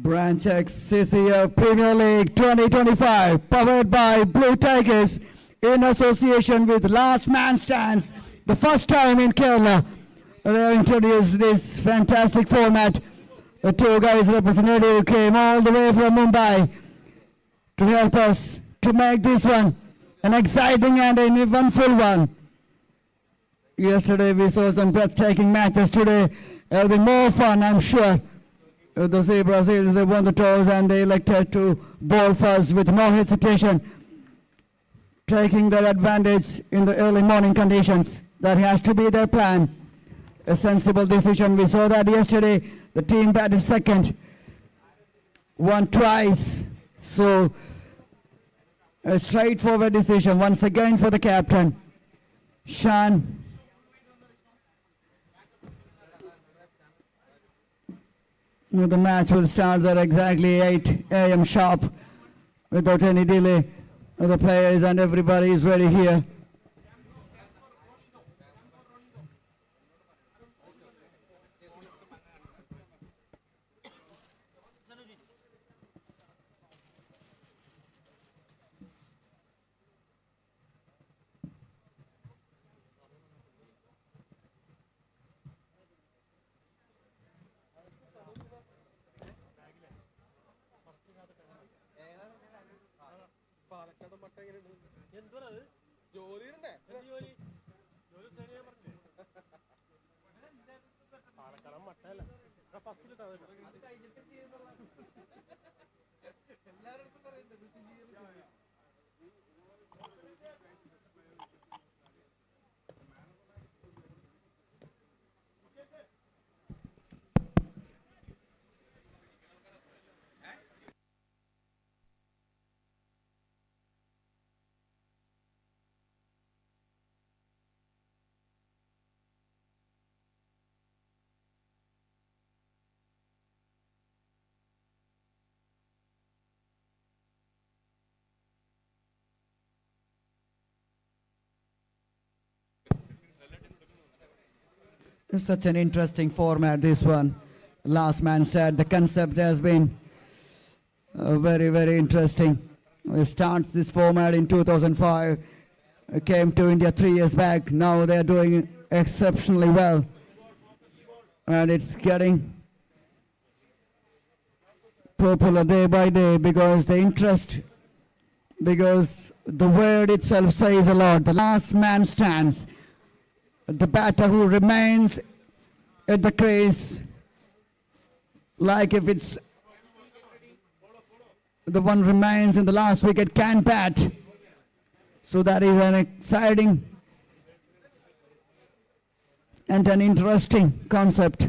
Branch X CCF Premier League 2025, powered by Blue Tigers in association with Last Man Stands. The first time in Kerala they have introduced this fantastic format. The two guys representative came all the way from Mumbai to help us to make this one an exciting and an eventful one. Yesterday we saw some breathtaking matches. Today there will be more fun, I'm sure. The Zebras, they won the toss and they elected to bowl first with no hesitation, taking their advantage in the early morning conditions. That has to be their plan. A sensible decision. We saw that yesterday. The team batted second, won twice. So a straightforward decision once again for the captain, Shan. The match will start at exactly 8 a.m. sharp without any delay. The players and everybody is ready here. It's such an interesting format, this one. Last Man said the concept has been very, very interesting. It starts this format in 2005. It came to India 3 years back. Now they're doing exceptionally well. And it's getting popular day by day because the interest, because the word itself says a lot. The last man stands. The batter who remains at the crease, like if it's the one remains in the last wicket, can bat. So that is an exciting and an interesting concept.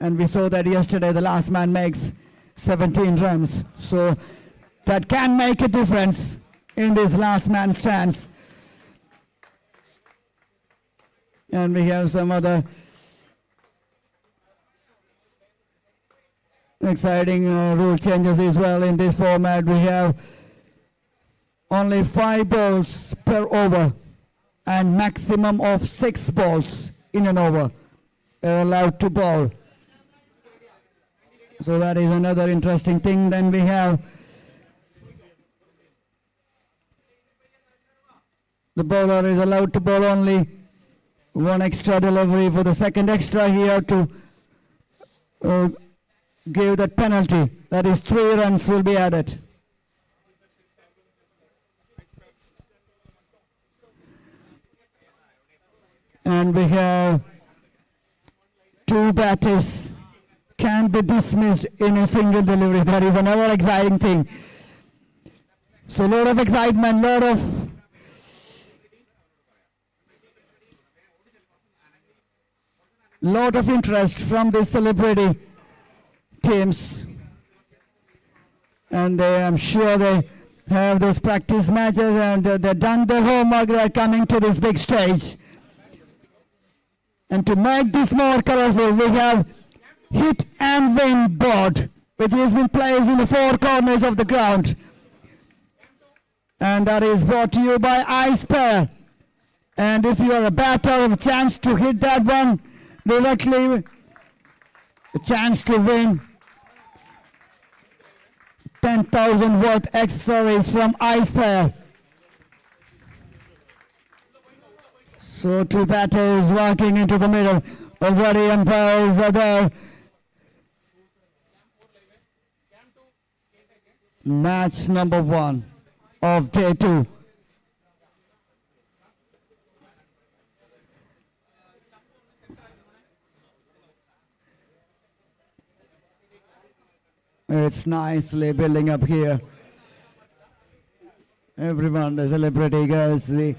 And we saw that yesterday the last man makes 17 runs. So that can make a difference in this last man stands. And we have some other exciting rule changes as well in this format. We have only 5 balls per over and maximum of 6 balls in an over are allowed to bowl. So that is another interesting thing. Then we have the bowler is allowed to bowl only 1 extra delivery. For the second extra here to give that penalty. That is 3 runs will be added. And we have 2 batters can be dismissed in a single delivery. That is another exciting thing. So a lot of excitement, lot of interest from the celebrity teams, and I'm sure they have those practice matches and they've done their homework. They are coming to this big stage, and to make this more colorful we have hit and win board, which has been placed in the 4 corners of the ground, and that is brought to you by Ice Pair. And if you are a batter, have a chance to hit that one directly, a chance to win 10,000 worth accessories from Ice Player. So two batters walking into the middle. Already umpires are there. Match number 1 of day 2. It's nicely building up here. Everyone, the celebrity guys, the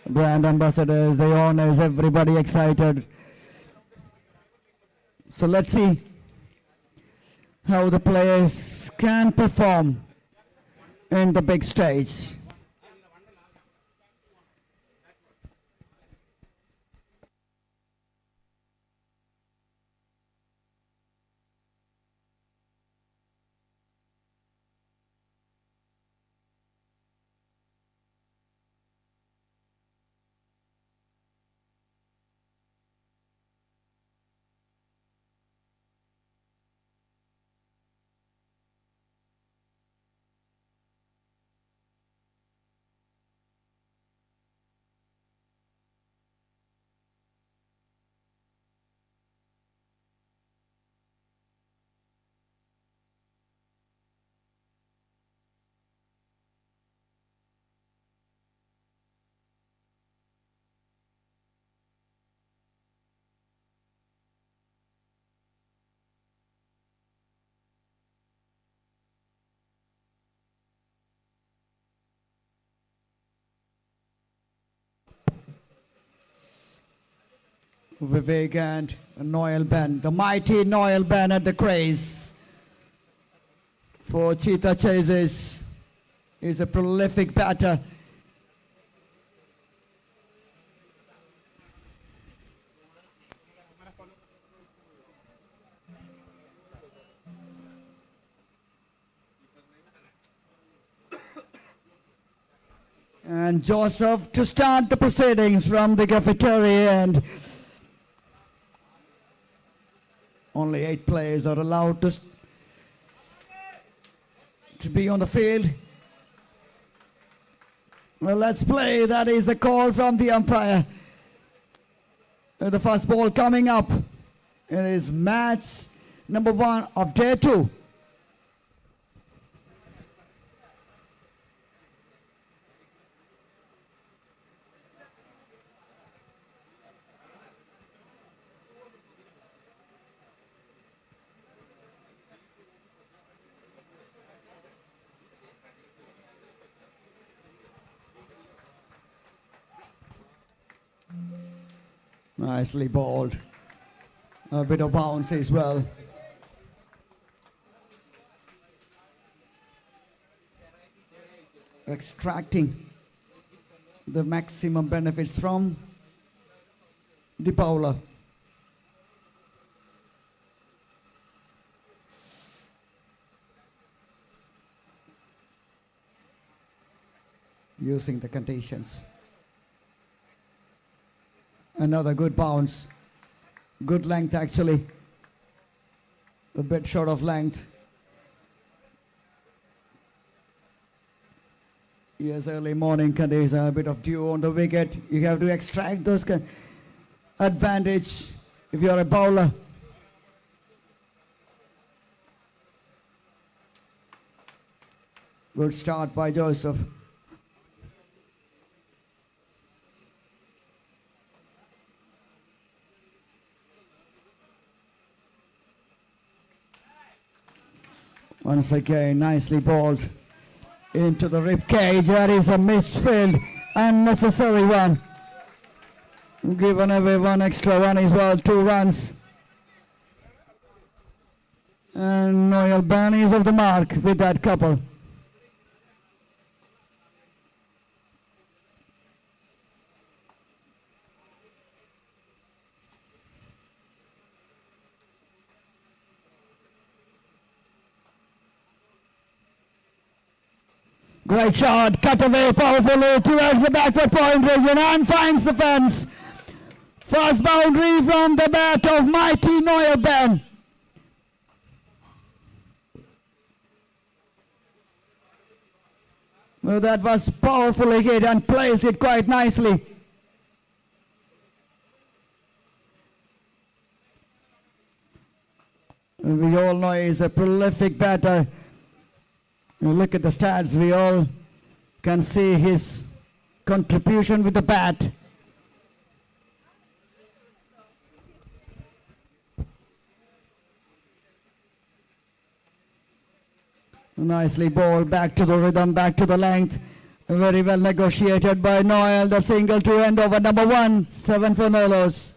brand ambassadors, the owners, everybody excited. So let's see how the players can perform in the big stage. Vivek and Noel Ben, the mighty Noel Ben at the crease for Cheetah Chasers. He's a prolific batter. And Joseph to start the proceedings from the cafeteria end. Only 8 players are allowed to be on the field. Well, let's play. That is the call from the umpire. The first ball coming up. It is match number 1 of day 2. Nicely bowled. A bit of bounce as well. Extracting the maximum benefits from the bowler. Using the conditions. Another good bounce. Good length actually. A bit short of length. Yes, early morning conditions, a bit of dew on the wicket. You have to extract those advantage if you're a bowler. Good start by Joseph. Once again, nicely bowled into the rib cage. There is a misfield, unnecessary one. Given away one extra one as well, 2 runs. And Noel Ben is off the mark with that couple. Great shot, cut away powerfully towards the backward point region and finds the fence. First boundary from the bat of mighty Noel Ben. Well, that was powerfully hit and placed it quite nicely. We all know he's a prolific batter. You look at the stats, we all can see his contribution with the bat. Nicely bowled, back to the rhythm, back to the length. Very well negotiated by Noel. The single to end over number 1, 7 for Nolos.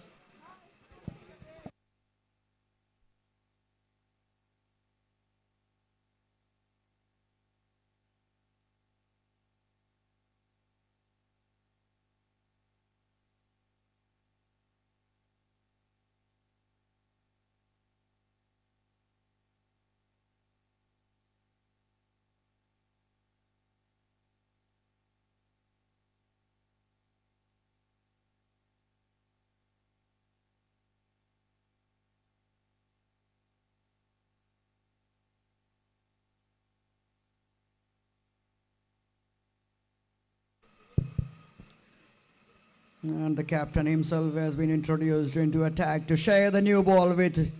And the captain himself has been introduced into attack to share the new ball with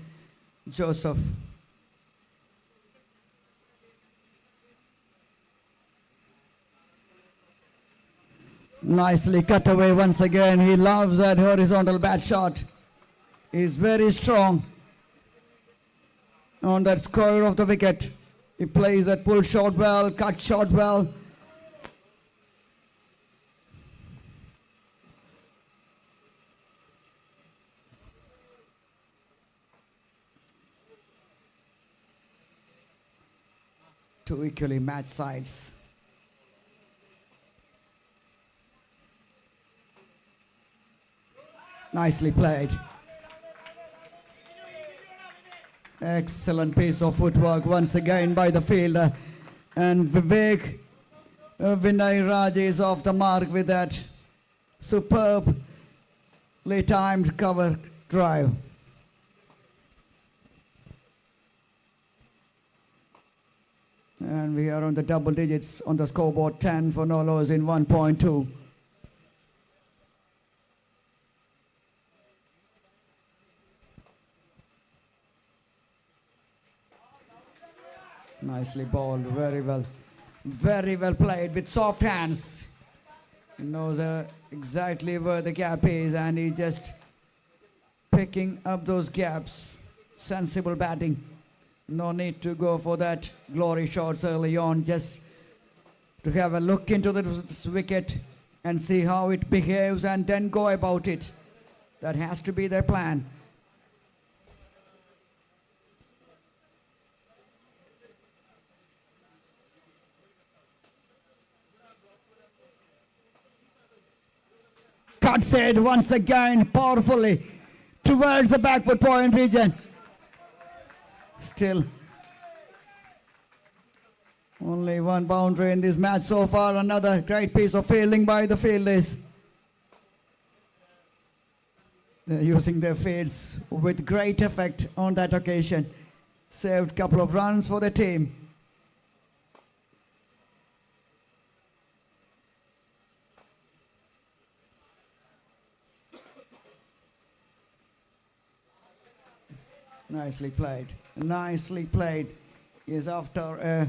Joseph. Nicely cut away once again. He loves that horizontal bat shot. He's very strong on that square of the wicket. He plays that pull shot well, cut shot well. Two equally matched sides. Nicely played. Excellent piece of footwork once again by the fielder. And Vivek Vinay Raj is off the mark with that superbly timed cover drive. And we are on the double digits on the scoreboard, 10 for Nolos in 1.2. Nicely bowled, very well played with soft hands. He knows exactly where the gap is and he's just picking up those gaps. Sensible batting. No need to go for that glory shots early on, just to have a look into this wicket and see how it behaves and then go about it. That has to be their plan. Cuts it once again powerfully towards the backward point region. Still only one boundary in this match so far. Another great piece of fielding by the fielders. They're using their fades with great effect on that occasion. Saved a couple of runs for the team. Nicely played. Nicely played. Is after a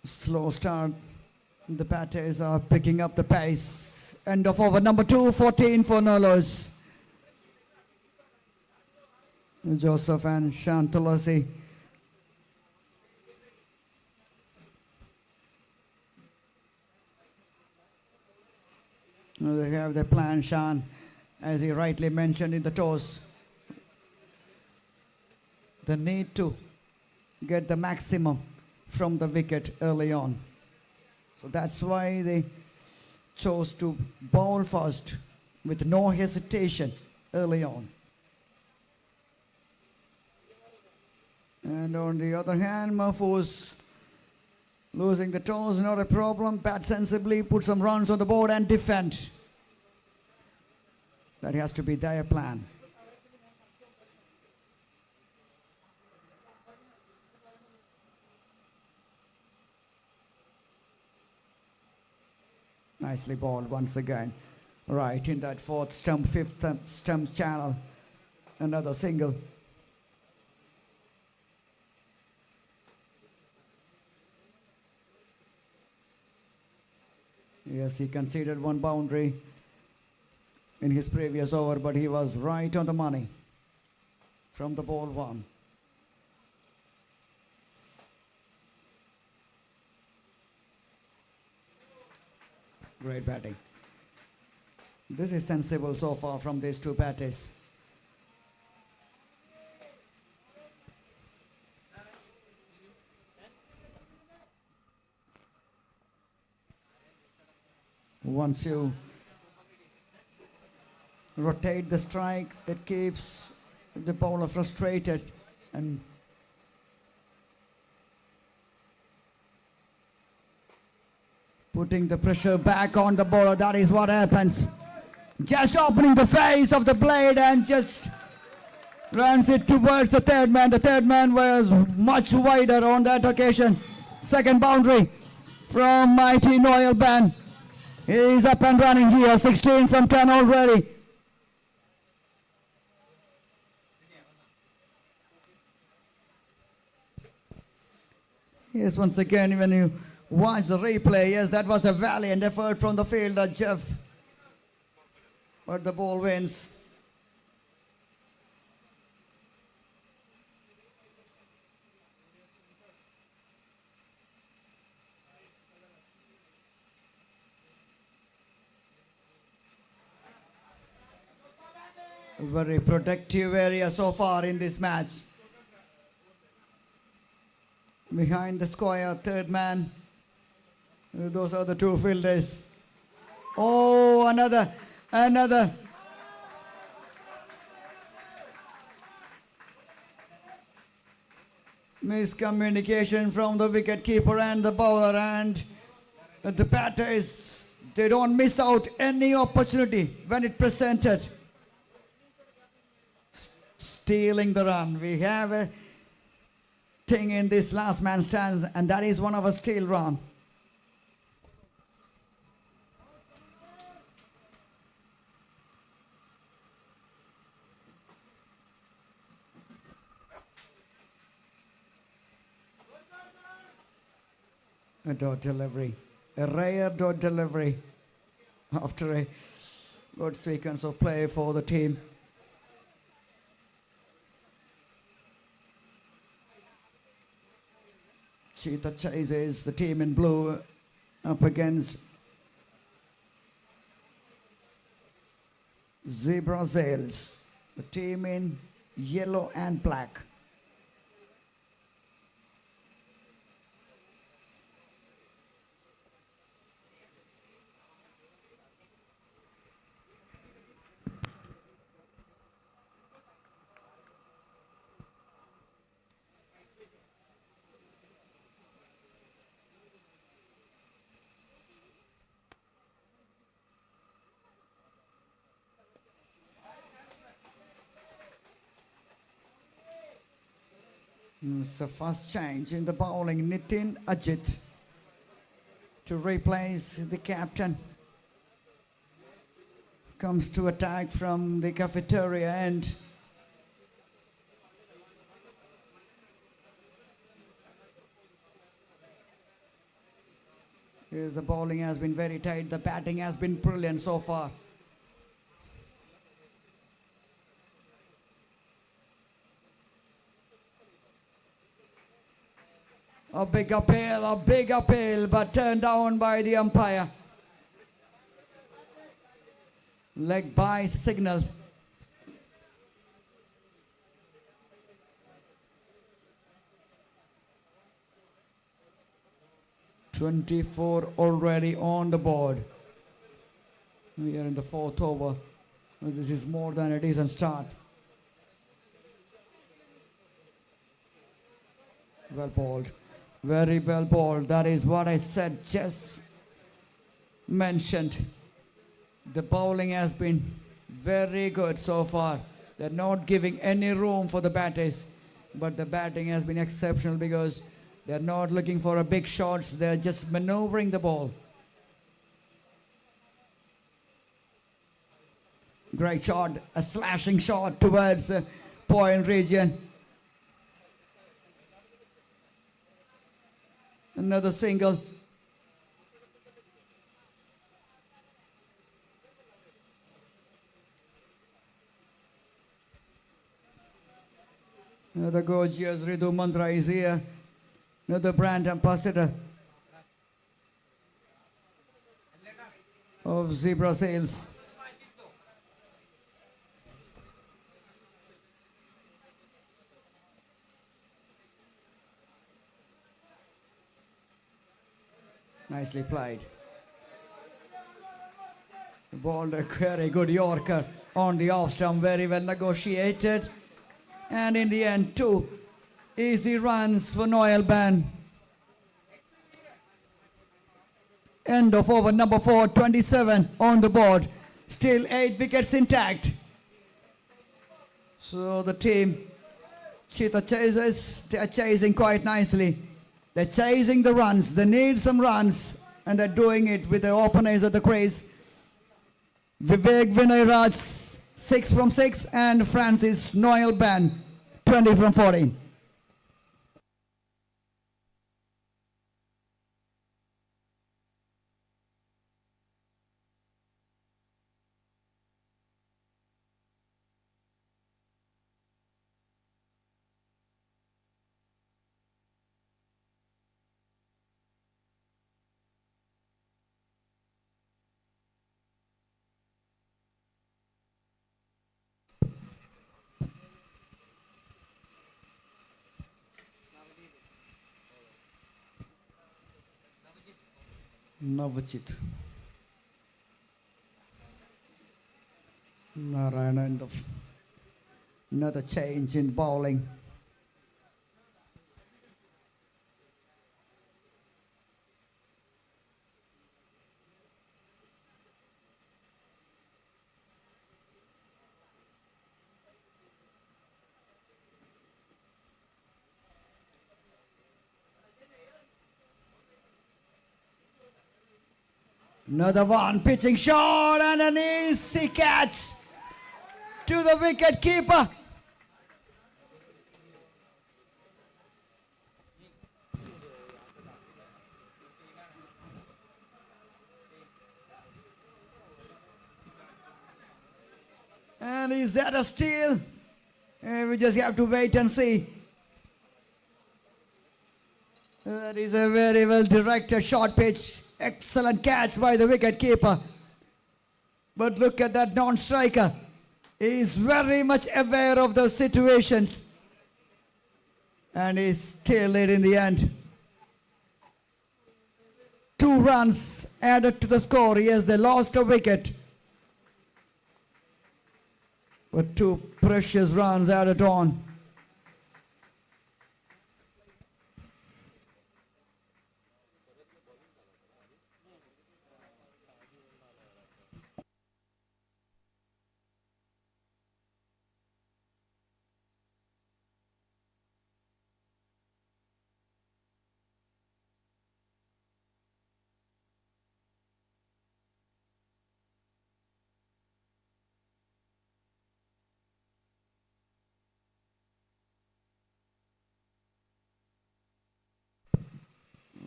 slow start, the batters are picking up the pace. End of over number 2, 14 for Nolos. Joseph and Shantulasi. They have their plan, Shan, as he rightly mentioned in the toss. The need to get the maximum from the wicket early on. So that's why they chose to bowl first with no hesitation early on. And on the other hand, Mahfouz losing the toss, not a problem. Bat sensibly, put some runs on the board and defend. That has to be their plan. Nicely balled once again. Right in that fourth stump, fifth stump channel. Another single. Yes, he conceded one boundary in his previous over, but he was right on the money from the ball one. Great batting. This is sensible so far from these two batters. Once you rotate the strike, that keeps the bowler frustrated and putting the pressure back on the bowler. That is what happens. Just opening the face of the blade and just runs it towards the third man. The third man was much wider on that occasion. Second boundary from mighty Noel Ban. He's up and running here. 16 from 10 already. Yes, once again, when you watch the replay, yes, that was a valiant effort from the fielder, Jeff. But the ball wins. A very productive area so far in this match. Behind the square, third man. Those are the two fielders. Oh, another. Miscommunication from the wicket keeper and the bowler, and the batters, they don't miss out any opportunity when it presented. Stealing the run. We have a thing in this last man stands, and that is one of a steal run. A dot delivery, a rare dot delivery after a good sequence of play for the team. Cheetah Chasers, the team in blue, up against Zebra Zales, the team in yellow and black. It's the first change in the bowling. Nitin Ajit to replace the captain. Comes to attack from the cafeteria end. Yes, the bowling has been very tight. The batting has been brilliant so far. A big appeal, but turned down by the umpire. Leg by signal. "24 already on the board. We are in the fourth over. This is more than a decent start. Well bowled. Very well bowled. That is what I said, just mentioned. The bowling has been very good so far. They're not giving any room for the batters, but the batting has been exceptional because they're not looking for a big shots. They're just maneuvering the ball. Great shot, a slashing shot towards point region. Another single. Another gorgeous Ridu Mantra is here. Another brand ambassador of zebra sails. Nicely played. The ball, a very good Yorker on the off stump, very well negotiated. And in the end, 2 easy runs for Noel Ban. End of over number 4, 27 on the board. Still 8 wickets intact. So the team, Cheetah Chasers, they are chasing quite nicely. They're chasing the runs. They need some runs. And they're doing it with the openers of the crease. Vivek Vinay Raj, 6 from 6. And Francis Noel Ban, 20 from 14. Navachit. Narein, another change in bowling. Another one, pitching shot and an easy catch to the wicket keeper. And is that a steal? We just have to wait and see. That is a very well directed short pitch. Excellent catch by the wicket keeper. But look at that non-striker. He is very much aware of those situations. And he's still it in the end. 2 runs added to the score. Yes, they lost a wicket. But 2 precious runs added on.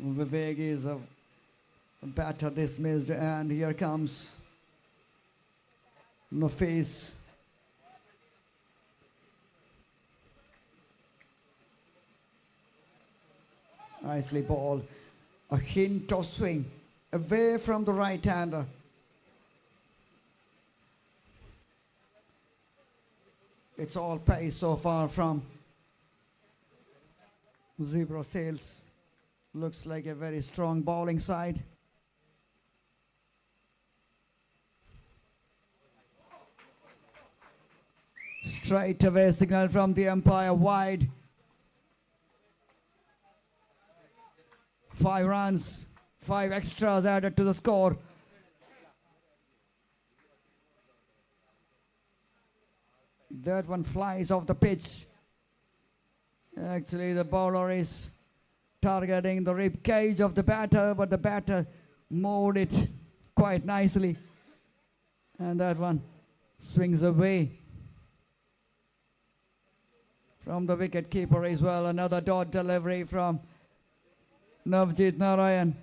Vivek is a batter dismissed, and here comes Nafis. Nicely balled. A hint of swing away from the right-hander. It's all pace so far from Zebra Sails. Looks like a very strong bowling side. Straight away signal from the umpire, wide. 5 runs, 5 extras added to the score. That one flies off the pitch. Actually, the bowler is targeting the rib cage of the batter, but the batter moved it quite nicely. And that one swings away from the wicket keeper as well. Another dot delivery from Navjit Narayan.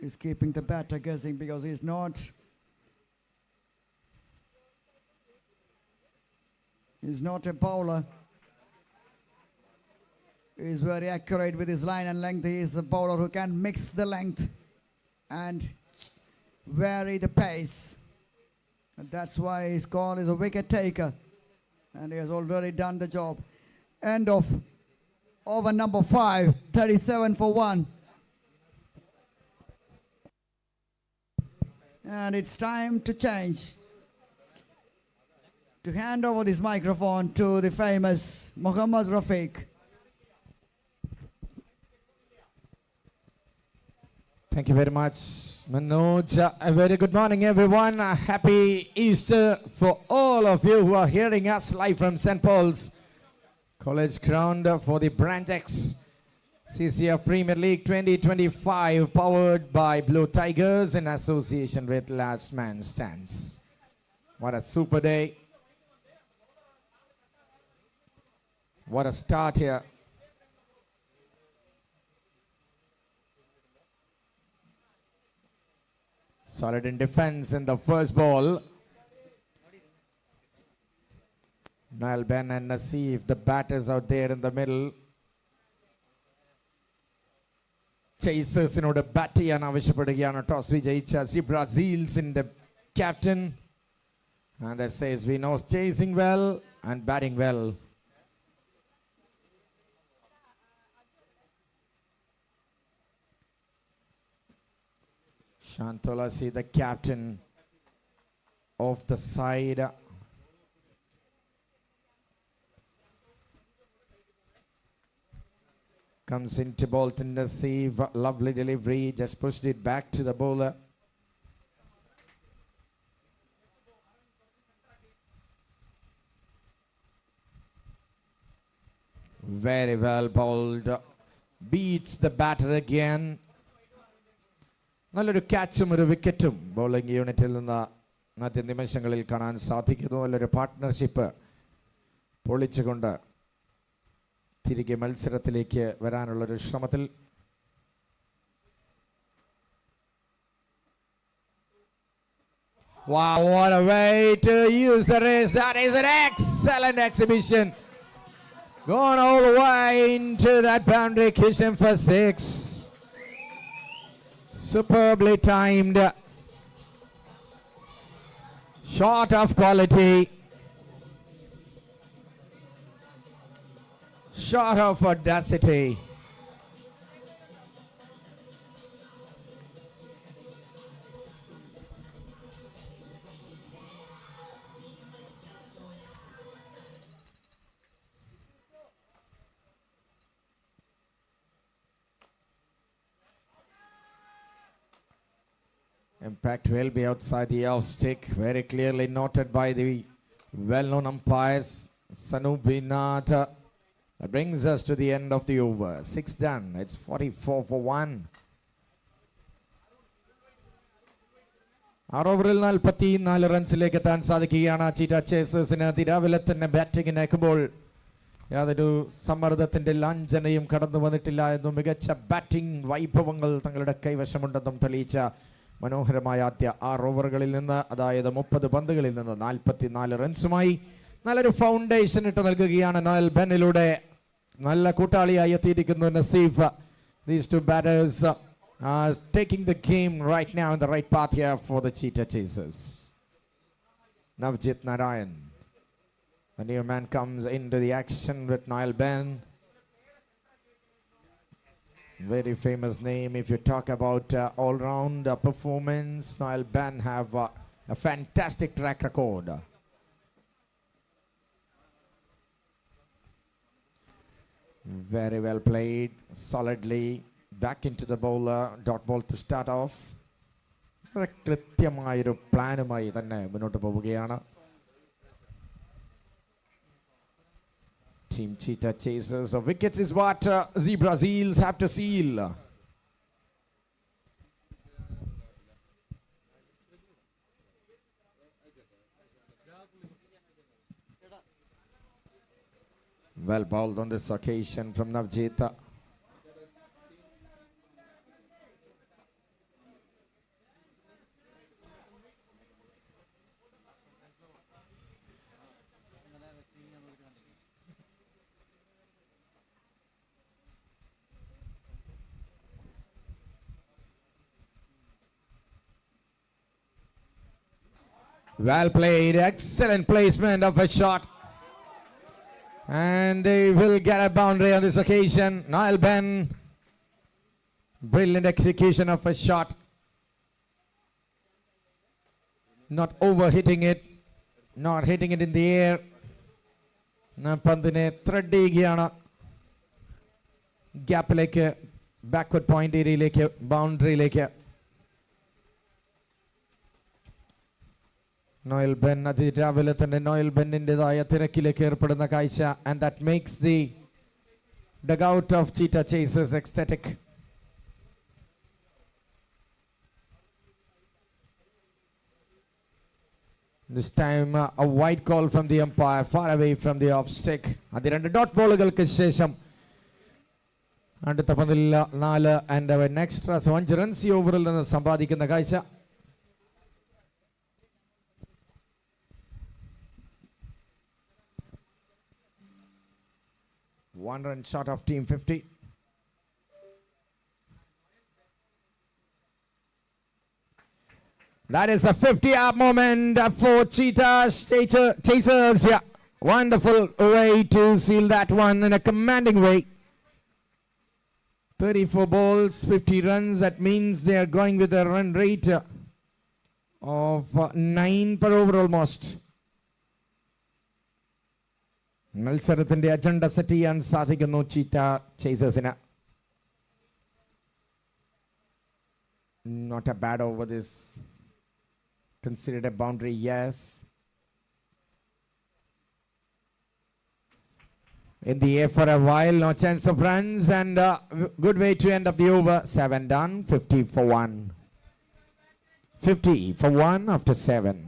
He's keeping the batter guessing because he's not a bowler. He's very accurate with his line and length. He is a bowler who can mix the length and vary the pace. And that's why his call is a wicket taker. And he has already done the job. End of over number 5, 37 for 1. And it's time to change. To hand over this microphone to the famous Muhammad Rafiq. Thank you very much, Manoj. A very good morning, everyone. A happy Easter for all of you who are hearing us live from St. Paul's College Ground for the Brand X CCF Premier League 2025, powered by Blue Tigers in association with Last Man Stands. What a super day. What a start here. Solid in defense in the first ball. Niall Ben and Naseef, the batters out there in the middle. Chasers in order bat ചെയ്യാൻ ആവശ്യപ്പെടുകയാണ്. Toss വിജയിച്ച Brazil's captain. And that says we know chasing well and batting well. Shantolasi, the captain of the side. Comes into Bolton Naseef, lovely delivery, just pushed it back to the bowler. Very well bowled, beats the batter again. നല്ലൊരു ക്യാച്ചും ഒരു വിക്കറ്റും bowling യൂണിറ്റിൽ നിന്ന് ആദ്യ നിമിഷങ്ങളിൽ കാണാൻ സാധിക്കുന്നു. നല്ലൊരു പാർട്ട്ണർഷിപ്പ് പൊളിച്ചുകൊണ്ട് തിരികെ മത്സരത്തിലേക്ക് വരാനുള്ളൊരു ശ്രമത്തിൽ. Wow, what a way to use the wrist. That is an excellent exhibition. Going all the way into that boundary, kitchen for 6. Superbly timed. Shot of quality. Shot of audacity. Impact will be outside the off stick, very clearly noted by the well-known umpires. Sanubinath. That brings us to the end of the over. 6 done. It's 44 for 1. ഓവറിൽ 44 റൺസിലേക്ക് എത്താൻ സാധിക്കുകയാണ് cheetah ചേസേഴ്സിന്. അതിരാവിലെ തന്നെ ബാറ്റിങ്ങിനേക്കുമ്പോൾ യാതൊരു സമ്മർദ്ദത്തിന്റെ ലാഞ്ചനയും കടന്നു വന്നിട്ടില്ല എന്നും മികച്ച ബാറ്റിംഗ് വൈഭവങ്ങൾ തങ്ങളുടെ കൈവശമുണ്ടെന്നും തെളിയിച്ച മനോഹരമായ ആദ്യ 6 ഓവറുകളിൽ നിന്ന്, അതായത് 30 പന്തുകളിൽ നിന്ന് 44 റൺസുമായി നല്ലൊരു ഫൗണ്ടേഷൻ ഇട്ട് നൽകുകയാണ് നോയൽ ബെന്നിലൂടെ. നല്ല കൂട്ടാളിയായി എത്തിയിരിക്കുന്നു Naseef. These two batters are taking the game right now in the right path here for the Cheetah Chasers. Navjit Narayan, the new man, comes into the action with Niall Ben. Very famous name if you talk about all-round performance. Niall Ben have a fantastic track record. Very well played, solidly back into the bowler. Dot ball to start off. കൃത്യമായൊരു പ്ലാനുമായി തന്നെ മുന്നോട്ട് പോവുകയാണ് Team Cheetah Chasers. So wickets is what Zebra Seals have to seal. Well bowled on this occasion from Navjita. Well played, excellent placement of a shot. And they will get a boundary on this occasion. Niall Ben, brilliant execution of a shot. Not over-hitting it, not hitting it in the air. Pantine thread cheyukayana. Gapilekku, backward point areailekku, boundary-ilekku. Noel Ben അതിരാവിലെ തന്നെ Noel ബെന്നിൻ്റെതായ തിരക്കിലേക്ക് ഏർപ്പെടുന്ന കാഴ്ച, and that makes the dugout of Cheetah Chasers ecstatic. This time a wide call from the umpire, far away from the off stick. അത് രണ്ട് dot ബോളുകൾക്ക് ശേഷം അടുത്ത പന്തിൽ 4 and an extra 5 runs ഈ ഓവറിൽ നിന്ന് സമ്പാദിക്കുന്ന കാഴ്ച. One run short of team 50. That is a 50-up moment for Cheetah Chasers. Yeah, wonderful way to seal that one in a commanding way. 34 balls, 50 runs. That means they are going with a run rate of 9 per over almost. മത്സരത്തിന്റെ agenda set ചെയ്യാൻ സാധിക്കുന്നു cheetah ചേസേഴ്സിന്. Not a bad over this. Considered a boundary, yes. In the air for a while, no chance of runs, and good way to end up the over. 7 done, 50 for 1. 50 for 1 after 7.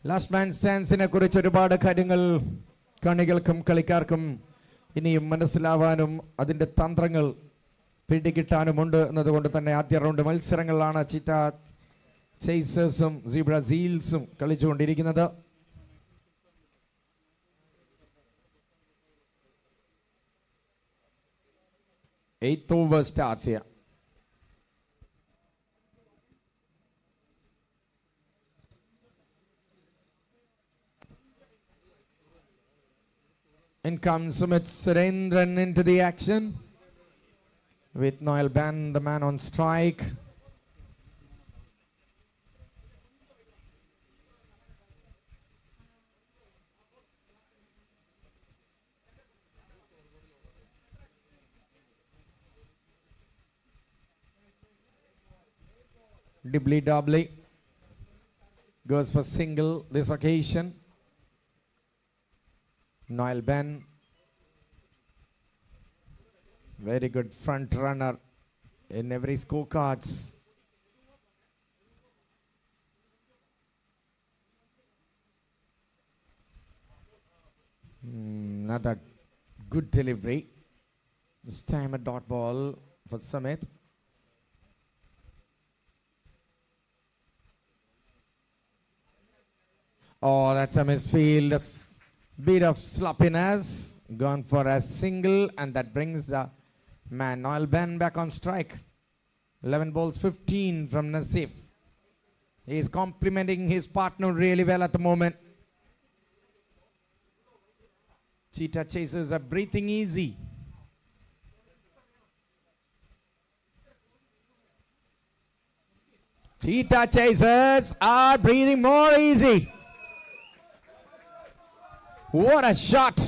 Last man സ്റ്റാൻസിനെ കുറിച്ച് ഒരുപാട് കാര്യങ്ങൾ കാണികൾക്കും കളിക്കാർക്കും ഇനിയും മനസ്സിലാവാനും അതിൻ്റെ തന്ത്രങ്ങൾ പിടികിട്ടാനുമുണ്ട് എന്നതുകൊണ്ട് തന്നെ ആദ്യ round മത്സരങ്ങളിലാണ് ചീറ്റാ ചേസേഴ്സും സീബ്ര സീൽസും കളിച്ചുകൊണ്ടിരിക്കുന്നത്. Eighth over starts here. In comes Sumit Surendran into the action with Noel Ben, the man on strike. Dibbly doubly goes for single this occasion. Noel Ben, very good front runner in every scorecards. Another good delivery. This time a dot ball for Sumit. Oh, that's a misfield. Bit of sloppiness, gone for a single, and that brings the man Noel Ben back on strike. 11 balls, 15 from Nasif. He is complimenting his partner really well at the moment. Cheetah Chasers are breathing easy. Cheetah Chasers are breathing more easy. What a shot!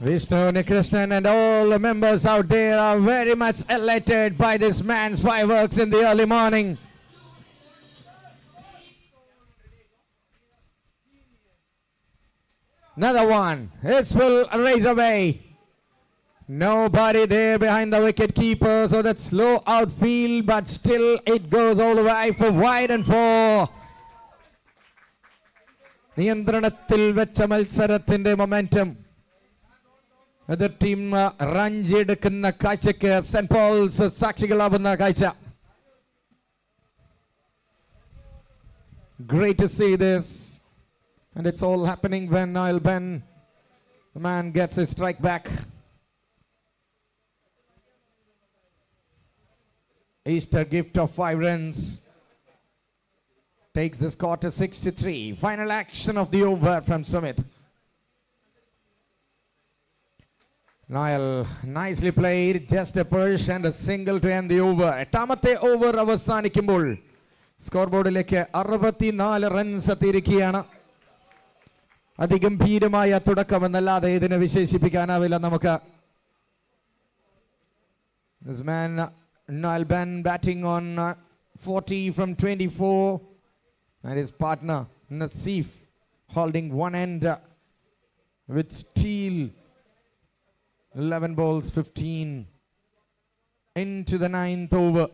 Vishnuunnikrishnan and all the members out there are very much elated by this man's fireworks in the early morning. Another one. It will raise away. Nobody there behind the wicket keeper, so that slow outfield, but still it goes all the way for wide and four. നിയന്ത്രണത്തിൽ വെച്ച മത്സരത്തിന്റെ momentum എതിർ team runs എടുക്കുന്ന കാഴ്ചയ്ക്ക് saint Paul's സാക്ഷികളാവുന്ന കാഴ്ച. Great to see this, and it's all happening when Niall Ben, the man, gets his strike back. Easter gift of 5 runs takes the score to 6-3. Final action of the over from Sumit. Niall nicely played, just a push and a single to end the over. എട്ടാമത്തെ over അവസാനിക്കുമ്പോൾ score ബോർഡിലേക്ക് 64 runs എത്തിയിരിക്കുകയാണ്. അതിഗംഭീരമായ തുടക്കമെന്നല്ലാതെ ഇതിനെ വിശേഷിപ്പിക്കാനാവില്ല നമുക്ക്. This man Niall Ben batting on 40 from 24, and his partner Naseef holding one end with steel. 11 balls, 15 into the 9th over.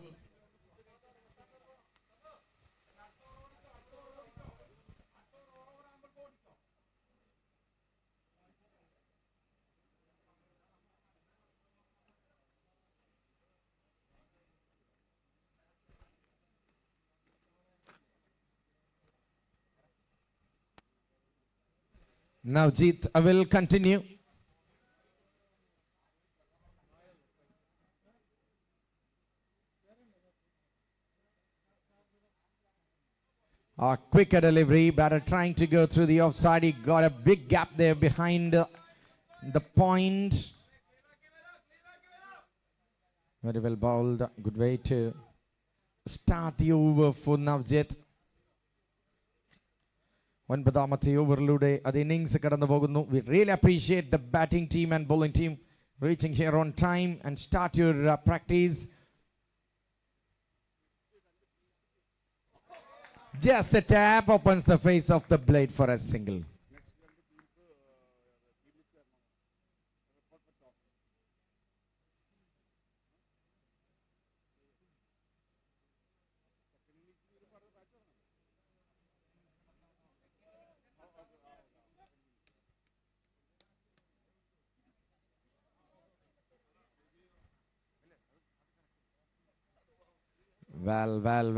Now Jeet will continue. A quicker delivery, batter trying to go through the offside. He got a big gap there behind the point. Very well bowled. Good way to start the over for Navjit. ഒൻപതാമത്തെ ഓവറിലൂടെ അത് innings കടന്നു പോകുന്നു. We really appreciate the batting team and bowling team reaching here on time and start your practice. Just a tap opens the face of the blade for a single.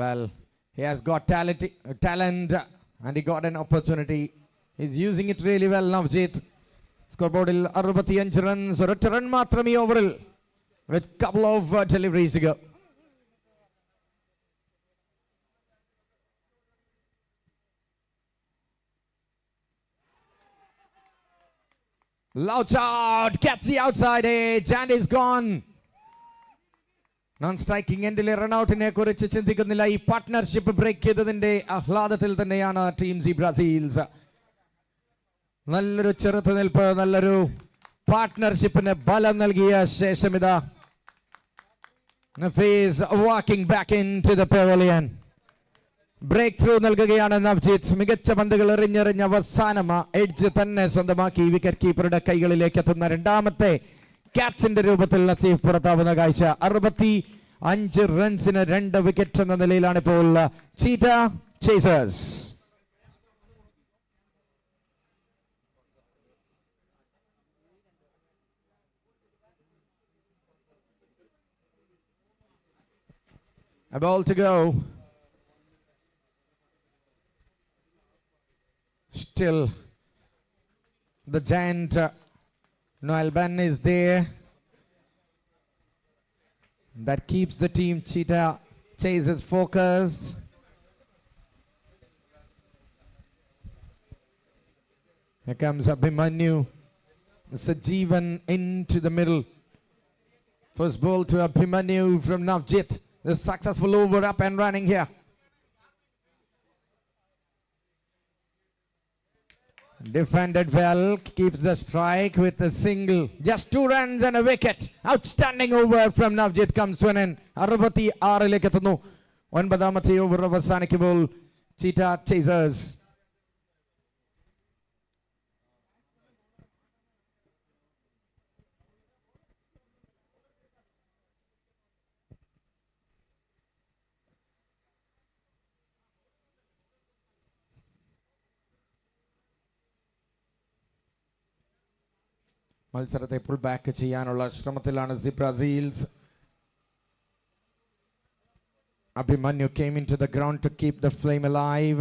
Well. He has got talent and he got an opportunity. He's using it really well, Navjit. Scoreboardil 65 runs. ഒരൊറ്റ run മാത്രം ഈ ഓവറിൽ with couple of deliveries to go. Loud shot, gets the outside edge and is gone. Non striking എൻഡിലെ റൺഔട്ടിനെ കുറിച്ച് ചിന്തിക്കുന്നില്ല. ഈ partnership break ചെയ്തതിന്റെ ആഹ്ലാദത്തിൽ തന്നെയാണ് ടീം ബ്രസീൽസ്. നല്ലൊരു ചെറുത്തുനിൽപ്പ്, നല്ലൊരു പാർട്ട്ണർഷിപ്പിന് ബലം നൽകിയ ശേഷം ഇതാ Nafees walking back into the pavilion. Breakthrough നൽകുകയാണ് നവ്ജീത്. മികച്ച പന്തുകൾ എറിഞ്ഞെറിഞ്ഞ് അവസാനം എഡ്ജ് തന്നെ സ്വന്തമാക്കി വിക്കറ്റ് കീപ്പറുടെ കൈകളിലേക്ക് എത്തുന്ന രണ്ടാമത്തെ ക്യാച്ചിന്റെ രൂപത്തിൽ നസീഫ് പുറത്താവുന്ന കാഴ്ച. 65 റൺസിന് 2 വിക്കറ്റ് എന്ന നിലയിലാണ് ഇപ്പോൾ cheetah Chasers. A ball to go. Still the giant Niall Ben is there. That keeps the team Cheetah Chasers focused. Here comes Abhimanyu. Sajeevan into the middle. First ball to Abhimanyu from Navjit. The successful over, up and running here. Defended well, keeps the strike with a single. Just 2 runs and a wicket. Outstanding over from Navjit Kamswanan. 66-ലേക്ക് എത്തുന്നു. 9ാമത്തെ over അവസാനിക്കുമ്പോൾ Cheetah Chasers മത്സരത്തെ pull back ചെയ്യാനുള്ള ശ്രമത്തിലാണ് Brazils. Abhimanyu came into the ground to keep the flame alive.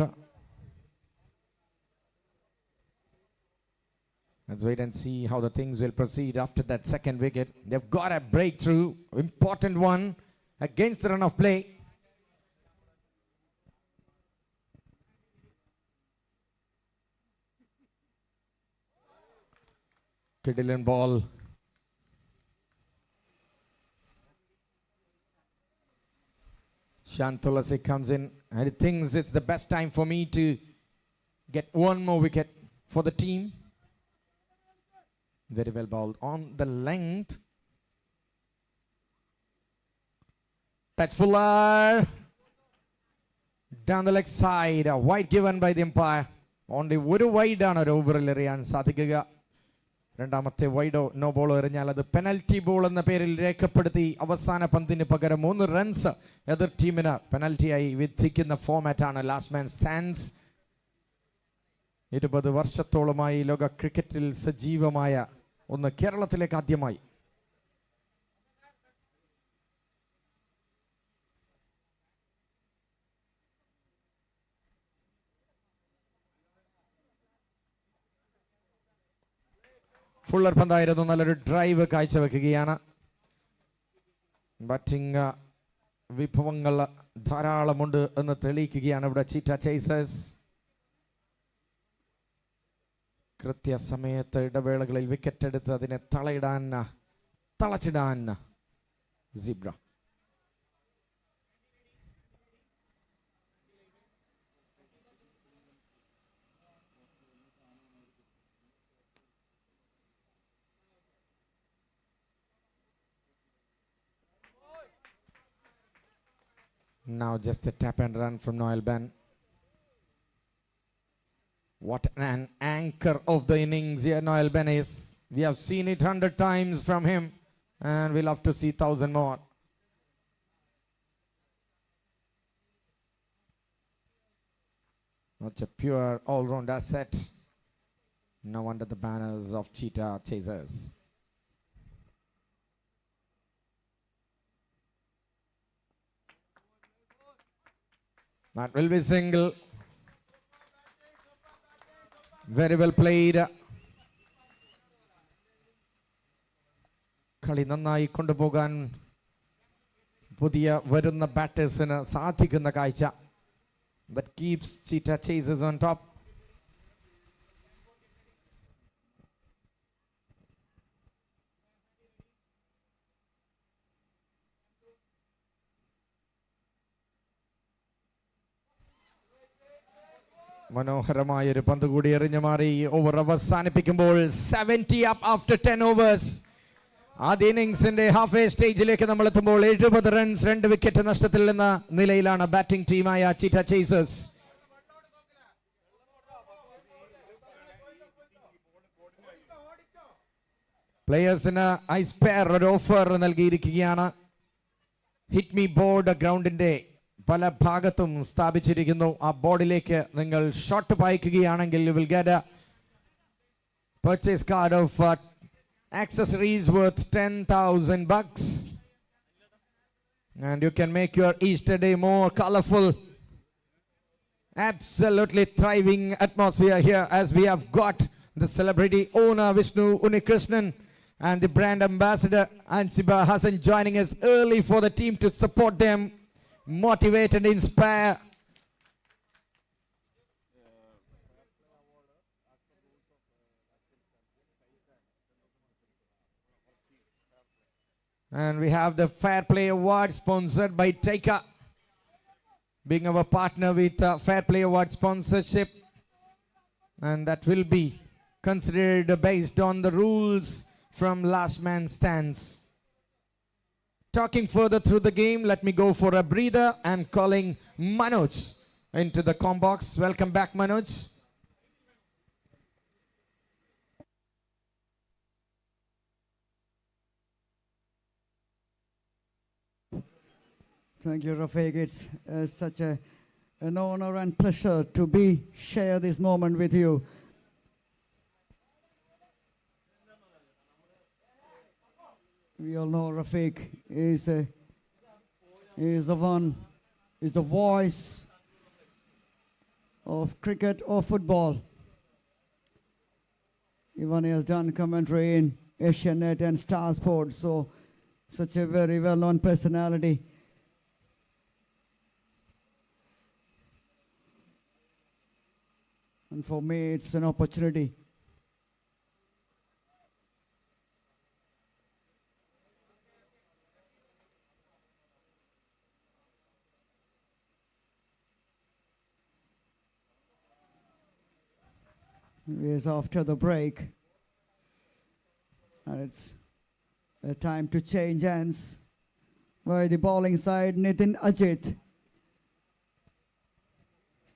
Let's wait and see how the things will proceed after that second wicket. They've got a breakthrough, important one, against the run of play. Kidillan ball. Shantulasi comes in and he thinks it's the best time for me to get one more wicket for the team. Very well bowled on the length. Touch Fuller. Down the leg side. A wide given by the umpire. Only one wide down at over Lirian Satikaga. രണ്ടാമത്തെ വൈഡോ no ബോളോ എറിഞ്ഞാൽ അത് penalty ball എന്ന പേരിൽ രേഖപ്പെടുത്തി അവസാന പന്തിന് പകരം 3 runs എതിർ ടീമിന് പെനൽറ്റിയായി വിധിക്കുന്ന ഫോമാറ്റാണ് ലാസ്റ്റ് മാൻ സ്റ്റാൻഡ്സ്. 20 വർഷത്തോളമായി ലോക ക്രിക്കറ്റിൽ സജീവമായ ഒന്ന് കേരളത്തിലേക്ക് ആദ്യമായി. ഫുള്ളർ പന്തായിരുന്നു, നല്ലൊരു ഡ്രൈവ് കാഴ്ചവെക്കുകയാണ്. ബാറ്റിംഗ് വിഭവങ്ങൾ ധാരാളമുണ്ട് എന്ന് തെളിയിക്കുകയാണ് ഇവിടെ ചീറ്റ ചേസേഴ്സ്. കൃത്യസമയത്ത് ഇടവേളകളിൽ വിക്കറ്റ് എടുത്ത് അതിനെ തളച്ചിടാൻ zebra. Now just a tap and run from Noel Ben. What an anchor of the innings here Noel Ben is. We have seen it 100 times from him and we'll have to see 1,000 more. Such a pure all-round asset. Now under the banners of Cheetah Chasers. That will be single. Very well played. കളി നന്നായി കൊണ്ടുപോകാൻ പുതിയ വരുന്ന ബാറ്റേഴ്സിന് സാധിക്കുന്ന കാഴ്ച. That keeps Cheetah Chasers on top. മനോഹരമായൊരു പന്ത് കൂടി എറിഞ്ഞു മാറി ഓവർ അവസാനിപ്പിക്കുമ്പോൾ 70 അപ്പ് ആഫ്റ്റർ 10 ഓവേഴ്സ്. ആദ്യ ഇന്നിംഗ്സിന്റെ ഹാഫ് വേ സ്റ്റേജിലേക്ക് നമ്മൾ എത്തുമ്പോൾ 70 റൺസ് 2 വിക്കറ്റ് നഷ്ടത്തിൽ എന്ന നിലയിലാണ് ബാറ്റിംഗ് ടീമായ ചീറ്റ ചേസേഴ്സ്. പ്ലേയേഴ്സിന് ഐസ് പെയർ ഒരു ഓഫർ നൽകിയിരിക്കുകയാണ്. ഹിറ്റ് മീ ബോർഡ് ഗ്രൗണ്ടിന്റെ പല ഭാഗത്തും സ്ഥാപിച്ചിരിക്കുന്നു. ആ ബോർഡിലേക്ക് നിങ്ങൾ shot പായിക്കുകയാണെങ്കിൽ you will get a purchase card of accessories worth 10,000 bucks and you can make your Easter day more colorful. Absolutely thriving atmosphere here as we have got the celebrity owner Vishnuunnikrishnan and the brand ambassador Ansiba Hassan joining us early for the team to support them, motivate and inspire. And we have the Fair Play Award sponsored by Taika, being our partner with Fair Play Award sponsorship. and that will be considered based on the rules from last man stands. Talking further through the game, let me go for a breather and calling Manoj into the com box. Welcome back, Manoj. Thank you, Rafiq. It's such an honor and pleasure to share this moment with you. We all know Rafiq is the voice of cricket or football. Even he has done commentary in Asianet and Star Sports, so such a very well-known personality. And for me, it's an opportunity. It's after the break, and it's a time to change hands. By the bowling side, Nitin Ajit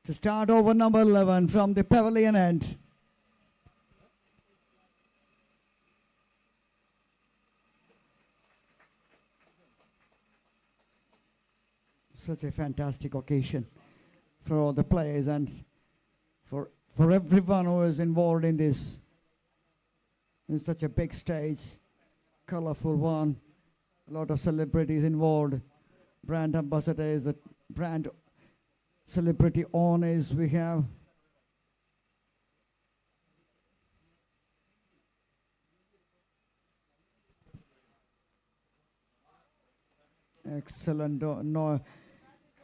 to start over number 11 from the pavilion end. Such a fantastic occasion for all the players and for everyone who is involved in this. It's such a big stage, colorful one, a lot of celebrities involved, brand ambassadors, brand celebrity owners we have. Excellent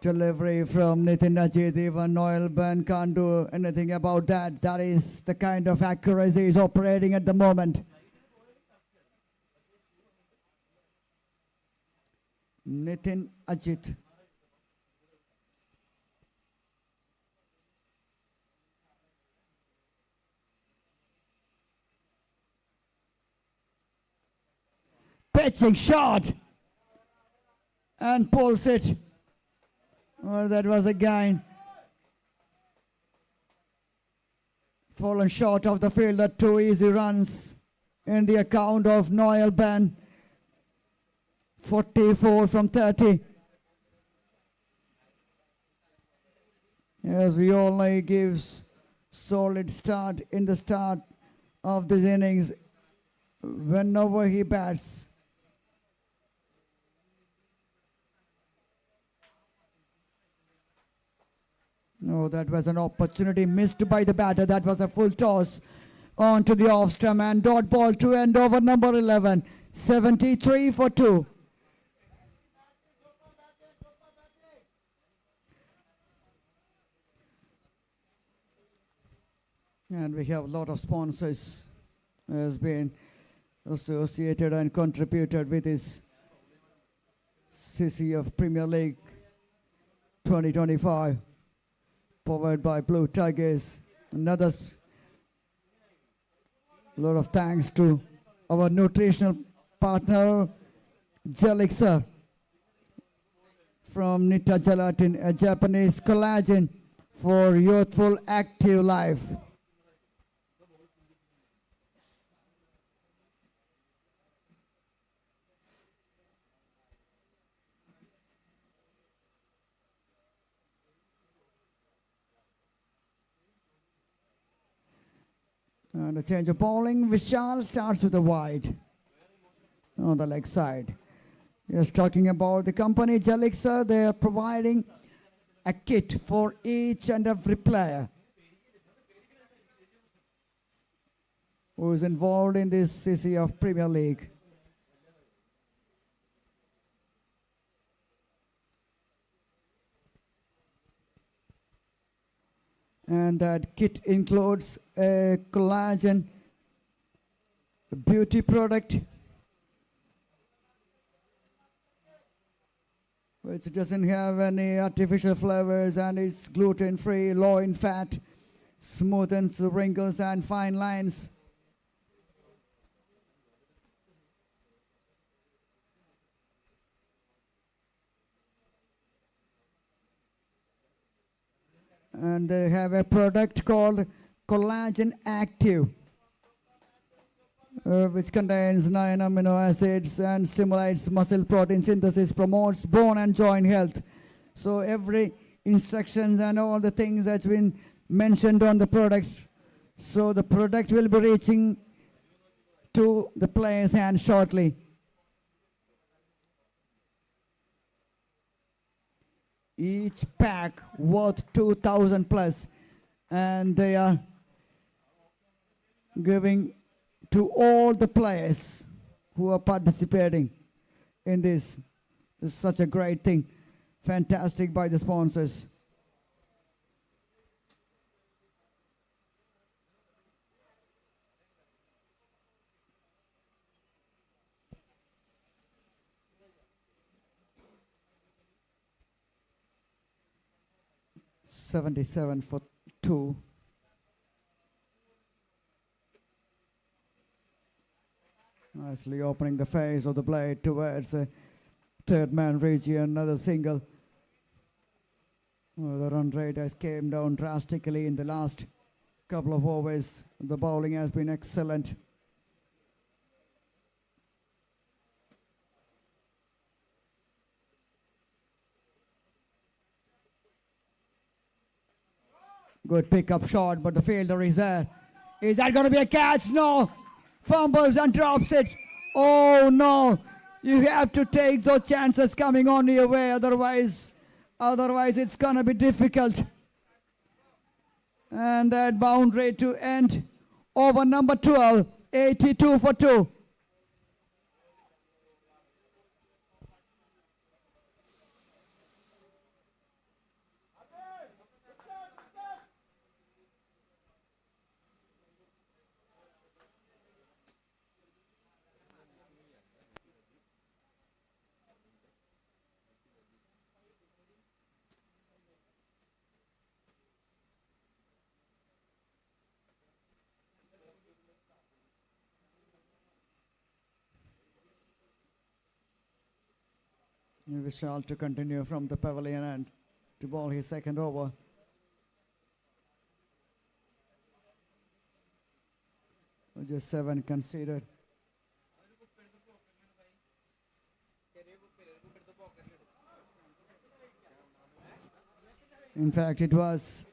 delivery from Nitin Ajit. Even Noel Ben can't do anything about that. That is the kind of accuracy he's operating at the moment. Nitin Ajit. Pitching shot and pulls it. Well, that was again fallen short of the fielder. 2 easy runs in the account of Noel Ben. 44 from 30. As we all know, he gives solid start in the start of this innings whenever he bats. No, that was an opportunity missed by the batter. That was a full toss on to the off stump and dot ball to end over number 11. 73 for 2. And we have a lot of sponsors who has been associated and contributed with this CCF Premier League 2025. Powered by Blue Tigers. Another lot of thanks to our nutritional partner, Jelixer from Nita Gelatin, a Japanese collagen for youthful active life. And a change of bowling. Vishal starts with a wide on the leg side. Just talking about the company Jelixer, they are providing a kit for each and every player who is involved in this CCF Premier League. And that kit includes a collagen beauty product which doesn't have any artificial flavors and is gluten-free, low in fat, smoothens the wrinkles and fine lines. And they have a product called Collagen Active, which contains 9 amino acids and stimulates muscle protein synthesis, promotes bone and joint health. So every instructions and all the things that's been mentioned on the product. So the product will be reaching to the player's hand shortly. Each pack worth 2,000 plus, and they are giving to all the players who are participating in this. It's such a great thing. Fantastic by the sponsors. $77 for 2. Nicely opening the face of the blade towards the third man reaching another single. Well, the run rate has came down drastically in the last couple of overs. The bowling has been excellent. Good pickup shot, but the fielder is there. Is that going to be a catch? No. Fumbles and drops it. Oh no. You have to take those chances coming on your way, otherwise it's going to be difficult. And that boundary to end over number 12, 82 for 2. Vishal to continue from the pavilion and to bowl his second over. Just 7 considered. In fact, it was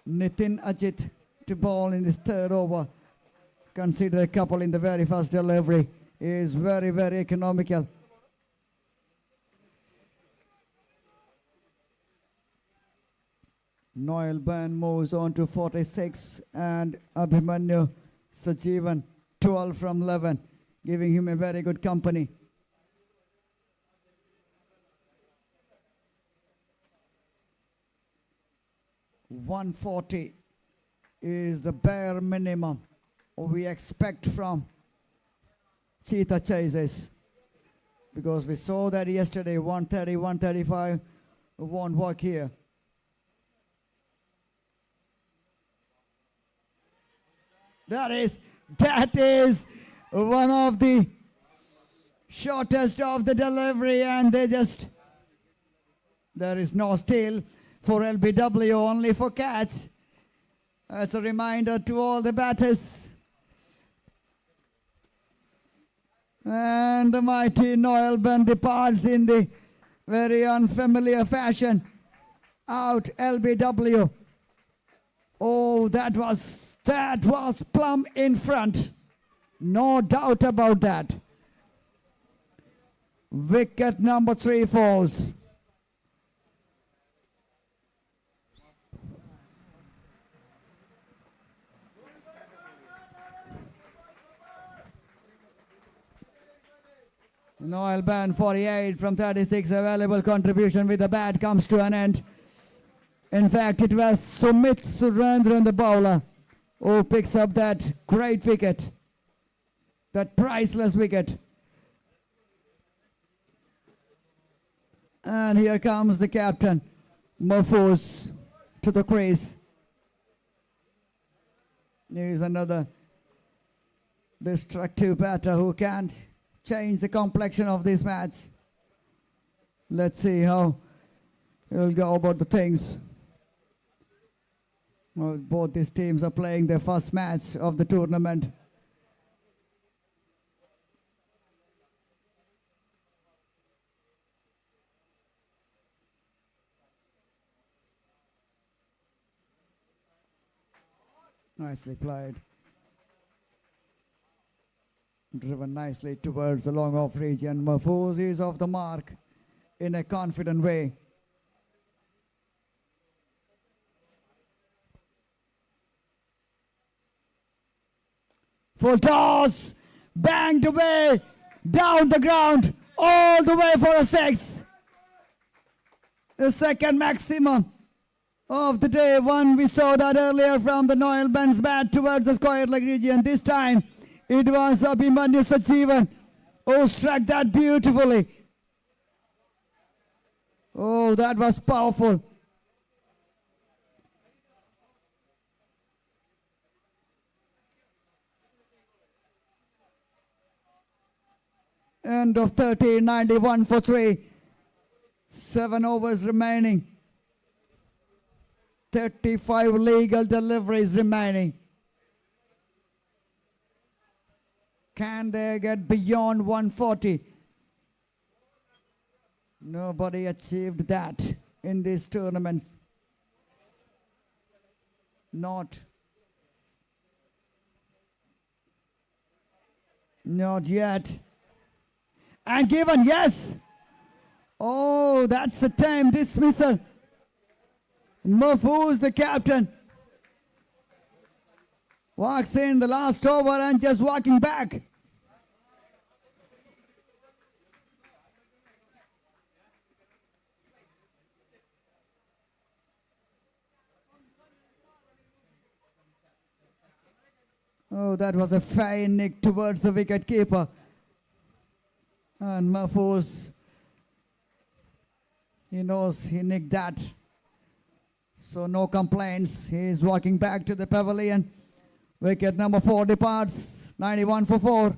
Nitin Ajit to bowl in his third over. Consider a couple in the very first delivery. He is very, very economical. Noel Ban moves on to 46 and Abhimanyu Sajeevan 12 from 11, giving him a very good company. $140 is the bare minimum we expect from Cheetah Chasers, because we saw that yesterday. 130, 135 won't work here. That is one of the shortest of the delivery, and there is no steal for LBW, only for catch. That's a reminder to all the batters. And the mighty Noel Ben departs in the very unfamiliar fashion. Out LBW. Oh, that was plumb in front. No doubt about that. Wicket number 3 falls. Noel Ban 48 from 36, available contribution with the bat comes to an end. In fact, it was Sumit Surendran, the bowler, who picks up that great wicket, that priceless wicket. And here comes the captain, Mahfouz, to the crease. Here is another destructive batter who can change the complexion of this match. Let's see how he'll go about the things. Well, both these teams are playing their first match of the tournament. Nicely played. Driven nicely towards the long off region. Mahfouz is off the mark in a confident way. Full toss, banged away, down the ground, all the way for a six. The second maximum of the day. One, we saw that earlier from the Noel Ben's bat towards the square leg region. This time it was Abhimanyu Sajivan who struck that beautifully. Oh, that was powerful. End of 30, 91 for 3. 7 overs remaining. 35 legal deliveries remaining. Can they get beyond 140? Nobody achieved that in this tournament. Not yet. And given, yes. Oh, that's a time dismissal. Mahfouz, the captain, walks in the last over and just walking back. Oh, that was a fine nick towards the wicket keeper. And Mahfouz, he knows he nicked that. So no complaints. He's walking back to the pavilion. Wicket number 4 departs. 91 for 4.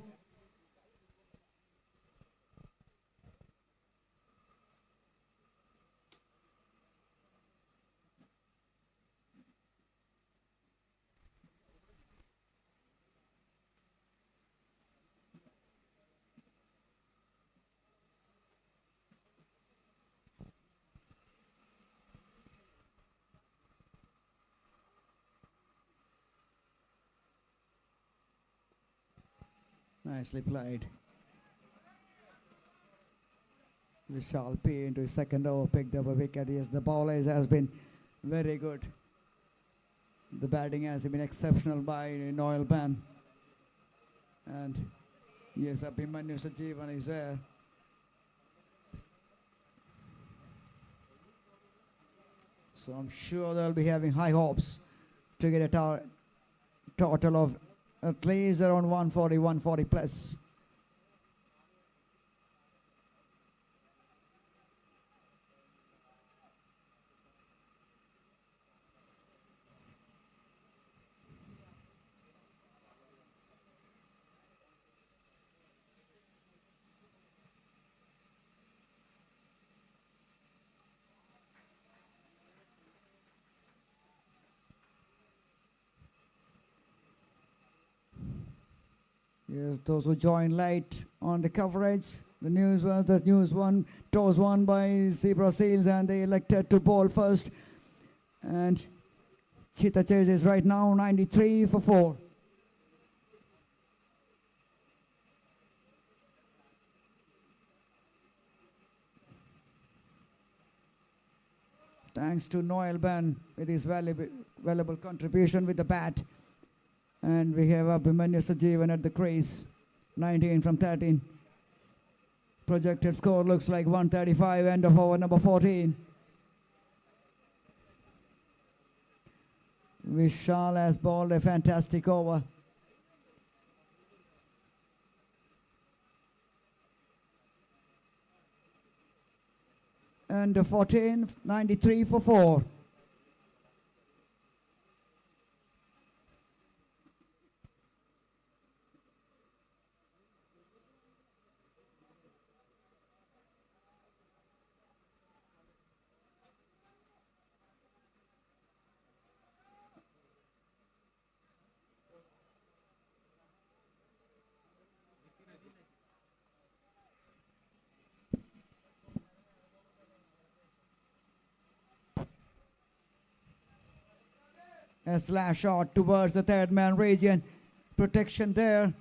Nicely played. Vishal P into his second over picked up a wicket. Yes, the bowler has been very good. The batting has been exceptional by Noel Ben. And yes, Abhimanyu Sajivan is there. So I'm sure they'll be having high hopes to get a total of at least around 140, 140 plus. Yes, those who joined late on the coverage, the news was toss won by Zebra Seals and they elected to bowl first. And Cheetah Chasers right now 93 for 4. Thanks to Noel Ben with his valuable contribution with the bat. And we have Abhimanyu Sajivan at the crease, 19 from 13. Projected score looks like 135, end of over number 14. Vishal has bowled a fantastic over. End of 14, 93 for 4. A slash shot towards the third man region. Protection there.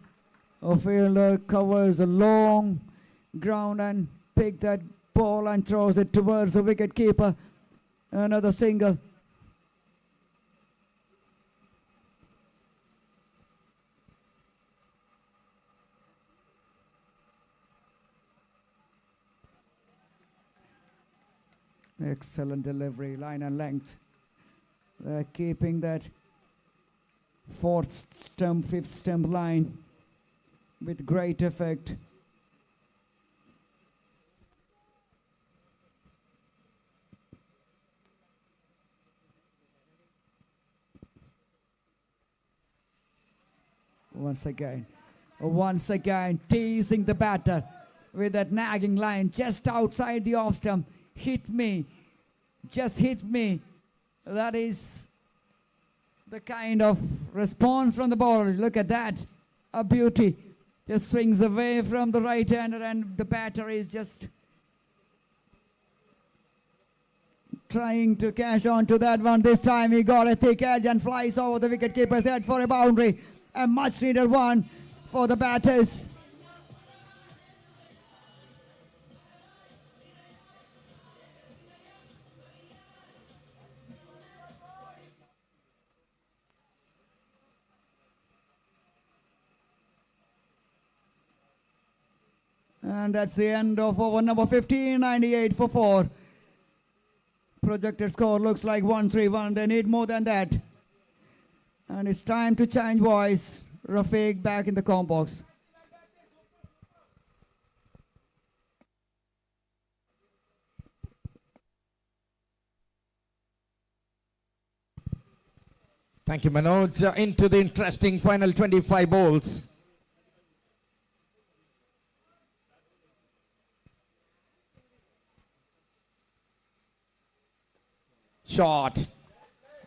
A fielder covers a long ground and picks that ball and throws it towards the wicket keeper. Another single. Excellent delivery, line and length. They're keeping that fourth stump, fifth stump line with great effect. Once again, teasing the batter with that nagging line just outside the off stump. Hit me, just hit me. That is the kind of response from the bowler. Look at that, a beauty. Just swings away from the right-hander and the batter is just trying to cash on to that one. This time he got a thick edge and flies over the wicketkeeper's head for a boundary. A much needed one for the batters. And that's the end of over number 15, 98 for 4. Projected score looks like 131. They need more than that. And it's time to change voice. Rafiq back in the comp box. Thank you, Manoj. Into the interesting final 25 balls. Shot.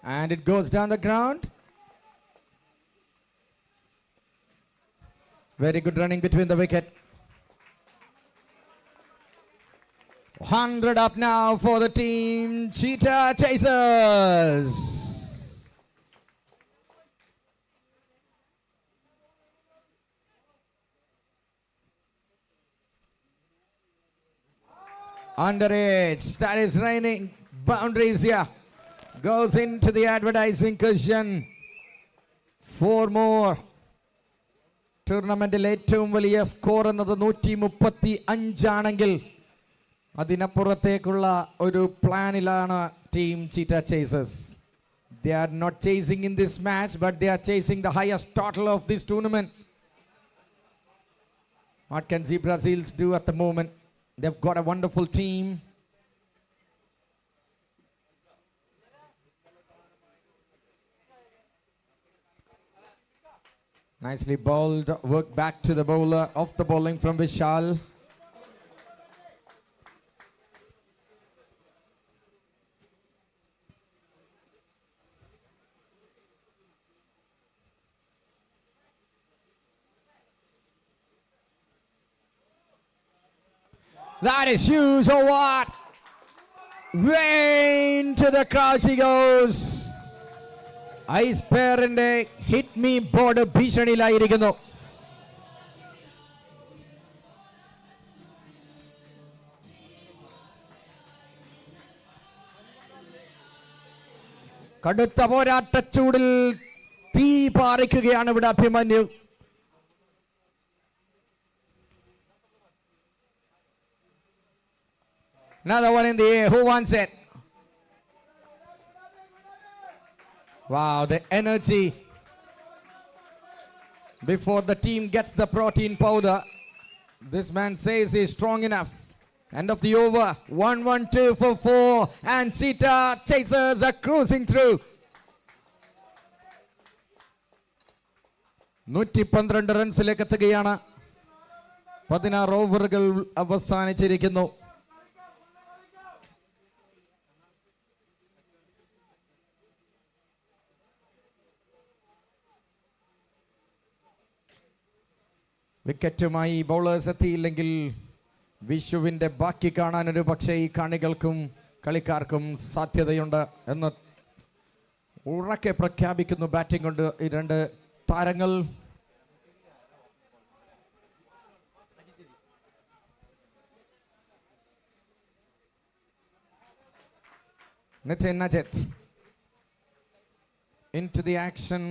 And it goes down the ground. Very good running between the wicket. 100 up now for the team Cheetah Chasers. Underage, that is raining boundaries here. Goes into the advertising cushion. 4 more. ടൂർണമെന്റിൽ ഏറ്റവും വലിയ score എന്നത് 135 ആണെങ്കിൽ അതിനപ്പുറത്തേക്കുള്ള ഒരു പ്ലാനിലാണ് team cheetah chasers. They are not chasing in this match, but they are chasing the highest total of this tournament. What can Zebra Seals do at the moment? They've got a wonderful team. Nicely bowled, work back to the bowler, off the bowling from Vishal. That is huge, oh what? Way into the crouch he goes. Ice Parente hit me board ഭീഷണിയിലായിരിക്കുന്നു. കടുത്ത പോരാട്ടച്ചൂടിൽ തീ പാറിക്കുകയാണ് ഇവിടെ Abhimanyu. Another one in the air. Who wants it? Wow, the energy before the team gets the protein powder. This man says he's strong enough. End of the over. 1-1-2 for 4. And Cheetah Chasers are cruising through. 112 റൺസിലേക്ക് എത്തുകയാണ്. 16 ഓവറുകൾ അവസാനിച്ചിരിക്കുന്നു. വിക്കറ്റുമായി bowlers എത്തിയില്ലെങ്കിൽ വിഷുവിൻ്റെ ബാക്കി കാണാനൊരു പക്ഷേ ഈ കാണികൾക്കും കളിക്കാർക്കും സാധ്യതയുണ്ട് എന്ന് ഉറക്കെ പ്രഖ്യാപിക്കുന്നു batting കൊണ്ട് ഈ രണ്ട് താരങ്ങൾ. Nitin Ajit into the action.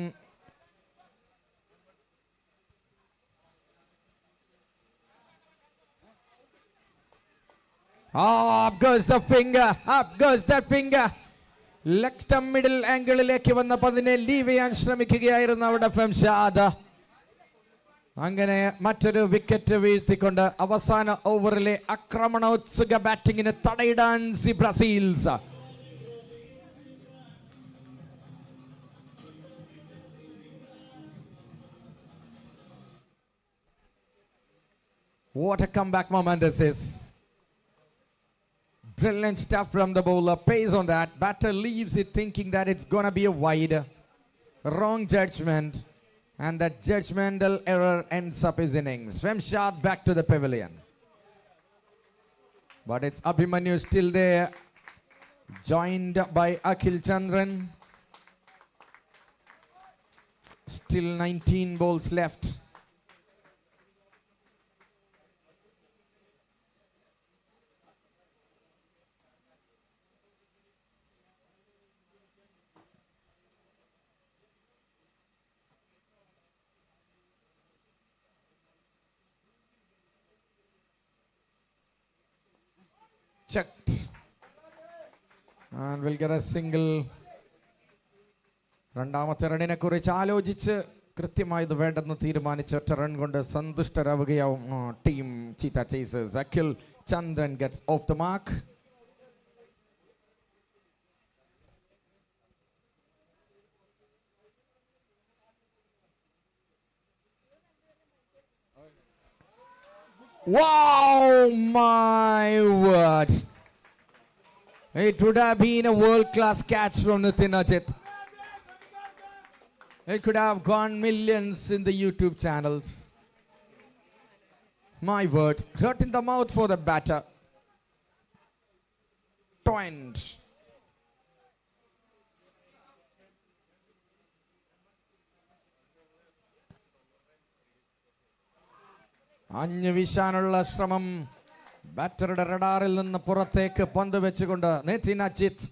Oh, up goes the finger, up goes the finger. Left middle angle-ിലേക്ക് വന്ന പന്തിനെ ലീവ് ചെയ്യാൻ ശ്രമിക്കുകയായിരുന്നു അവിടെ ഫംഷാദ്. അങ്ങനെ മറ്റൊരു വിക്കറ്റ് വീഴ്ത്തിക്കൊണ്ട് അവസാന ഓവറിലെ ആക്രമണോത്സുക ബാറ്റിംഗിന് തടയിടാൻ Brazil's. What a comeback moment this is. Brilliant stuff from the bowler. Pays on that. Batter leaves it thinking that it's going to be a wide. Wrong judgment. And that judgmental error ends up his innings. Femshad back to the pavilion. But it's Abhimanyu still there. Joined by Akhil Chandran. Still 19 balls left. Checked. And we'll get a single. രണ്ടാമത്തെ റണ്ണിനെ കുറിച്ച് ആലോചിച്ച് കൃത്യമായി ഇത് വേണ്ടെന്ന് തീരുമാനിച്ച് ഒറ്റ run കൊണ്ട് സന്തുഷ്ടരാവുകയാവും team Cheetah Chasers. Akhil Chandran gets off the mark. Wow, my word. It would have been a world-class catch from Nitin Ajit. It could have gone millions in the YouTube channels. My word. Hurt in the mouth for the batter. Twined. അഞ്ഞു വീശാനുള്ള ശ്രമം ബാറ്ററുടെ റഡാറിൽ നിന്ന് പുറത്തേക്ക് പന്ത് വെച്ചുകൊണ്ട് നിതിൻ അജിത്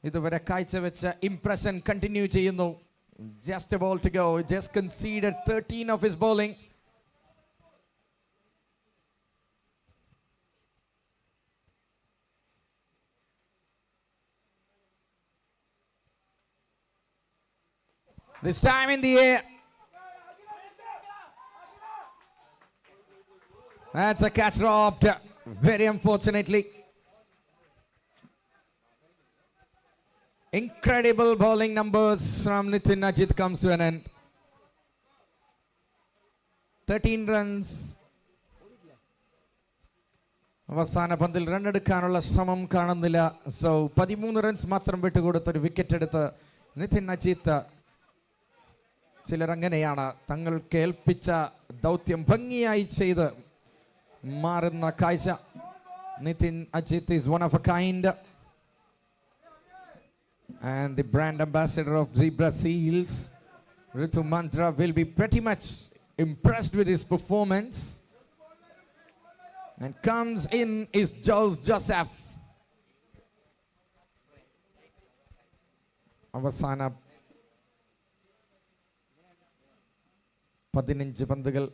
ഇതുവരെ കാഴ്ചവെച്ച impression continue ചെയ്യുന്നു. Just a ball to go. Just conceded 13 of his bowling. This time in the air. That's a catch dropped, very unfortunately. Incredible bowling numbers from Nitin Ajit comes to an end. 13 runs. അവസാന പന്തിൽ run എടുക്കാനുള്ള ശ്രമം കാണുന്നില്ല. So 13 runs മാത്രം വിട്ടുകൊടുത്തൊരു wicket എടുത്ത് നിതിൻ അജിത്ത്. ചിലരങ്ങനെയാണ് തങ്ങൾക്ക് ഏൽപ്പിച്ച ദൗത്യം ഭംഗിയായി ചെയ്ത് മാറുന്ന കാഴ്ച. Nitin Ajit is one of a kind. And the brand ambassador of Zebra Seals, Ritu Mantra, will be pretty much impressed with his performance. And comes in is Joseph. അവസാന 15 പന്തുകൾ.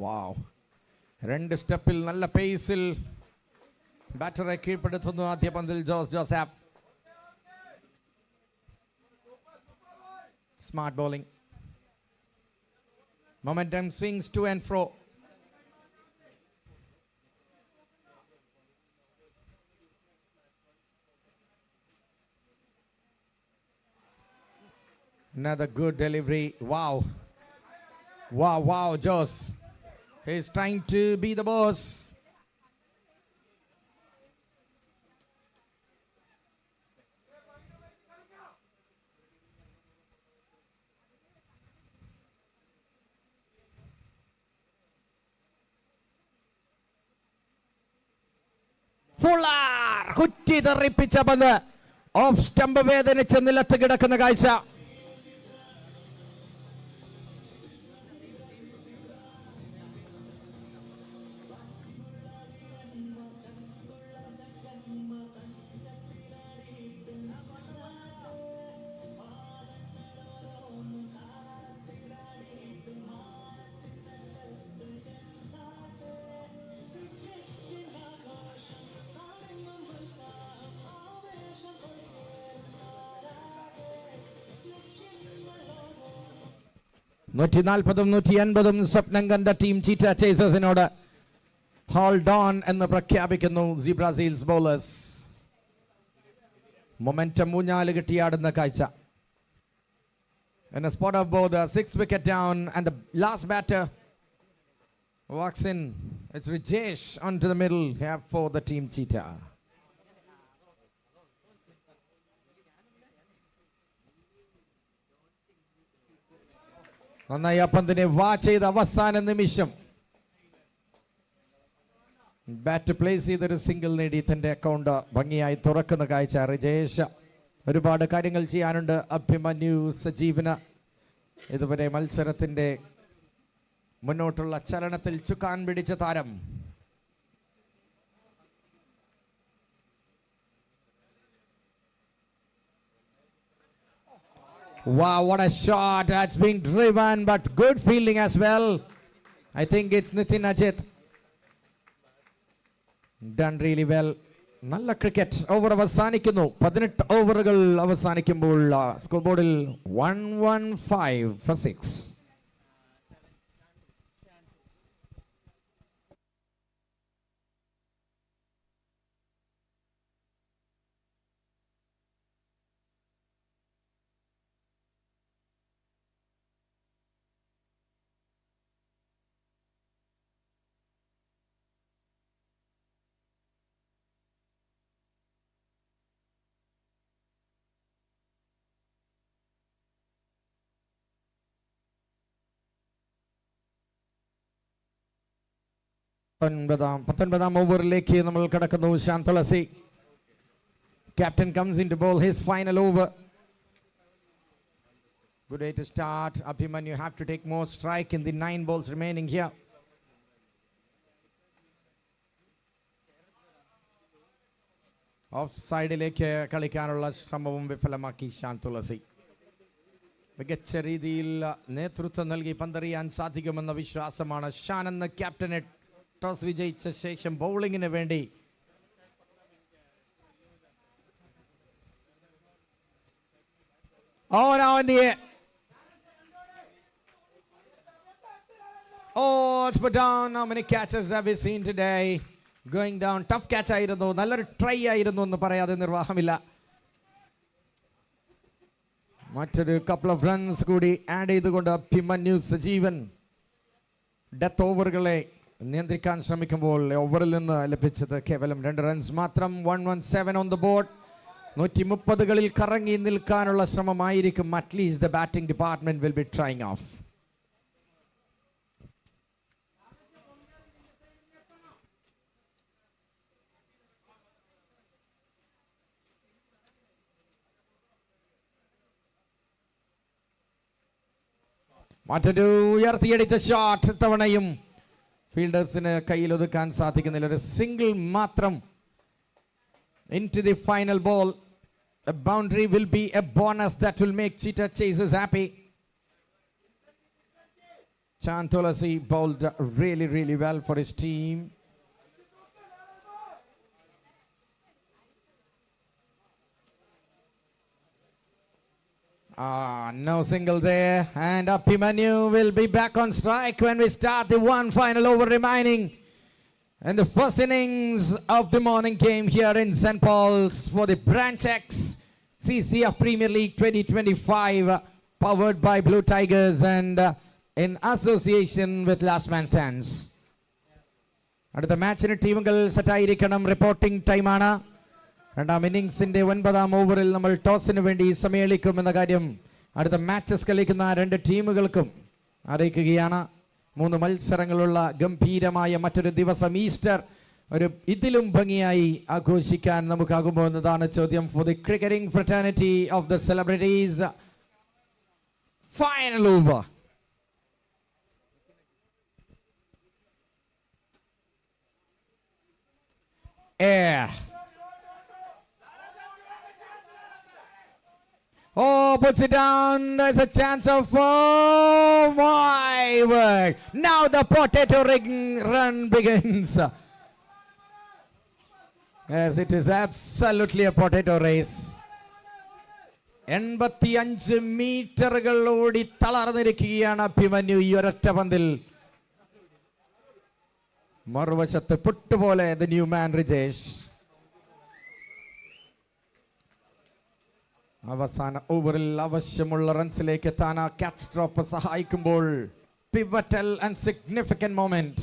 വാവ്, 2 സ്റ്റെപ്പിൽ നല്ല പേസിൽ ബാറ്ററെ കീഴ്പ്പെടുത്തുന്നു ആദ്യ പന്തിൽ Joseph. Smart bowling. Momentum swings two and fro. Another good delivery. Wow. Wow, Jos. He's trying to be the boss. Fuller കുറ്റി തെറിപ്പിച്ച പന്ത് of stump വേദനിച്ച് നിലത്ത് കിടക്കുന്ന കാഴ്ച. നൂറ്റി 140-180 സ്വപ്നം കണ്ട ടീം ചീറ്റ ചേസേഴ്സിനോട് ഹോൾഡ് ഓൺ എന്ന് പ്രഖ്യാപിക്കുന്നു ബ്രസീൽസ് ബൗളേഴ്സ്. മൊമെന്റം ഊഞ്ഞാല് കിട്ടിയാടുന്ന കാഴ്ച. In a spot of both, 6 wicket down, and the last batter walks in. It's Rajesh onto the middle here for the team Cheetah. നന്നായി ആ പന്തിനെ വാച്ച് ചെയ്ത് അവസാന നിമിഷം bat place ചെയ്തൊരു സിംഗിൾ നേടി തന്റെ അക്കൗണ്ട് ഭംഗിയായി തുറക്കുന്ന കാഴ്ച. റിജേഷ് ഒരുപാട് കാര്യങ്ങൾ ചെയ്യാനുണ്ട്. അഭിമന്യു സജീവന് ഇതുവരെ മത്സരത്തിന്റെ മുന്നോട്ടുള്ള ചലനത്തിൽ ചുക്കാൻ പിടിച്ച താരം. Wow, what a shot. That's being driven, but good fielding as well. I think it's Nitin Ajit. Done really well. നല്ല ക്രിക്കറ്റ്. ഓവർ അവസാനിക്കുന്നു. 18 ഓവറുകൾ അവസാനിക്കുമ്പോൾ സ്കോർ ബോർഡിൽ 115 for 6. പത്തൊൻപതാം ഓവറിലേക്ക് നമ്മൾ കടക്കുന്നു. ശാന്ത് തുളസി captain comes in to bowl his final over. Good way to start. Abhiman, you have to take more strike in the 9 balls remaining here. Of സൈഡിലേക്ക് കളിക്കാനുള്ള ശ്രമവും വിഫലമാക്കി ശാന്ത് തുളസി. മികച്ച രീതിയിൽ നേതൃത്വം നൽകി പന്തെറിയാൻ സാധിക്കുമെന്ന വിശ്വാസമാണ് ഷാൻ എന്ന ക്യാപ്റ്റനെ ടോസ് വിജയിച്ച ശേഷം ബൗളിങ്ങിന് വേണ്ടി now in the air. It's put down. How many catches have we seen today? Going down. Tough catch ആയിരുന്നു. നല്ലൊരു ട്രൈ ആയിരുന്നു എന്ന് പറയാതെ നിർവാഹമില്ല. മറ്റൊരു couple of runs കൂടി ആഡ് ചെയ്തുകൊണ്ട് അഭിമന്യു സജീവൻ ഡെത്ത് ഓവറുകളെ നിയന്ത്രിക്കാൻ ശ്രമിക്കുമ്പോൾ ഓവറിൽ നിന്ന് ലഭിച്ചത് കേവലം 2 റൺസ് മാത്രം. 117 ഓൺ ദ ബോർഡ്. 130കളിൽ കറങ്ങി നിൽക്കാനുള്ള ശ്രമമായിരിക്കും at least the batting department will be trying off. മറ്റൊരു ഉയർത്തിയടിച്ച ഷോട്ട് തവണയും ഫീൽഡേഴ്സിന് കയ്യിൽ ഒതുക്കാൻ സാധിക്കുന്നില്ല. ഒരു സിംഗിൾ മാത്രം. Into the final ball. A boundary will be a bonus that will make Cheetah Chasers happy. Chant Tulasi bowled really well for his team. No single there, and Abhimanyu will be back on strike when we start the one final over remaining in the first innings of the morning game here in St. Paul's for the Branch X CCF Premier League 2025, powered by Blue Tigers and in association with Last Man Stands. അടുത്ത മാച്ചിന് ടീമുകൾ സെറ്റായിരിക്കണം. Reporting ടൈമാണ്. രണ്ടാം ഇന്നിംഗ്സിന്റെ 9ാം ഓവറിൽ നമ്മൾ ടോസിന് വേണ്ടി സമ്മേളിക്കുമെന്ന കാര്യം അടുത്ത matches കളിക്കുന്ന 2 ടീമുകൾക്കും അറിയിക്കുകയാണ്. 3 മത്സരങ്ങളുള്ള ഗംഭീരമായ മറ്റൊരു ദിവസം. ഈസ്റ്റർ ഒരു ഇതിലും ഭംഗിയായി ആഘോഷിക്കാൻ നമുക്കാകുമോ എന്നതാണ് ചോദ്യം. For the cricketing fraternity of the celebrities final over. Air. Oh, puts it down. There's a chance of, oh my word. Now the potato run begins. Yes, it is absolutely a potato race. 85 മീറ്ററുകൾ ഓടി തളർന്നിരിക്കുകയാണ് അഭിമന്യു ഈ ഒരൊറ്റ പന്തിൽ. മറുവശത്ത് പുട്ടുപോലെ the new man Rijesh. അവസാന ഓവറിൽ ആവശ്യമുള്ള റൺസിലേക്ക് എത്താൻ ആ ക്യാച്ച് ഡ്രോപ്പ് സഹായിക്കുമ്പോൾ pivotal and significant moment.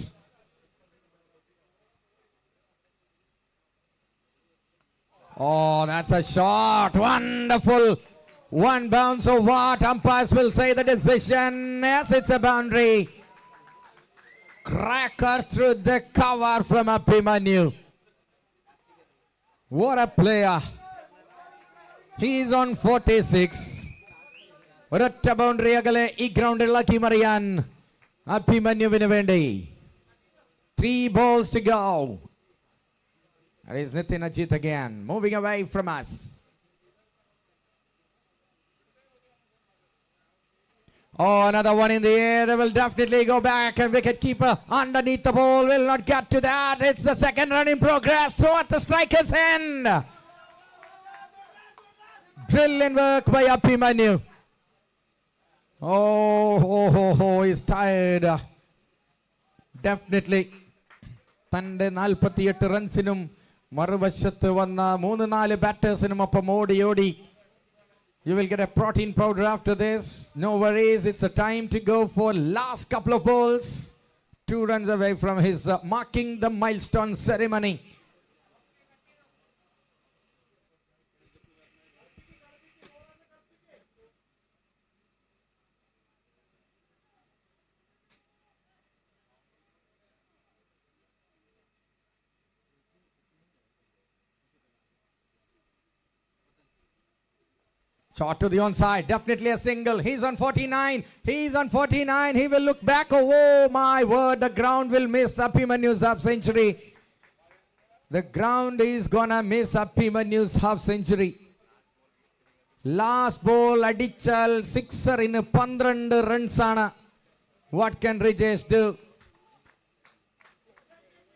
Oh, that's a shot. Wonderful. One bounce of what? Umpires will say the decision. Yes, it's a boundary. Cracker through the cover from Abhimanyu. What a player. He is on 46. ഒരൊറ്റ boundary അകലെ ഈ ഗ്രൗണ്ടിലാക്കി മറിയാൻ അഭിമന്യുവിന് വേണ്ടി. 3 balls to go. That is Nitin Ajit again, moving away from us. Oh, another one in the air. They will definitely go back, and wicket keeper underneath the ball will not get to that. It's the second run in progress toward the striker's end. Brilliant work by Abhimanyu. Oh, he's tired. Definitely. തൻ്റെ 48 റൺസിനും മറുവശത്ത് വന്ന 3-4 ബാറ്റേഴ്സിനും ഒപ്പം ഓടി. You will get a protein powder after this. No worries. It's a time to go for last couple of balls. 2 runs away from his marking the milestone ceremony. Shot to the onside, definitely a single. He's on 49. He will look back. Oh my word, the ground will miss Abhimanyu's half century. The ground is gonna miss Abhimanyu's half century. Last ball adichal sixer in 12 runs ana. What can Rijesh do?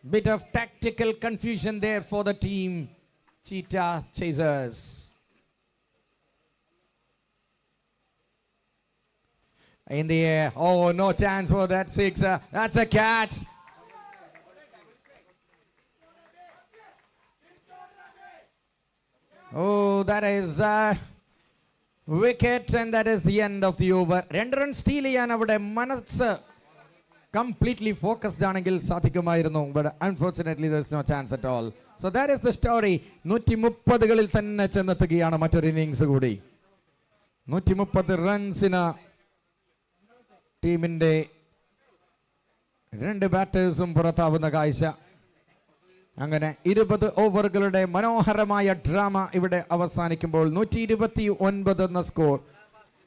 Bit of tactical confusion there for the team Cheetah Chasers. In the air. Oh, no chance for that sixer. That's a catch. Oh, that is wicket, and that is the end of the over. 2 runs steal ചെയ്യാൻ അവിടെ മനസ്സ് completely focused ആണെങ്കിൽ സാധിക്കുമായിരുന്നു. But unfortunately there is no chance at all. So that is the story. 130കളിൽ തന്നെ ചെന്നെത്തുകയാണ് മറ്റൊരു innings കൂടി. 130 റൺസിന് ടീമിൻ്റെ 2 ബാറ്റേഴ്സും പുറത്താവുന്ന കാഴ്ച. അങ്ങനെ 20 ഓവറുകളുടെ മനോഹരമായ ഡ്രാമ ഇവിടെ അവസാനിക്കുമ്പോൾ 129 എന്ന സ്കോർ.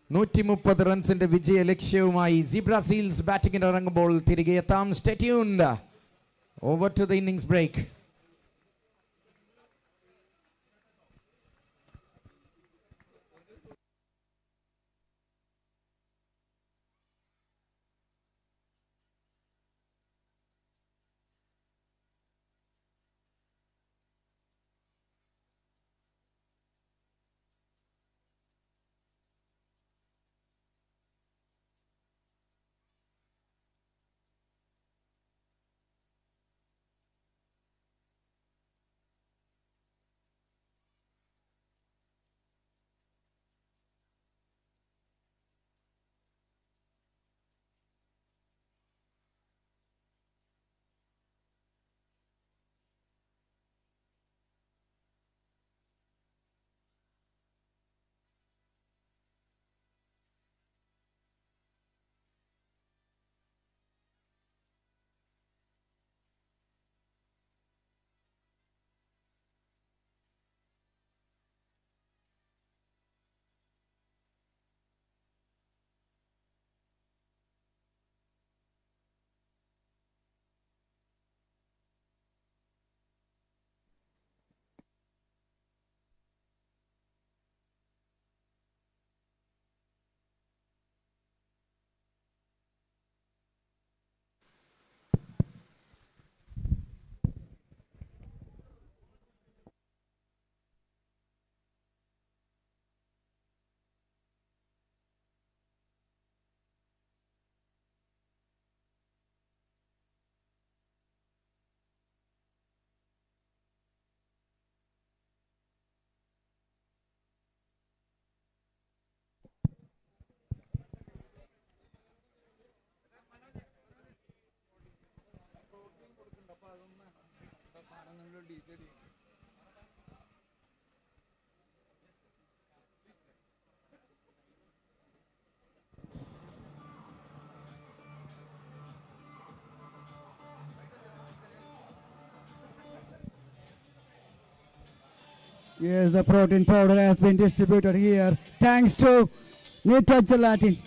130 റൺസിന്റെ വിജയ ലക്ഷ്യവുമായി സീബ്ര സീൽസ് ബാറ്റിംഗിന് ഇറങ്ങുമ്പോൾ തിരികെ എത്താം. Stay tuned. Over to the innings break. Yes, the protein powder has been distributed here thanks to Nitra Gelatin.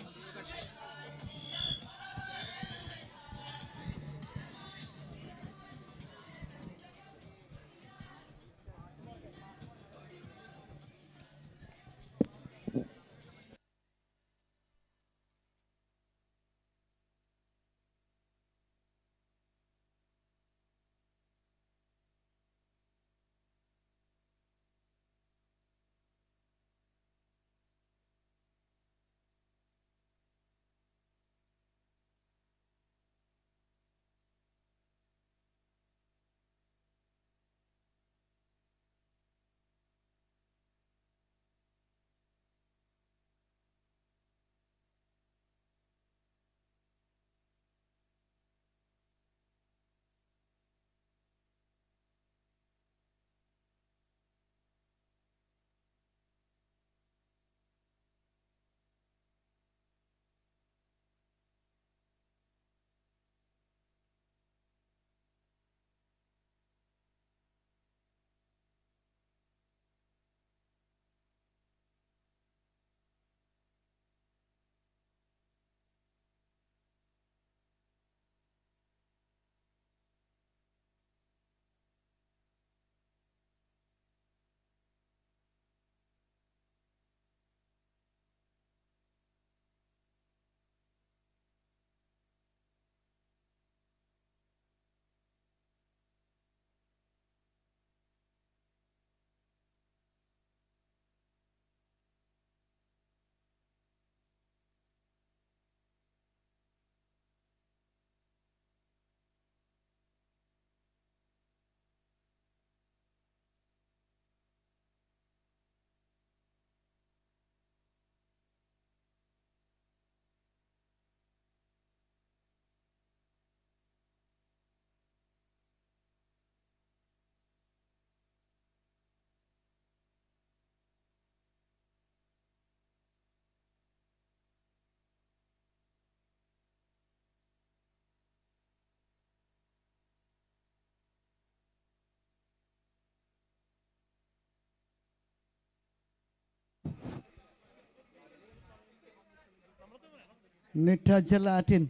Nitra Gelatin.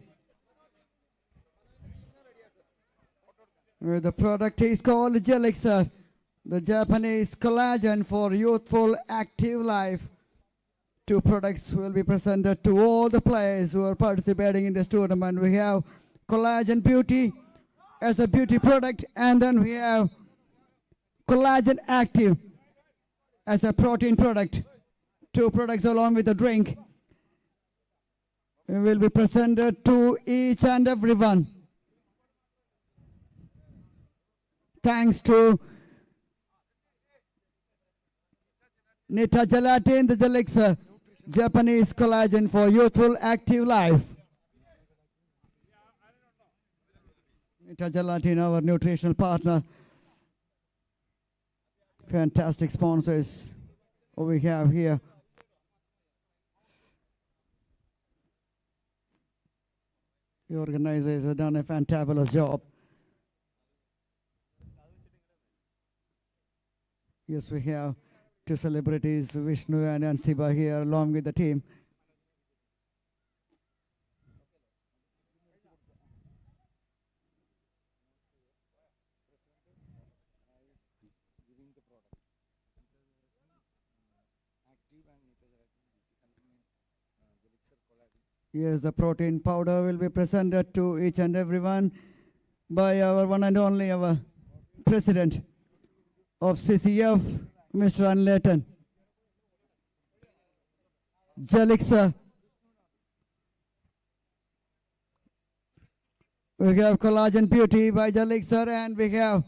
The product is called Gelixer, the Japanese collagen for youthful active life. Two products will be presented to all the players who are participating in this tournament. We have Collagen Beauty as a beauty product, and then we have Collagen Active as a protein product. Two products along with a drink will be presented to each and everyone. Thanks to Nitra Gelatin, the Gelixer, Japanese collagen for youthful active life. Nitra Gelatin, our nutritional partner. Fantastic sponsors we have here. The organizers have done a fantabulous job. Yes, we have two celebrities, Vishnu and Siva here along with the team. Yes, the protein powder will be presented to each and everyone by our one and only, our president of CCF, Mr. Unleton. Gelixer. We have Collagen Beauty by Gelixer, and we have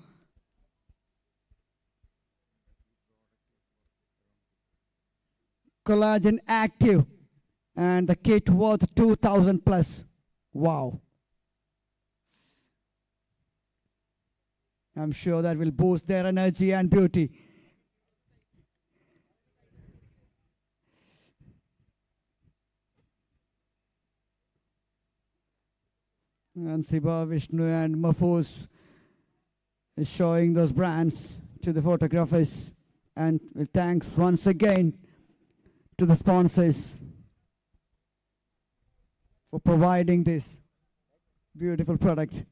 Collagen Active, and the kit worth 2,000 plus. Wow. I'm sure that will boost their energy and beauty. And Siba, Vishnu and Mahfouz is showing those brands to the photographers. And thanks once again to the sponsors for providing this beautiful product.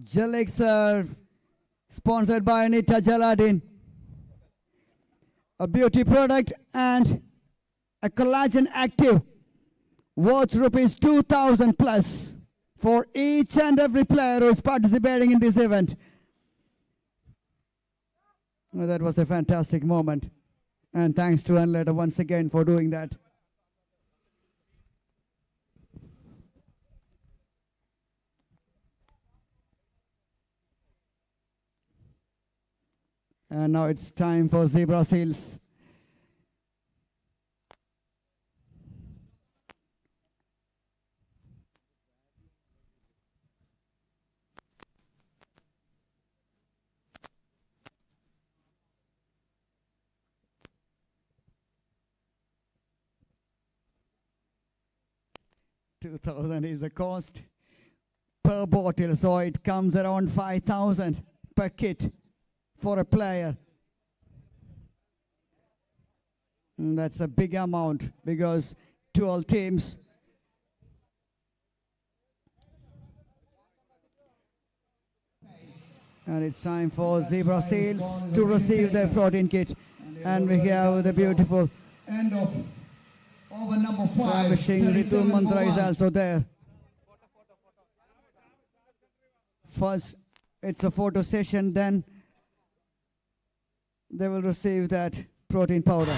Gelex are sponsored by Anita Jaladin. A beauty product and a collagen active worth rupees 2,000 plus for each and every player who is participating in this event. Well, that was a fantastic moment. And thanks to Unletter once again for doing that. And now it's time for zebra seals. $2,000 is the cost per bottle, so it comes around 5,000 per kit for a player. And that's a big amount because 12 teams. And it's time for zebra seals to receive their protein kit. And we have the beautiful end of over number 5. wishing Ritu Mantra is also there. First, it's a photo session, then they will receive that protein powder.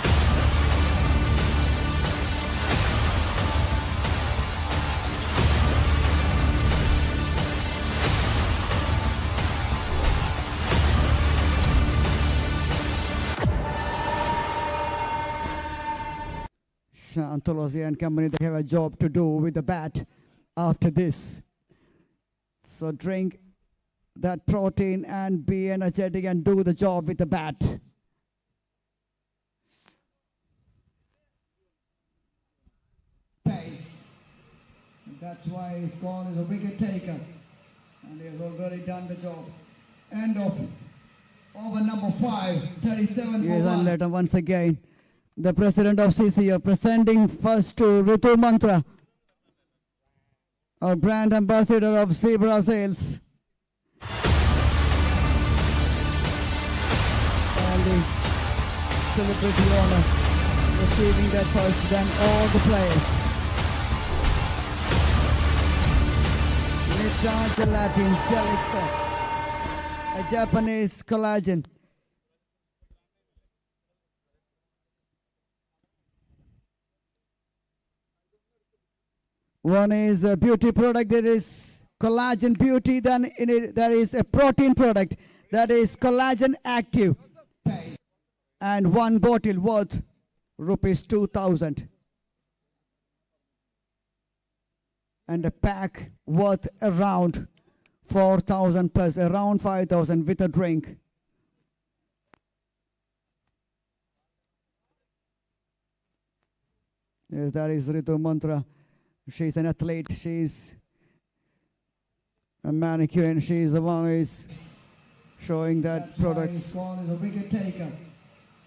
Shantolosi and company, they have a job to do with the bat after this. So drink that protein and be energetic and do the job with the bat. Pace. And that's why his call is a wicket taker. And he has already done the job. End of over number 5, 37 Yes, for and 1. later once again, the president of CCF presenting first to Ritu Mantra, our brand ambassador of Zebra Sales. And the celebrity honor receiving that first than all the players. Nita Gelatin Gelixa, a Japanese collagen. One is a beauty product, that is collagen beauty, then in it there is a protein product that is collagen active. And one bottle worth rupees 2,000. And a pack worth around 4,000 plus, around 5,000 with a drink. Yes, that is Ritu Mantra. She's an athlete, she's a mannequin, she's the one who is showing that That's why product. his call is a wicket taker.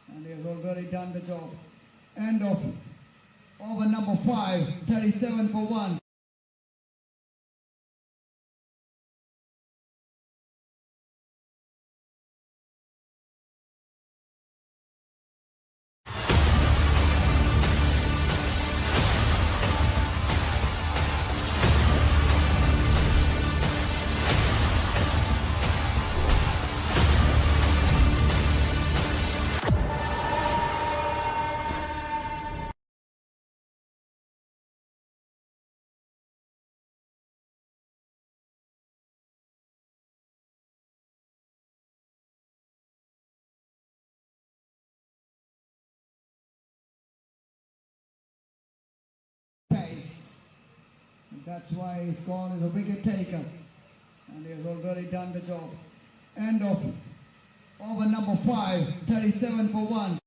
And he has already done the job. End of over number 5, 37 for 1. That's why his call is a wicket taker. And he has already done the job. End of over number 5, 37 for 1.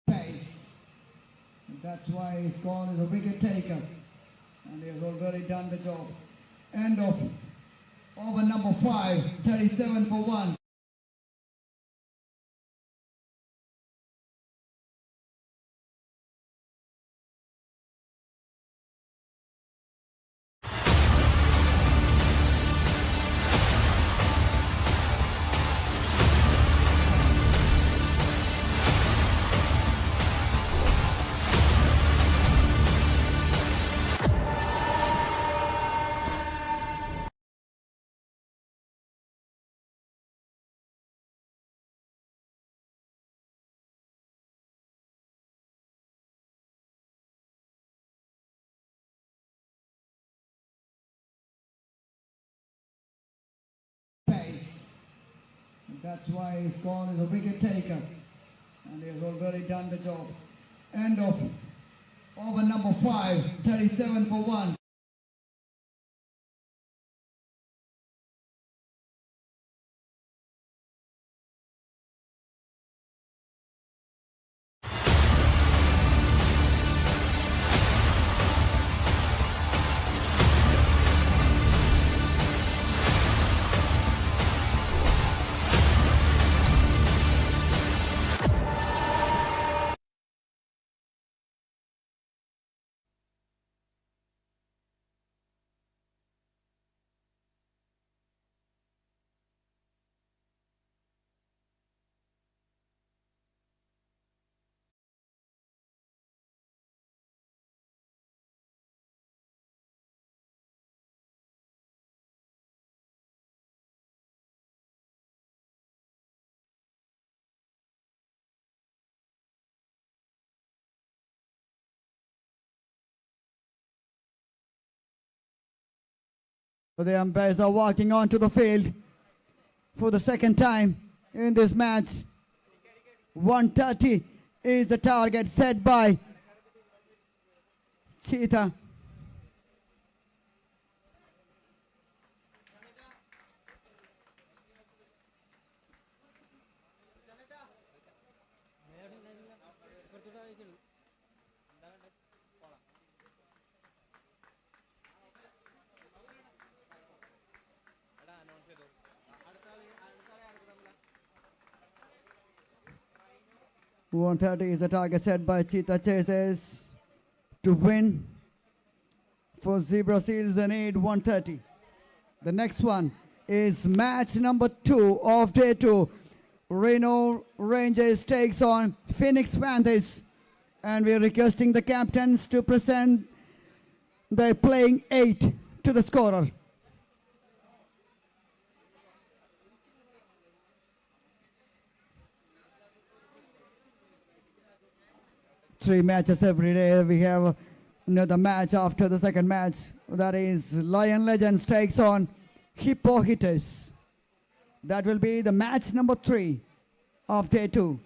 Pace. And that's why his call is a wicket taker. And he has already done the job. End of over number 5, 37 for 1. Pace. And that's why his call is a wicket taker. And he has already done the job. End of over number 5, 37 for 1. The umpires are walking onto the field for the second time in this match. 130 is the target set by Cheetah. .130 is the target set by Cheetah Chasers to win. For Zebra Seals they need 130. The next one is match number 2 of day 2. Reno Rangers takes on Phoenix Panthers, and we are requesting the captains to present their playing 8 to the scorer. Three matches every day. We have another match after the second match. That is Lion Legends takes on HIPPO Hitters. That will be the match number 3 of day 2.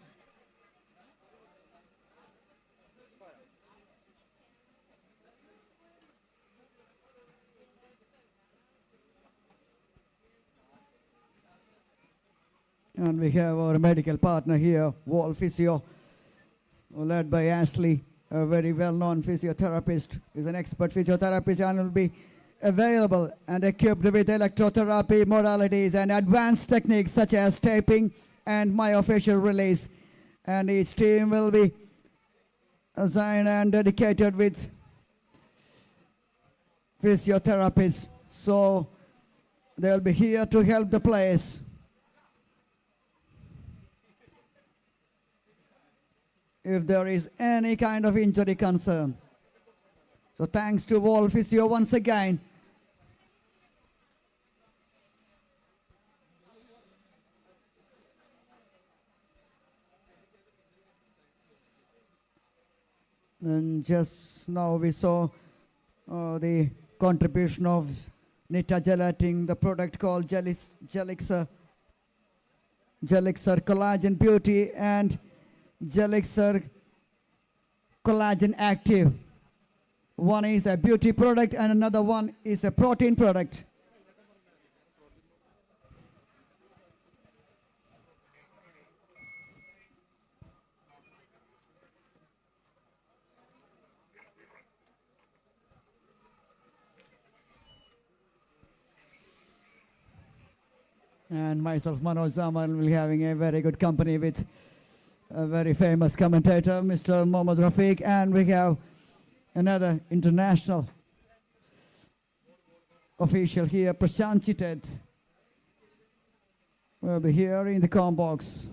And we have our medical partner here, Wall Physio, led by Ashley, a very well-known physiotherapist. He's an expert physiotherapist and will be available and equipped with electrotherapy modalities and advanced techniques such as taping and myofascial release. And each team will be assigned and dedicated with physiotherapists. So They'll be here to help the players. If there is any kind of injury concern. So thanks to Wall Physio once again. And just now we saw the contribution of Nita Gelating, the product called Gelixer Collagen Beauty and Gelixer Collagen Active. One is a beauty product and another one is a protein product. And myself, Manoj Zaman, will be having a very good company with a very famous commentator, Mr. Mohammad Rafiq, and we have another international official here, Prashant Chitet, will be here in the comm box.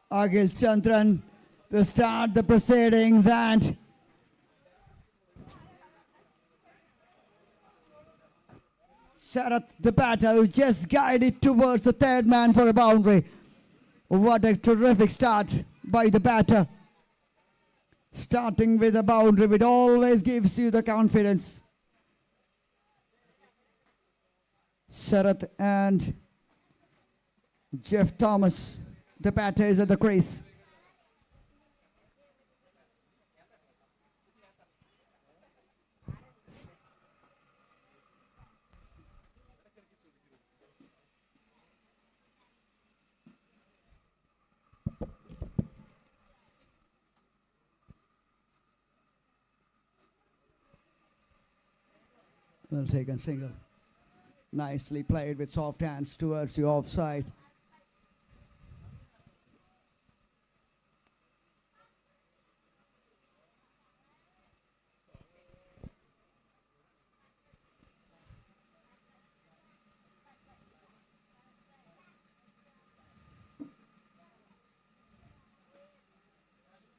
Akhil Chandran to start the proceedings, and Sharath, the batter, who just guided towards the third man for a boundary. What a terrific start by the batter. Starting with a boundary, it always gives you the confidence. Sharath and Jeff Thomas, the batters at the crease. Well taken single. Nicely played with soft hands towards the offside.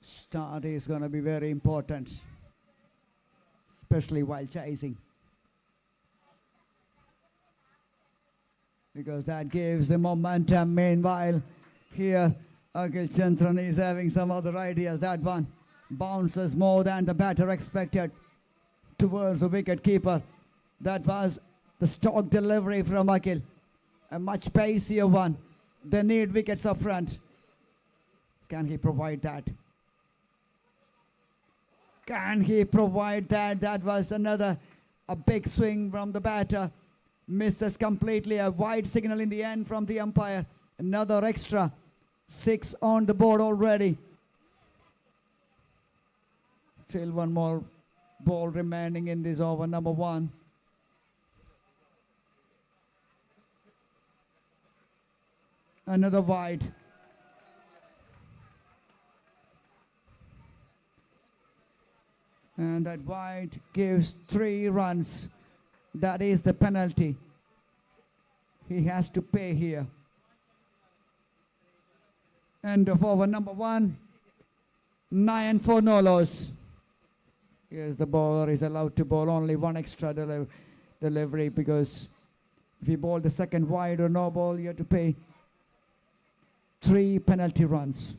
Start is going to be very important, especially while chasing, because that gives the momentum. Meanwhile, here Akhil Chandran is having some other ideas. That one bounces more than the batter expected towards the wicket keeper. That was the stock delivery from Akhil, a much pacier one. They need wickets up front. Can he provide that? Can he provide that? That was a big swing from the batter. Misses completely. A wide signal in the end from the umpire. Another extra. 6 on the board already. Still one more ball remaining in this over, number 1. Another wide. And that wide gives 3 runs. That is the penalty he has to pay here. End of over number 1. 9 for no loss. Yes, the bowler is allowed to bowl only 1 extra delivery, because if you bowl the second wide or no ball, you have to pay 3 penalty runs.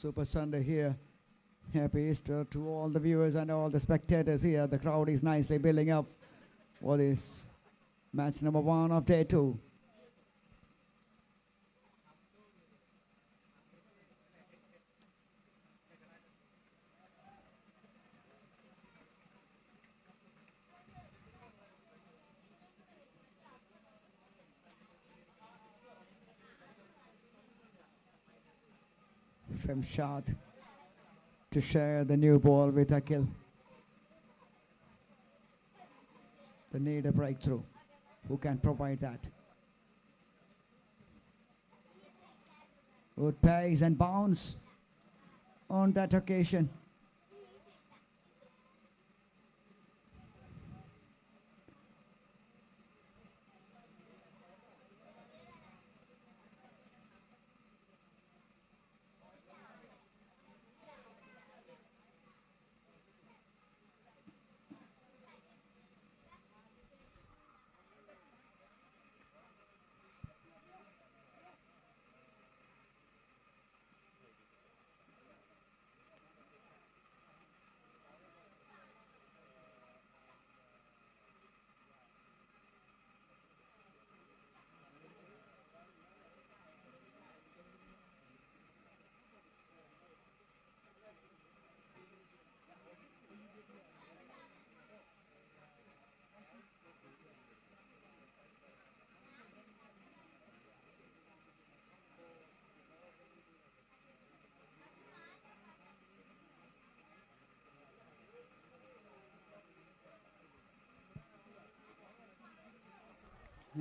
Super Sunday here. Happy Easter to all the viewers and all the spectators here. The crowd is nicely building up for this match number 1 of day 2. from Shad to share the new ball with Akhil. They need a breakthrough. Who can provide that? Good pace and bounce on that occasion.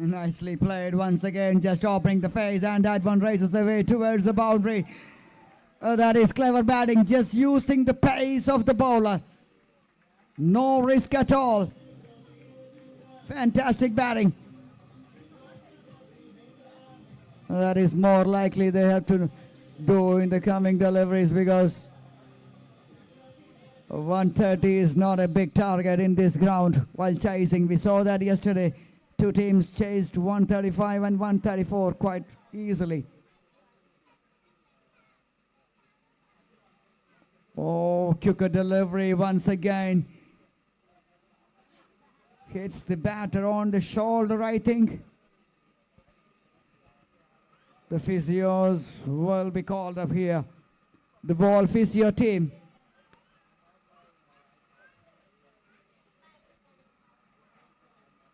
Nicely played once again, just opening the face, and that one races away towards the boundary. That is clever batting, just using the pace of the bowler. No risk at all. Fantastic batting. That is more likely they have to do in the coming deliveries, because 130 is not a big target in this ground while chasing. We saw that yesterday. Two teams chased 135 and 134 quite easily. Oh, quicker delivery once again. Hits the batter on the shoulder, I think. The physios will be called up here. The ball physio team.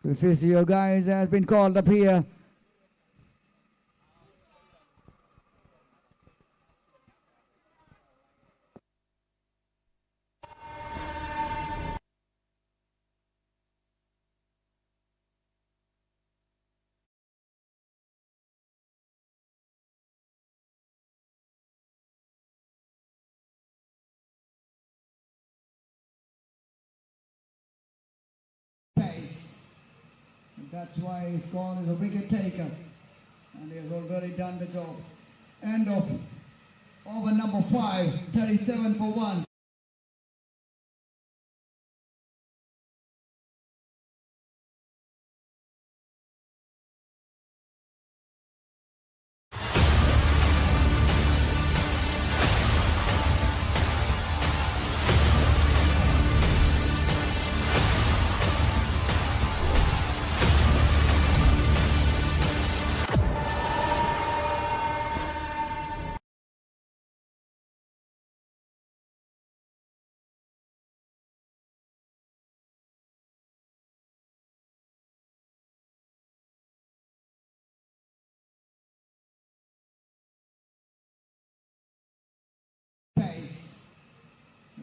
The physio guys has been called up here. That's why his call is a wicket taker, and he has already done the job. End of over number 5, 37 for 1.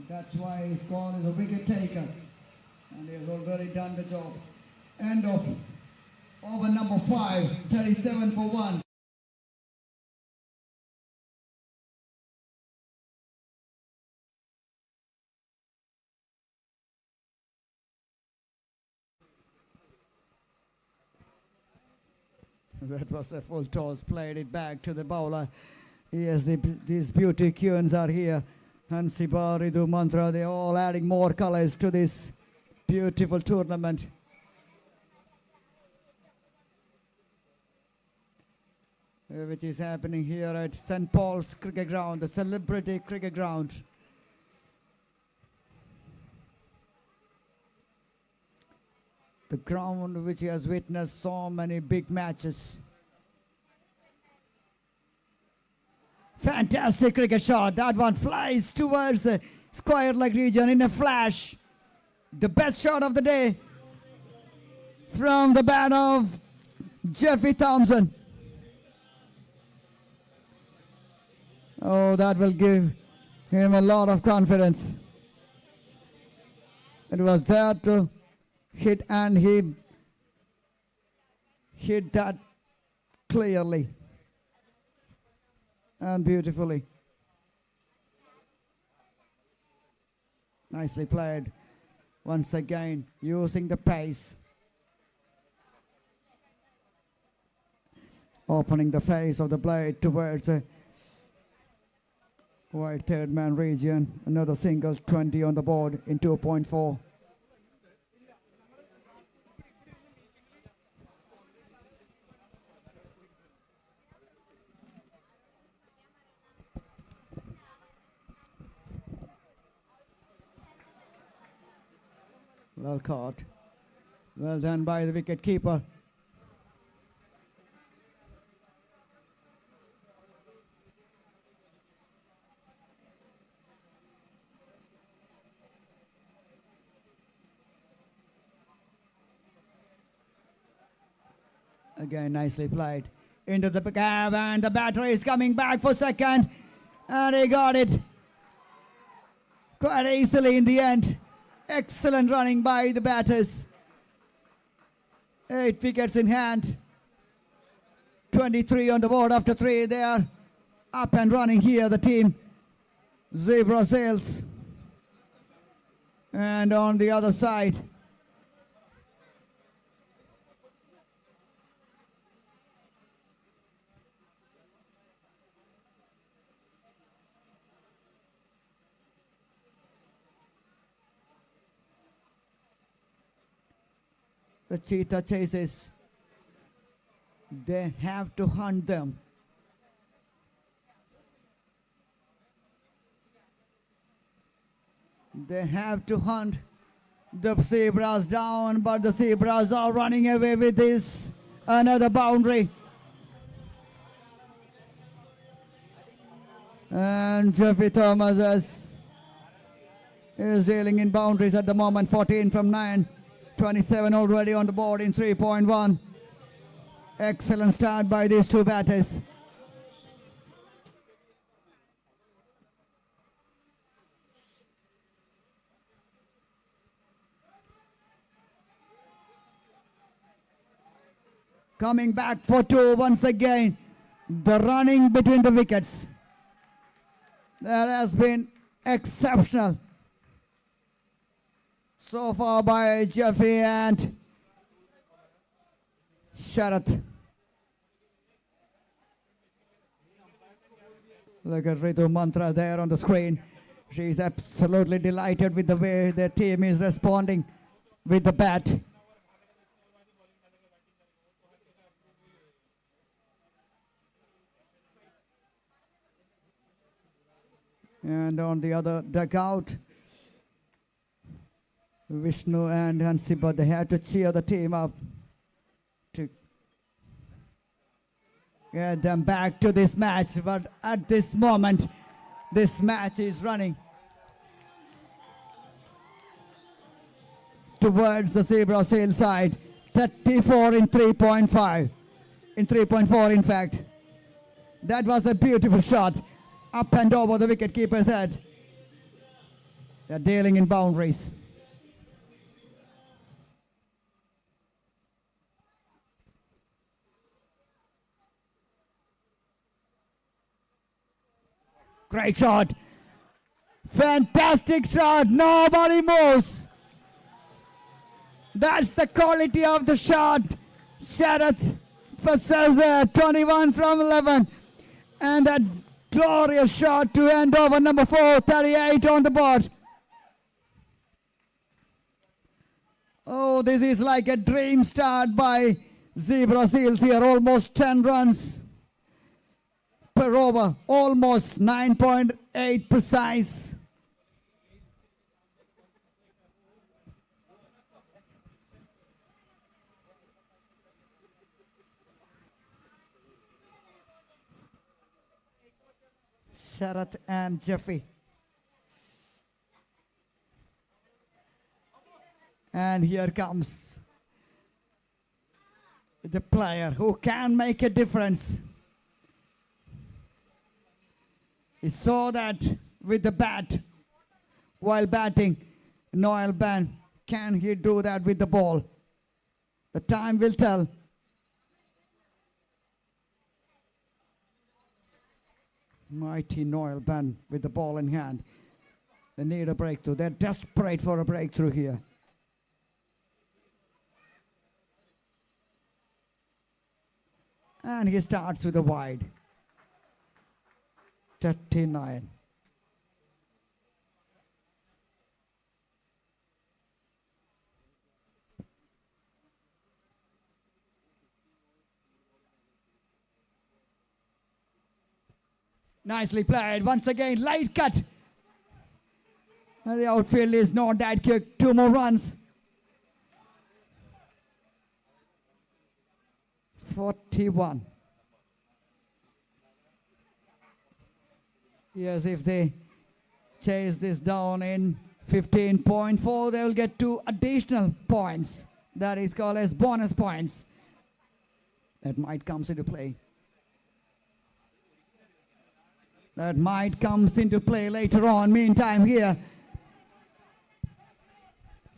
That's why his call is a wicket taker, and he has already done the job. End of over number 5, 37 for 1. That was a full toss, played it back to the bowler. Yes, these beauty queues are here. Hansiba, Ridu, Mantra, they're all adding more colors to this beautiful tournament. Which is happening here at St. Paul's Cricket Ground, the celebrity cricket ground. The ground which has witnessed so many big matches. Fantastic cricket shot. That one flies towards the square leg region in a flash. The best shot of the day from the bat of Jeffrey Thompson. Oh, that will give him a lot of confidence. It was there to hit, and he hit that clearly and beautifully. Nicely played. Once again, using the pace. Opening the face of the blade towards a wide third man region. Another single, 20 on the board in 2.4. Well caught. Well done by the wicket keeper. Again, nicely played. Into the gap, and the batter is coming back for second. And he got it quite easily in the end. Excellent running by the batters. 8 wickets in hand. 23 on the board after 3. They are up and running here, the team. Zebra Sails. And on the other side, the Cheetah Chasers, they have to hunt them. They have to hunt the Zebras down, but the Zebras are running away with this. Another boundary. And Jeffrey Thomas is dealing in boundaries at the moment, 14 from 9. 27 already on the board in 3.1. Excellent start by these two batters. Coming back for 2 once again. The running between the wickets. That has been exceptional so far by Jeffy and Sharath. Look at Ritu Mantra there on the screen. She's absolutely delighted with the way their team is responding with the bat. And on the other dugout, Vishnu and Hansiba, they had to cheer the team up to get them back to this match. But at this moment, this match is running towards the Zebra Sail side. 34 in 3.5. In 3.4, in fact. That was a beautiful shot. Up and over the wicketkeeper's head. They're dealing in boundaries. Great shot. Fantastic shot. Nobody moves. That's the quality of the shot. Sharath versus 21 from 11. And that glorious shot to end over number 4, 38 on the board. Oh, this is like a dream start by Zebra Seals here. Almost 10 runs per over. Almost 9.8 precise. Sharath and Jeffy. And here comes the player who can make a difference. He saw that with the bat while batting. Noel Ban, can he do that with the ball? The time will tell. Mighty Noel Ban with the ball in hand. They need a breakthrough. They're desperate for a breakthrough here. And he starts with a wide. 39. Nicely played. Once again, light cut. And the outfield is not that quick. 2 more runs. 41. Yes, if they chase this down in 15.4, they will get 2 additional points. That is called as bonus points. That might come into play. That might come into play later on. Meantime, here,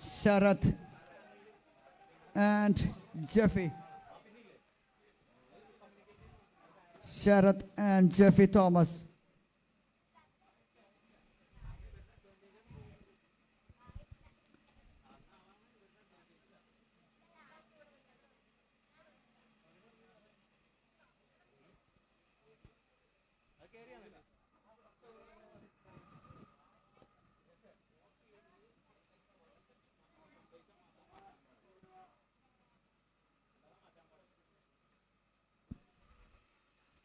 Sharath and Jeffy. Sharath and Jeffy Thomas.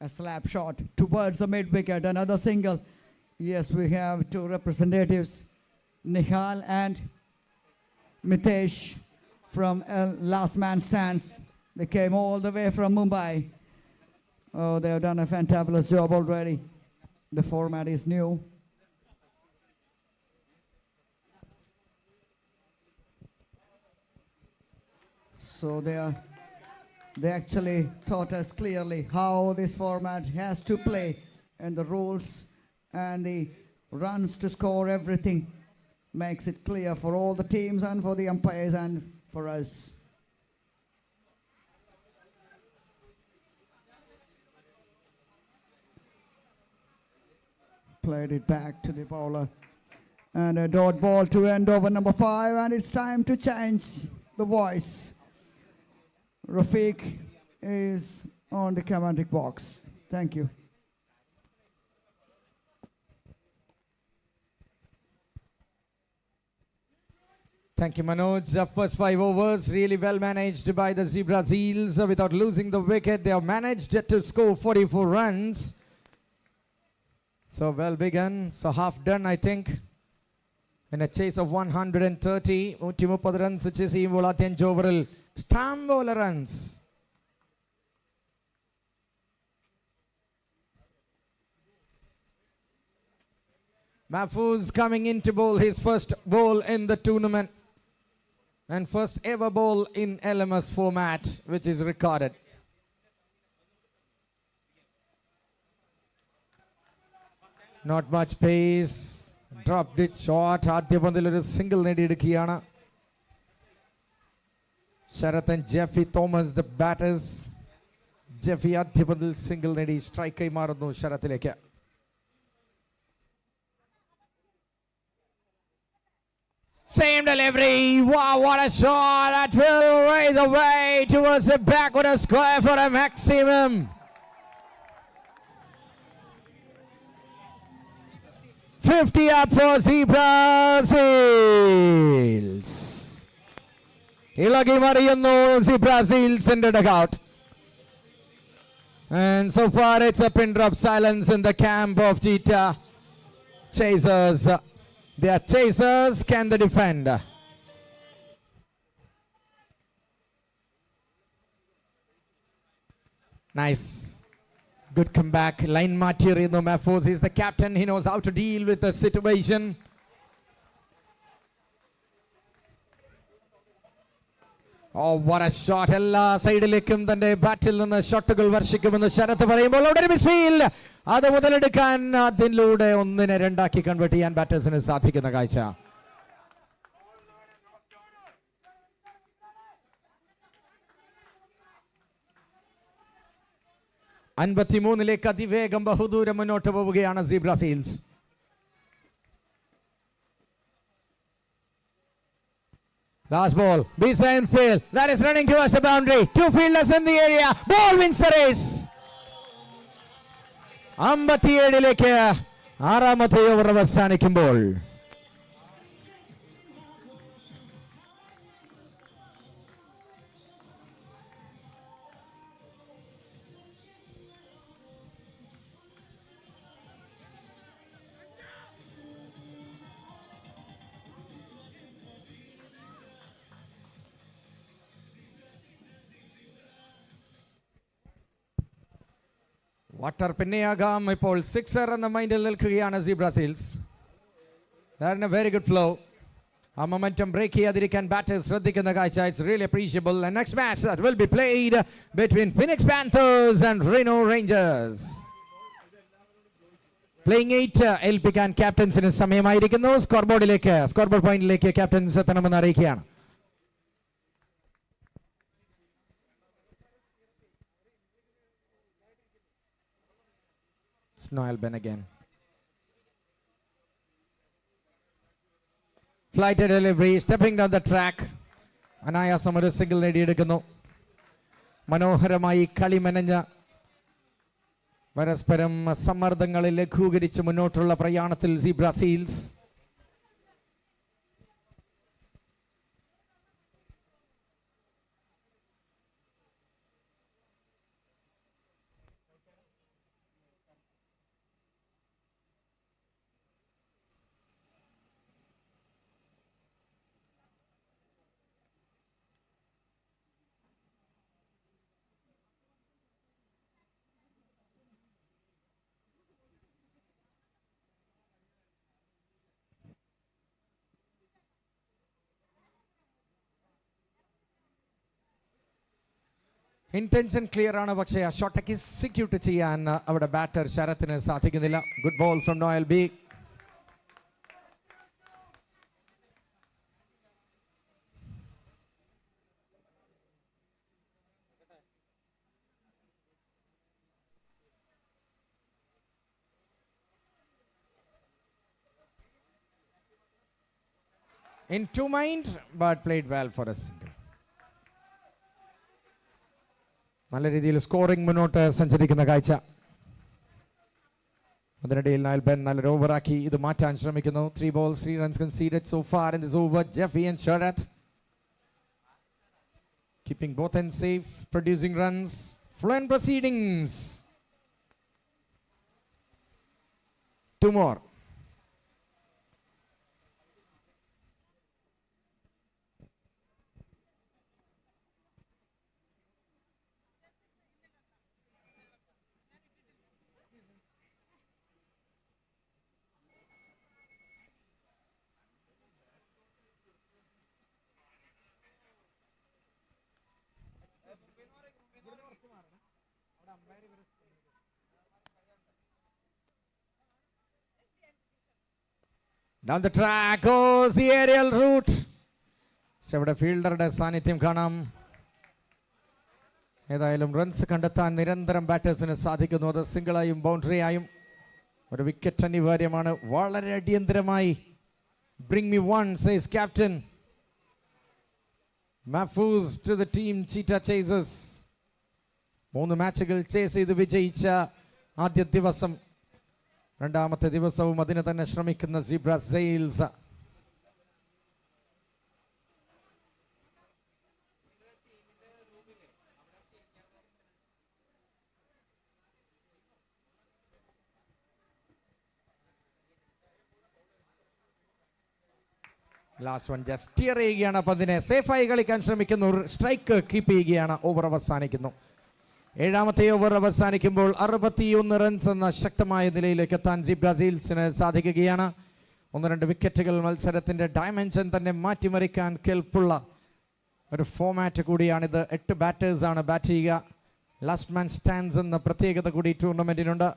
A slap shot towards the mid wicket, another single. Yes, we have 2 representatives, Nihal and Mitesh from Last Man Stands. They came all the way from Mumbai. Oh, they have done a fantabulous job already. The format is new. So they actually taught us clearly how this format has to play, and the rules and the runs to score, everything makes it clear for all the teams and for the umpires and for us. Played it back to the bowler. And a dot ball to end over number 5, and it's time to change the voice. Rafiq is on the commentary box. Thank you. Thank you, Manoj. The first 5 overs really well managed by the Zebra Seals without losing the wicket. They have managed to score 44 runs. So well begun. So half done, I think. In a chase of 130. 130 runs chase ചെയ്യുമ്പോൾ അത്യഞ്ച് ഓവറിൽ Stambola runs. Mahfouz coming in to bowl his first bowl in the tournament and first ever bowl in LMS format, which is recorded. Not much pace. Dropped it short. ആദ്യ പന്തിൽ ഒരു single നേടിയെടുക്കുകയാണ്. Sharath and Jeffy Thomas, the batters. Jeffy ആദ്യ പന്തിൽ single നേടി സ്ട്രൈക്കായി മാറുന്നു ശരത്തിലേക്ക്. Same delivery. Wow, what a shot. That will raise away towards the back with a square for a maximum. $50 up for Zebra Seals. Ilagi Mariano, Zebra Seals in the dugout. And so far it's a pin drop silence in the camp of Cheetah Chasers. They are chasers, can they defend? Nice. Good comeback. Line material. Mahfouz is the captain. He knows how to deal with the situation. Oh, what a shot. Ella side lekum tande battle on the shot goal varshikumennu Sharath parayumbol ovde misfield അത് മുതലെടുക്കാൻ അതിലൂടെ 1-2 convert ചെയ്യാൻ ബാറ്റേഴ്സിന് സാധിക്കുന്ന കാഴ്ച. ലേക്ക് അതിവേഗം ബഹുദൂരം മുന്നോട്ട് പോവുകയാണ് zebra seals. Last ball, baseline field. That is running towards the boundary. 2 fielders in the area. Ball wins the race. 57 ആറാമത്തെ ഓവർ അവസാനിക്കുമ്പോൾ വാട്ടർ പിന്നെയാകാം. ഇപ്പോൾ 6 എന്ന മൈൻഡിൽ നിൽക്കുകയാണ് Zebra Seals. Very good flow. ആ മൊമെന്റം ബ്രേക്ക് ചെയ്യാതിരിക്കാൻ ബാറ്റേഴ്സ് ശ്രദ്ധിക്കുന്ന കാഴ്ച. It's really appreciable. And next match that will be played between Phoenix Panthers and Reno Rangers. Playing 8 ഏൽപ്പിക്കാൻ ക്യാപ്റ്റൻസിന് സമയമായിരിക്കുന്നു. സ്കോർ പോയിന്റിലേക്ക് ക്യാപ്റ്റൻസ് എത്തണമെന്ന് അറിയിക്കുകയാണ്. Noel Ben again. Flight delivery, stepping down the track. അനായാസം ഒരു single നേടിയെടുക്കുന്നു. മനോഹരമായി കളി മെനഞ്ഞ പരസ്പരം സമ്മർദ്ദങ്ങളെ ലഘൂകരിച്ച് മുന്നോട്ടുള്ള പ്രയാണത്തിൽ സീബ്ര സീൽസ്. ഇന്റൻഷൻ ക്ലിയർ ആണ്, പക്ഷേ ആ ഷോട്ട് എക്സിക്യൂട്ട് ചെയ്യാൻ അവിടെ ബാറ്റർ ശരത്തിന് സാധിക്കുന്നില്ല. Good ball from Noel B. In two mind, but played well for a single. നല്ല രീതിയിൽ സ്കോറിംഗ് മുന്നോട്ട് സഞ്ചരിക്കുന്ന കാഴ്ച. അതിനിടയിൽ നയൽ ബെൻ നല്ലൊരു ഓവറാക്കി ഇത് മാറ്റാൻ ശ്രമിക്കുന്നു. 3 balls 3 runs conceded so far in this over. Jeffy and Sharath keeping both ends safe, producing runs. Fluent proceedings. 2 more. Down the track goes the aerial route. ഇവിടെ ഫീൽഡറുടെ സാന്നിധ്യം കാണാം. ഏതായാലും റൺസ് കണ്ടെത്താൻ നിരന്തരം ബാറ്റേഴ്സിന് സാധിക്കുന്നു. അത് സിംഗിളായും ബൗണ്ടറിയായും. ഒരു വിക്കറ്റ് അനിവാര്യമാണ്. വളരെ അടിയന്തരമായി bring me one says captain Mahfooz to the team cheetah chasers. 3 മാച്ചുകൾ ചേസ് ചെയ്ത് വിജയിച്ച ആദ്യ ദിവസം, രണ്ടാമത്തെ ദിവസവും അതിന് തന്നെ ശ്രമിക്കുന്ന zebra seals. Last one just steer ചെയ്യുകയാണ്. അപ്പം അതിനെ സേഫായി കളിക്കാൻ ശ്രമിക്കുന്നു. സ്ട്രൈക്ക് കീപ്പ് ചെയ്യുകയാണ്. ഓവർ അവസാനിക്കുന്നു. 7ാമത്തെ ഓവർ അവസാനിക്കുമ്പോൾ 61 റൺസ് എന്ന ശക്തമായ നിലയിലേക്ക് എത്താൻ സീബ്ര സീൽസിന് സാധിക്കുകയാണ്. 1-2 വിക്കറ്റുകൾ മത്സരത്തിൻ്റെ ഡയമെൻഷൻ തന്നെ മാറ്റിമറിക്കാൻ കെൽപ്പുള്ള ഒരു ഫോമാറ്റ് കൂടിയാണിത്. 8 ബാറ്റേഴ്സാണ് ബാറ്റ് ചെയ്യുക. ലാസ്റ്റ് മാൻ സ്റ്റാൻഡ്സ് എന്ന പ്രത്യേകത കൂടി ടൂർണമെൻറ്റിനുണ്ട്.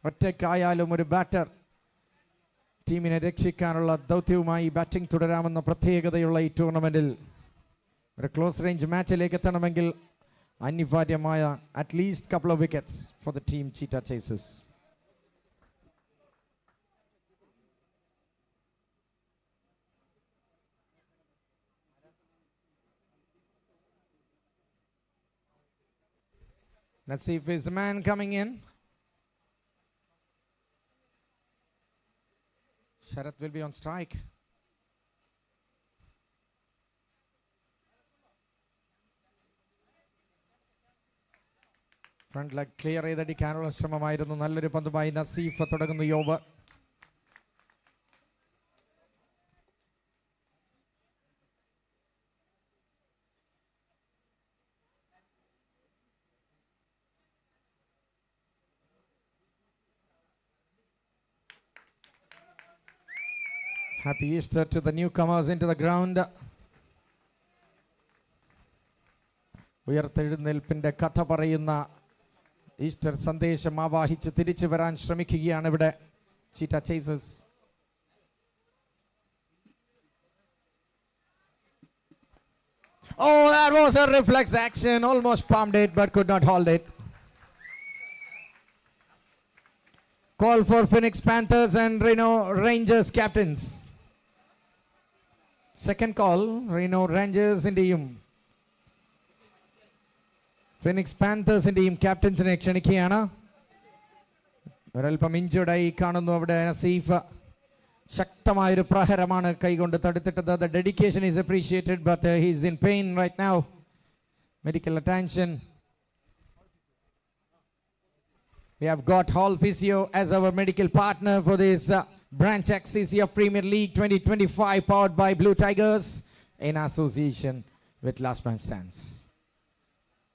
ഒറ്റയ്ക്കായാലും ഒരു ബാറ്റർ ടീമിനെ രക്ഷിക്കാനുള്ള ദൗത്യവുമായി ബാറ്റിംഗ് തുടരാമെന്ന പ്രത്യേകതയുള്ള ഈ ടൂർണമെന്റിൽ ഒരു ക്ലോസ് റേഞ്ച് മാച്ചിലേക്ക് എത്തണമെങ്കിൽ അനിവാര്യമായ at least couple of wickets for the team Cheetah Chasers. Let's see if there's a man coming in. Sharath will be on strike. Front leg clear ചെയ്തടിക്കാനുള്ള ശ്രമമായിരുന്നു. നല്ലൊരു പന്തുമായി നസീഫ് തുടങ്ങുന്നു ഈ over. Happy Easter to the newcomers into the ground. ഉയർത്തെഴുന്നേൽപ്പിന്റെ കഥ പറയുന്ന Easter സന്ദേശം ആവാഹിച്ച് തിരിച്ചു വരാൻ ശ്രമിക്കുകയാണ് ഇവിടെ Cheetah Chasers. Oh, that was a reflex action. Almost palmed it but could not hold it. Call for Phoenix Panthers and Reno Rangers captains. Second call, Reno Rangers in team. Phoenix Panthers in team captainസിനെ ക്ഷണിക്കുകയാണ്. ഒരൽപ്പം ഇഞ്ചുർഡായി കാണുന്നു അവിടെ നസീഫ്. ശക്തമായൊരു പ്രഹരമാണ് കൈകൊണ്ട് തടുത്തിട്ടത്. The dedication is appreciated but he is in pain right now. Medical attention. We have got Hall Physio as our medical partner for this Branch X CCF Premier League 2025 powered by Blue Tigers in association with Last Man Stands.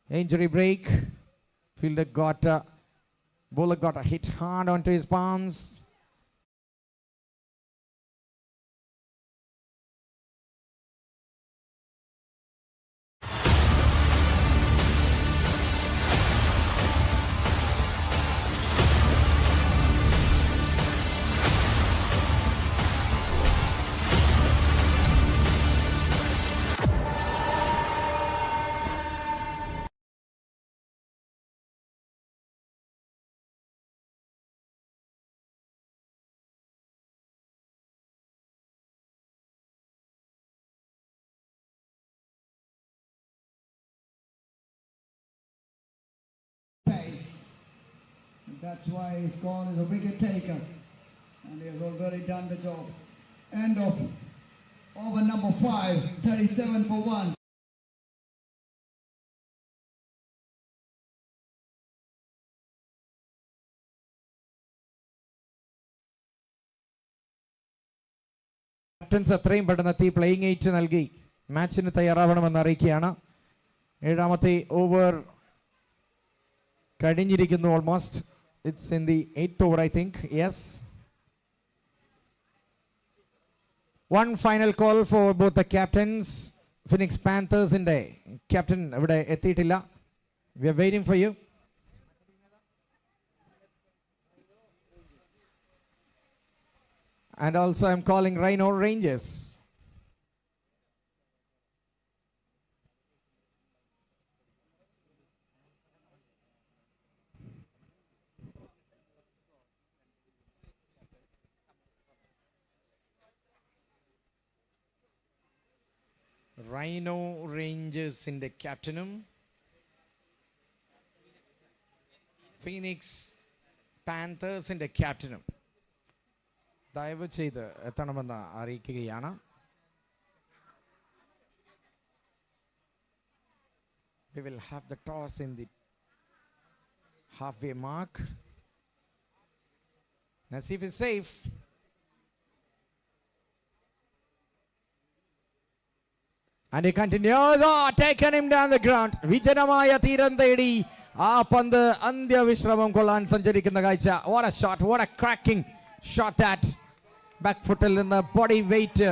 Injury break. Fielder got bowler got a hit hard onto his palms. That's why his call is a wicket taker, and he has already done the job. End of over number 5, 37 for 1. Captains അത്രയും പെട്ടെന്നെത്തി playing eight നൽകി മാച്ചിന് തയ്യാറാവണമെന്ന് അറിയിക്കുകയാണ്. ഏഴാമത്തെ over കഴിഞ്ഞിരിക്കുന്നു. Almost it's in the 8th over I think. Yes, one final call for both the captains. Phoenix Panthers ന്റെ captain ഇവിടെ എത്തിയിട്ടില്ല. We are waiting for you. And also I'm calling Reno Rangers. Rhino Rangers in the captainum. Phoenix Panthers in the captainum. ദയവ് ചെയ്ത് എത്തണമെന്ന് അറിയിക്കുകയാണ്. We will have the toss in the halfway mark. Nasif is safe. And he continues. Oh, taken him down the ground. വിജനമായ തീരം തേടി ആ പന്ത് അന്ത്യവിശ്രമം കൊള്ളാൻ സഞ്ചരിക്കുന്ന കാഴ്ച. What a shot, what a cracking shot that. Back ഫുട്ടിൽ നിന്ന് ബോഡി വെയിറ്റ്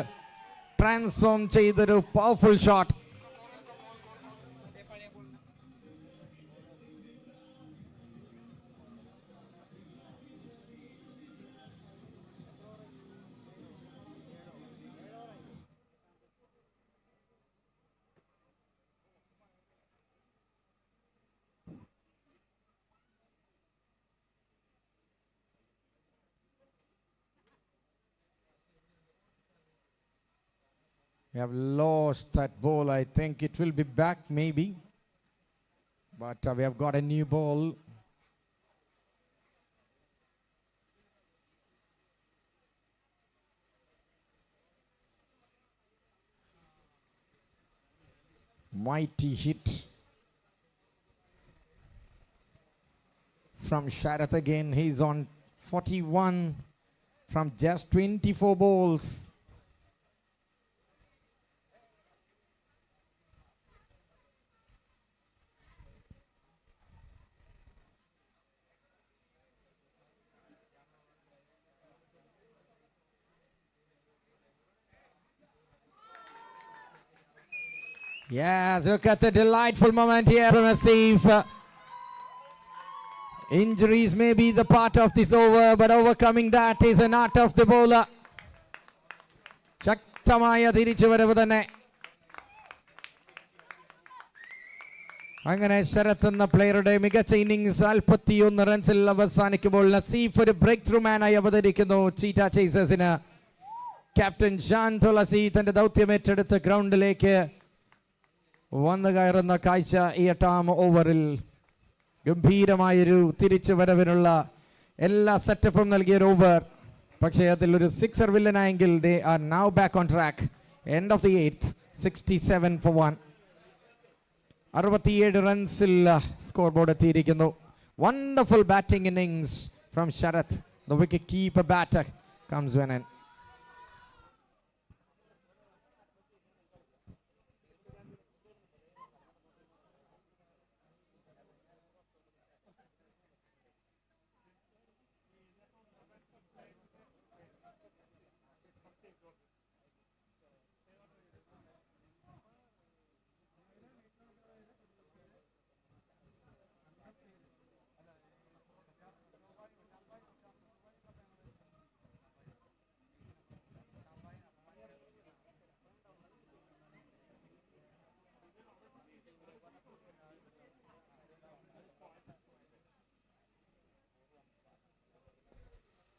ട്രാൻസ്ഫോം ചെയ്തൊരു powerful shot. We have lost that ball. I think it will be back maybe. But we have got a new ball. Mighty hit from Sharath again. He's on 41 from just 24 balls. Yes, look at the delightful moment here from Asif. Injuries may be the part of this over, but overcoming that is an art of the bowler. ശക്തമായ തിരിച്ചുവരവ് തന്നെ. അങ്ങനെ ശരത് എന്ന പ്ലെയറുടെ മികച്ച innings 41 റൺസിൽ അവസാനിക്കുമ്പോൾ നസീഫ് ഒരു breakthrough മാനായി അവതരിക്കുന്നു ചീറ്റ ചേസേഴ്സിന്. ക്യാപ്റ്റൻ ഷാൻ തുളസി തന്റെ ദൗത്യം ഏറ്റെടുത്ത് ഗ്രൗണ്ടിലേക്ക് വന്നു കയറുന്ന കാഴ്ച ഈ 8ാം ഓവറിൽ. ഗംഭീരമായൊരു തിരിച്ചുവരവിനുള്ള എല്ലാ സെറ്റപ്പും നൽകിയൊരു ഓവർ. പക്ഷേ അതിലൊരു സിക്സർ വില്ലനായെങ്കിൽ they are now back on track. End of the 8th, 67 for 1. 67 റൺസിൽ സ്കോർ ബോർഡ് എത്തിയിരിക്കുന്നു. Wonderful batting innings from Sarath. The wicket keeper batter comes to an end.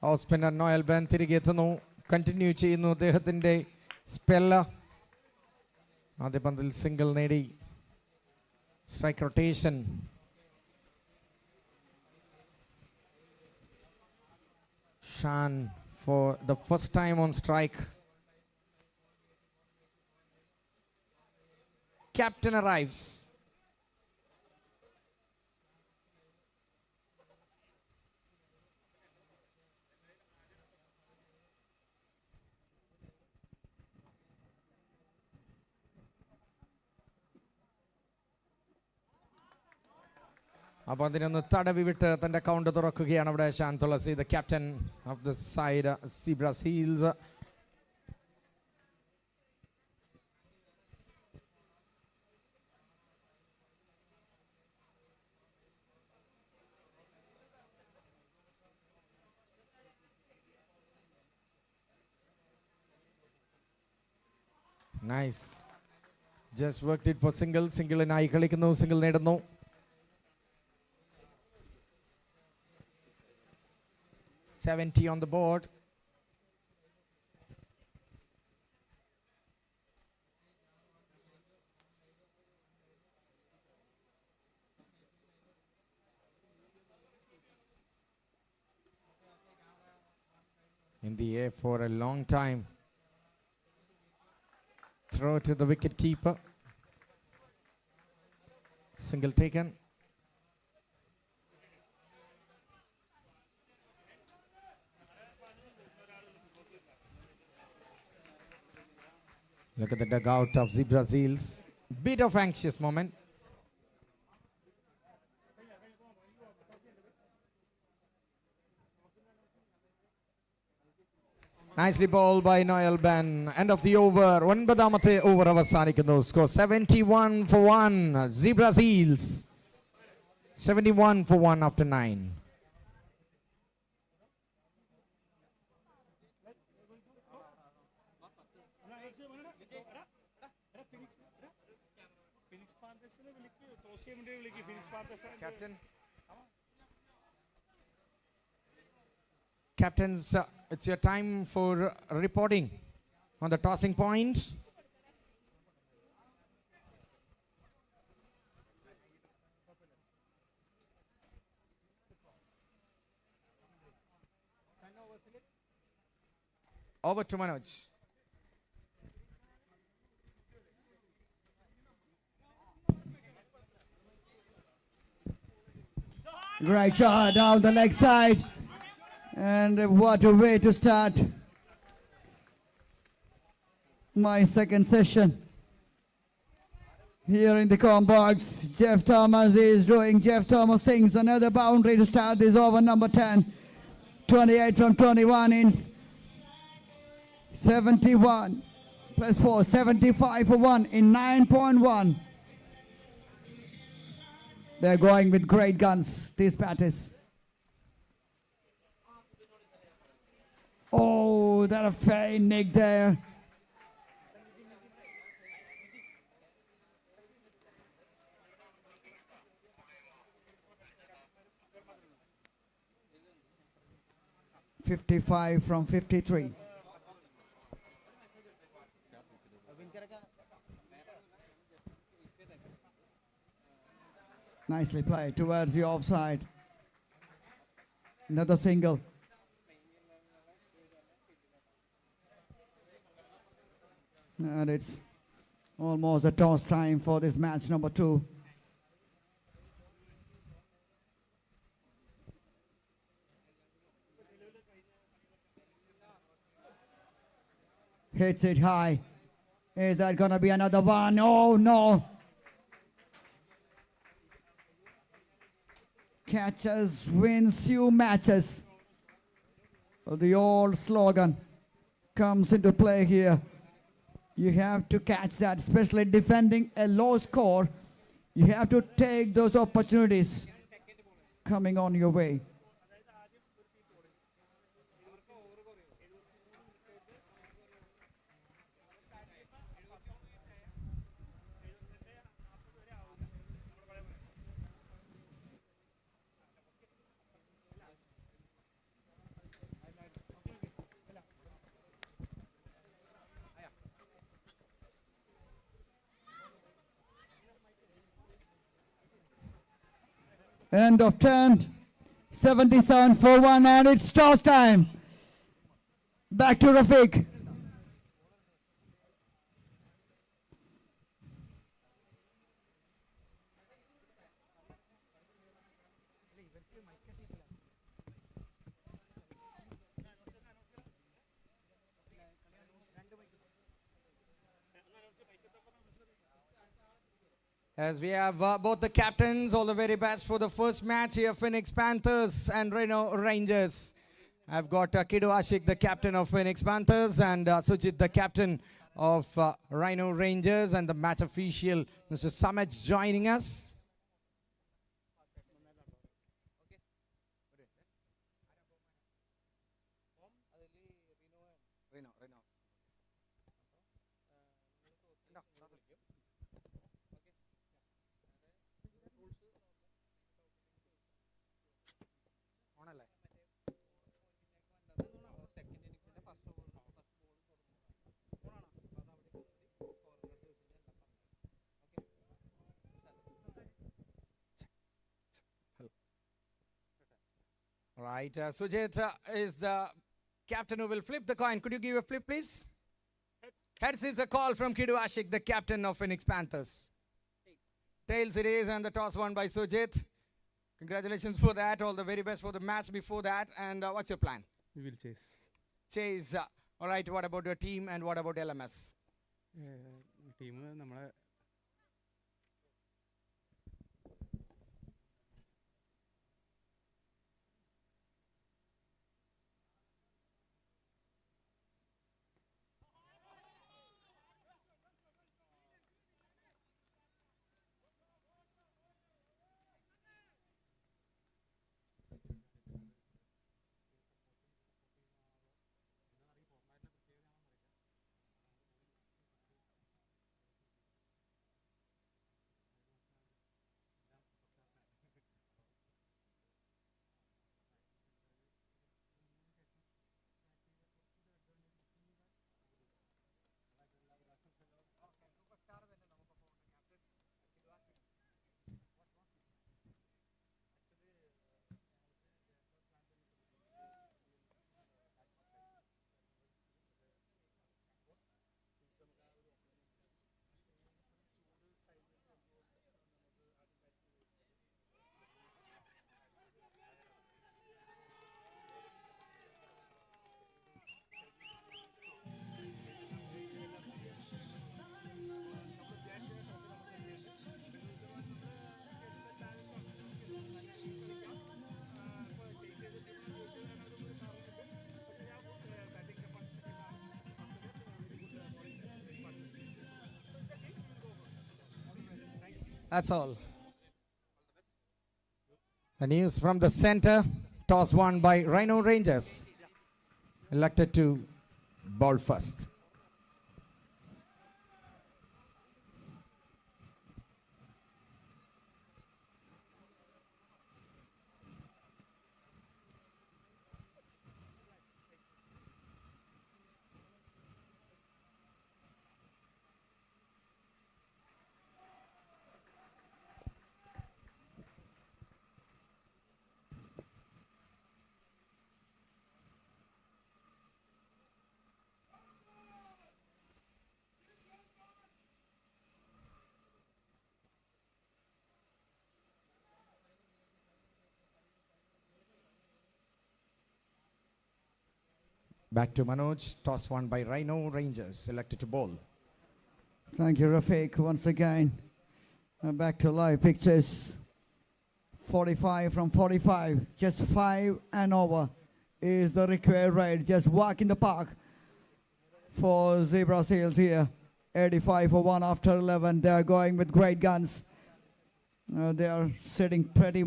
Off spinner Noel ബാൻ തിരികെ എത്തുന്നു. കണ്ടിന്യൂ ചെയ്യുന്നു അദ്ദേഹത്തിൻ്റെ സ്പെല്ല്. ആദ്യ പന്തിൽ സിംഗിൾ നേടി. Strike rotation. Shan for the first time on strike. Captain arrives. അപ്പോൾ അതിനൊന്ന് തടവി വിട്ട് തൻ്റെ അക്കൗണ്ട് തുറക്കുകയാണ് അവിടെ Shan Thulasi, the captain of the side zebra seals. Nice. Just worked it for single. സിംഗിളിനായി കളിക്കുന്നു. സിംഗിൾ നേടുന്നു. $70 on the board. In the air for a long time. Throw to the wicket keeper. Single taken. Look at the dugout of Zebra Seals. Bit of anxious moment. Nicely bowled by Noel Ben. End of the over. 9ാമത്തെ over അവസാനിക്കുന്നു. Score 71 for 1. Zebra Seals. 71 for 1 after 9. Captains, it's your time for reporting on the tossing point. Over to Manoj. Great shot down the leg side. And what a way to start my second session. Here in the box, Jeff Thomas is doing Jeff Thomas things. Another boundary to start this over, number 10. 28 from 21 in 71 plus 4, 75 for 1 in 9.1. They're going with great guns, these batters. Oh, that a fair nick there. .55 from 53. Nicely played towards the offside. Another single. And it's almost a toss time for this match number 2. Hits it high. Is that going to be another one? Oh, no. Catches wins few matches. The old slogan comes into play here. You have to catch that, especially defending a low score. You have to take those opportunities coming on your way. End of 10, 77 for 1, and it's toss time. Back to Rafiq. As we have both the captains, all the very best for the first match here, Phoenix Panthers and Reno Rangers. I've got Kiddu Ashik, the captain of Phoenix Panthers, and Sujit, the captain of Rhino Rangers, and the match official, Mr. Samaj, joining us. Right, Sujit is the captain who will flip the coin. Could you give a flip, please? Heads is a call from Kiddu Ashik, the captain of Phoenix Panthers. Tails it is, and the toss won by Sujit. Congratulations for that. All the very best for the match before that. And what's your plan? We will chase. Chase. All right, what about your team and what about LMS? Team, That's all. The news from the center. Toss won by Rhino Rangers. Elected to bowl first. Back to Manoj. Toss won by Rhino Rangers. Selected to bowl. Thank you, Rafiq. Once again, back to live pictures. 45 from 45. Just 5 and over is the required rate. Just walk in the park for Zebra Seals here. 85 for 1 after 11. They are going with great guns. They are sitting pretty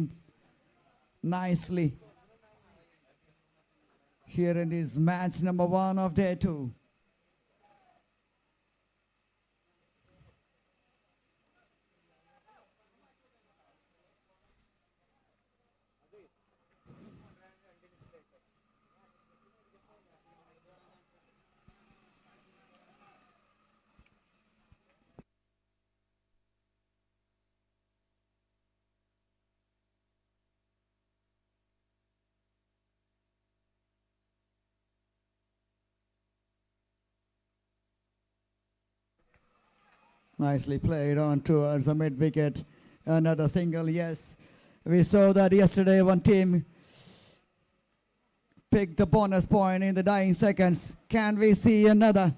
nicely here in this match number 1 of day 2. Nicely played on towards the mid-wicket. Another single, yes. We saw that yesterday one team picked the bonus point in the dying seconds. Can we see another?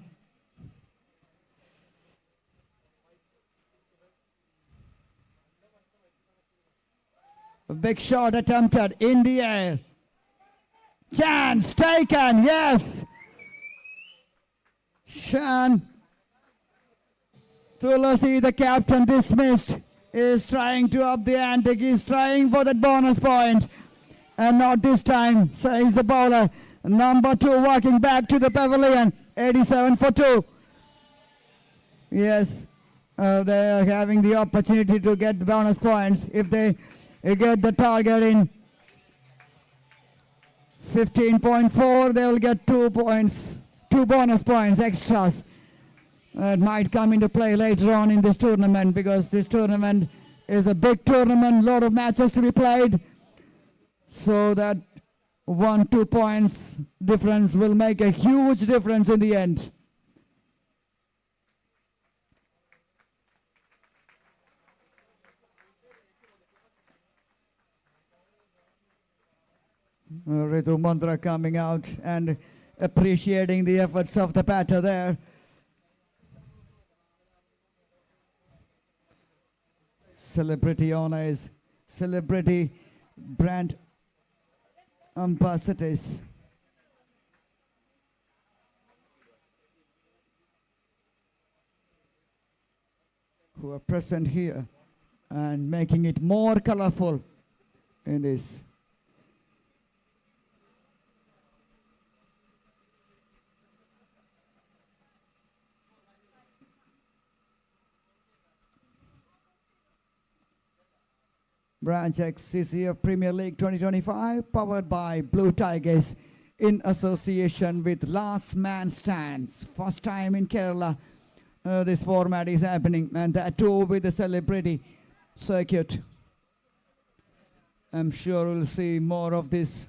A big shot attempted in the air. Chance taken, yes. Shan Tulasi, the captain, dismissed, is trying to up the ante. He's trying for that bonus point. And not this time, says the bowler. Number 2 walking back to the pavilion. 87 for 2. Yes, they are having the opportunity to get the bonus points. If they get the target in 15.4, they will get 2 points, 2 bonus points extras. It might come into play later on in this tournament, because this tournament is a big tournament, lot of matches to be played. So that 1-2 points difference will make a huge difference in the end. Ritu Mantra coming out and appreciating the efforts of the batter there. Celebrity honors, celebrity brand ambassadors. Who are present here and making it more colorful in this. Branch X CCF Premier League 2025, powered by Blue Tigers in association with Last Man Stands. First time in Kerala this format is happening, and that too with the celebrity circuit. I'm sure we'll see more of this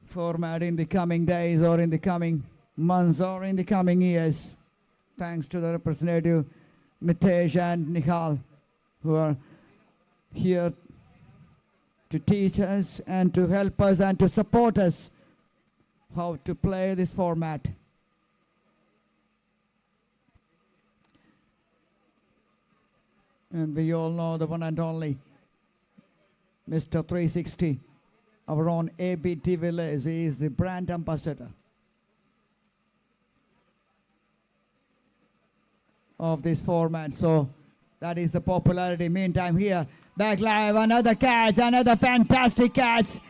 format in the coming days, or in the coming months, or in the coming years. Thanks to the representative Mitesh and Nihal, who are here to teach us and to help us and to support us how to play this format. And we all know the one and only Mr. 360, our own ABT Village. He is the brand ambassador of this format. So That is the popularity. Meantime here, back live, another catch, another fantastic catch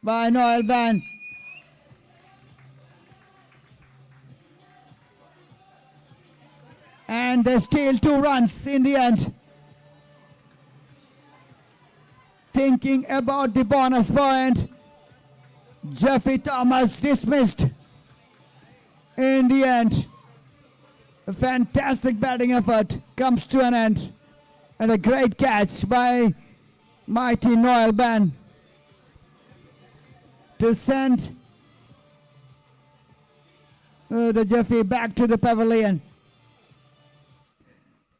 by Noel Ban. And they steal 2 runs in the end. Thinking about the bonus point, Jeffrey Thomas dismissed in the end. A fantastic batting effort comes to an end, and a great catch by mighty Noel Ban to send the Jeffrey back to the pavilion.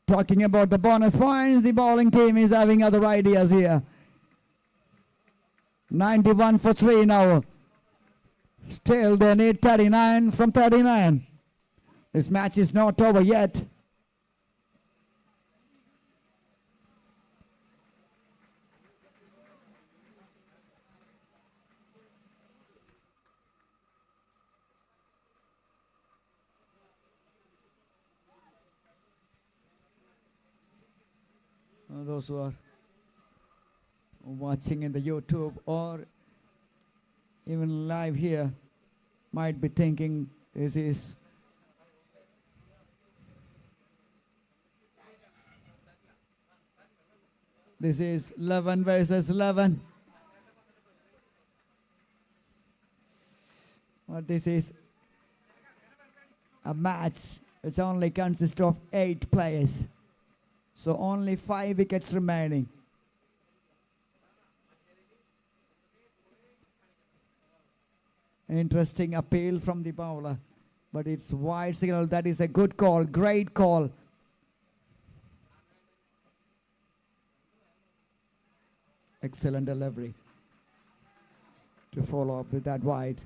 Talking about the bonus points, the bowling team is having other ideas here. 91 for 3 now. Still they need 39 from 39. This match is not over yet. Those who are watching in the YouTube or even live here might be thinking this is This is 11 versus 11. But this is a match which only consists of 8 players. So only 5 wickets remaining. Interesting appeal from the bowler. But it's wide signal. That is a good call. Great call. Excellent delivery to follow up with that wide.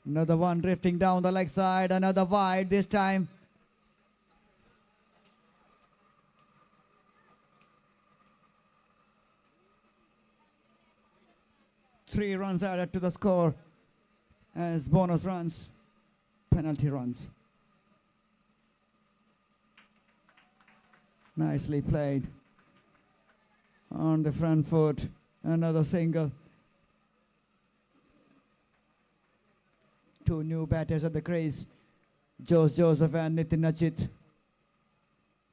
Another one drifting down the leg side, another wide this time. Three runs added to the score as bonus runs, penalty runs. Nicely played on the front foot, another single. 2 new batters at the crease, Jose Joseph and Nitin Nachit.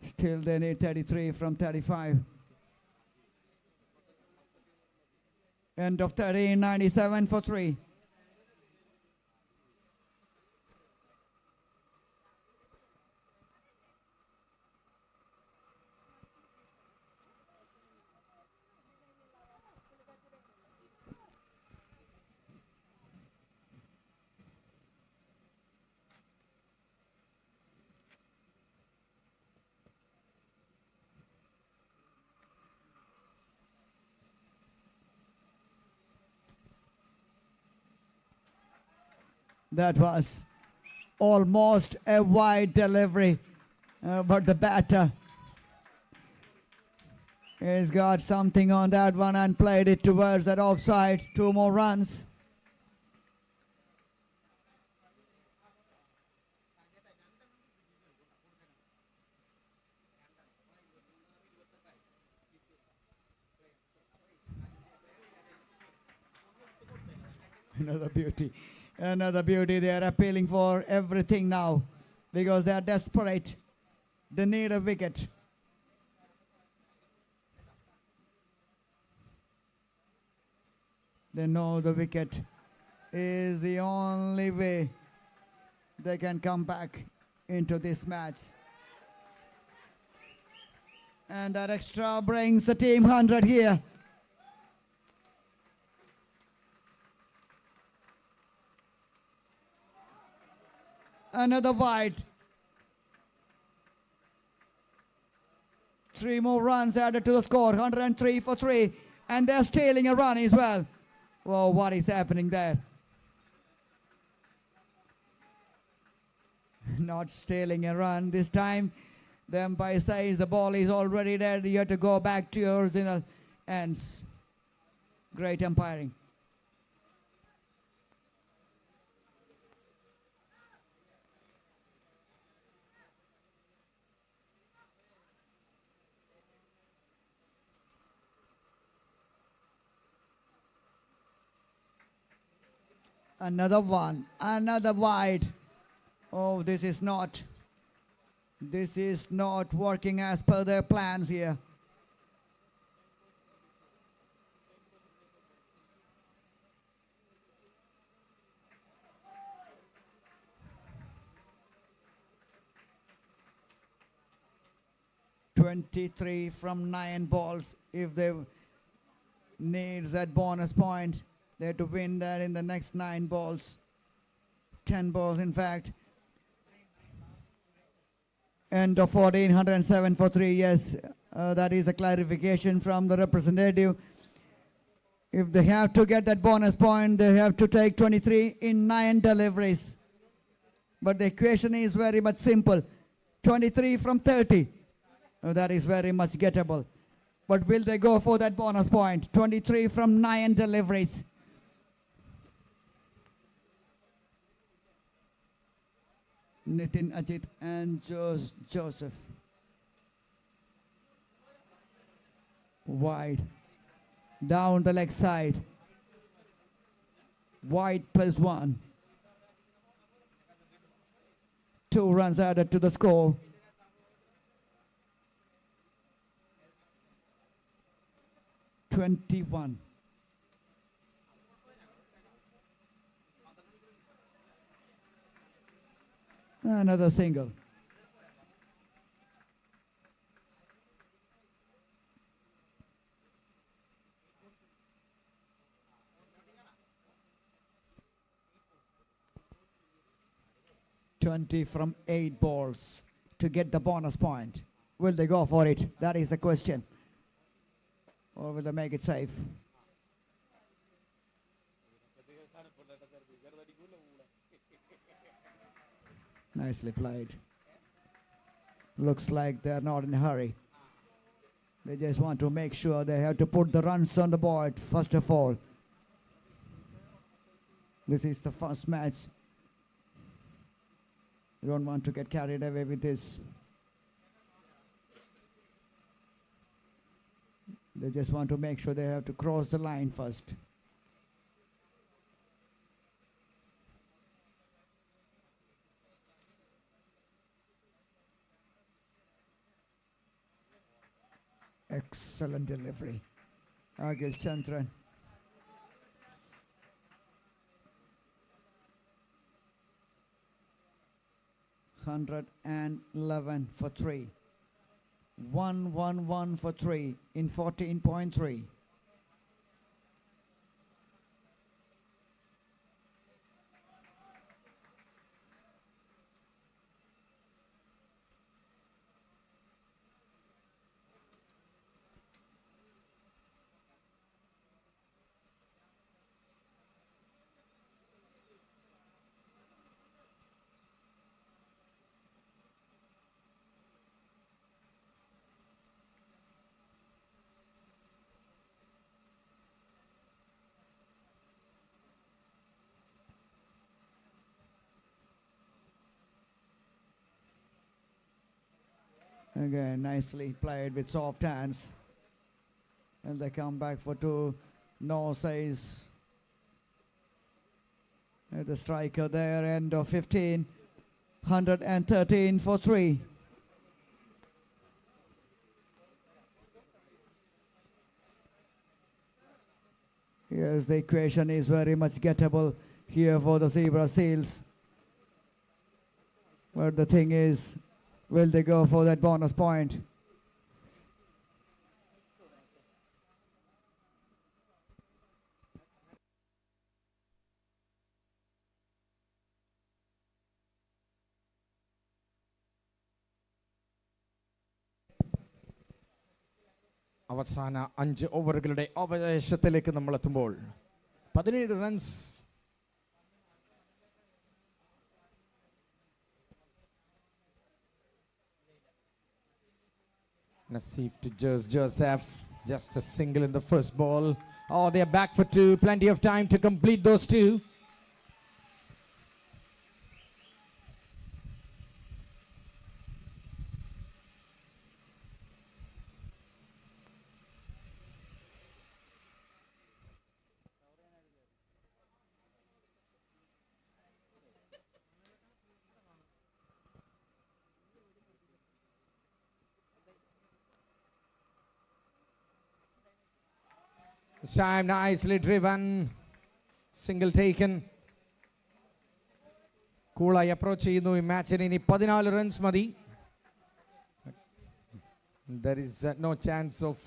Still they need 33 from 35. End of 13, 97 for 3. That was almost a wide delivery, but the batter has got something on that one and played it towards that offside. 2 more runs. Another beauty. Another beauty. They are appealing for everything now because they are desperate. They need a wicket. They know the wicket is the only way they can come back into this match. And that extra brings the team 100 here. Another wide. 3 more runs added to the score. 103 for 3. And they're stealing a run as well. Whoa, what is happening there? Not stealing a run this time. The umpire says the ball is already there. You have to go back to your original ends. Great umpiring. Another one, another wide. Oh, this is not working as per their plans here. (23 from 9 balls). If they need that bonus point, they have to win that in the next 9 balls. 10 balls, in fact. End of 14, 107 for 3. Yes, that is a clarification from the representative. If they have to get that bonus point, they have to take 23 in 9 deliveries. But the equation is very much simple. 23 from 30. That is very much gettable. But will they go for that bonus point? 23 from 9 deliveries. Nitin, Ajit and Joseph. Wide. Down the leg side. Wide +1. 2 runs added to the score. (21). Another single. (20 from 8 balls to get the bonus point. Will they go for it? That is the question. Or will they make it safe? Nicely played. Looks like they're not in a hurry. They just want to make sure they have to put the runs on the board first of all. This is the first match. You don't want to get carried away with this. They just want to make sure they have to cross the line first. Excellent delivery. Akhilmarar. (111 for 3). 111 for 3 in 14.3. Again, nicely played with soft hands. And they come back for 2. No says the striker there. End of 15. 113 for 3. Yes, the equation is very much gettable here for the Zebra Seals. But the thing is, will they go for that bonus point? അവസാന 5 ഓവറുകളുടെ അവശേഷത്തിലേക്ക് നമ്മൾ എത്തുമ്പോൾ 17 runs. Naseef to Joseph, just a single in the first ball. Oh, they are back for 2, plenty of time to complete those 2. This time nicely driven, single taken. കൂളായി approach ചെയ്യുന്നു ഈ മാച്ചിന്. ഇനി 14 runs മതി. There is no chance of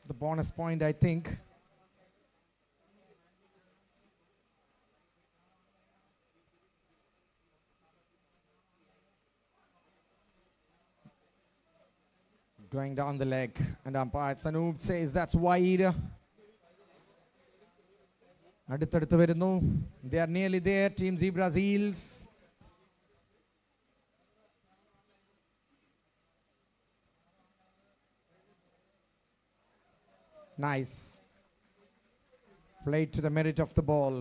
the bonus point, I think. Going down the leg, and umpire Sanoop says that's wide. അടുത്തടുത്ത് വരുന്നു. They are nearly there, Team Zebra Seals. Nice. Played to the merit of the ball.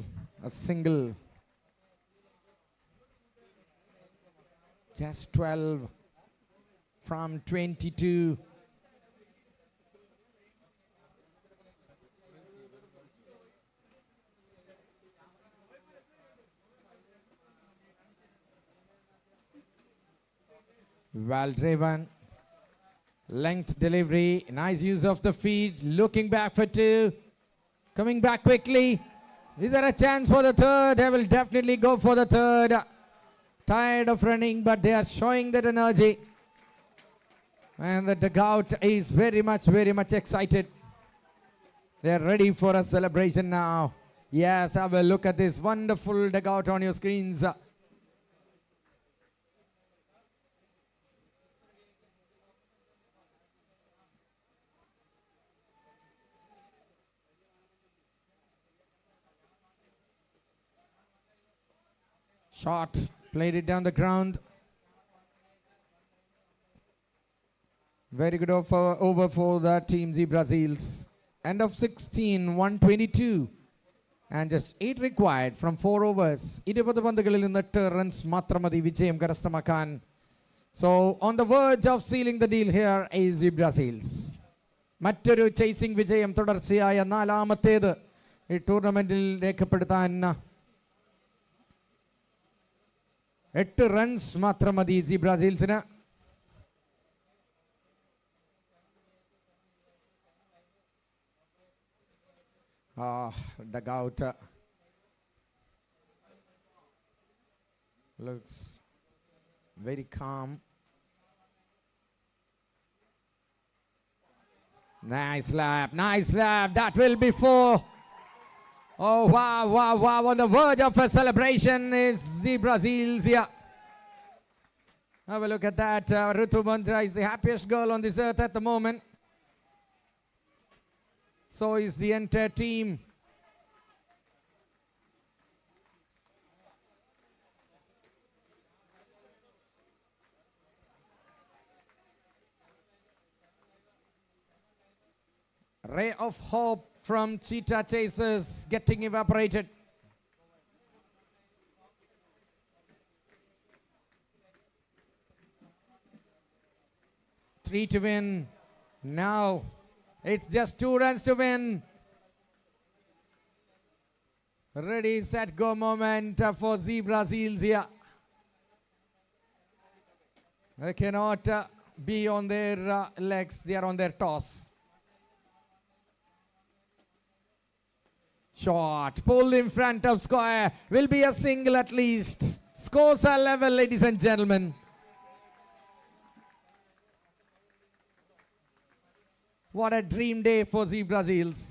A single. Just 12 from 22. Well driven, length delivery, nice use of the feet, looking back for 2, coming back quickly. Is there a chance for the third? They will definitely go for the third. Tired of running, but they are showing that energy. And the dugout is very much excited. They are ready for a celebration now. Yes, have a look at this wonderful dugout on your screens. Shot, played it down the ground. Very good over for the Team Zebra Seals. End of 16, 122. And just 8 required from 4 overs. 20 പന്തുകളിൽ നിന്ന് 8 runs മാത്രം മതി വിജയം കരസ്ഥമാക്കാൻ. So on the verge of sealing the deal here is Zebra Seals. മറ്റൊരു chasing വിജയം തുടർച്ചയായ 4ാമത്തേത് ഈ ടൂർണമെന്റിൽ രേഖപ്പെടുത്താൻ 8 റൺസ് മാത്രം മതി Zebra Sealsന്. Dugout looks very calm. Nice lap, that will be 4. Oh wow, on the verge of a celebration is Zebra Seals here. Have a look at that. Ritu Mandra is the happiest girl on this earth at the moment. So is the entire team. Ray of hope from Cheetah Chasers getting evaporated. Three to win. Now it's just 2 runs to win. Ready, set, go moment for Zebra Seals here. They cannot be on their legs, they are on their toes. Shot, pulled in front of square, will be a single at least. Scores are level, ladies and gentlemen. What a dream day for Zebra Seals.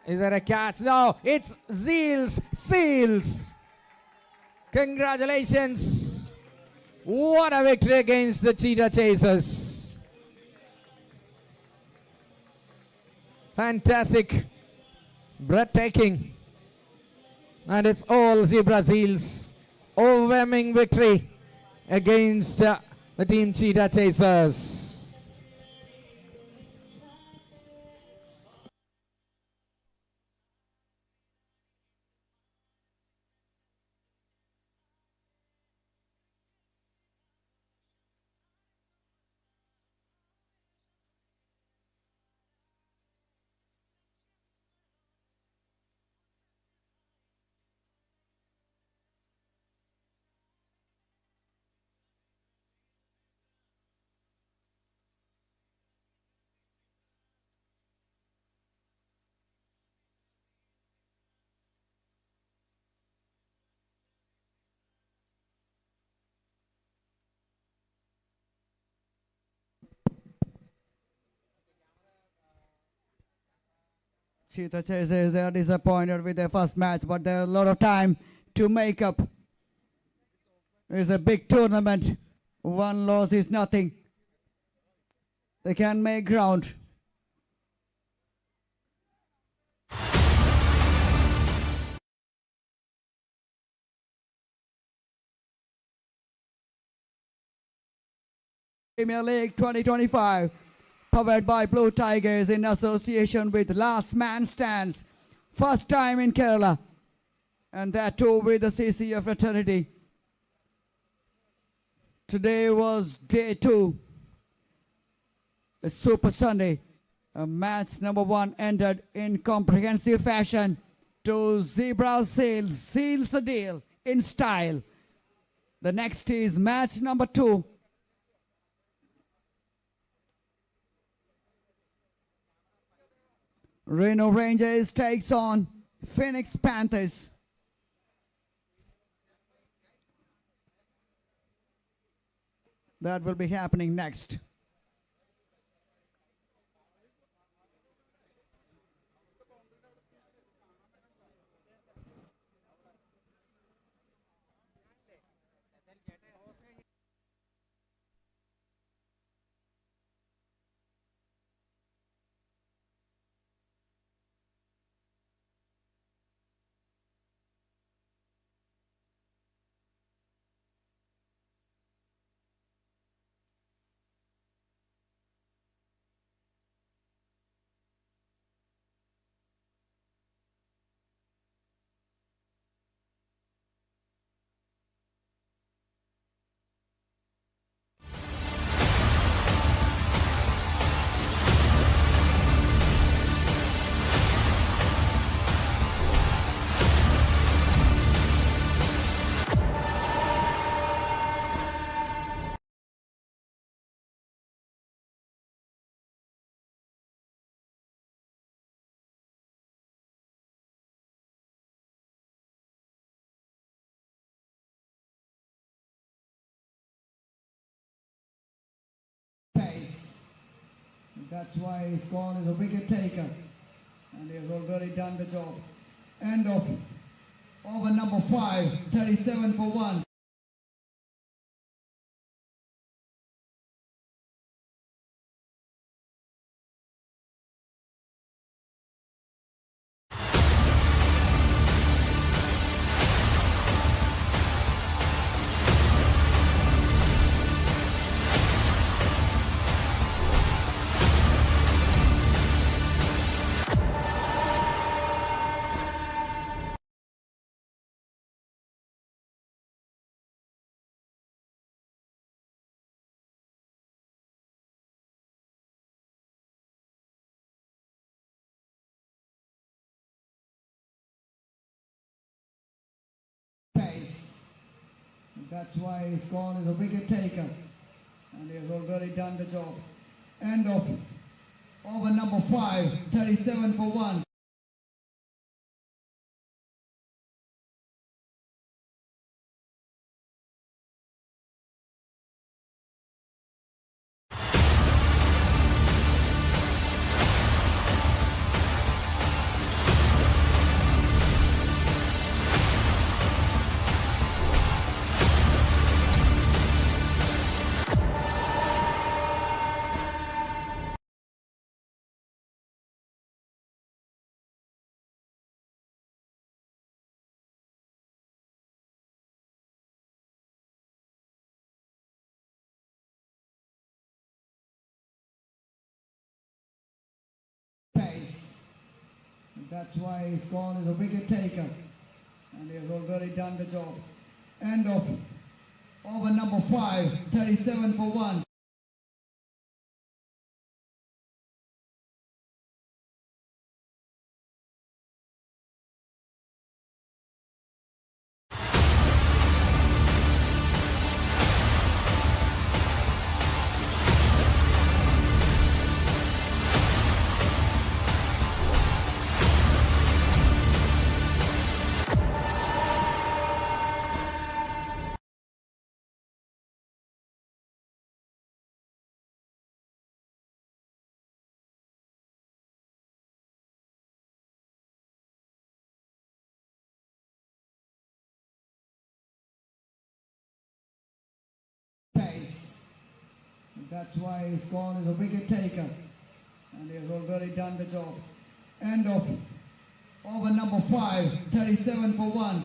Is there a catch? No, it's Seals. Congratulations. What a victory against the Cheetah Chasers. Fantastic. Breathtaking. And it's all Zebra Seals. Overwhelming victory against the team Cheetah Chasers. Cheetah Chasers, they are disappointed with their first match, but there are a lot of time to make up. It's a big tournament. One loss is nothing. They can make ground. Premier League 2025, powered by Blue Tigers in association with Last Man Stands. First time in Kerala, and that too with the CCF Fraternity. Today was day 2, a Super Sunday. Match number 1 ended in comprehensive fashion to Zebra Seals. Seals the deal in style. The next is match number 2. Reno Rangers takes on Phoenix Panthers. That will be happening next. Pace. That's why his call is a wicket taker, and he has already done the job. End of over number 5, 37 for 1. Pace. That's why his call is a wicket taker, and he has already done the job. End of over number 5, 37 for 1. That's why he's gone as a wicket taker. And he has already done the job. End of over number 5, 37 for 1. Pace. That's why he's gone as a wicket taker. And he has already done the job. End of over number 5, 37 for 1.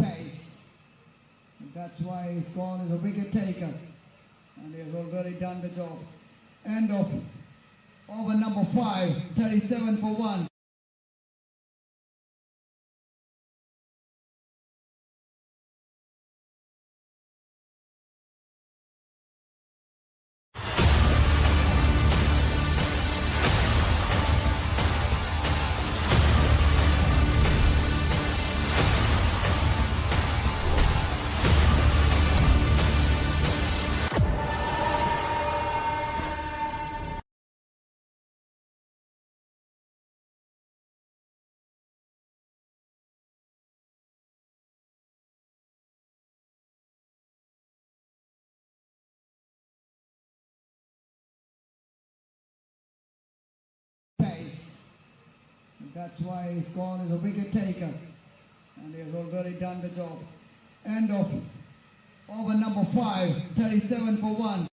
Pace. That's why he's gone as a wicket taker. And he has already done the job. End of over number 5, 37 for 1. Pace. That's why he's gone as a wicket taker. And he has already done the job. End of over number 5, 37 for 1.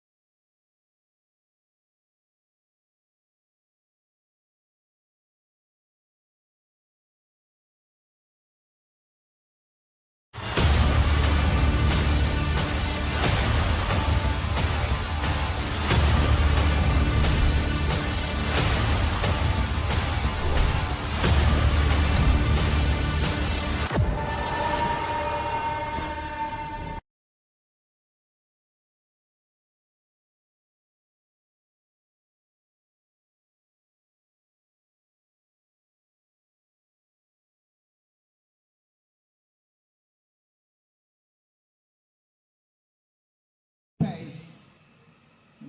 Pace.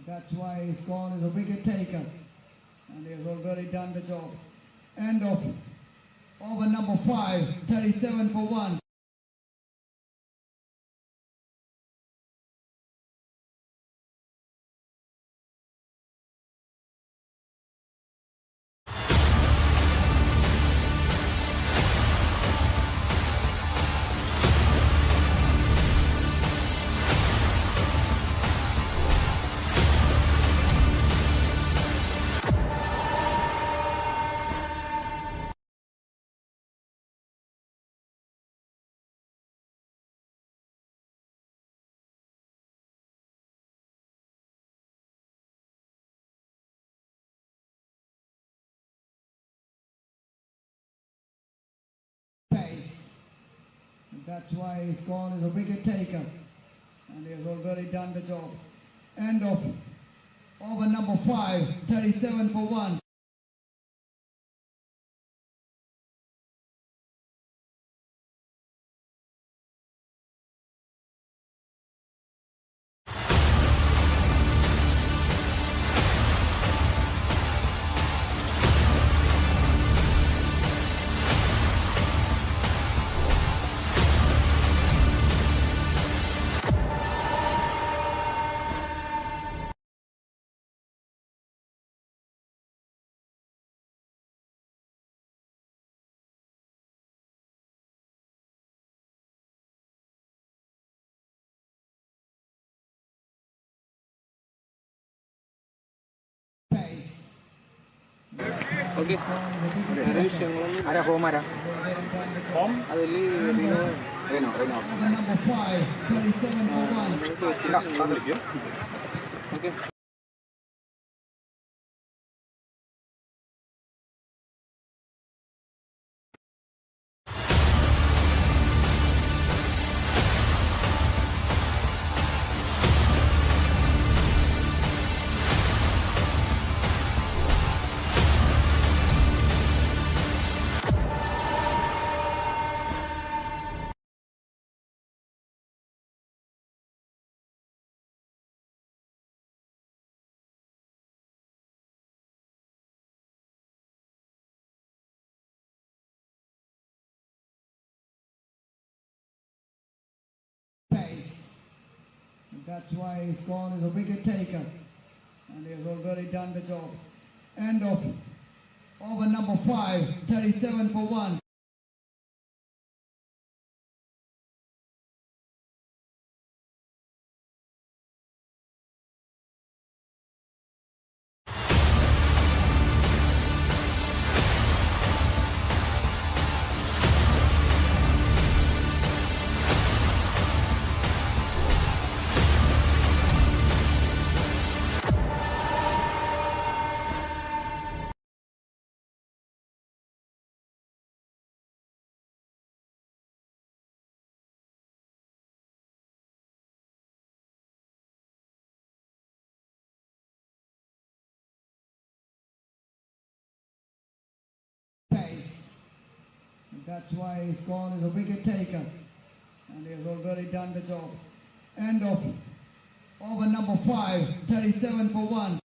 That's why he's gone as a wicket taker. And he has already done the job. End of over number 5, 37 for 1. Pace. That's why he's gone as a wicket taker. And he has already done the job. End of over number 5, 37 for 1. Okay വേറെ വിഷയങ്ങളൊന്നും ആരാ home ആരാ home അതിൽ okay pace. That's why he's gone as a wicket taker. And he has already done the job. End of over number 5, 37 for 1. Pace. That's why he's gone as a wicket taker. And he has already done the job. End of over number 5, 37 for 1.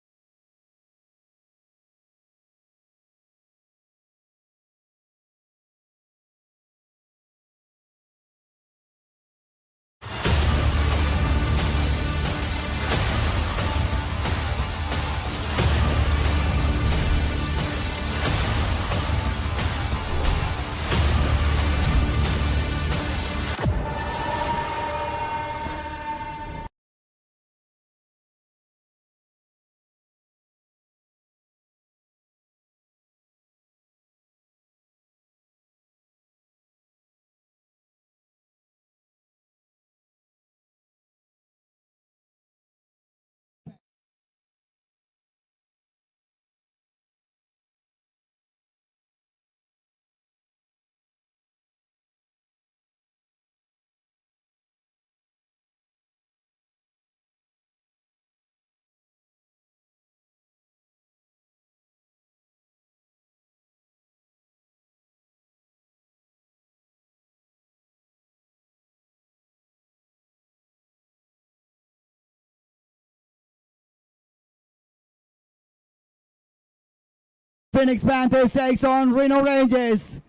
Phoenix Panthers takes on Reno Rangers.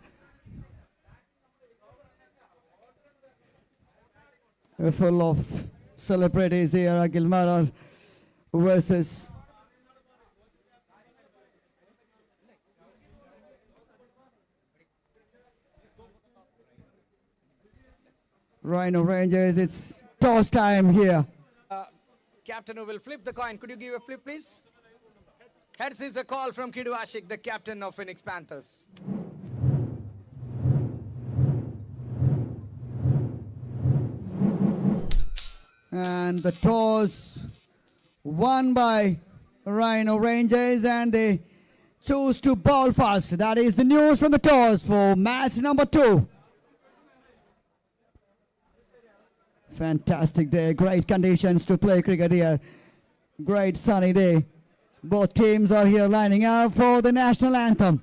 Full of celebrities here, akhilmarar versus Rhino Rangers. It's toss time here. Captain who will flip the coin. Could you give a flip, please? Heads is a call from Kidu Ashik, the captain of Phoenix Panthers. And the toss won by Rhino Rangers, and they choose to bowl first. That is the news from the toss for match number 2. Fantastic day, great conditions to play cricket here. Great sunny day. Both teams are here lining up for the national anthem.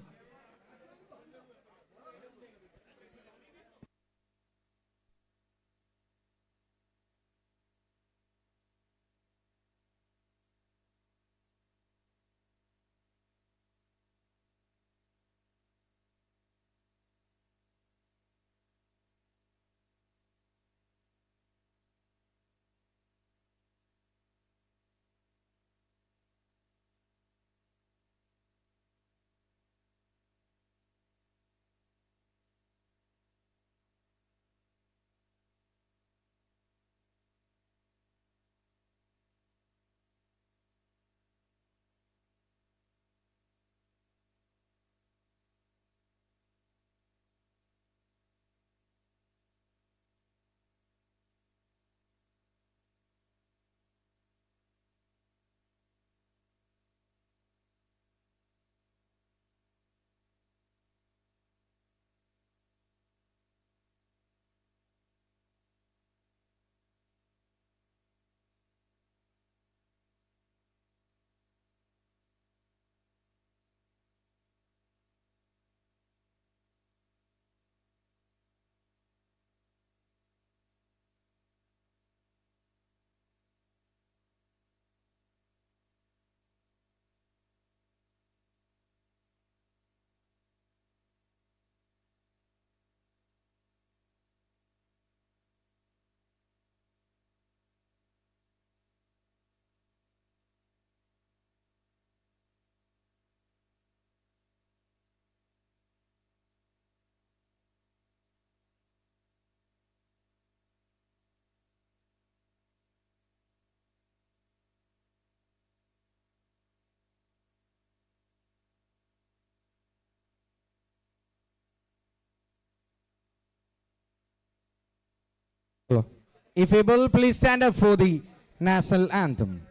If able, please stand up for the national anthem.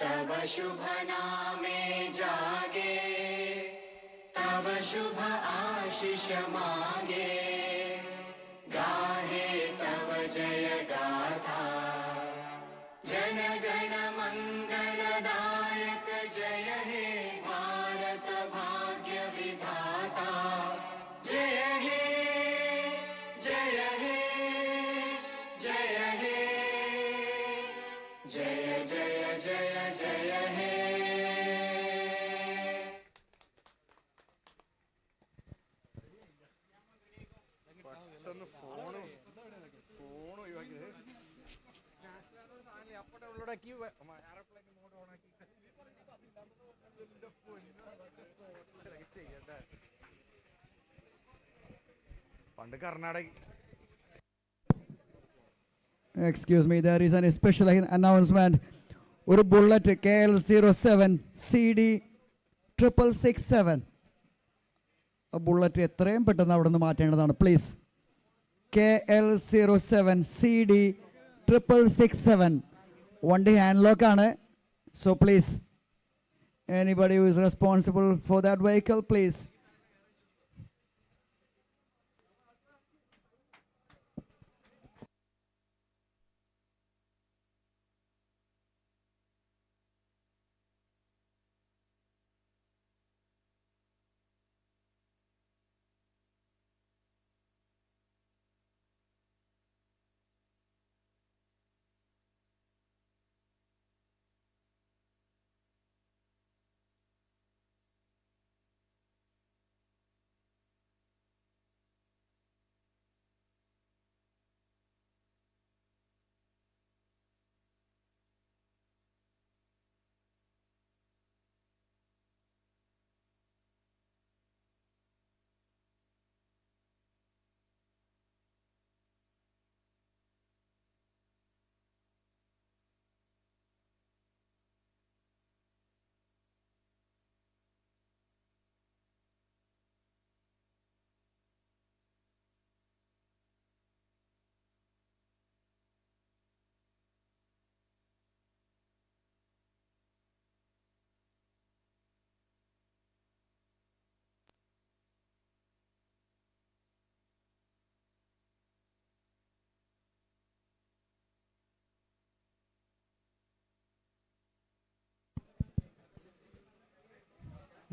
तव शुभ नामे जागे तव शुभ आशीष मांगे गाहे तव जय गाथा जन गण मंगलदायक जय हे भारत भाग्य विधाता जय हे जय हे जय हे जय जय जय जय हे പണ്ട് Karnataka Excuse me, there is a special announcement. ഒരു ബുള്ളറ്റ് KL07 CD 6667. ആ ബുള്ളറ്റ് എത്രയും പെട്ടെന്ന് അവിടെ നിന്ന് മാറ്റേണ്ടതാണ് പ്ലീസ്. KL07 CD 6667. വണ്ടി ഹാൻഡ് ലോക്ക് ആണ്. So please, anybody who is responsible for that vehicle, please.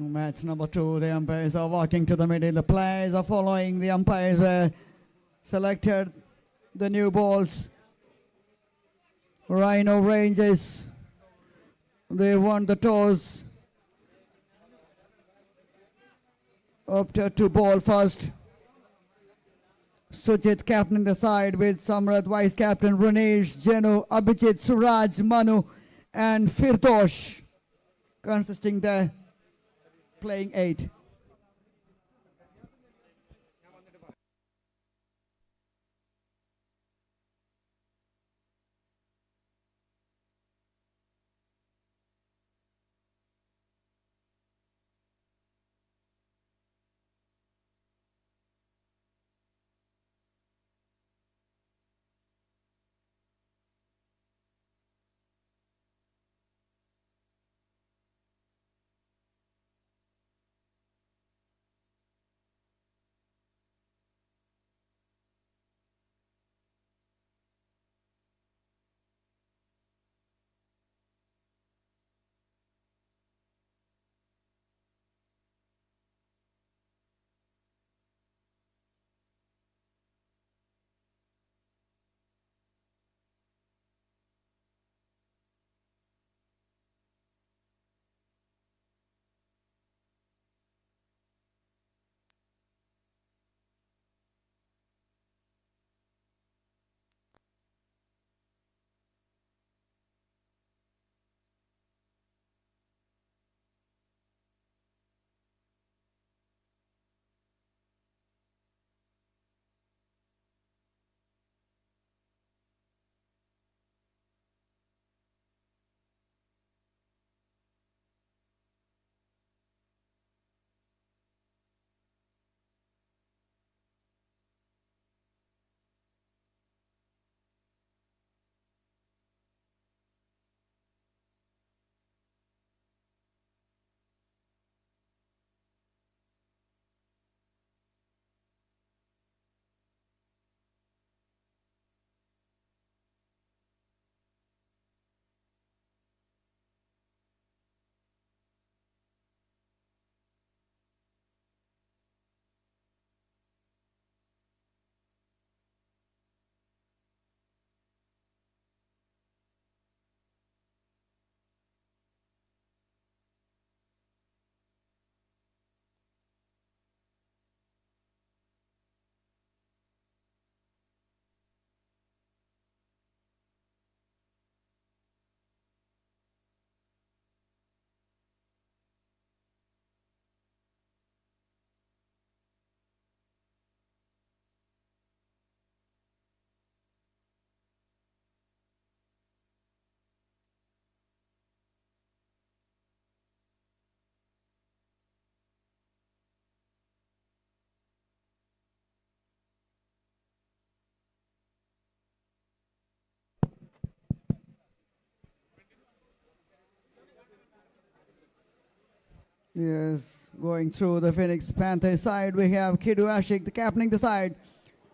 Match number 2, the umpires are walking to the middle. The players are following. The umpires were selected the new balls. Rhino Rangers, they won the toss. Opted to bowl first. Sujit captaining the side with Samrat vice captain Ranesh, Jenu, Abhijit, Suraj, Manu and Firdosh consisting there playing 8. Yes, going through the Phoenix Panthers side, we have Kidu Ashik, the captaining the side.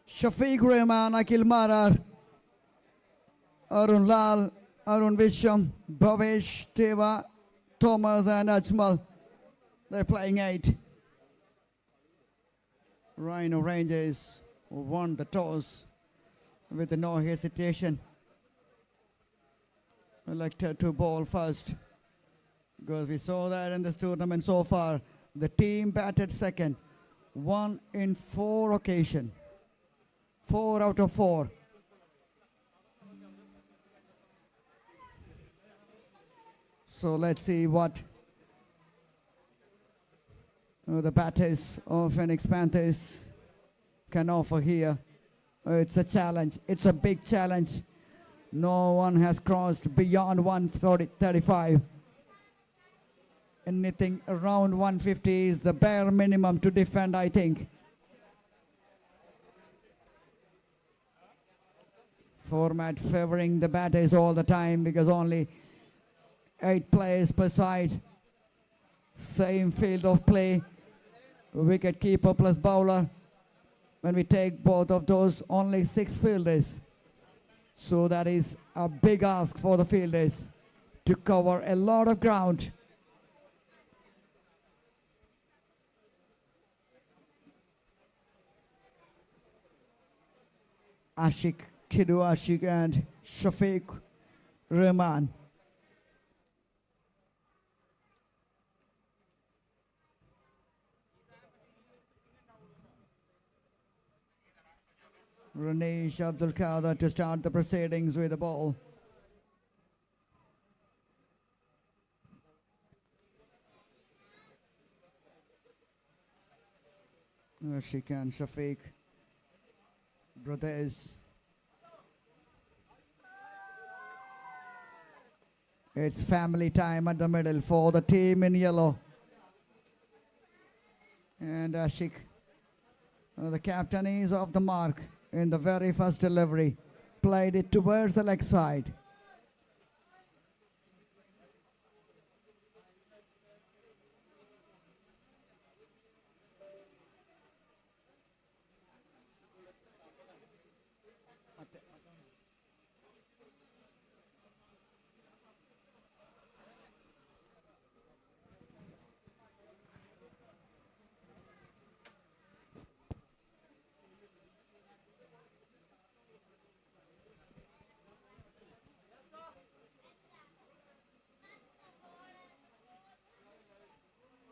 Shafiq Rahman, akhilmarar, Arun Lal, Arun Visham, Bhavesh, Deva, Thomas and Ajmal. They're playing 8. Rhino Rangers won the toss with no hesitation. Elected to bowl first, because we saw that in this tournament so far. The team batted second, 1 in 4 occasions, 4 out of 4. So let's see what the batters of Phoenix Panthers can offer here. It's a challenge. It's a big challenge. No one has crossed beyond 135. Anything around 150 is the bare minimum to defend, I think. Format favoring the batters all the time because only 8 players per side. Same field of play. Wicket keeper plus bowler. When we take both of those, only 6 fielders. So that is a big ask for the fielders to cover a lot of ground. Ashik, Kidu Ashik and Shafiq Rahman. Ranesh Abdul Qadir to start the proceedings with the ball. Ashik and Shafiq, brothers. It's family time at the middle for the team in yellow. And Ashik, the captain is off the mark in the very first delivery. Played it towards the leg side.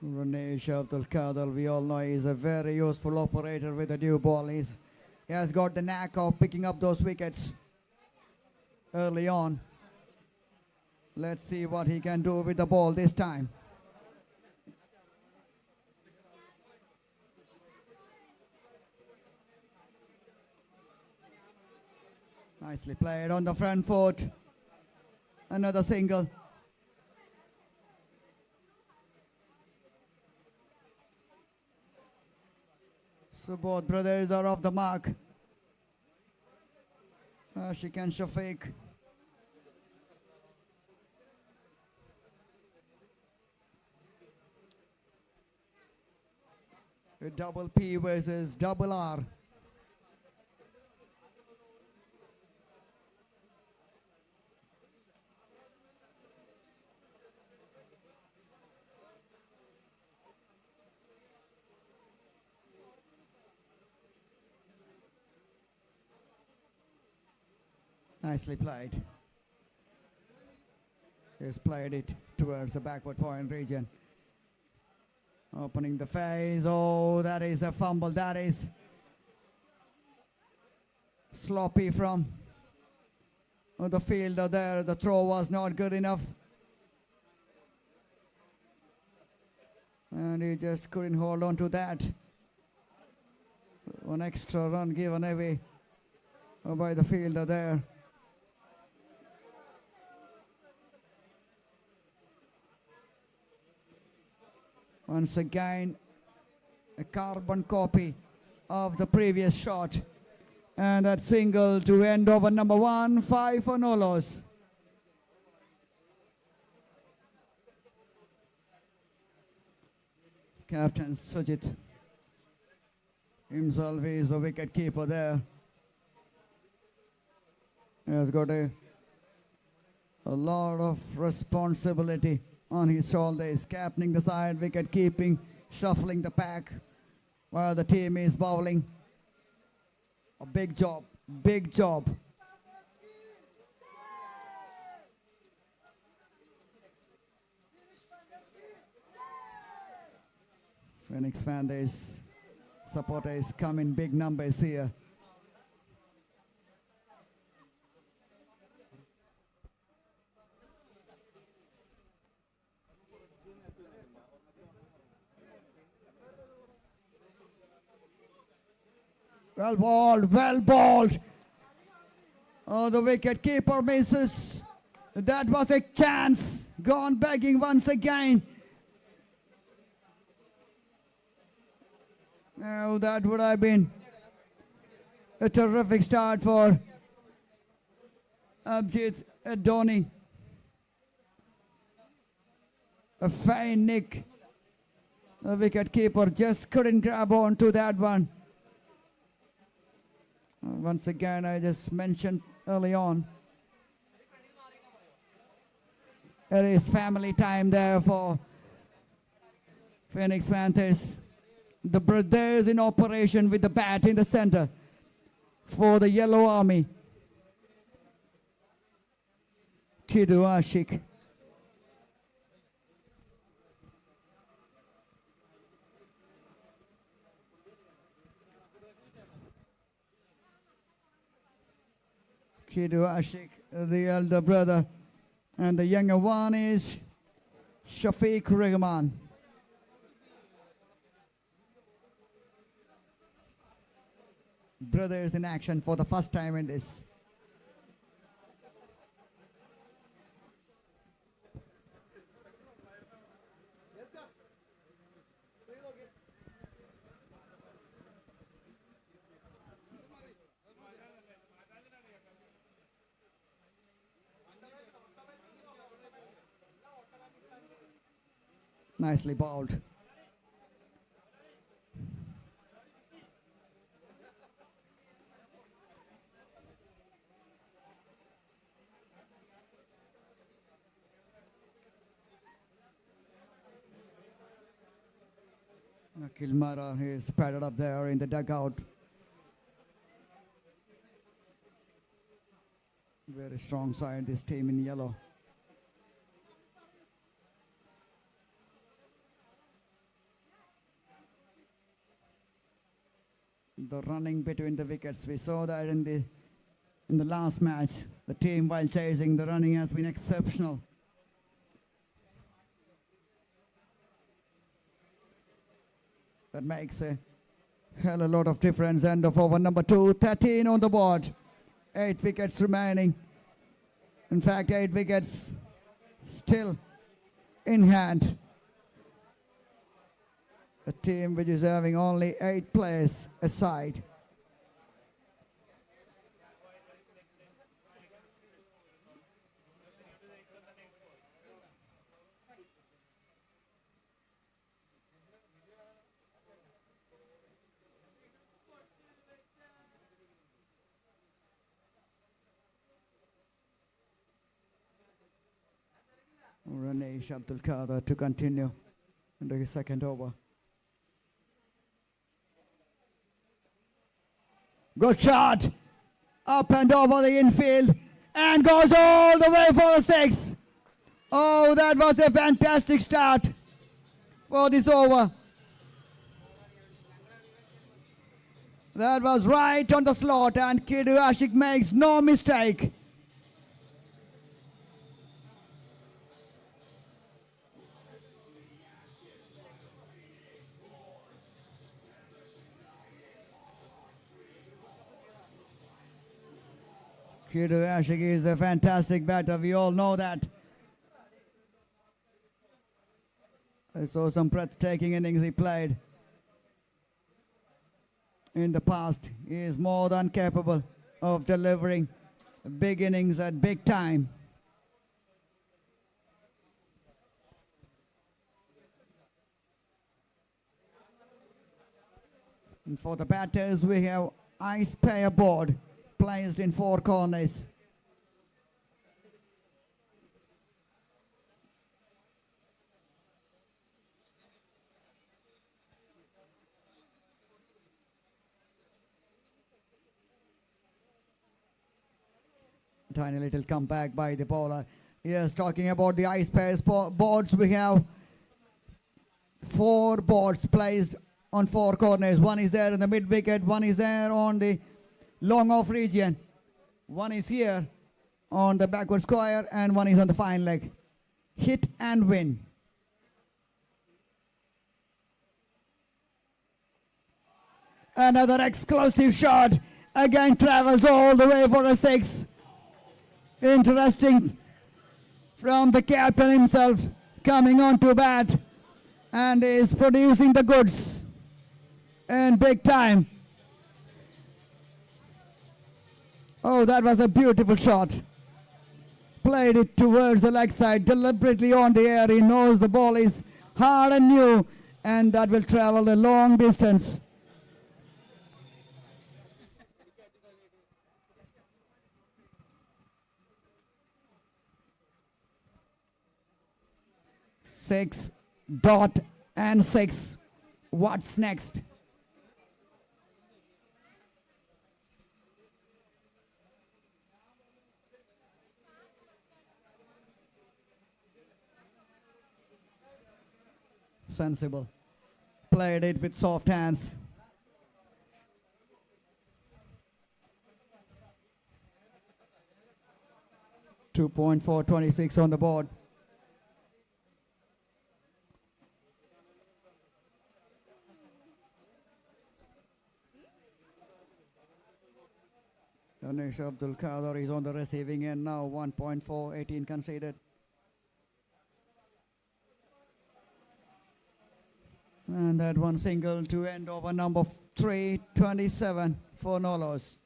Ranesh Abdul Qadir, we all know he's a very useful operator with the new ball. He has got the knack of picking up those wickets early on. Let's see what he can do with the ball this time. Nicely played on the front foot. Another single. So both brothers are off the mark. Ashik and Shafiq. A double P versus double R. Nicely played. He's played it towards the backward point region. Opening the face. Oh, that is a fumble. That is sloppy from the fielder there. The throw was not good enough. And he just couldn't hold on to that. An extra run given away by the fielder there. Once again, a carbon copy of the previous shot. And that single to end over number 1, 5 for no loss. Captain Sujit himself is a wicket keeper there. He has got a lot of responsibility on his shoulders, captaining the side, wicket keeping, shuffling the pack while the team is bowling. A big job, big job. Phoenix Panthers supporters come in big numbers here. Well bowled, well bowled. Oh, the wicket keeper misses. That was a chance. Gone begging once again. Oh, that would have been a terrific start for Abhijit Dhoni. A fine nick. The wicket keeper just couldn't grab on to that one. Once again, I just mentioned early on, it is family time there for Phoenix Panthers. The brothers in operation with the bat in the center for the Yellow Army. Chidu Ashik. Chidu Ashik, the elder brother, and the younger one is Shafiq Rahman. Brothers in action for the first time in this. Nicely bowled. Akhilmarar is padded up there in the dugout. Very strong side, this team in yellow. The running between the wickets, we saw that in the last match. The team, while chasing, the running has been exceptional. That makes a hell of a lot of difference. End of over number 2, 13 on the board. 8 wickets remaining. In fact, 8 wickets still in hand. A team which is having only 8 players aside. Ranesh Abdul Qadir to continue into his second over. Good shot. Up and over the infield. And goes all the way for a 6. Oh, that was a fantastic start for this over. That was right on the slot, and Chidu Ashik makes no mistake. Chidu Ashik is a fantastic batter. We all know that. I saw some breathtaking innings he played in the past. He is more than capable of delivering big innings at big time. And for the batters, we have ice pair board placed in 4 corners. Tiny little comeback by the bowler. Yes, talking about the ice pairs boards, we have 4 boards placed on 4 corners. One is there in the mid wicket, one is there on the long off region, one is here on the backward square, and one is on the fine leg. Hit and win. Another explosive shot, again travels all the way for a 6. Interesting from the captain himself, coming on to bat and is producing the goods in big time. Oh, that was a beautiful shot. Played it towards the leg side, deliberately on the air. He knows the ball is hard and new, and that will travel a long distance. Six, dot and 6. What's next? Sensible. Played it with soft hands. .426 on the board. Ganesh Abdul Qadir is on the receiving end now. 1.418 conceded. And that one single to end over number 327 for no loss.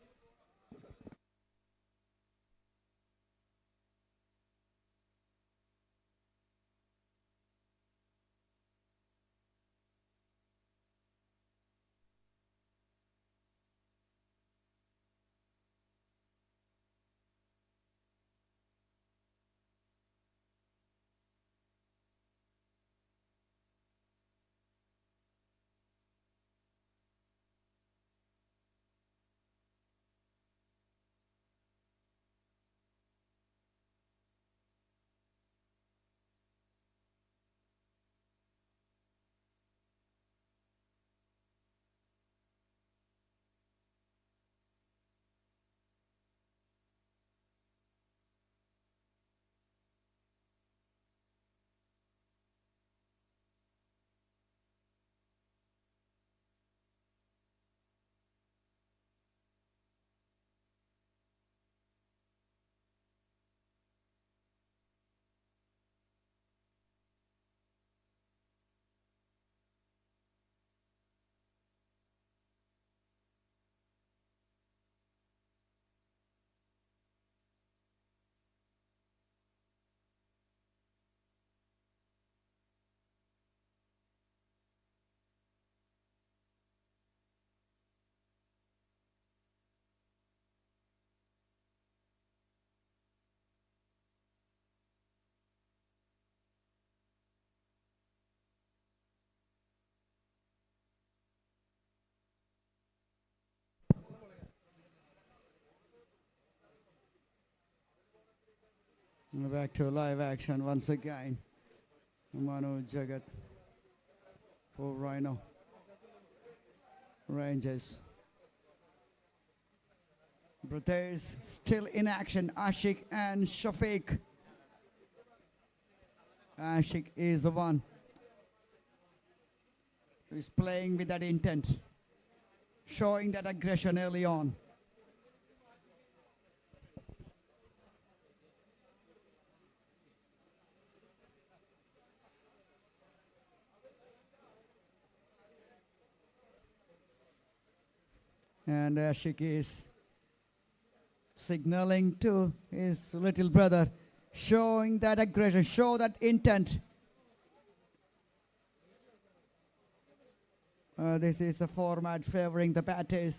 Back to live action once again. Manu Jagat for Rhino Rangers. Brothers still in action. Ashik and Shafiq. Ashik is the one who is playing with that intent, showing that aggression early on. And Ashik is signaling to his little brother, showing that aggression, show that intent. This is a format favoring the batters.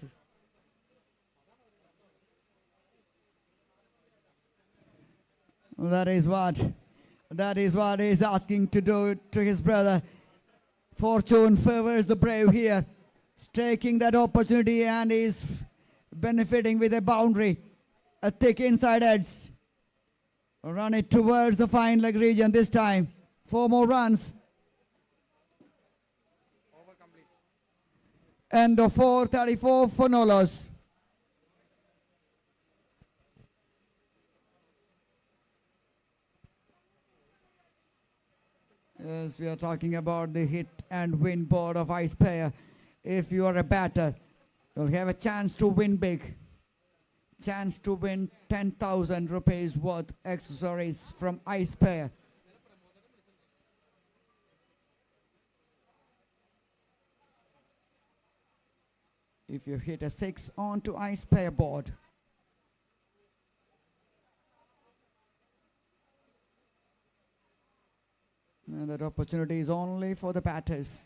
That is what he's asking to do to his brother. Fortune favors the brave here. He's taking that opportunity and is benefiting with a boundary. A thick inside edge. Run it towards the fine leg region this time. 4 more runs. End of 4:34 for Nolos. Yes, we are talking about the hit and win board of Ice Player. If you are a batter, you'll have a chance to win big. Chance to win 10,000 rupees worth accessories from Ice Player. If you hit a 6 onto Ice Player board. And that opportunity is only for the batters.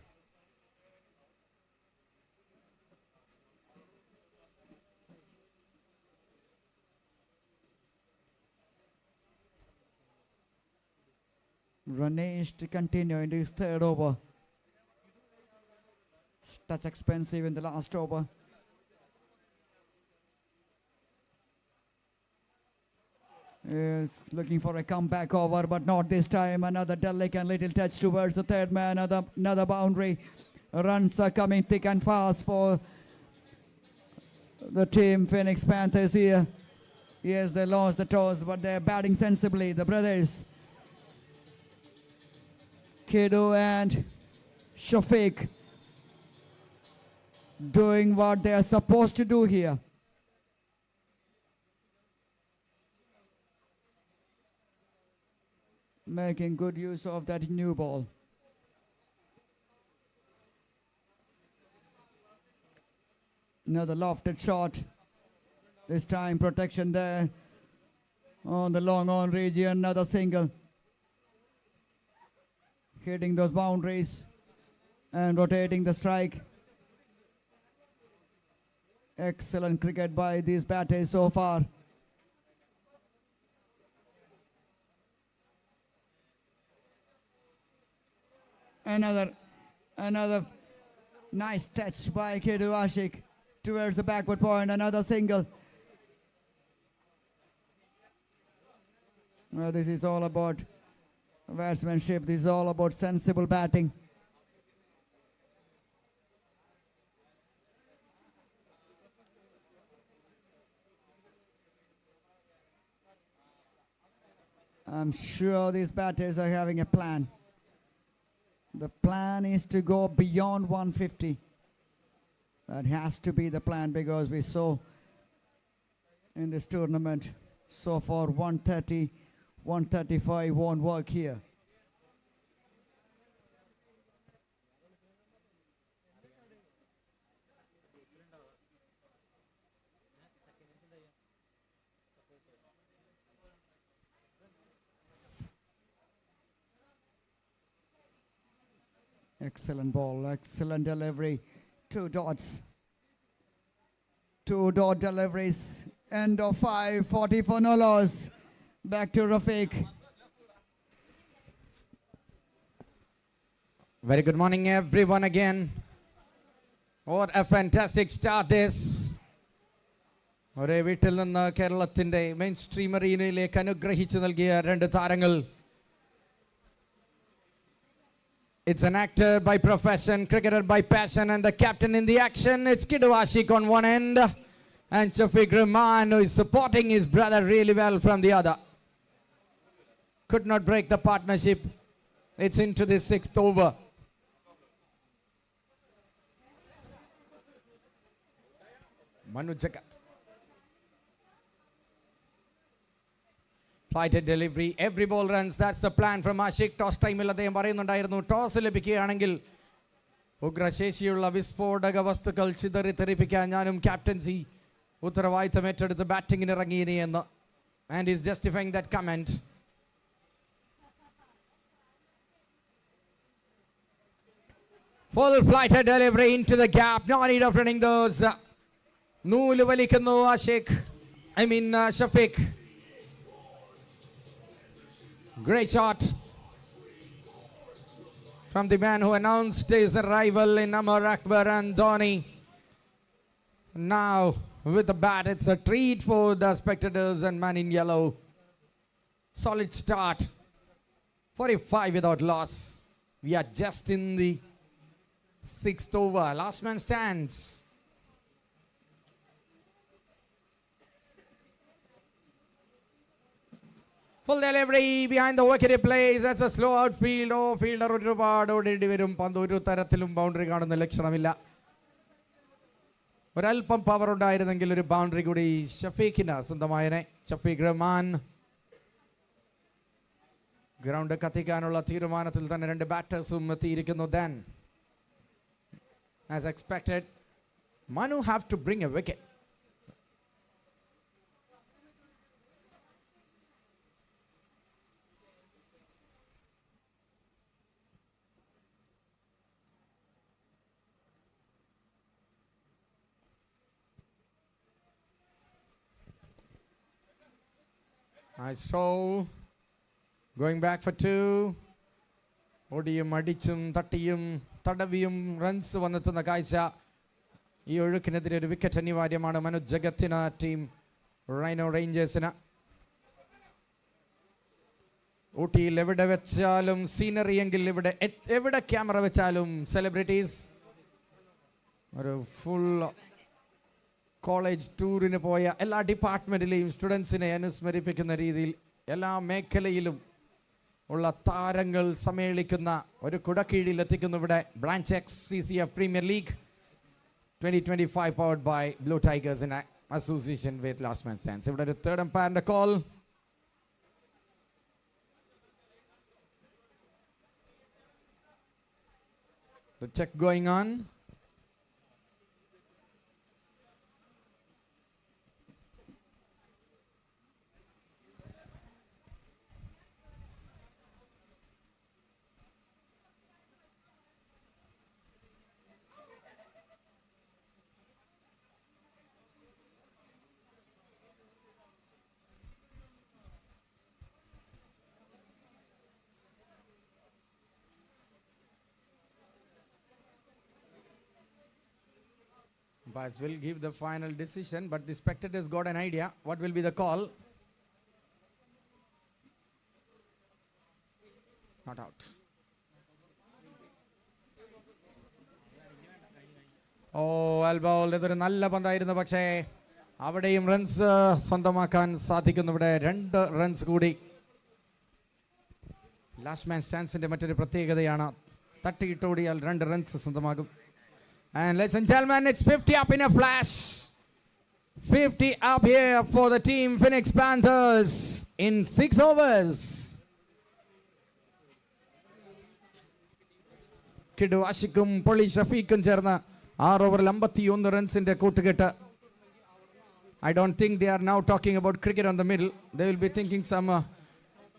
Ranesh to continue into his 3rd over. Touch expensive in the last over. Is looking for a comeback over, but not this time. Another delicate little touch towards the 3rd man. Another boundary. Runs are coming thick and fast for the team Phoenix Panthers here. Yes, they lost the toss, but they're batting sensibly. The brothers, Kidu and Shafiq, doing what they are supposed to do here. Making good use of that new ball. Another lofted shot. This time protection there on the long on region. Another single. Hitting those boundaries and rotating the strike. Excellent cricket by these batters so far. Another nice touch by Kidu Ashik towards the backward point. Another single. Well, this is all about batsmanship. This is all about sensible batting. I'm sure these batters are having a plan. The plan is to go beyond 150. That has to be the plan, because we saw in this tournament so far 130, 135 won't work here. Excellent ball, excellent delivery. 2 dots. 2 dot deliveries. End of 5:40 for no loss. Back to Rafiq. Very good morning, everyone, again. What a fantastic start this. ഒരേ വീട്ടിൽ നിന്ന് കേരളത്തിന്റെ main stream അറീനയിലേക്ക് അനുഗ്രഹിച്ചു നൽകിയ 2 താരങ്ങൾ. It's an actor by profession, cricketer by passion, and the captain in the action. It's Kidu Ashik on one end, and Shafiq Rahman, who is supporting his brother really well from the other. Could not break the partnership. It's into the 6th over. Manu Jagat. Flighted delivery, every ball runs. That's the plan from Ashik. Toss time il അദ്ദേഹം പറയുന്നുണ്ടായിരുന്നു. Toss ലഭിക്കുകയാണെങ്കിൽ ഉഗ്രശേഷിയുള്ള വിസ്ഫോടക വസ്തുക്കൾ ചിതറിത്തെറിപ്പിക്കാൻ ഞാനും captaincy ഉത്തരവാദിത്തം ഏറ്റെടുത്ത് ബാറ്റിങ്ങിന് ഇറങ്ങിയിനി എന്ന്. And he's justifying that comment. Full flighted delivery into the gap. No need of running those. Noolu വലിക്കുന്നു Shafiq. Great shot from the man who announced his arrival in Amar Akbar and Dhoni. Now with the bat, it's a treat for the spectators and man in yellow. Solid start. 45 without loss. We are just in the 6th over. Last man stands. Full delivery behind the wicket he plays. That's a slow outfield. Oh, fielder ഒരുപാട് ഓടേണ്ടി വരും. പന്ത് ഒരു തരത്തിലും boundary കാണുന്ന ലക്ഷണമില്ല. ഒരല്പം power ഉണ്ടായിരുന്നെങ്കിൽ ഒരു boundary കൂടി ഷഫീഖിന് സ്വന്തമായനെ. ഷഫീഖ് റഹ്മാൻ ഗ്രൗണ്ട് കത്തിക്കാനുള്ള തീരുമാനത്തിൽ തന്നെ രണ്ട് ബാറ്റേഴ്സും എത്തിയിരിക്കുന്നു. Then, as expected, Manu have to bring a wicket. Nice throw. Going back for 2. ഓടിയും അടിച്ചും തട്ടിയും തടവിയും റൺസ് വന്നെത്തുന്ന കാഴ്ച. ഈ ഒഴുക്കിനെതിരെ ഒരു വിക്കറ്റ് അനിവാര്യമാണ് മനോജ് ജഗത്തിന്, ടീം റൈനോ റേഞ്ചേഴ്സിന്. ഊട്ടിയിൽ എവിടെ വെച്ചാലും സീനറി എങ്കിൽ എവിടെ ക്യാമറ വെച്ചാലും സെലിബ്രിറ്റീസ്. ഒരു ഫുൾ കോളേജ് ടൂറിന് പോയ എല്ലാ ഡിപ്പാർട്ട്മെൻറ്റിലെയും സ്റ്റുഡൻസിനെ അനുസ്മരിപ്പിക്കുന്ന രീതിയിൽ എല്ലാ മേഖലയിലും ഉള്ള താരങ്ങൾ സമ്മേളിക്കുന്ന ഒരു കുടക്കീഴിൽ എത്തിക്കുന്നു ഇവിടെ branch X CCF premier league 2025 powered by Blue Tigers in association with Last Man Stands. ഇവിടെ ഒരു തേർഡ് അമ്പയറിന്റെ call. The check going on. Umpires will give the final decision, but the spectators got an idea. What will be the call? Not out. Oh, well bowled. ഇതൊരു നല്ല പന്തായിരുന്നു, പക്ഷേ അവിടെയും runs സ്വന്തമാക്കാൻ സാധിക്കുന്നു. ഇവിടെ 2 റൺസ് കൂടി. ലാസ്റ്റ് മാൻ സ്റ്റാൻസിന്റെ മറ്റൊരു പ്രത്യേകതയാണ് തട്ടിയിട്ടോടിയാൽ 2 runs സ്വന്തമാകും. And ladies and gentlemen, it's 50 up in a flash. 50 up here for the team Phoenix Panthers in 6 overs. കിഡു ആഷിഖും പൊളി ഷഫീഖും ചേർന്ന് 6 ഓവറിൽ 51 റൺസിന്റെ കൂട്ടുകെട്ട്. I don't think they are now talking about cricket on the middle. They will be thinking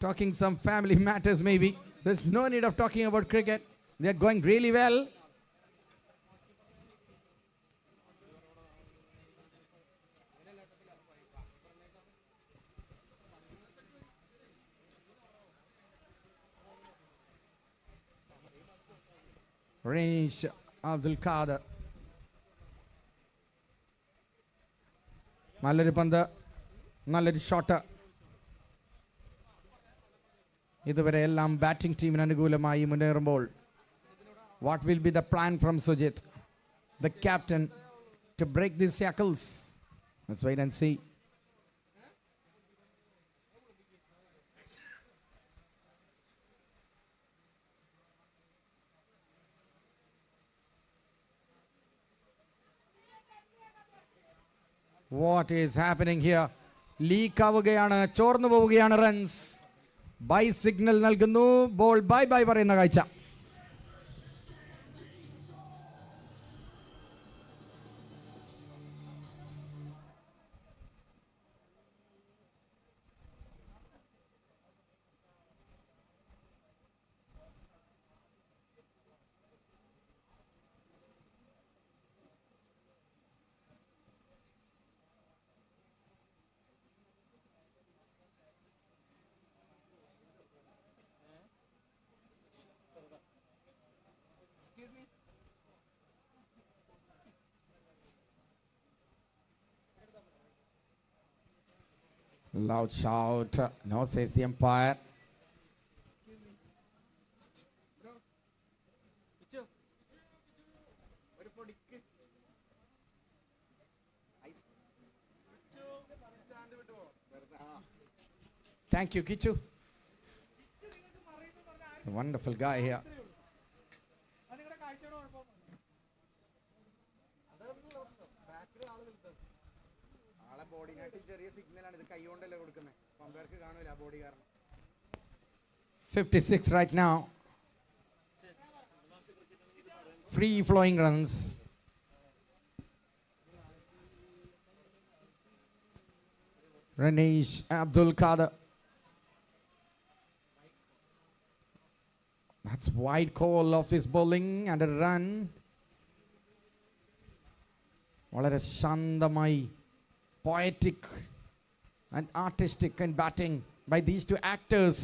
talking some family matters maybe. There's no need of talking about cricket. They are going really well. Ranish Abdul Qadir. നല്ലൊരു പന്ത്, നല്ലൊരു shot. ഇതുവരെ എല്ലാം batting ടീമിന് അനുകൂലമായി മുന്നേറുമ്പോൾ what will be the plan from Sujith, the captain, to break these shackles? Let's wait and see. What is happening here? Leak ആവുകയാണ്, ചോർന്നു പോവുകയാണ് റൺസ്. ബൈ സിഗ്നൽ നൽകുന്നു, ബോൾ ബൈ ബൈ പറയുന്ന കാഴ്ച. Loud shout. No, says the umpire. Thank you, Kichu. A wonderful guy here. .56 right now. Free flowing runs. Ranish Abdul Kader. That's wide call of his bowling and a run. വളരെ ശാന്തമായി, poetic and artistic in batting by these two actors.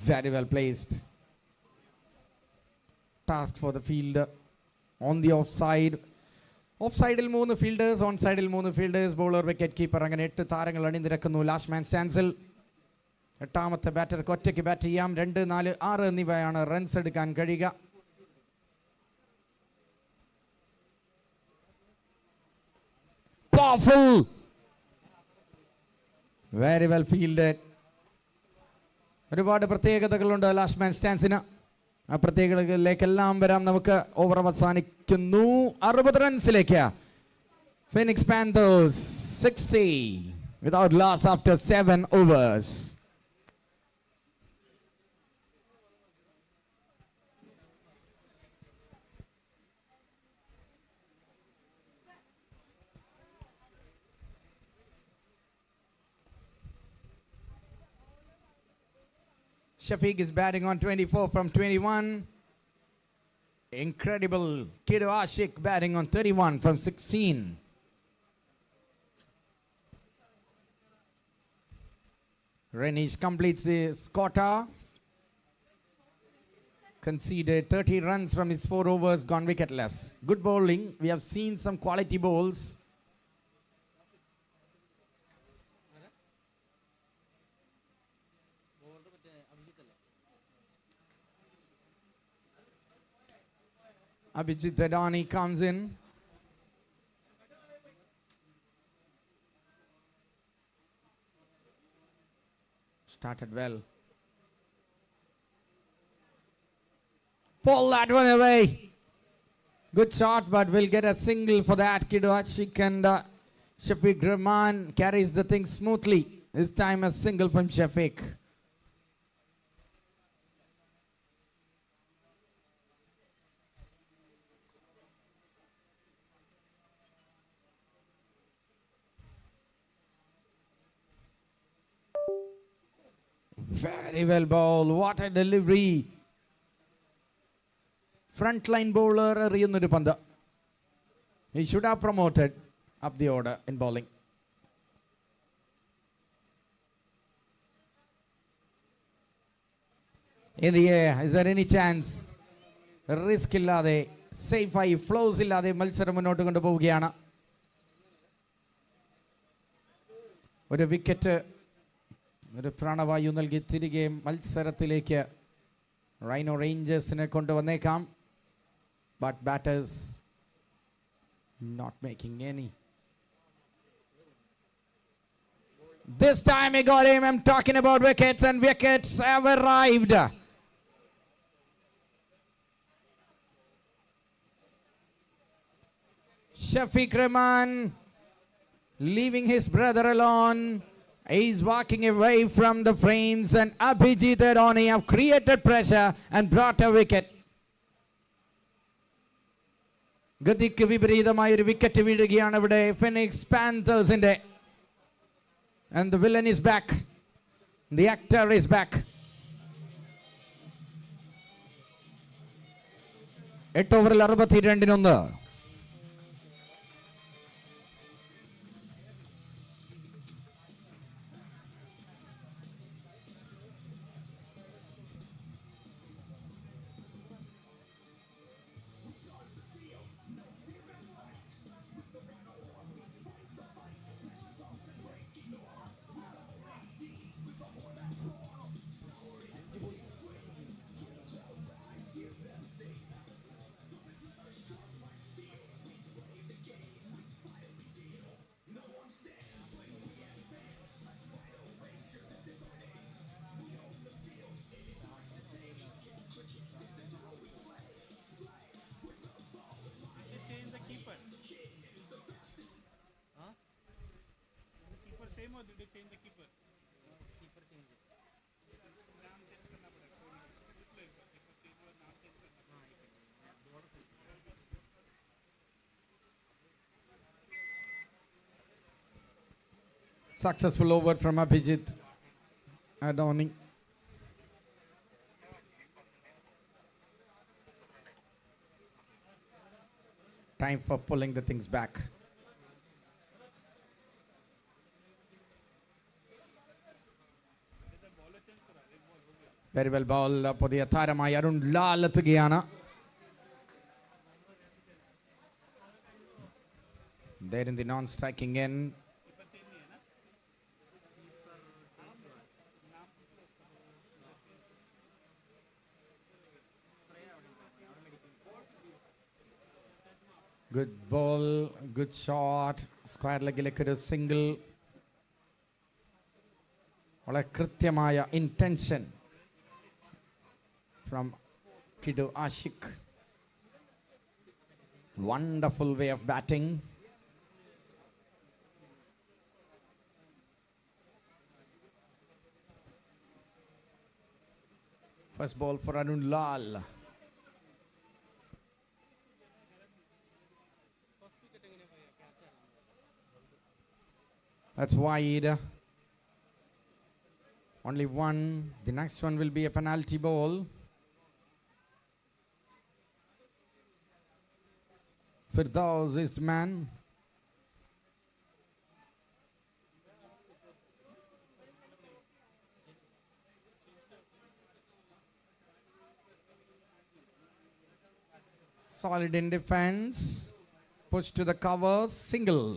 Very well placed. Task for the fielder on the offside. Offside-il 3 fielders, onside-il 3 fielders, bowler, wicket keeper. അങ്ങനെ 8 താരങ്ങൾ അണിനിരക്കുന്നു last man സ്റ്റാൻസിൽ. എട്ടാമത്തെ ബാറ്റർക്ക് ഒറ്റയ്ക്ക് bat ചെയ്യാം. 2, 4, 6 എന്നിവയാണ് runs എടുക്കാൻ കഴിയുക. Powerful. Very well fielded. ഒരുപാട് പ്രത്യേകതകളുണ്ട് ലാസ്റ്റ് മാൻ സ്റ്റാൻസിന്. ആ പ്രത്യേകതകളിലേക്കെല്ലാം വരാം നമുക്ക്. ഓവർ അവസാനിക്കുന്നു 60 റൺസിലേക്ക്. Phoenix Panthers 60 without loss after 7 overs. Shafiq is batting on 24 from 21. Incredible. Kiddo Ashik batting on 31 from 16. Renish completes his quota. Conceded 30 runs from his 4 overs, gone wicketless. Good bowling. We have seen some quality bowls. Abhijit Adani comes in. Started well. Pull that one away. Good shot, but we'll get a single for that. Kiddo Ashik and Shafiq Rahman carries the thing smoothly. This time a single from Shafiq. Very well bowled. What a delivery. Frontline bowler എറിയുന്നൊരു പന്ത്. He should have promoted up the order in bowling. In the air, is there any chance? Risk ഇല്ലാതെ, safe ആയി, flows ഇല്ലാതെ മത്സരം മുന്നോട്ട് കൊണ്ടുപോവുകയാണ്. ഒരു wicket, ഒരു പ്രാണവായു നൽകി തിരികെ മത്സരത്തിലേക്ക് rhino റേഞ്ചേഴ്സിനെ കൊണ്ടുവന്നേക്കാം. But batters not making any. This time he got him. I'm talking about wickets, and wickets have arrived. Shafiq Rahman leaving his brother alone. He's walking away from the frames, and Abhijit Adani have created pressure and brought a wicket. ഗതിക്ക് വിപരീതമായ ഒരു wicket വീഴുകയാണ് ഇവിടെ phoenix പാന്തേഴ്സിന്റെ. And the villain is back. The actor is back. 8 ഓവറിൽ 62-1. Successful over from Abhijit Adoni. Time for pulling the things back. Very well ball പുതിയ താരമായി അരുൺ ലാൽ എത്തുകയാണ്. There in the non-striking end. Good ball, good shot. Square leg ഒരു single. വളരെ കൃത്യമായ intention from Kidu Ashik. Wonderful way of batting. First ball for Arun Lal. That's wide. Only one. The next one will be a penalty ball. Firdaus is man. Solid in defense. Push to the cover. Single.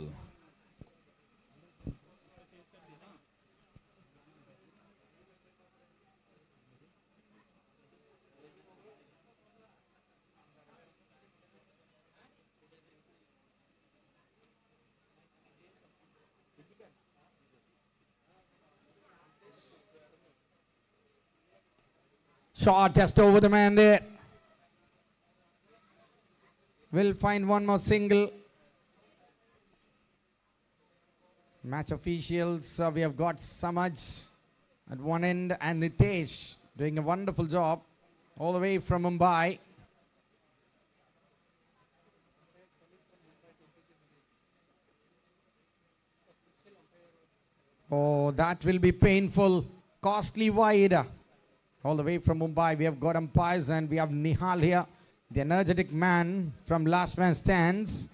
Shot just over the man there. We'll find one more single. Match officials, we have got Samaj at one end and Nitesh doing a wonderful job all the way from Mumbai. Oh, that will be painful. Costly wide. All the way from Mumbai, we have got umpires and we have Nihal here, the energetic man from last man stands.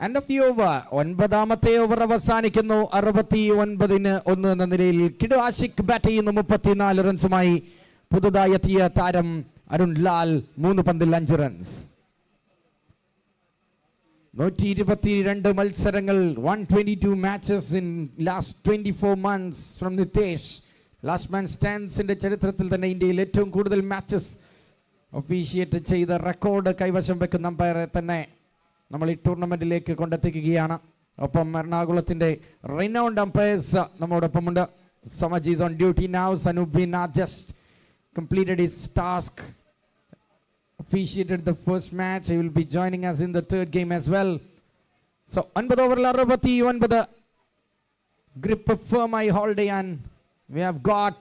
End of the over. 9ാമത്തെ over അവസാനിക്കുന്നു. 69-1 എന്ന നിലയിൽ കിഡു Ashik bat ചെയ്യുന്നു. 34 റൺസുമായി പുതുതായി എത്തിയ താരം അരുൺ ലാൽ 3 പന്തിൽ 5 runs. 122 മത്സരങ്ങൾ, 122 matches in last 24 months from Nitesh. Last man സ്റ്റാൻഡ്സിന്റെ ചരിത്രത്തിൽ തന്നെ ഇന്ത്യയിൽ ഏറ്റവും കൂടുതൽ മാച്ചസ് ഒഫീഷിയേറ്റ് ചെയ്ത റെക്കോർഡ് കൈവശം വെക്കുന്ന അമ്പയറെ തന്നെ നമ്മൾ ഈ ടൂർണമെന്റിലേക്ക് കൊണ്ടെത്തിക്കുകയാണ്. ഒപ്പം എറണാകുളത്തിന്റെ റിനൗണ്ട് അമ്പയേഴ്സ് നമ്മോടൊപ്പമുണ്ട്. Samaj is on duty now. Sanubin just completed his task, officiated the first match. He will be joining us in the third game as well. So 9 ഓവറിൽ 69 grip firmമായി ഹോൾഡ് ചെയ്യാൻ we have got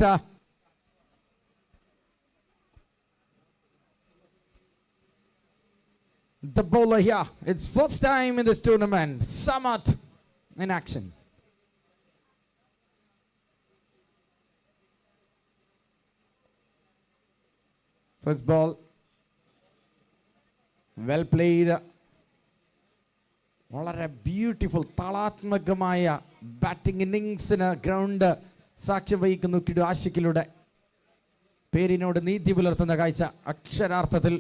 the bowler here. It's first time in this tournament. Samat in action. First ball. Well played. വളരെ beautiful താളാത്മകമായ batting ഇന്നിങ്സിന് ground സാക്ഷ്യം വഹിക്കുന്നു കിഡു ആഷിക്കിലൂടെ. പേരിനോട് നീതി പുലർത്തുന്ന കാഴ്ച അക്ഷരാർത്ഥത്തിൽ.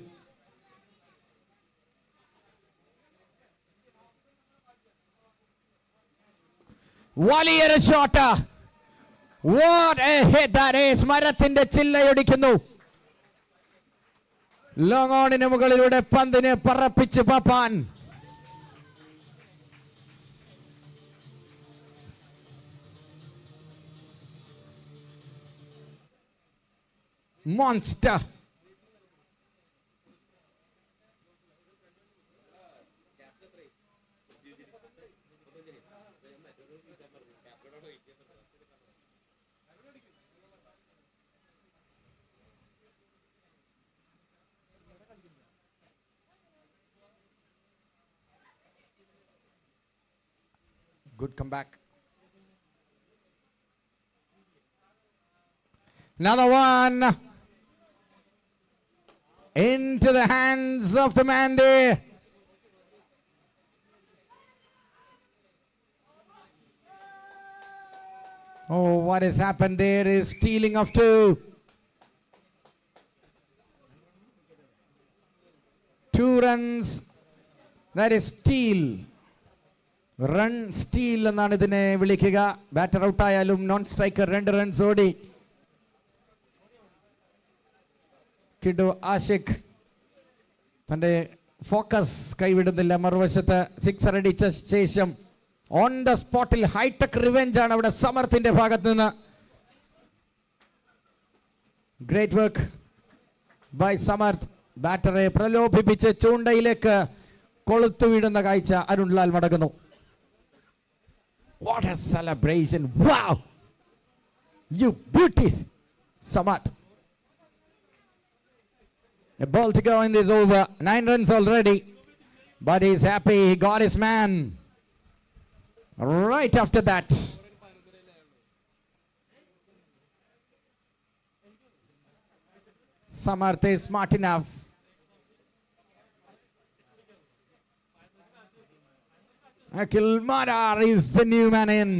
വലിയൊരു shot. What a hit that is. മരത്തിന്റെ ചില്ലയൊടിക്കുന്നു. ലോങ് ഓണിന് മുകളിലൂടെ പന്തിനെ പറപ്പിച്ച് പാപ്പാൻ. Monster. Good comeback. Another one. Into the hands of the man there. Oh, what has happened there is stealing of two. Two runs. That is steal. Run steal എന്നാണ് ഇതിനെ വിളിക്കുക. Batter ഔട്ടായാലും non striker 2 runs ഓടി. കിഡു ആഷിഖ് തൻ്റെ focus കൈവിടുന്നില്ല. മറുവശത്ത് 6 അടിച്ച ശേഷം on the സ്പോട്ടിൽ hi-tech revenge ആണ് അവിടെ സമർത്ഥിന്റെ ഭാഗത്ത് നിന്ന്. Great work by Samarth. ബാറ്ററെ പ്രലോഭിപ്പിച്ച് ചൂണ്ടയിലേക്ക് കൊളുത്തു വീടുന്ന കാഴ്ച അരുൺലാൽ മടങ്ങുന്നു. What a celebration. Wow! You beauties. Samarth. A ball to go in this over. 9 runs already. But he's happy. He got his man. Right after that. Samarth is smart enough. Akhilmarar is the new man in.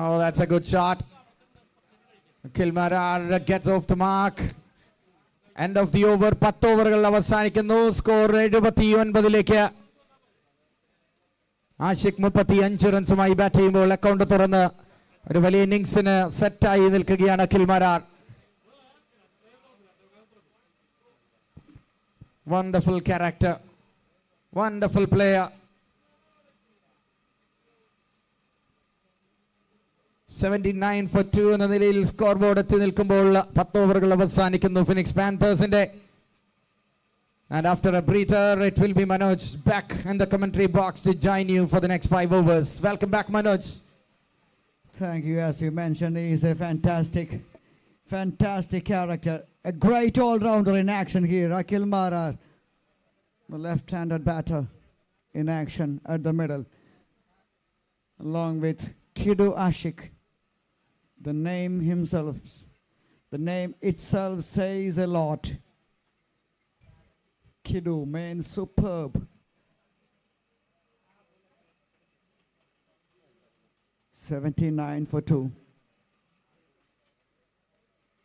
Oh, that's a good shot. Akhilmarar gets off the mark. End of the over. 10 ഓവറുകൾ അവസാനിക്കുന്നു. Score 79ലേക്ക്. Ashiq 35 റൺസുമായി bat ചെയ്യുമ്പോൾ account തുറന്ന് ഒരു വലിയ ഇന്നിംഗ്സിന് സെറ്റായി നിൽക്കുകയാണ് Akhil Marar. Wonderful character, wonderful player. 79 for 2 എന്ന നിലയിൽ score board എത്തി നിൽക്കുമ്പോൾ 10 ഓവറുകൾ അവസാനിക്കുന്നു phoenix പാന്തേഴ്സിന്റെ. And after a breather, it will be Manoj back in the commentary box to join you for the next 5 overs. Welcome back, Manoj. Thank you. As you mentioned, he is a fantastic character. A great all-rounder in action here. Akhilmarar, the left-handed batter in action at the middle. Along with Kidu Ashik. The name itself says a lot. Kidu means superb. 79 for 2.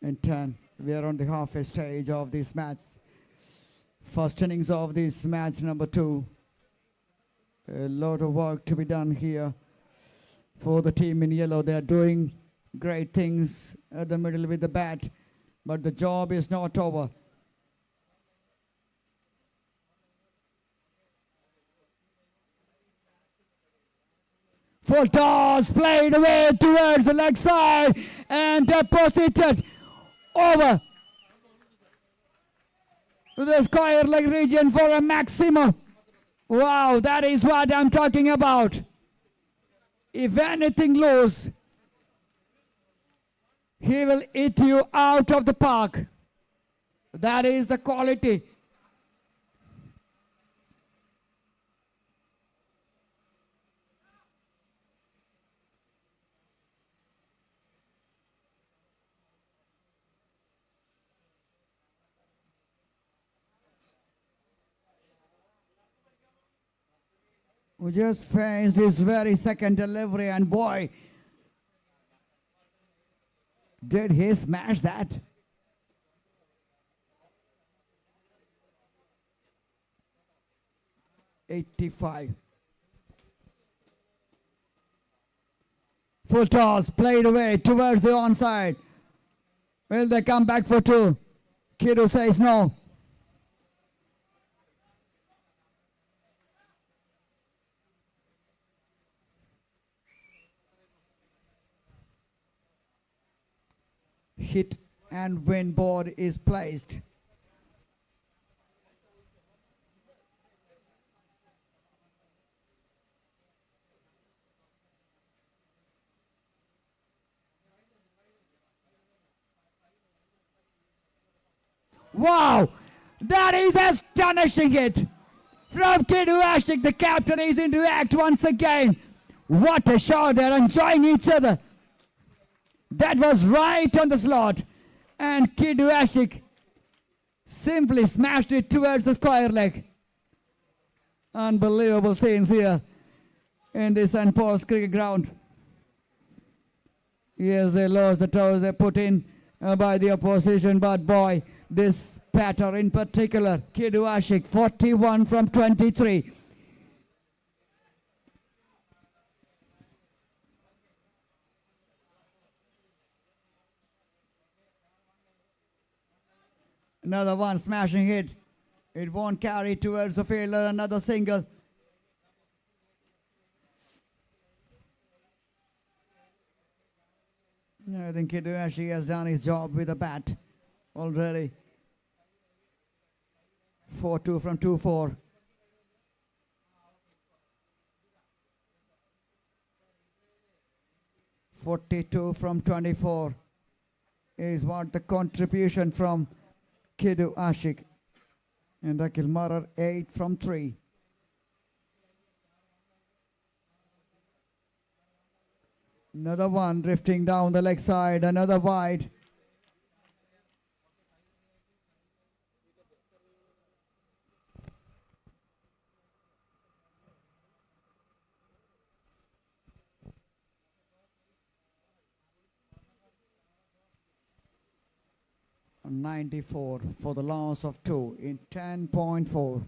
And 10. We are on the halfway stage of this match. First innings of this match number 2. A lot of work to be done here for the team in yellow. They are doing great things at the middle with the bat, but the job is not over. Full toss played away towards the leg side and deposited over the square leg region for a maximum. Wow, that is what I'm talking about. If anything loose, he will hit you out of the park. That is the quality. who just faced his very second delivery, and boy, did he smash that. '85. Full toss played away towards the onside. Will they come back for two? Kiddo says no. Hit and win board is placed. Wow, that is astonishing hit from Kiddo Ashik. The captain is into act once again. What a shot, they're enjoying each other. That was right on the slot, and Kiddo Ashik simply smashed it towards the square leg. Unbelievable scenes here in the St. Paul's cricket ground. Yes, they lost the toes they put in by the opposition, but boy, this batter in particular, Kiddo Ashik, 41 from 23. Another one smashing hit. It won't carry towards the fielder. Another single. I think Kiddo Ashik has done his job with a bat already. 4-2 from 2-4. .42 from 24 is what the contribution from Kiddo Ashik, and akhilmarar 8 from 3. Another one drifting down the leg side, another wide. .94 for the loss of 2 in 10.4.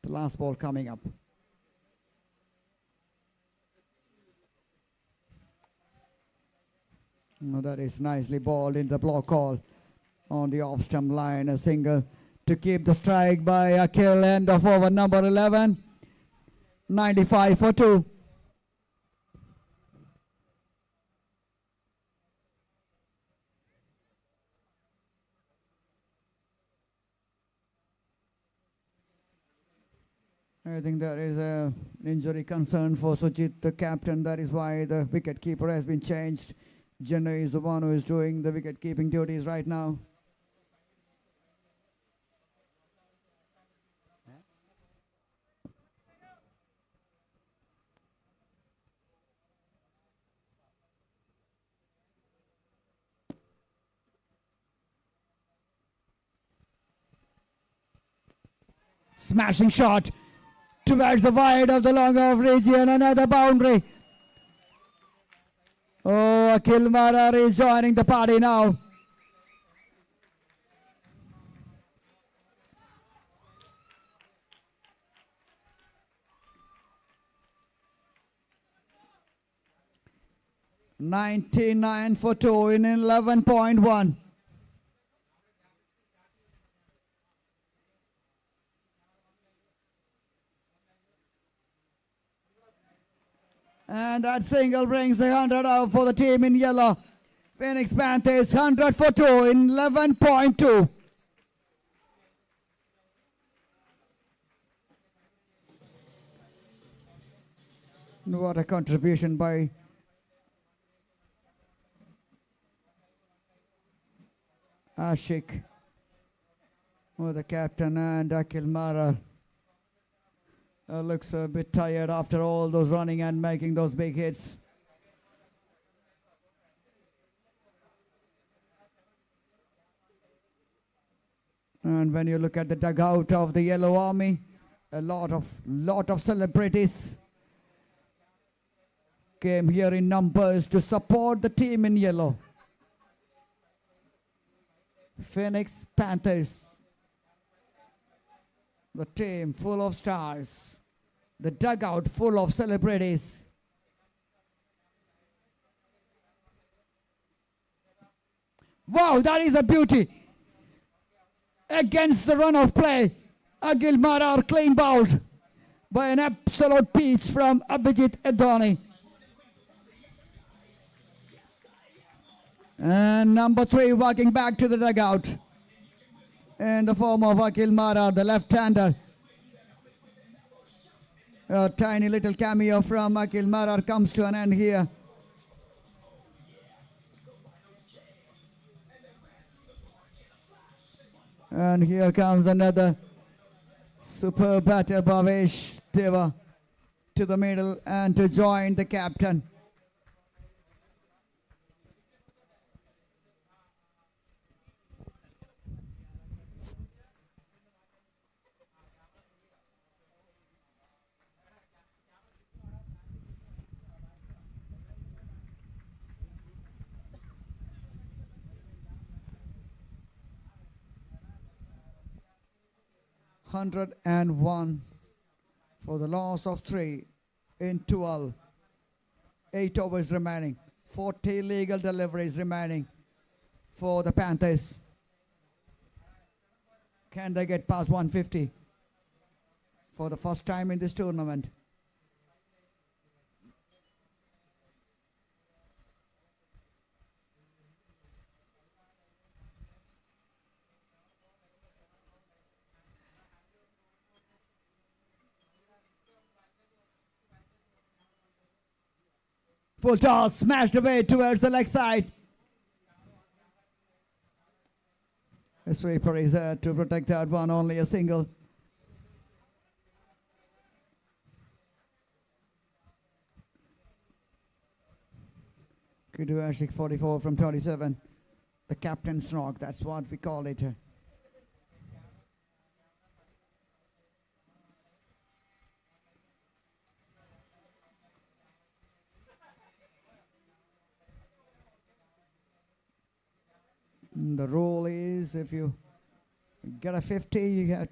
The last ball coming up. Oh, that is nicely balled in the block call on the off stump line. A single to keep the strike by Akhil. End of over number 11. 95 for 2. I think there is an injury concern for Sujit, the captain. That is why the wicket keeper has been changed. Jenna is the one who is doing the wicket keeping duties right now. Smashing shot towards the wide of the long off region. Another boundary. Oh, akhilmarar is joining the party now. .99 for 2 in 11.1. And that single brings the 100 out for the team in yellow. Phoenix Panthers 100 for 2 in 11.2. What a contribution by Ashik, the captain, and akhilmarar. Looks a bit tired after all those running and making those big hits. And when you look at the dugout of the Yellow Army, a lot of celebrities came here in numbers to support the team in yellow. Phoenix Panthers. The team full of stars. The dugout full of celebrities. Wow, that is a beauty. Against the run of play, akhilmarar clean bowled by an absolute piece from Abhijit Edhoni. And number 3 walking back to the dugout in the form of akhilmarar, the left-hander. A tiny little cameo from akhilmarar comes to an end here. And here comes another superb batter, Bhavesh Deva, to the middle and to join the captain. (101) for the loss of 3 in 12. 8 overs remaining. 40 legal deliveries remaining for the Panthers. Can they get past 150 for the first time in this tournament? Full toss, smashed away towards the leg side. The sweeper is there to protect that one, only a single. Kidu Ashik 44 from 27. The captain's knock, that's what we call it. The rule is if you get a 50, you have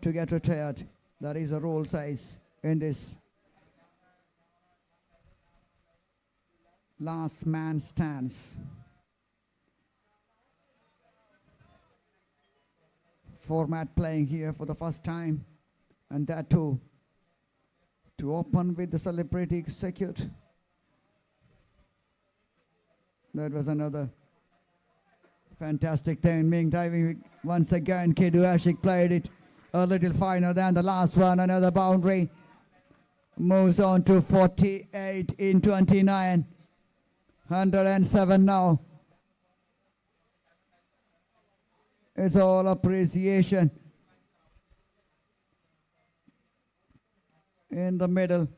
to get retired. That is the rule size in this last man stands. Format playing here for the first time, and that too to open with the celebrity circuit. That was another fantastic thing, being diving once again. Kidu Ashik played it a little finer than the last one. Another boundary. Moves on to 48 in 29. 107 now. It's all appreciation. In the middle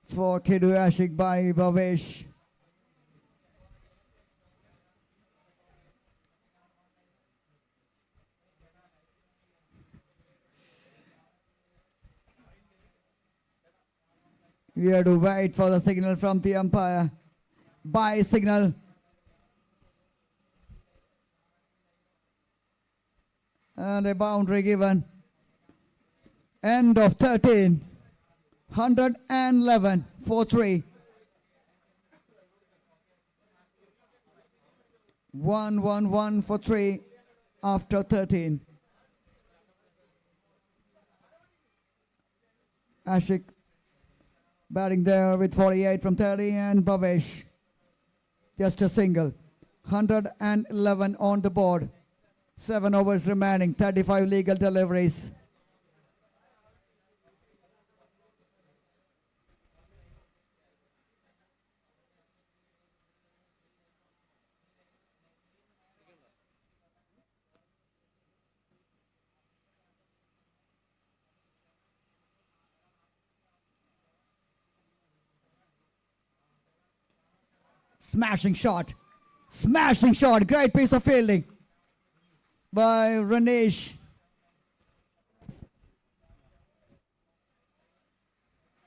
for Kidu Ashik by Bhavesh. We have to wait for the signal from the umpire. By signal. And a boundary given. End of 13. 111 for 3. 111 for 3 after 13. Ashik batting there with 48 from 30, and Bhavesh just a single. 111 on the board. 7 overs remaining, 35 legal deliveries. Smashing shot. Smashing shot. Great piece of fielding by Ranesh.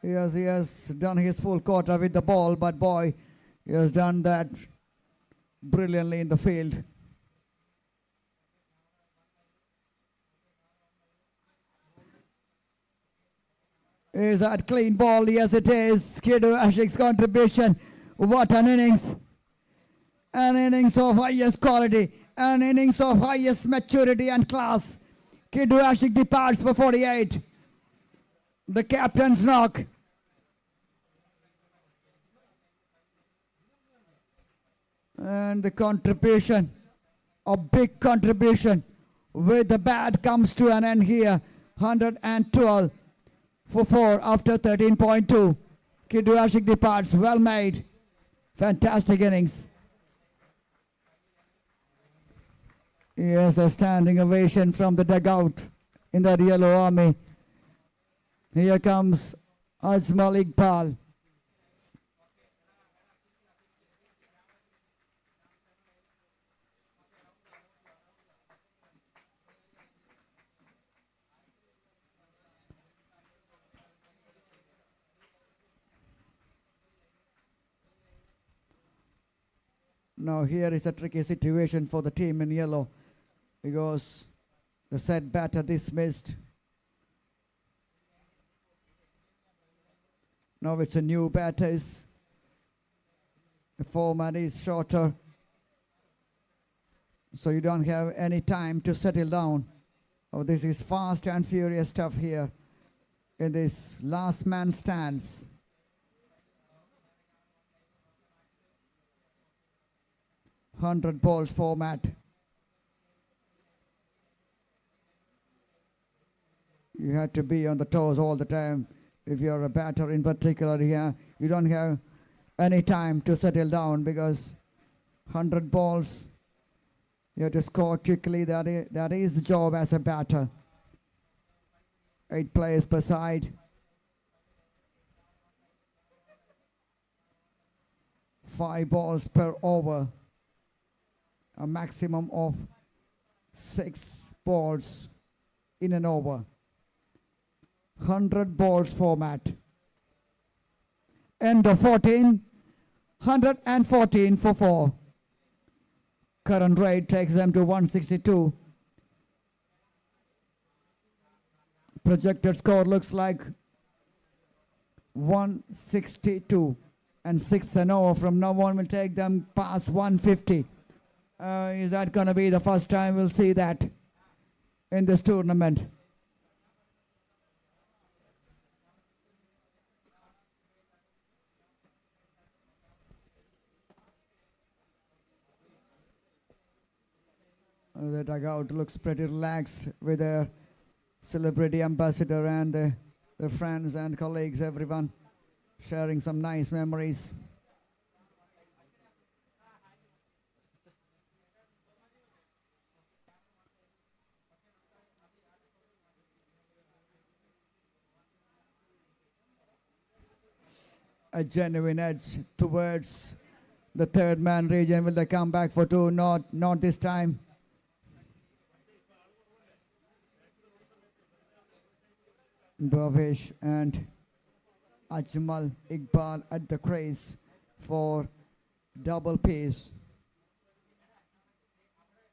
Yes, he has done his full quota with the ball, but boy, he has done that brilliantly in the field. Is that clean ball? Yes, it is. Kidu Ashik's contribution. What an innings. An innings of highest quality. An innings of highest maturity and class. Kidu Ashik departs for 48. The captain's knock. And the contribution, a big contribution with the bat comes to an end here. 112 for 4 after 13.2. Kidu Ashik departs, well made. Fantastic innings. Yes, a standing ovation from the dugout in the yellow army. Here comes Ajmal Iqbal. Now here is a tricky situation for the team in yellow because the set batter dismissed. Now it's a new batters. The format is shorter, so you don't have any time to settle down. Oh, this is fast and furious stuff here in this last man stands. $100 balls format. You have to be on the toes all the time. If you're a batter in particular here, you don't have any time to settle down because 100 balls, you have to score quickly. That is the job as a batter. 8 players per side. 5 balls per over. A maximum of 6 balls in an over. 100 balls format. End of 14. 114 for 4. Current rate takes them to 162. Projected score looks like 162. And 6 and 0 from now on will take them past 150. Is that going to be the first time we'll see that in this tournament? The dugout looks pretty relaxed with their celebrity ambassador and their friends and colleagues, everyone sharing some nice memories. A genuine edge towards the third man region. Will they come back for 2? Not this time. Bhavesh and Ajmal Iqbal at the crease for double Ps.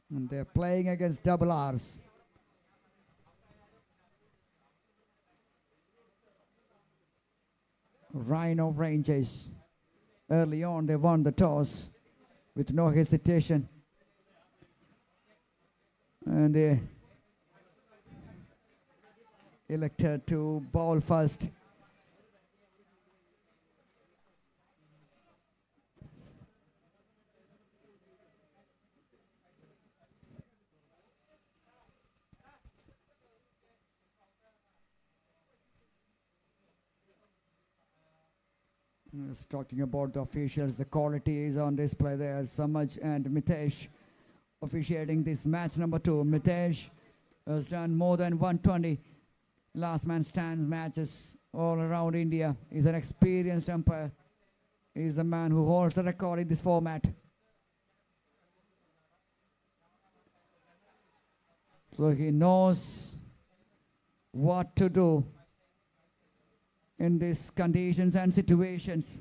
And they're playing against double Rs. Rhino Rangers. Early on they won the toss with no hesitation. And they elected to bowl first. Talking about the officials, the quality is on display there. Samaj and Mitesh officiating this match number 2. Mitesh has done more than 120 last man stands matches all around India. He's an experienced umpire. He's the man who holds the record in this format. So he knows what to do. in these conditions and situations.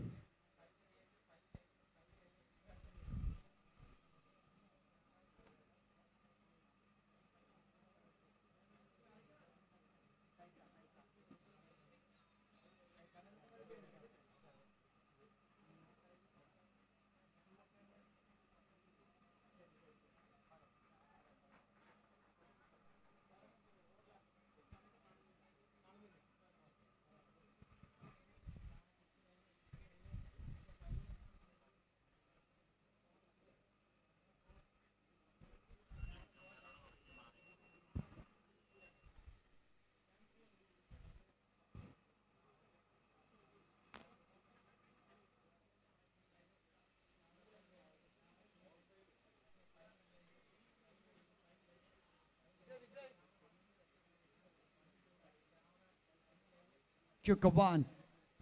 Chukawan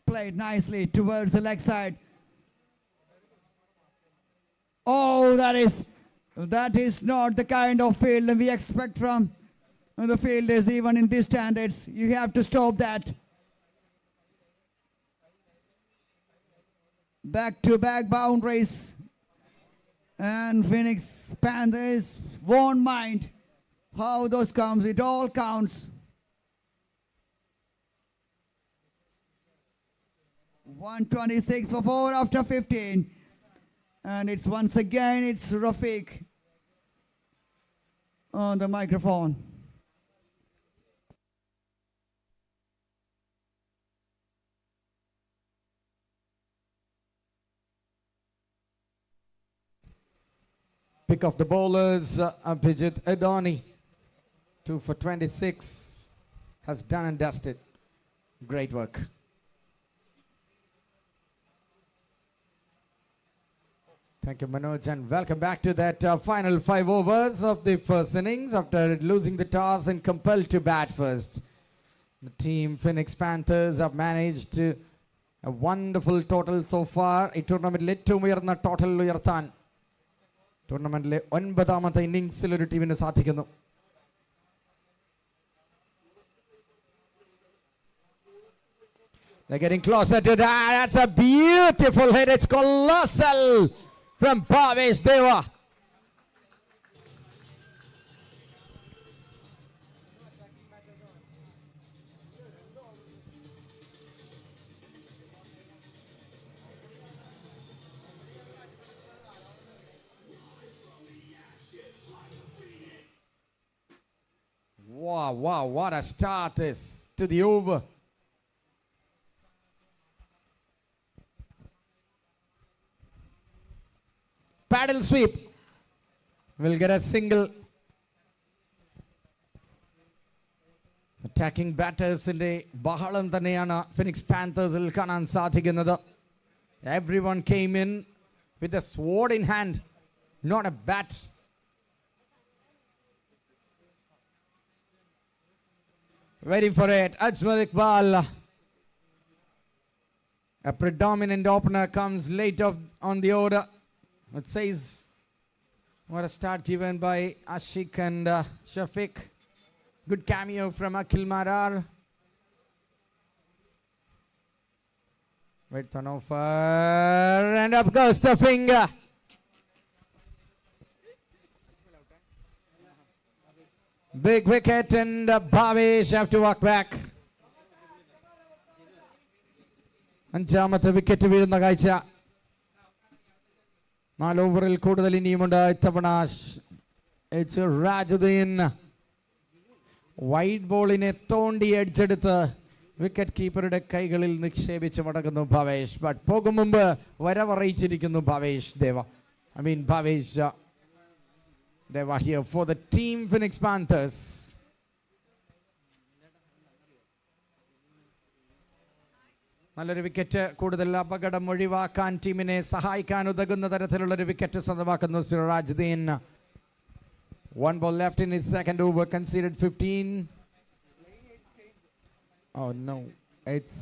played nicely towards the leg side. Oh, that is not the kind of field that we expect from the fielders, even in these standards. You have to stop that. Back-to-back boundaries. And Phoenix Panthers won't mind how those comes. It all counts. 126 for 4 after 15. And it's once again, it's Rafiq on the microphone. Pick of the bowlers, Abhijit Adani, 2 for 26, has done and dusted. Great work. Thank you, Manoj, and welcome back to that final 5 overs of the first innings after losing the toss and compelled to bat first. The team Phoenix Panthers have managed a wonderful total so far. ഈ ടൂർണമെന്റിൽ ഏറ്റവും ഉയർന്ന total ഉയർത്താൻ ടൂർണമെന്റിലെ 9ാമത്തെ ഇന്നിംഗ്സിൽ ഒരു ടീമിന് സാധിക്കുന്നു. They're getting closer to that. That's a beautiful hit. It's colossal from Bhavesh Deva. Wow, what a start is to the over. Paddle sweep will get a single. Attacking batters in the Bahalam Tanayana Phoenix Panthers will kanan sadhikunathu. Everyone came in with a sword in hand, not a bat. Waiting for it, Ajmal Iqbal. A predominant opener comes late on the order. It says what a start given by Ashik and Shafiq. Good cameo from Akhilmarar. Wait, turn over, and up goes the finger. Big wicket, and Bhavesh have to walk back. അഞ്ചാമത്തെ wicket വീഴുന്ന കാഴ്ച. 4 ഓവറിൽ കൂടുതൽ ഇനിയുമുണ്ട് ഇത്തവണ. It's Rajudheen wide ബോളിനെ തോണ്ടി അടിച്ചെടുത്ത് wicket കീപ്പറുടെ കൈകളിൽ നിക്ഷേപിച്ച് മടങ്ങുന്നു ഭവേഷ്. ബട്ട് പോകും മുമ്പ് വരവറിയിച്ചിരിക്കുന്നു Bhavesh Deva here for the team Phoenix Panthers. നല്ലൊരു വിക്കറ്റ്, കൂടുതൽ അപകടം ഒഴിവാക്കാൻ ടീമിനെ സഹായിക്കാൻ ഉതകുന്ന തരത്തിലുള്ളൊരു വിക്കറ്റ് സ്വന്തമാക്കുന്നു Sirajuddin. 1 ball left in his second over, conceded 15. Oh no, it's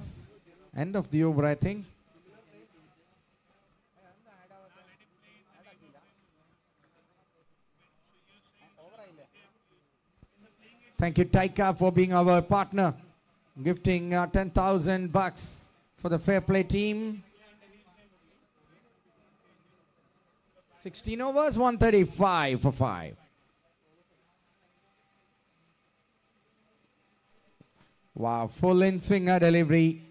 end of the over I think. Thank you Taika for being our partner gifting 10,000 bucks for the fair play team. 16 overs, 135 for 5. Wow, full in swinger delivery.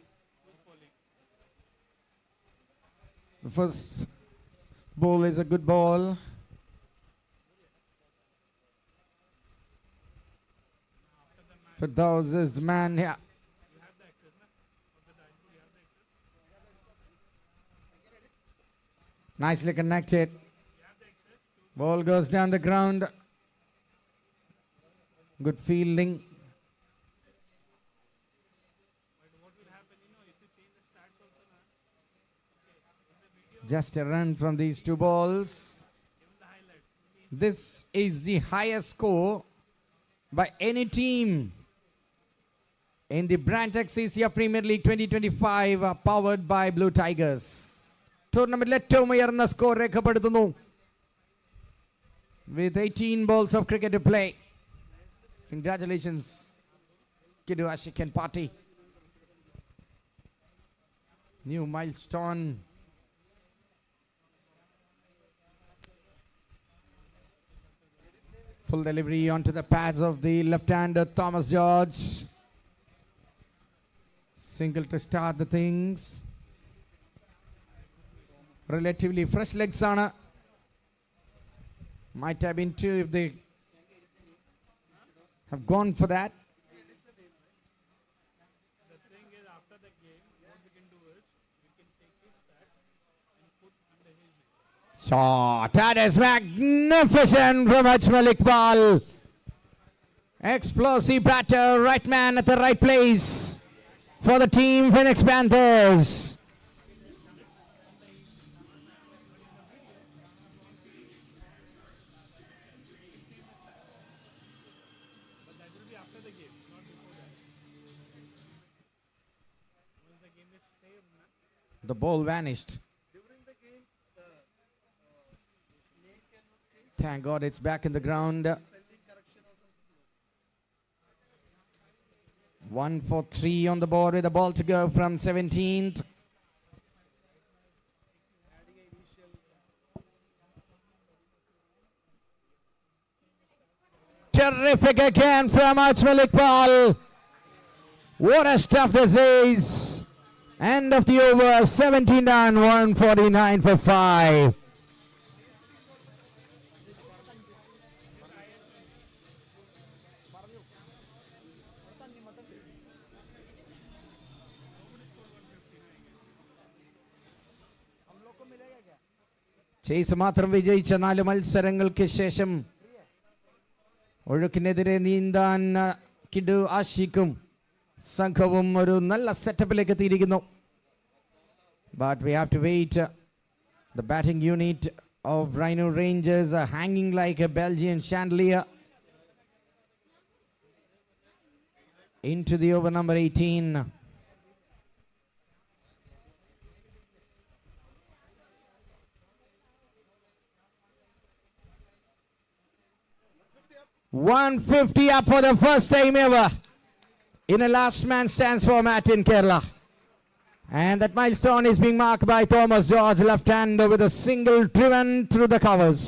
The first ball is a good ball. For those is man here. Nicely connected. Ball goes down the ground. Good fielding. Just a run from these two balls. This is the highest score by any team in the Branch X CCF Premier League 2025 powered by Blue Tigers. ടൂർണമെന്റിൽ ഏറ്റവും ഉയർന്ന score രേഖപ്പെടുത്തുന്നു. With 18 balls of cricket to play. Congratulations, Kidu Ashik and party. New milestone. Full delivery onto the pads of the left-hander Thomas George. Single to start the things. Relatively fresh legs on. Might have been two if they have gone for that. Shot. That is magnificent from Ajmal Iqbal. Explosive batter, right man at the right place for the team Phoenix Panthers. The ball vanished. Thank God it's back in the ground. 1 for 3 on the board with the ball to go from 17th. Terrific again from Ajmal Iqbal. What a stuff this is. End of the over, 79, 149 for 5. Chase മാത്രം വിജയിച്ച 4 മത്സരങ്ങൾക്ക് ശേഷം ഒഴുക്കിനെതിരെ നീന്താൻ കിഡു ആഷിക്കും സംഘവും ഒരു നല്ല സെറ്റപ്പിലേക്ക് എത്തിയിരിക്കുന്നു. But we have to wait. The batting unit of Rhino Rangers are hanging like a Belgian chandelier into the over number 18. $150 up for the first time ever in a last man stands format in Kerala. And that milestone is being marked by Thomas George, left-hander with a single driven through the covers.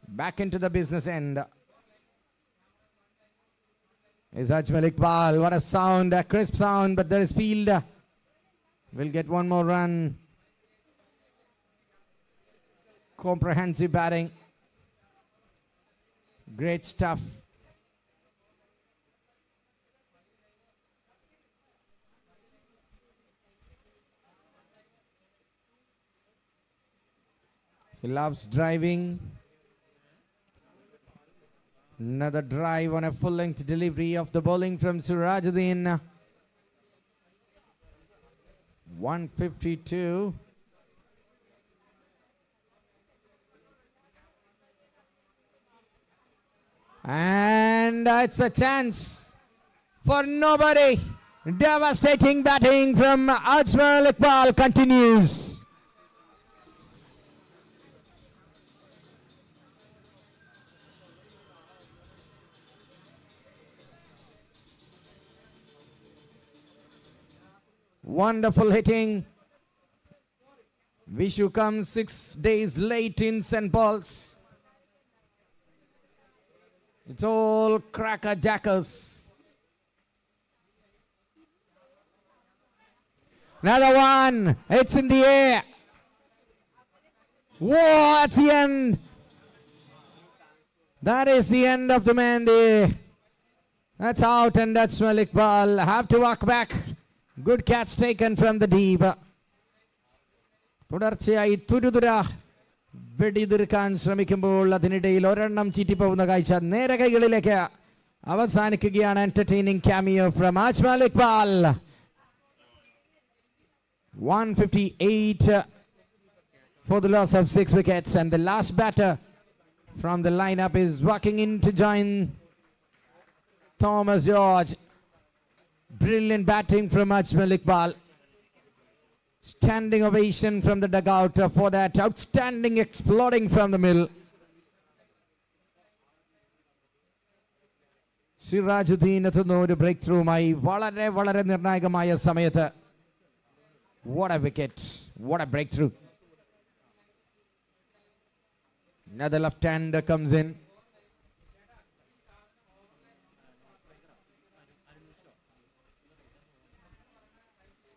Back into the business end is Ajmal Iqbal. What a sound, a crisp sound, but there is field. Will get one more run. Comprehensive batting. Great stuff. He loves driving. Another drive on a full-length delivery of the bowling from Surajvenjaramoodu. 152. And it's a chance for nobody. Devastating batting from Ajmal Iqbal continues. Wonderful hitting. Vishu comes 6 days late in St. Paul's. It's all cracker jackers. Another one. It's in the air. Whoa, that's the end. That is the end of the Mehndi. That's out and that's Malik ball. Have to walk back. Good catch taken from the deep. തുടർച്ചയായി തുരുതുര വെടിതീർക്കാൻ ശ്രമിക്കുമ്പോൾ അതിനിടയിൽ ഒരെണ്ണം ചീറ്റിപ്പോകുന്ന കാഴ്ച നേരെ കൈകളിലേക്ക് അവസാനിക്കുകയാണ്. Entertaining cameo from Ajmal Iqbal. 158 for the loss of 6 wickets, and the last batter from the lineup is walking in to join Thomas George. Brilliant batting from Ajmal Iqbal. Standing ovation from the dugout for that outstanding exploding from the middle. Sirajuddin എത്തുന്ന ഒരു break ത്രൂമായി വളരെ വളരെ നിർണായകമായ സമയത്ത്. What a wicket, what a breakthrough. Another left-hander comes in.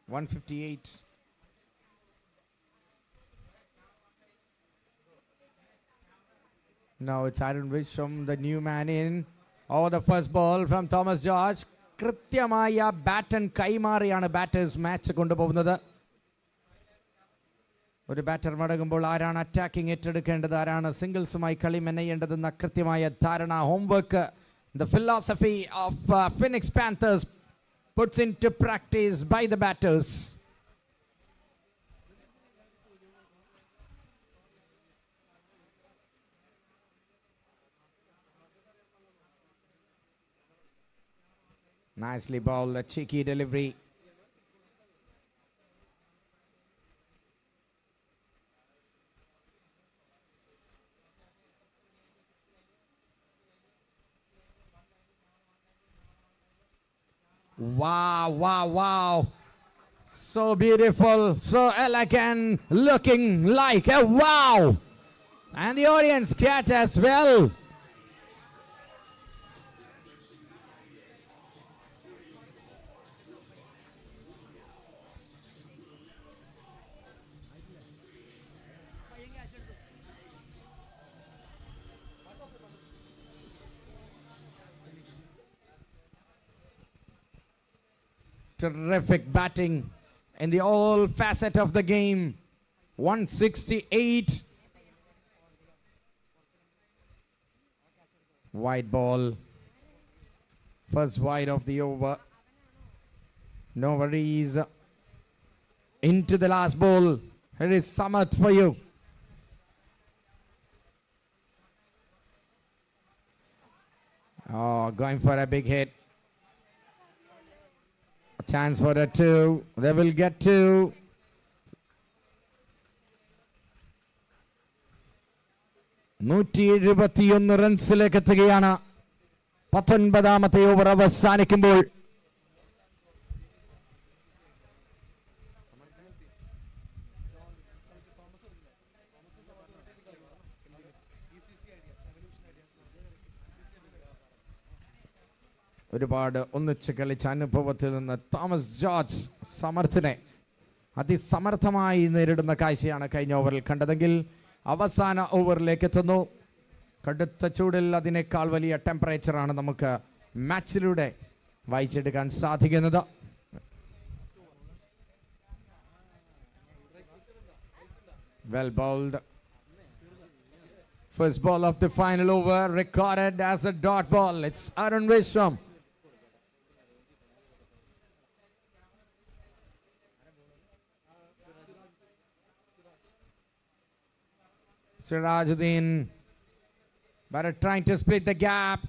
.158. Now it's Aaron Wish from the new man in. Oh, the first ball from Thomas George. കൃത്യമായ bat and കൈമാറിയാണ് batters match കൊണ്ടുപോകുന്നത്. ഒരു batter മടങ്ങുമ്പോൾ ആരാണ് attacking ഏറ്റെടുക്കേണ്ടത്, ആരാണ് സിംഗിൾസുമായി കളി മെനയേണ്ടതെന്ന കൃത്യമായ ധാരണ, homework the philosophy of phoenix Panthers puts into practice by the batters. Nicely bowled, a cheeky delivery. Wow, wow, wow. So beautiful, so elegant, looking like a wow. And the audience catch as well. Terrific batting in the all facet of the game. 168. Wide ball. First wide of the over. No worries. Into the last ball. Here is Samath for you. Oh, going for a big hit. Chance for a 2. They will get 2. റൺസിലേക്ക് എത്തുകയാണ് 19ാമത്തെ over അവസാനിക്കുമ്പോൾ. ഒരുപാട് ഒന്നിച്ച് കളിച്ച അനുഭവത്തിൽ നിന്ന് Thomas George സമർത്ഥനെ അതിസമർത്ഥമായി നേരിടുന്ന കാഴ്ചയാണ് കഴിഞ്ഞ ഓവറിൽ കണ്ടതെങ്കിൽ അവസാന ഓവറിലേക്ക് എത്തുന്നു. കടുത്ത ചൂടിൽ അതിനേക്കാൾ വലിയ ടെമ്പറേച്ചറാണ് നമുക്ക് മാച്ചിലൂടെ വായിച്ചെടുക്കാൻ സാധിക്കുന്നത്. Well bowled. First ball of the final over recorded as a dot ball. It's Aaron Vishwam. Sirajuddin, but trying to split the gap.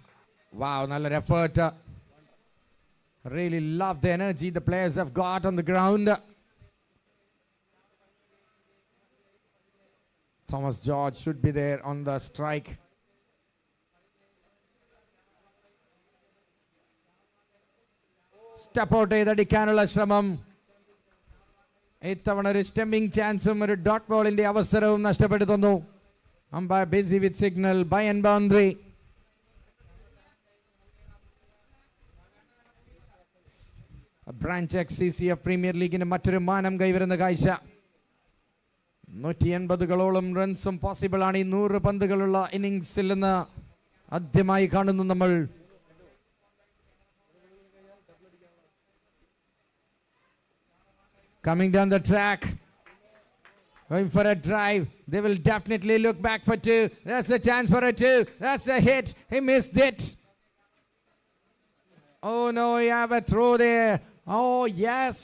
Wow, another effort. Really love the energy the players have got on the ground. Thomas George should be there on the strike. Step out ചെയ്തടിക്കാനുള്ള ശ്രമം. ഇത്തവണ ഒരു stemming ചാൻസും ഒരു dot ബോളിന്റെ അവസരവും നഷ്ടപ്പെടുത്തുന്നു. Umpire busy with signal bye and boundary. Branch X CCF premier ലീഗിന് മറ്റൊരു മാനം കൈവരുന്ന കാഴ്ച. 180 റൺസും പോസിബിൾ ആണ് ഈ 100 പന്തുകളുള്ള ഇന്നിംഗ്സിൽ നിന്ന് ആദ്യമായി കാണുന്നു നമ്മൾ. Coming down the track, going for a drive. They will definitely look back for two. That's the chance for a two. That's a hit. He missed it. Oh no, you have a throw there. Oh yes.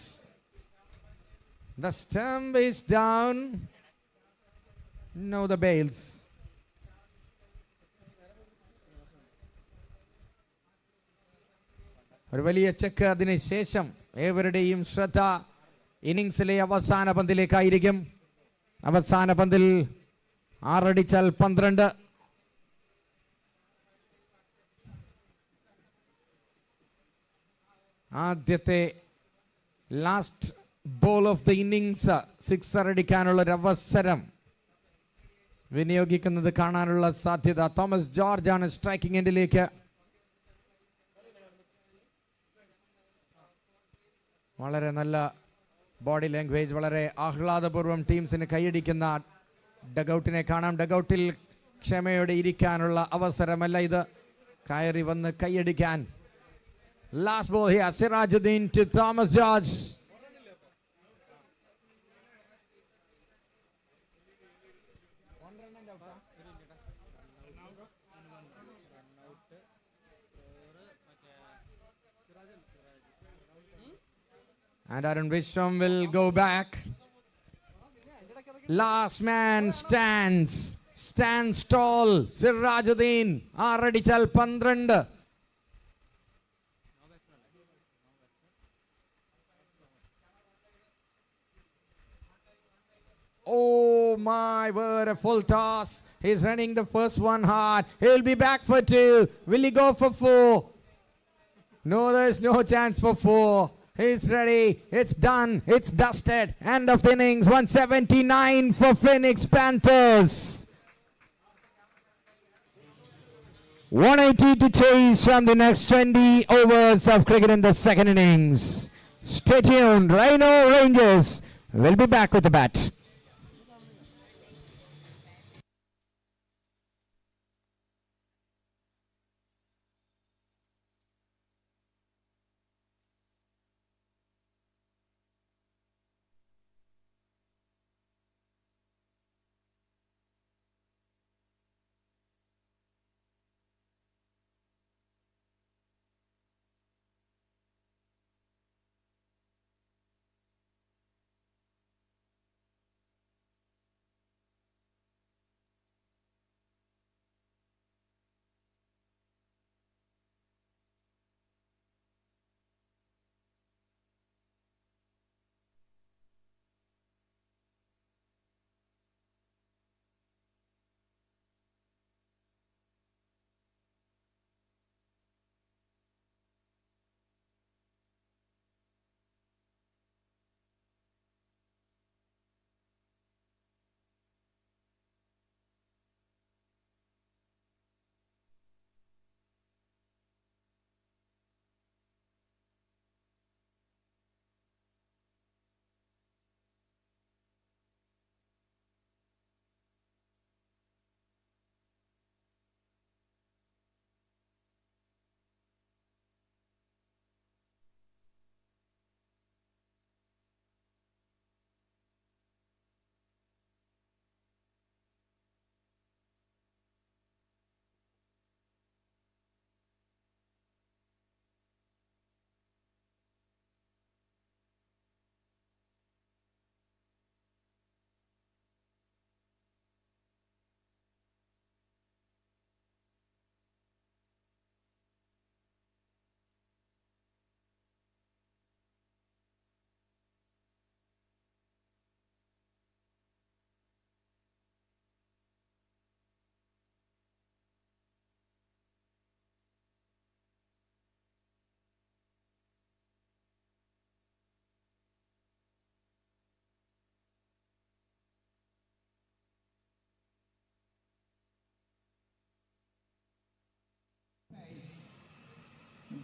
The stump is down. No, the bails. ഒരു വലിയ check അതിന് ശേഷം ഏവരുടെയും ശ്രദ്ധ ഇന്നിംഗ്സിലെ അവസാന പന്തിലേക്കായിരിക്കും. അവസാന പന്തിൽ 6 അടിച്ചാൽ 12. ആദ്യത്തെ last ball of the innings 6 അടിക്കാനുള്ള ഒരു അവസരം വിനിയോഗിക്കുന്നത് കാണാനുള്ള സാധ്യത. തോമസ് ജോർജ് ആണ് സ്ട്രൈക്കിംഗ് എൻഡിലേക്ക്. വളരെ നല്ല ബോഡി ലാംഗ്വേജ്, വളരെ ആഹ്ലാദപൂർവ്വം ടീംസിന് കൈയടിക്കുന്ന ഡഗൌട്ടിനെ കാണാം. ഡഗൌട്ടിൽ ക്ഷമയോടെ ഇരിക്കാനുള്ള അവസരമല്ല ഇത്, കയറി വന്ന് കൈയടിക്കാൻ. Last ball here, Sirajuddin to Thomas George. And Arun Vishwam will go back. Last man stands tall. Sirajuddin, 6 അടിച്ചാൽ 12. Oh my word, a full toss. He's running the first one hard. He'll be back for 2. Will he go for 4? No, there's no chance for 4. He's ready. It's done. It's dusted. End of the innings. 179 for Phoenix Panthers. 180 to chase from the next 20 overs of cricket in the second innings. Stay tuned. Rhino Rangers will be back with the bat.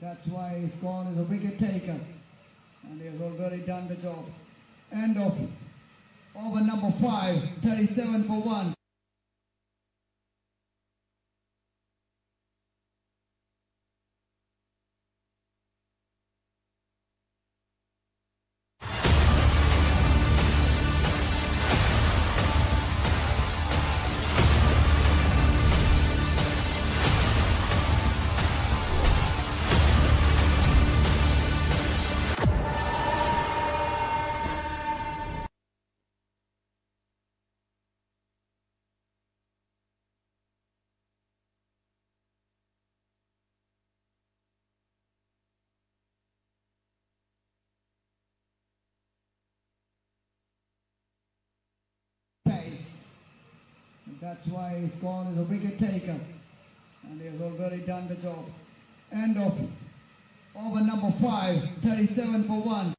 That's why his score is a wicket taker. And he has already done the job. End of over number 5, 37 for 1. Pace. That's why his score is a wicket taker. And he has already done the job. End of over number 5, 37 for 1.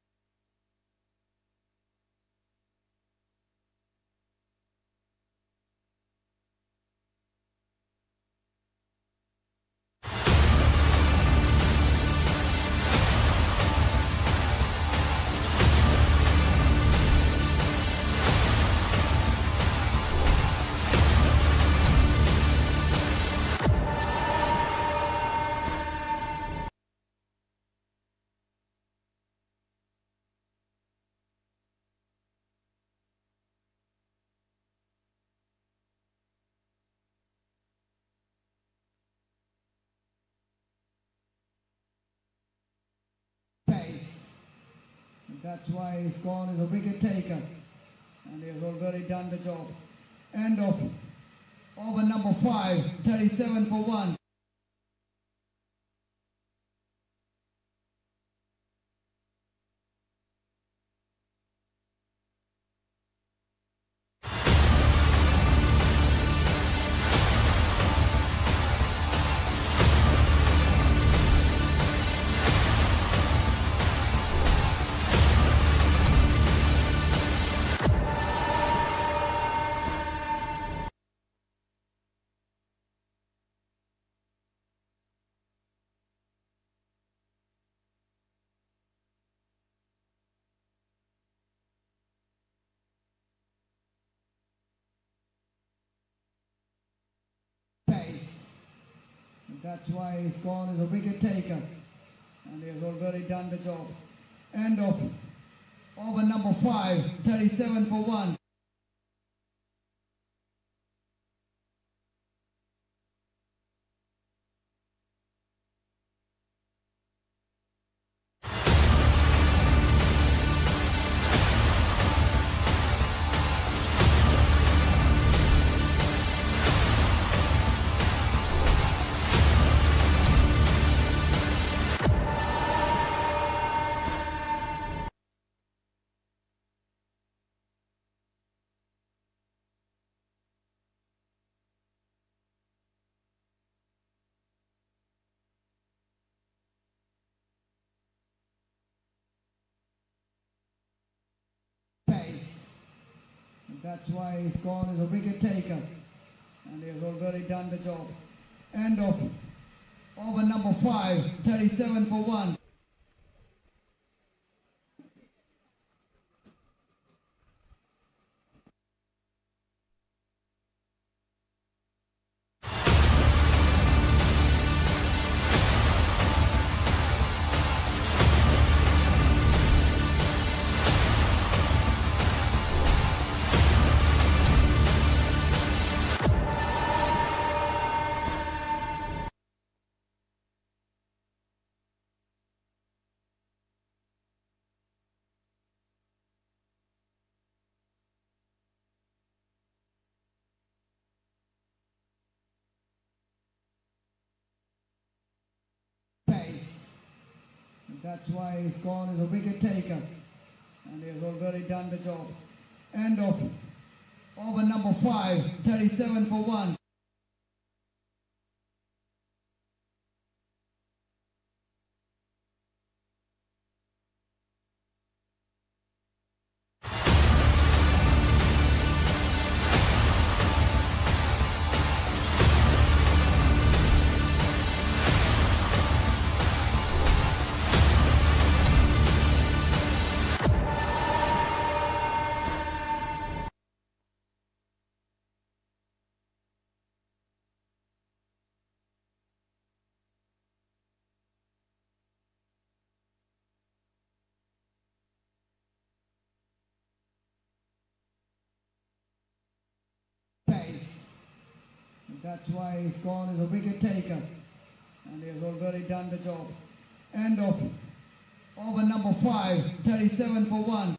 Pace. That's why his score is a wicket taker. And he has already done the job. End of over number 5, 37 for 1. Pace. That's why his score is a wicket taker. And he has already done the job. End of over number 5, 37 for 1. Pace. That's why his score is a wicket taker. And he has already done the job. End of over number 5, 37 for 1. Pace. That's why his score is a wicket taker. And he has already done the job. End of over number 5, 37 for 1. That's why he's called as a wicket taker. And he has already done the job. End of over number 5, 37 for 1.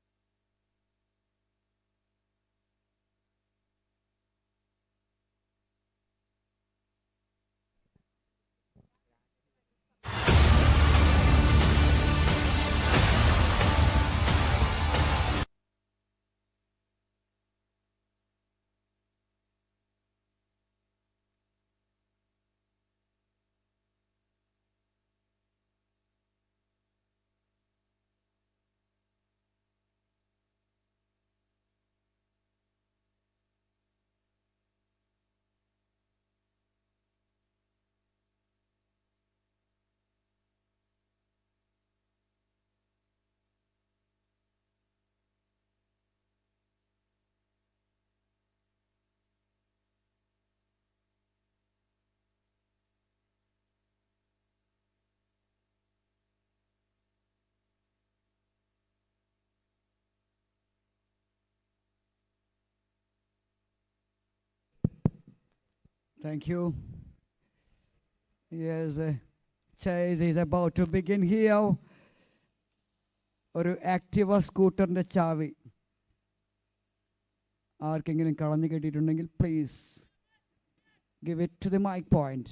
Thank you. Yes, chase is about to begin here. ഒരു Activa സ്കൂട്ടറിൻ്റെ ചാവി ആർക്കെങ്കിലും കളഞ്ഞു കിട്ടിയിട്ടുണ്ടെങ്കിൽ please give it to the mic point.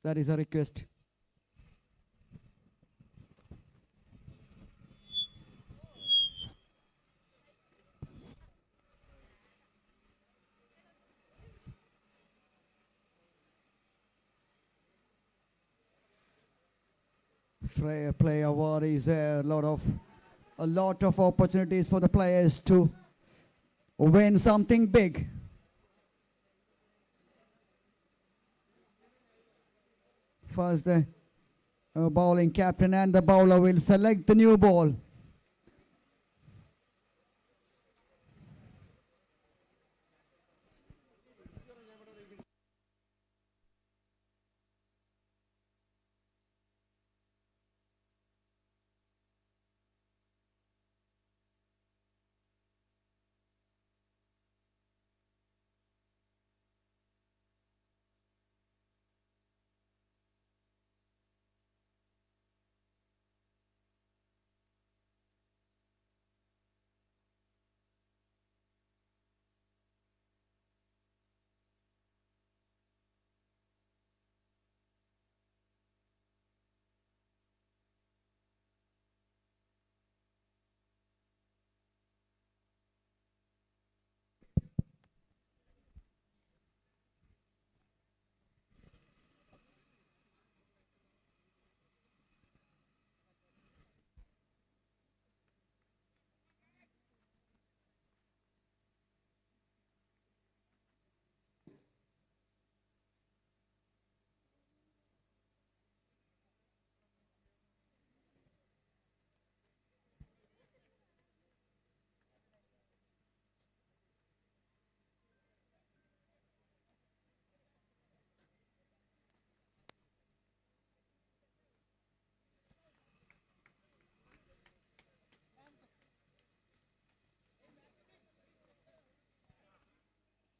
That is a request. Player award is a lot of opportunities for the players to win something big. First, the bowling captain and the bowler will select the new ball.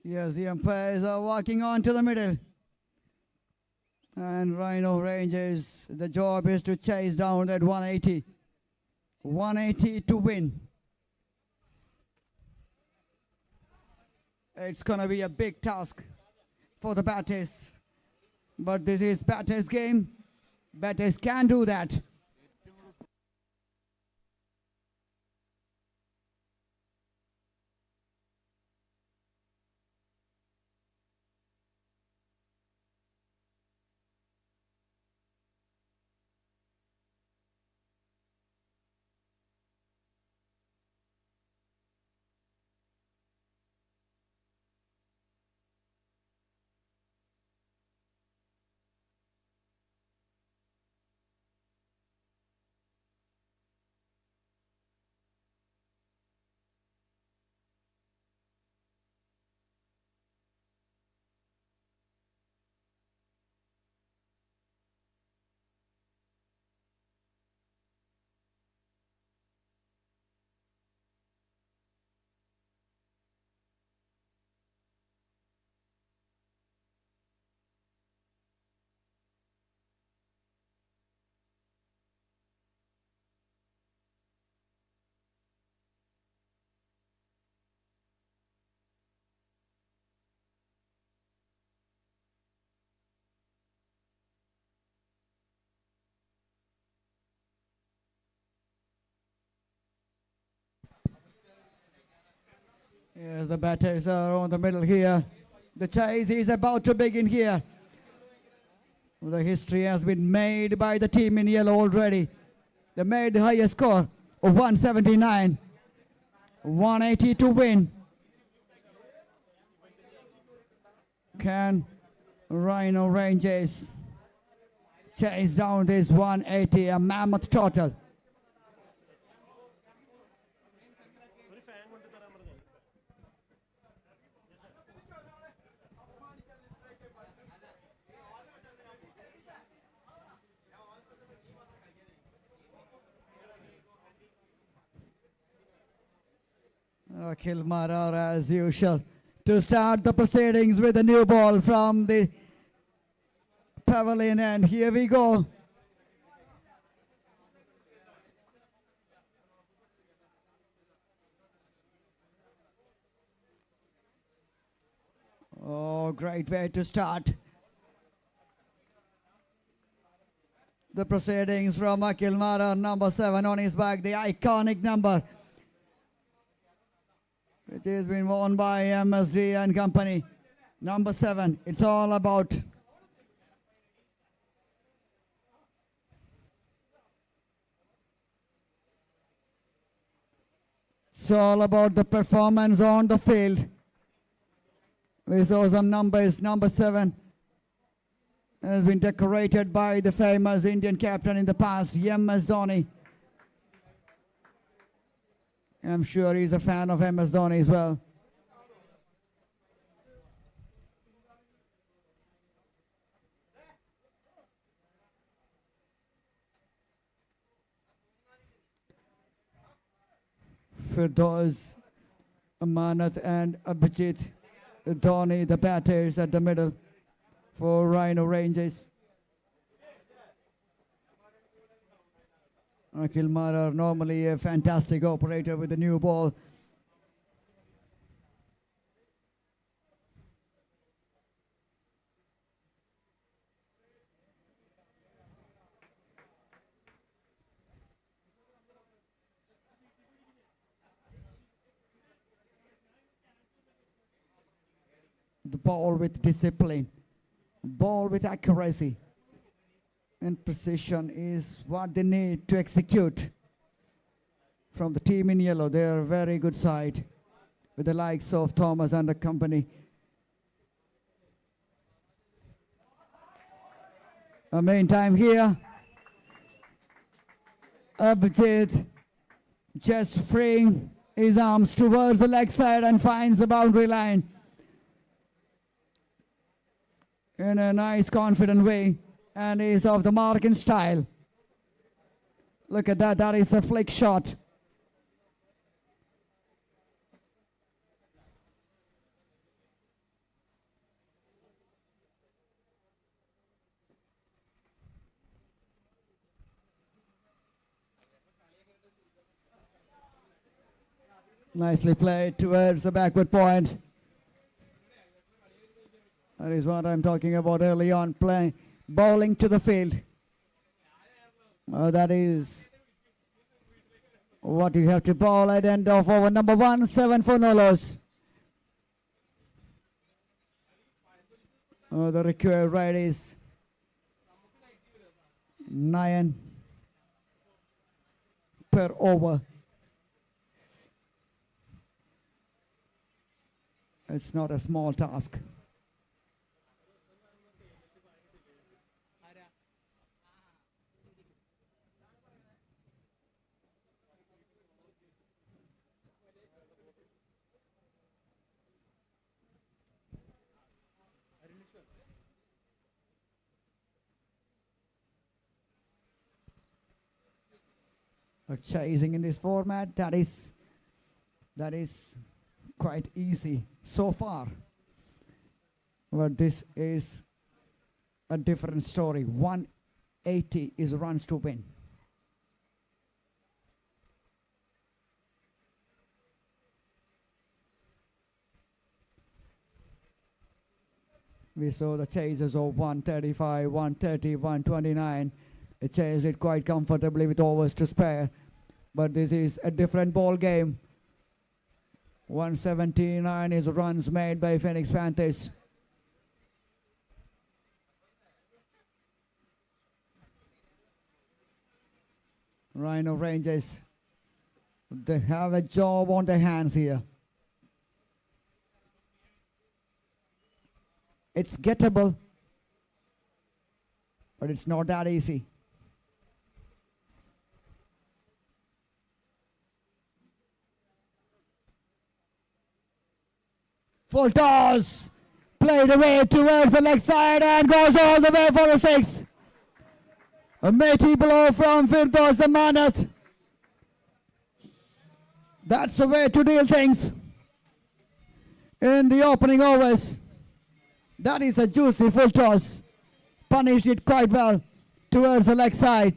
Yes, the umpires are walking on to the middle. And Rhino Rangers, the job is to chase down that 180. 180 to win. It's going to be a big task for the batters. But this is batters' game. Batters can do that. Yes, the batters are on the middle here. The chase is about to begin here. The history has been made by the team in yellow already. They made the highest score of 179. 180 to win. Can Rhino Rangers chase down this 180, a mammoth total? Akhilmarar as usual to start the proceedings with a new ball from the pavilion, and here we go. Oh, great way to start the proceedings from Akhilmarar, number 7 on his back, the iconic number, which has been worn by MSD and company. Number 7, it's all about the performance on the field. We saw some numbers. Number 7 has been decorated by the famous Indian captain in the past, MS Dhoni. I'm sure he's a fan of MS Dhoni as well. Firdaus, Amanat and Abhijit Dhoni, the batters at the middle for Rhino Rangers. Akhilmarar, normally a fantastic operator with the new ball. The ball with discipline, ball with accuracy and precision is what they need to execute. From the team in yellow, they are a very good side with the likes of Thomas and the company. Meantime here, Abhijit just freeing his arms towards the leg side and finds the boundary line in a nice, confident way, and is of the mark in style. Look at that, that is a flick shot. Nicely played towards the backward point. That is what I'm talking about early on, playing, bowling to the field. That is what you have to bowl at end of over number 1, 7 for Nolos. The required rate is 9 per over. It's not a small task. Chasing in this format, that is quite easy so far, but this is a different story. 180 is runs to win. We saw the chases of 135, 130, 129. It chased it quite comfortably with overs to spare. But this is a different ball game. 179 is runs made by Phoenix Panthers. Rhino Rangers, they have a job on their hands here. It's gettable, but it's not that easy. Full toss, played away towards the leg side and goes all the way for a 6. A mighty blow from Firdaus Zamanat. That's the way to deal things in the opening overs. That is a juicy full toss. Punished it quite well towards the leg side.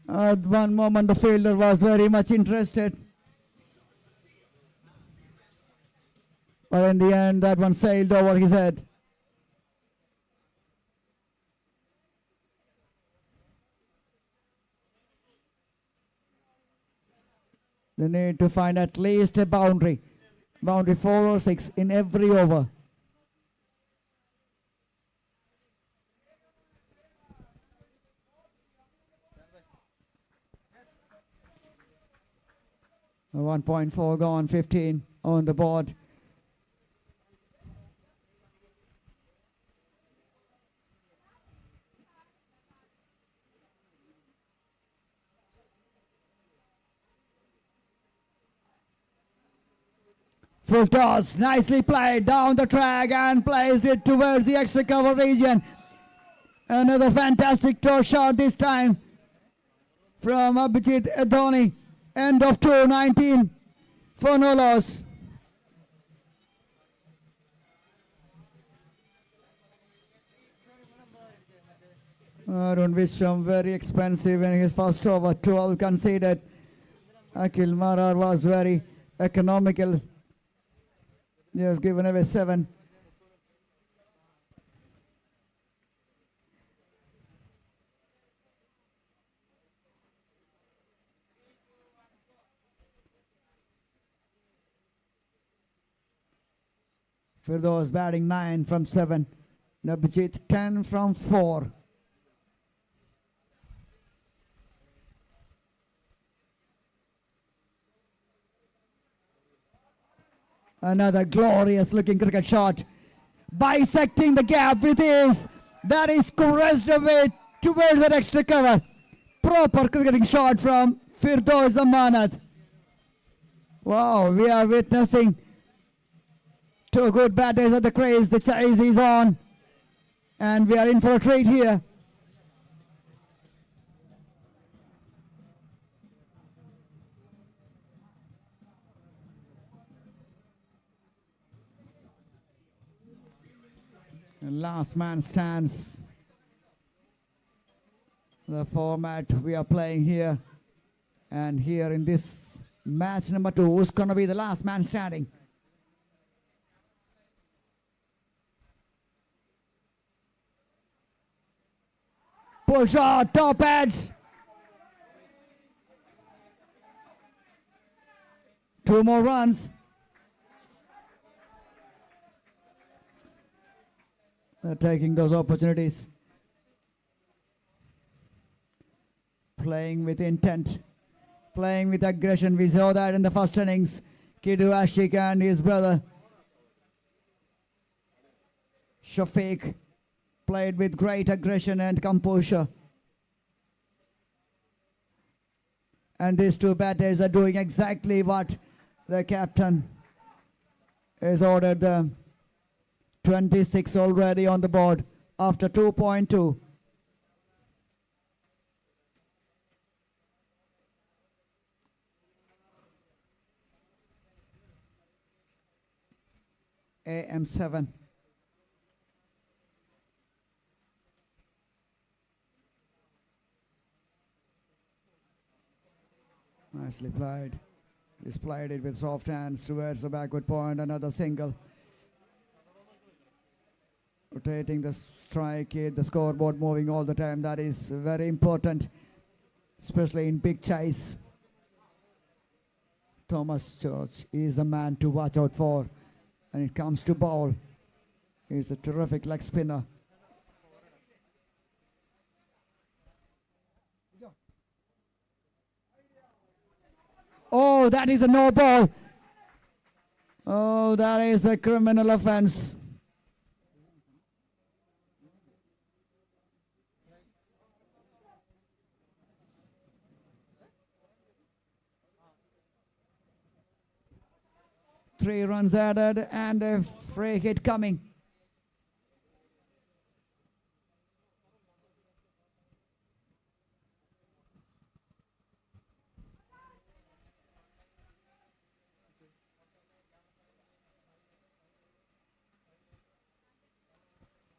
At one moment the fielder was very much interested. But in the end that one sailed over his head. They need to find at least a boundary 4 or 6 in every over. A 1.4 gone, 15 on the board. Full toss, nicely played down the track and placed it towards the extra cover region. Another fantastic toss shot this time from Abhijit Adhoni. End of 2:19 for no loss. Arun Visham very expensive in his first over, 12 conceded. Akhilmarar was very economical. He has given away 7. Firdaus batting 9 from 7. Abhijit 10 from 4. Another glorious looking cricket shot. Bisecting the gap with his. That is caressed away towards that extra cover. Proper cricketing shot from Firdaus Zamanat. Wow, we are witnessing 2 good batters at the crease. The chase is on. And we are in for a treat here. Last man stands. The format we are playing here. And here in this match number 2, who's going to be the last man standing? Pull shot, top edge. 2 more runs. They're taking those opportunities. Playing with intent. Playing with aggression. We saw that in the first innings. Kidu Ashik and his brother Shafiq played with great aggression and composure. And these 2 batters are doing exactly what the captain has ordered them. 26 already on the board after 2.2. AM7. Nicely played. He's played it with soft hands towards the backward point. Another single. Rotating the strike, the scoreboard moving all the time. That is very important. especially in big chase. Thomas George is the man to watch out for when it comes to ball. He's a terrific leg spinner. Oh, that is a no ball. Oh, that is a criminal offense. Three runs added and a free hit coming.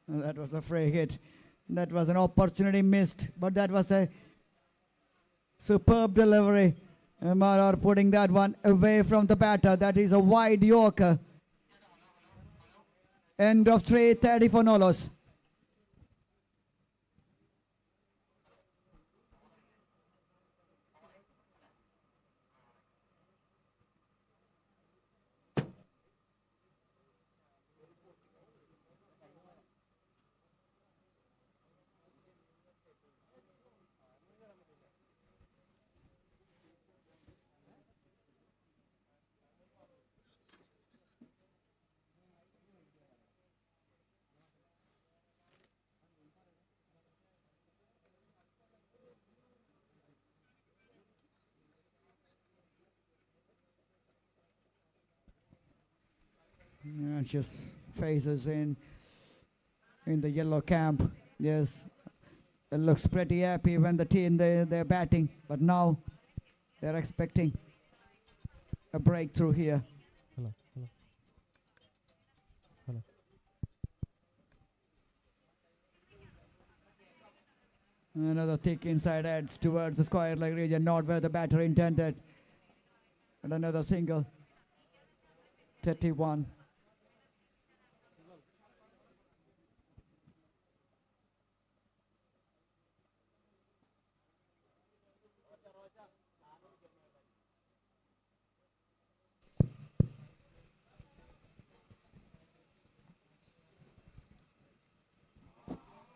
That was a free hit. That was an opportunity missed, but that was a superb delivery. Marar putting that one away from the batter. That is a wide Yorker. End of 3:30 for Nolos. Just faces in the yellow camp. Yes, it looks pretty happy when the team they're batting, but now they're expecting a breakthrough here. Another thick inside edge towards the square leg region, not where the batter intended. And another single. 31.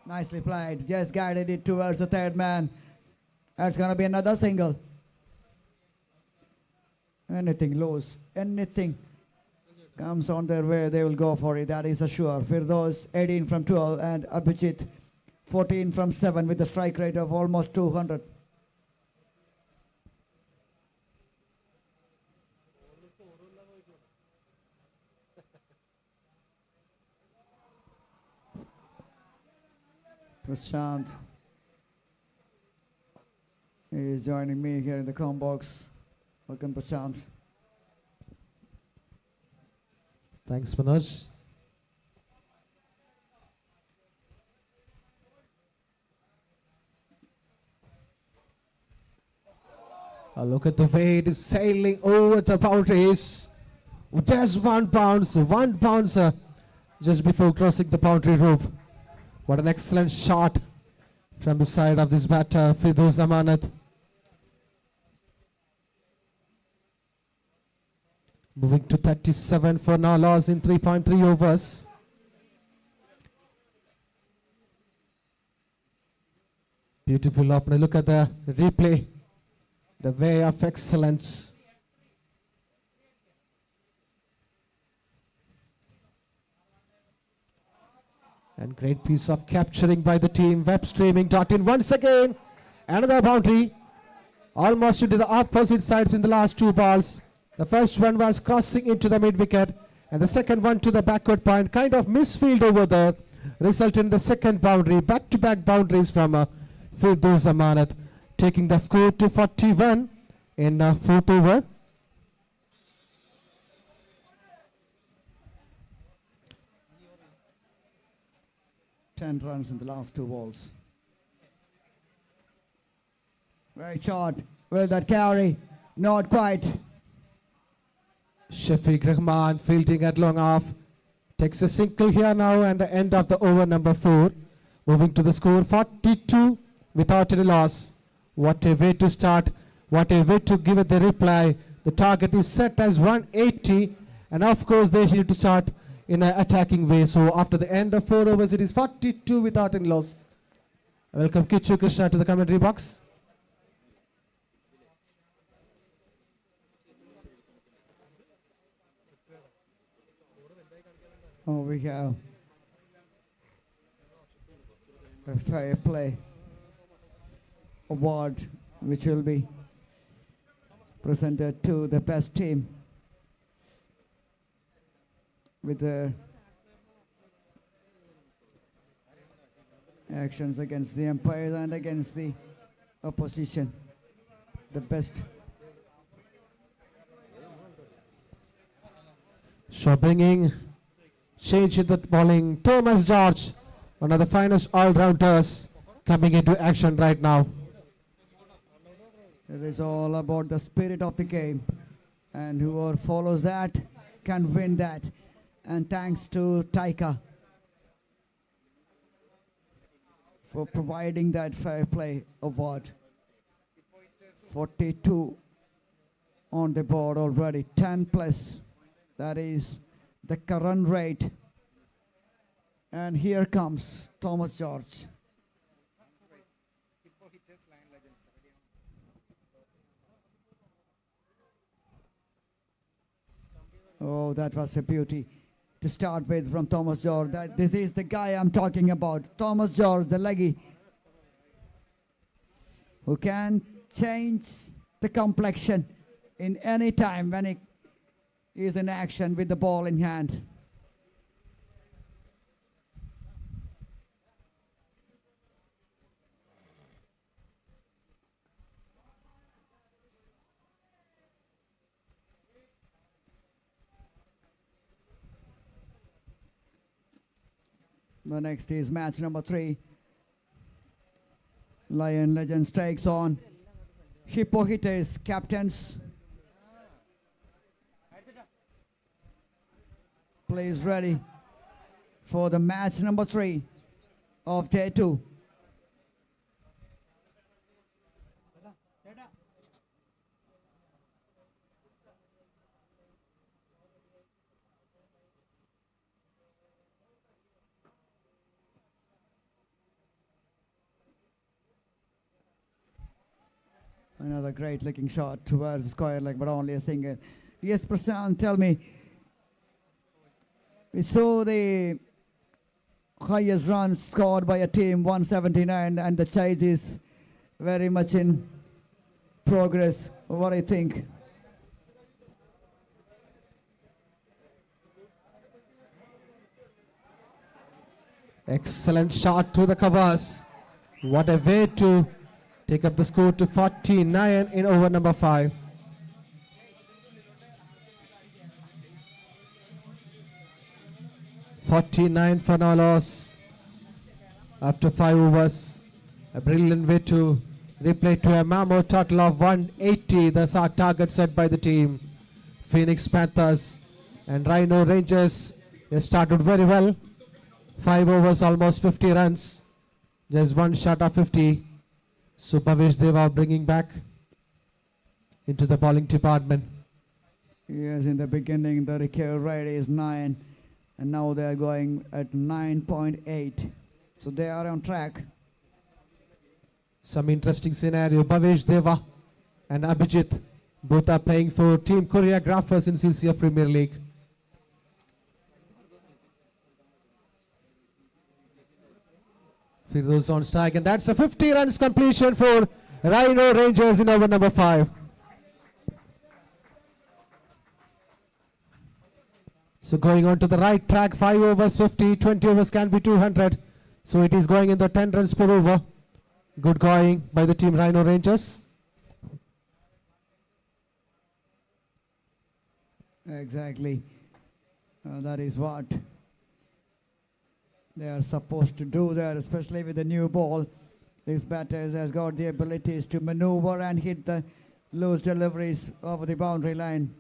Nicely played, just guided it towards the third man. That's going to be another single. Anything loose, anything comes on their way, they will go for it, that is a sure. Firdaus 18 from 12 and Abhijit 14 from 7 with a strike rate of almost 200. Prashant is joining me here in the com box. Welcome, Prashant. Thanks, Manoj. Look at the way it is sailing over the boundaries. Just one bounce just before crossing the boundary rope. What an excellent shot from the side of this batter, Firdaus Amanat. Moving to 37 for Nalas in 3.3 overs. Beautiful opener. Look at the replay. The way of excellence. And great piece of capturing by the team. Web streaming dot in once again. Another boundary. Almost into the opposite sides in the last two balls. The first one was crossing into the mid-wicket, and the second one to the backward point. Kind of misfield over there, result in the second boundary. Back-to-back boundaries from Firdaus Amanat, taking the score to 41 in fourth over. Ten runs in the last two balls. Very short. Will that carry? Not quite. Shafiq Rahman fielding at long off. Takes a single here now and the end of the over number 4. Moving to the score 42 without any loss. What a way to start. What a way to give it the reply. The target is set as 180. And of course, they need to start in an attacking way. So after the end of 4 overs, it is 42 without any loss. Welcome Kichu Krishna to the commentary box. Oh, we have a fair play award which will be presented to the best team with the actions against the umpires and against the opposition. The best. So bringing change in the bowling. Thomas George, one of the finest all-rounders, coming into action right now. It is all about the spirit of the game, and whoever follows that can win that. And thanks to Taika for providing that fair play award. 42 on the board already, 10 plus. That is the current rate. And here comes Thomas George. Oh, that was a beauty to start with from Thomas George. This is the guy I'm talking about. Thomas George, the leggy, who can change the complexion in any time when he is in action with the ball in hand. The next is match number 3. Lion Legends takes on HIPPO Hitters captains. Plays ready for the match number 3 of day 2. Another great looking shot towards the square leg, but only a single. Yes, Prasant, tell me. We saw the highest runs scored by a team, 179, and the chase is very much in progress. What do you think? Excellent shot to the covers. What a way to take up the score to 49 in over number 5. $49 for no loss after 5 overs. A brilliant way to replay to a mammoth total of 180. That's our target set by the team. Phoenix Panthers and Rhino Rangers, they started very well. 5 overs, almost 50 runs. Just one shot of 50. So Bhavesh Deva bringing back into the bowling department. Yes, in the beginning the recurve rate is 9, and now they are going at 9.8. So they are on track. Some interesting scenario. Bhavesh Deva and Abhijit both are playing for team choreographers in CCF Premier League. Firdaus on strike, and that's a 50 runs completion for Rhino Rangers in over number 5. So going on to the right track, 5 overs 50, 20 overs can be 200. So it is going in the 10 runs per over. Good going by the team Rhino Rangers. Exactly. That is what they are supposed to do there, especially with the new ball. These batters has got the abilities to maneuver and hit the loose deliveries over the boundary line.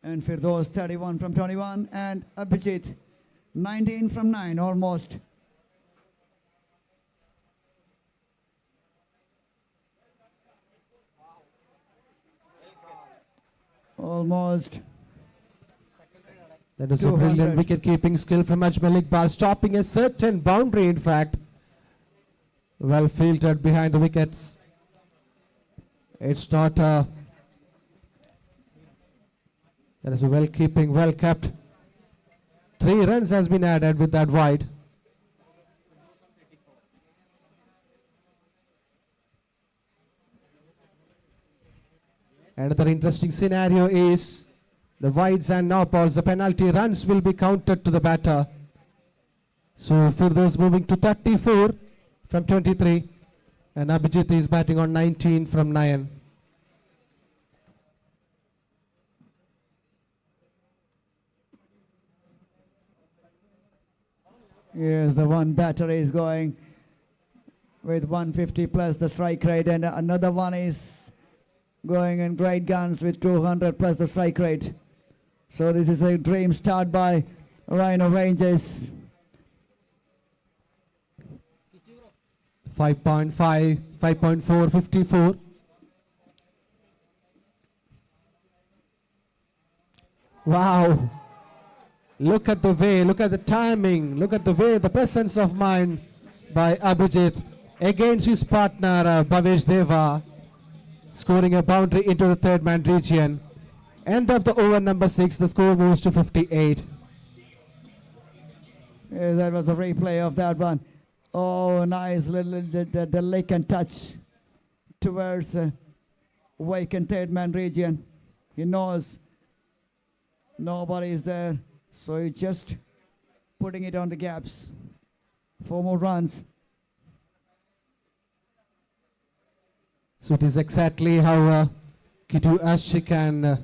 And Firdaus 31 from 21, and Abhijit 19 from 9 almost. Almost. That is a 200. brilliant wicket-keeping skill from Ajmal Iqbal, stopping a certain boundary, in fact. Well filtered behind the wickets. It's not a... That is a well-keeping, well-kept. 3 runs has been added with that wide. Another interesting scenario is the wides and no balls. The penalty runs will be counted to the batter. So Firdaus moving to 34 from 23, and Abhijit is batting on 19 from 9. Yes, the one batter is going with 150 plus the strike rate, and another one is going in great guns with 200 plus the strike rate. So this is a dream start by Rhino Rangers. 5.5, 5.4, 54. Wow. Look at the way, look at the timing, look at the way, the presence of mind by Abhijit against his partner Bhavesh Deva, scoring a boundary into the third man region. End of the over number 6, the score moves to 58. Yes, that was a replay of that one. Oh, nice little the lick and touch towards vacant third man region. He knows nobody is there, so he's just putting it on the gaps. 4 more runs. So it is exactly how Kitu Ashik and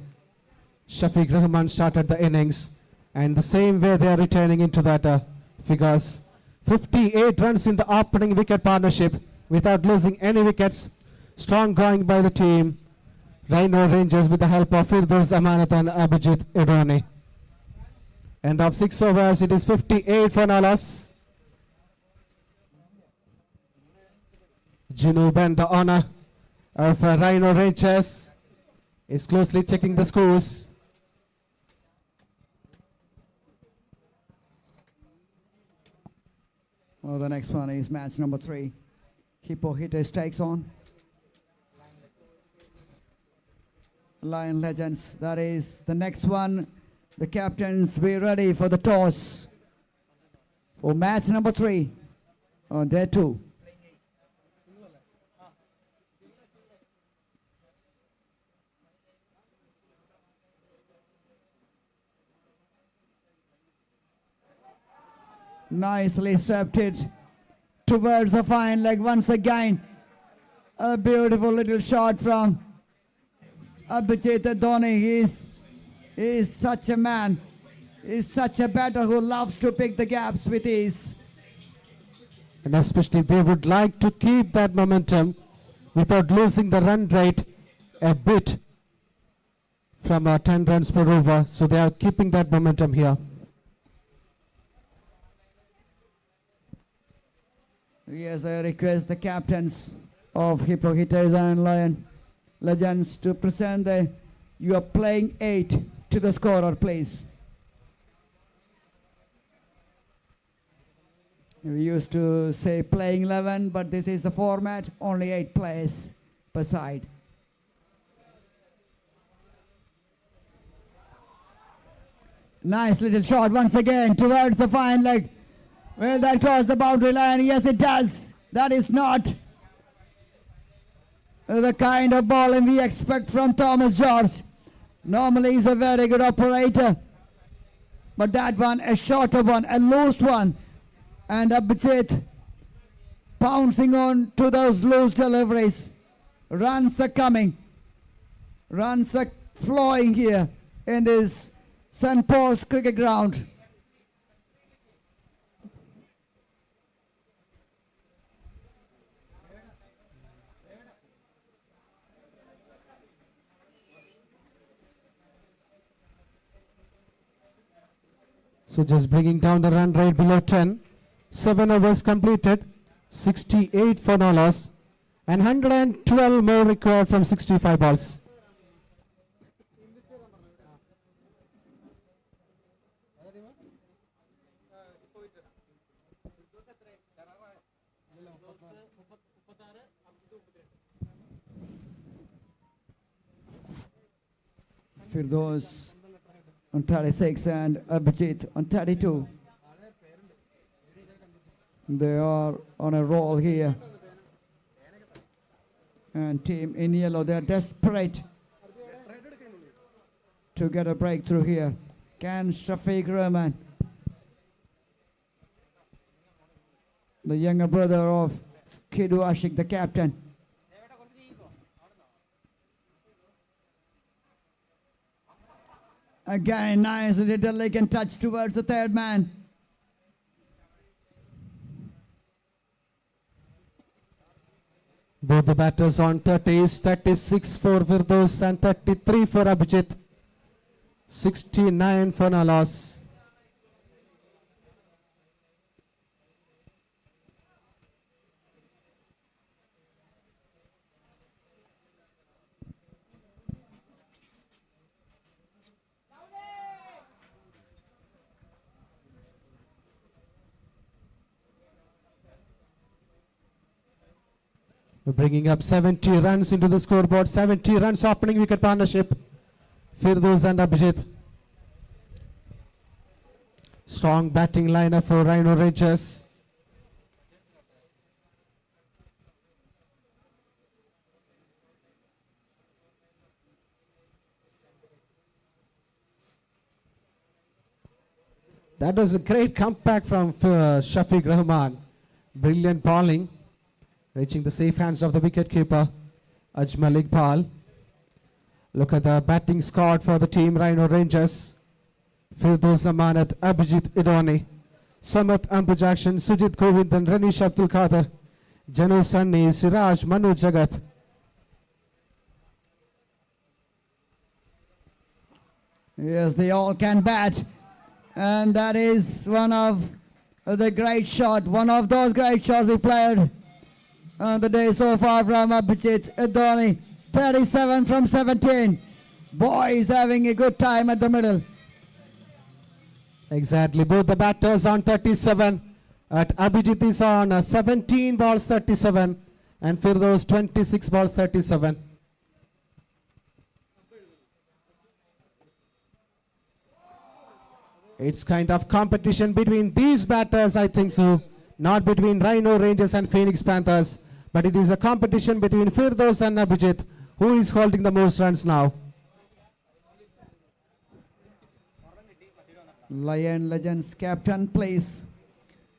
Shafiq Rahman started the innings, and the same way they are returning into that figures. 58 runs in the opening wicket partnership without losing any wickets. Strong going by the team. Rhino Rangers with the help of Firdaus Amanat and Abhijit Idoni. End of 6 overs, it is 58 for Nalas. Junub and the honor of Rhino Rangers is closely checking the scores. Well, the next one is match number 3. Hippo Hitters takes on Lion Legends. That is the next one. The captains be ready for the toss for match number 3 on day 2. Nicely swept it towards the fine leg once again. A beautiful little shot from Abhijit Idoni. He is such a man. He is such a batter who loves to pick the gaps with ease. And especially they would like to keep that momentum without losing the run rate a bit from 10 runs per over. So they are keeping that momentum here. Yes, I request the captains of Hippo Hitters and Lion Legends to present you are playing 8 to the scorer, please. We used to say playing 11, but this is the format, only 8 players per side. Nice little shot once again towards the fine leg. Will that cross the boundary line? Yes, it does. That is not the kind of bowling we expect from Thomas George. Normally he's a very good operator, but that one, a shorter one, a loose one, and Abhijit pouncing on to those loose deliveries. Runs are coming. Runs are flowing here in this St. Paul's cricket ground. So just bringing down the run rate below 10. 7 overs completed. 68 for no loss. And 112 more required from 65 balls. Firdaus on 36 and Abhijit on 32. They are on a roll here. And team in yellow, they are desperate to get a breakthrough here. Can Shafiq Rahman, the younger brother of Kidu Ashik, the captain, again nice little leg and touch towards the third man. Both the batters on 30s, 36 for Firdaus and 33 for Abhijit. 69 for Nalas. We're bringing up 70 runs into the scoreboard. 70 runs opening wicket partnership. Firdaus and Abhijit. Strong batting lineup for Rhino Rangers. That was a great comeback from Shafiq Rahman. Brilliant bowling. Reaching the safe hands of the wicketkeeper, Ajmal Iqbal. Look at the batting squad for the team Rhino Rangers. Firdaus Amanat, Abhijit Idoni, Samat Ambujakshan, Sujit Govindan, Ranish Abdul Qadir, Janu Sunny, Siraj, Manu Jagat. Yes, they all can bat. And that is one of the great shots, one of those great shots he played on the day so far from Abhijit Idoni. 37 from 17. Boy is having a good time at the middle. Exactly, both the batters on 37. At Abhijit is on 17 balls 37 and Firdaus 26 balls 37. It's kind of competition between these batters, I think so. Not between Rhino Rangers and Phoenix Panthers, but it is a competition between Firdaus and Abhijit. Who is holding the most runs now? Lion Legends captain, please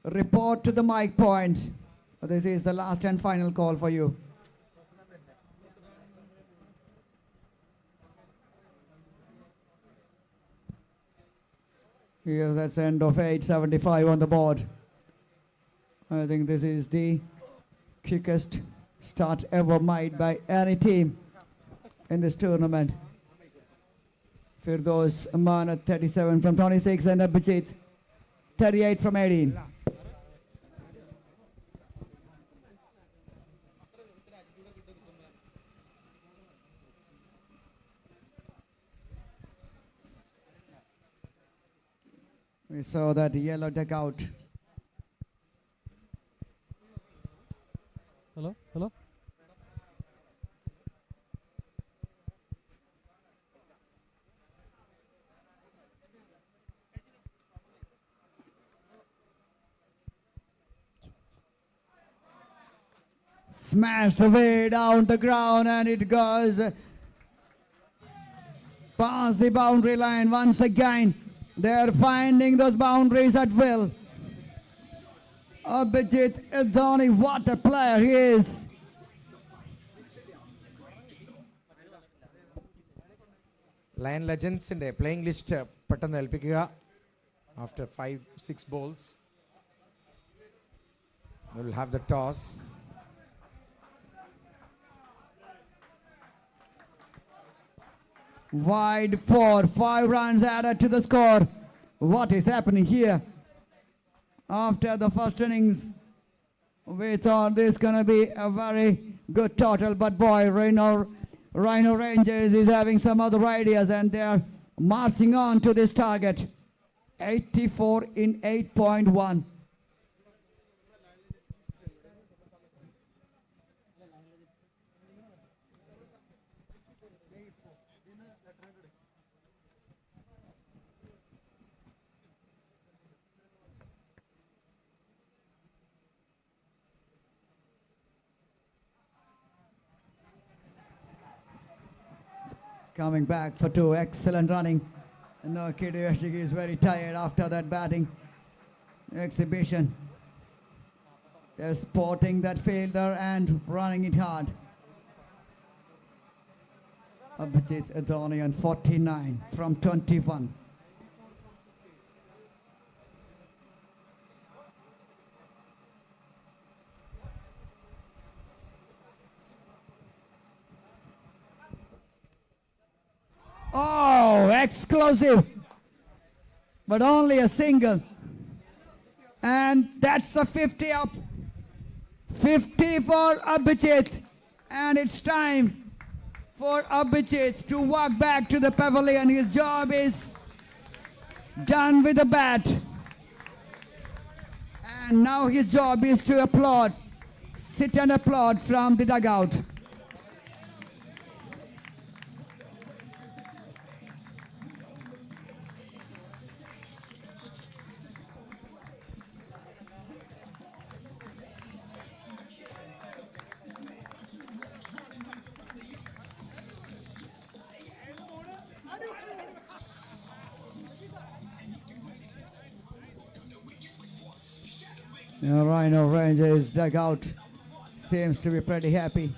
report to the mic point. This is the last and final call for you. Yes, that's the end of 875 on the board. I think this is the quickest start ever made by any team in this tournament. Firdaus Amanat 37 from 26 and Abhijit 38 from 18. We saw that yellow dugout. Hello, hello. Smashed away down the ground and it goes past the boundary line once again. They're finding those boundaries at will. Abhijit Idoni, what a player he is. Lion Legends in the playing list പെട്ടെന്ന് ഏൽപ്പിക്കുക after 5-6 balls. We'll have the toss. Wide for 5 runs added to the score. What is happening here? After the first innings, we thought this is going to be a very good total, but boy, Rhino Rangers is having some other ideas and they are marching on to this target. 84 in 8.1. coming back for two. Excellent running. And now Kidoyashi is very tired after that batting exhibition. They're spotting that fielder and running it hard. Abhijit Adoni on 49 from 21. Oh, exclusive, but only a single. And that's a 50 up. 50 for Abhijit. And it's time for Abhijit to walk back to the pavilion. His job is done with the bat. And now his job is to applaud. Sit and applaud from the dugout. The Rhino Rangers dugout seems to be pretty happy.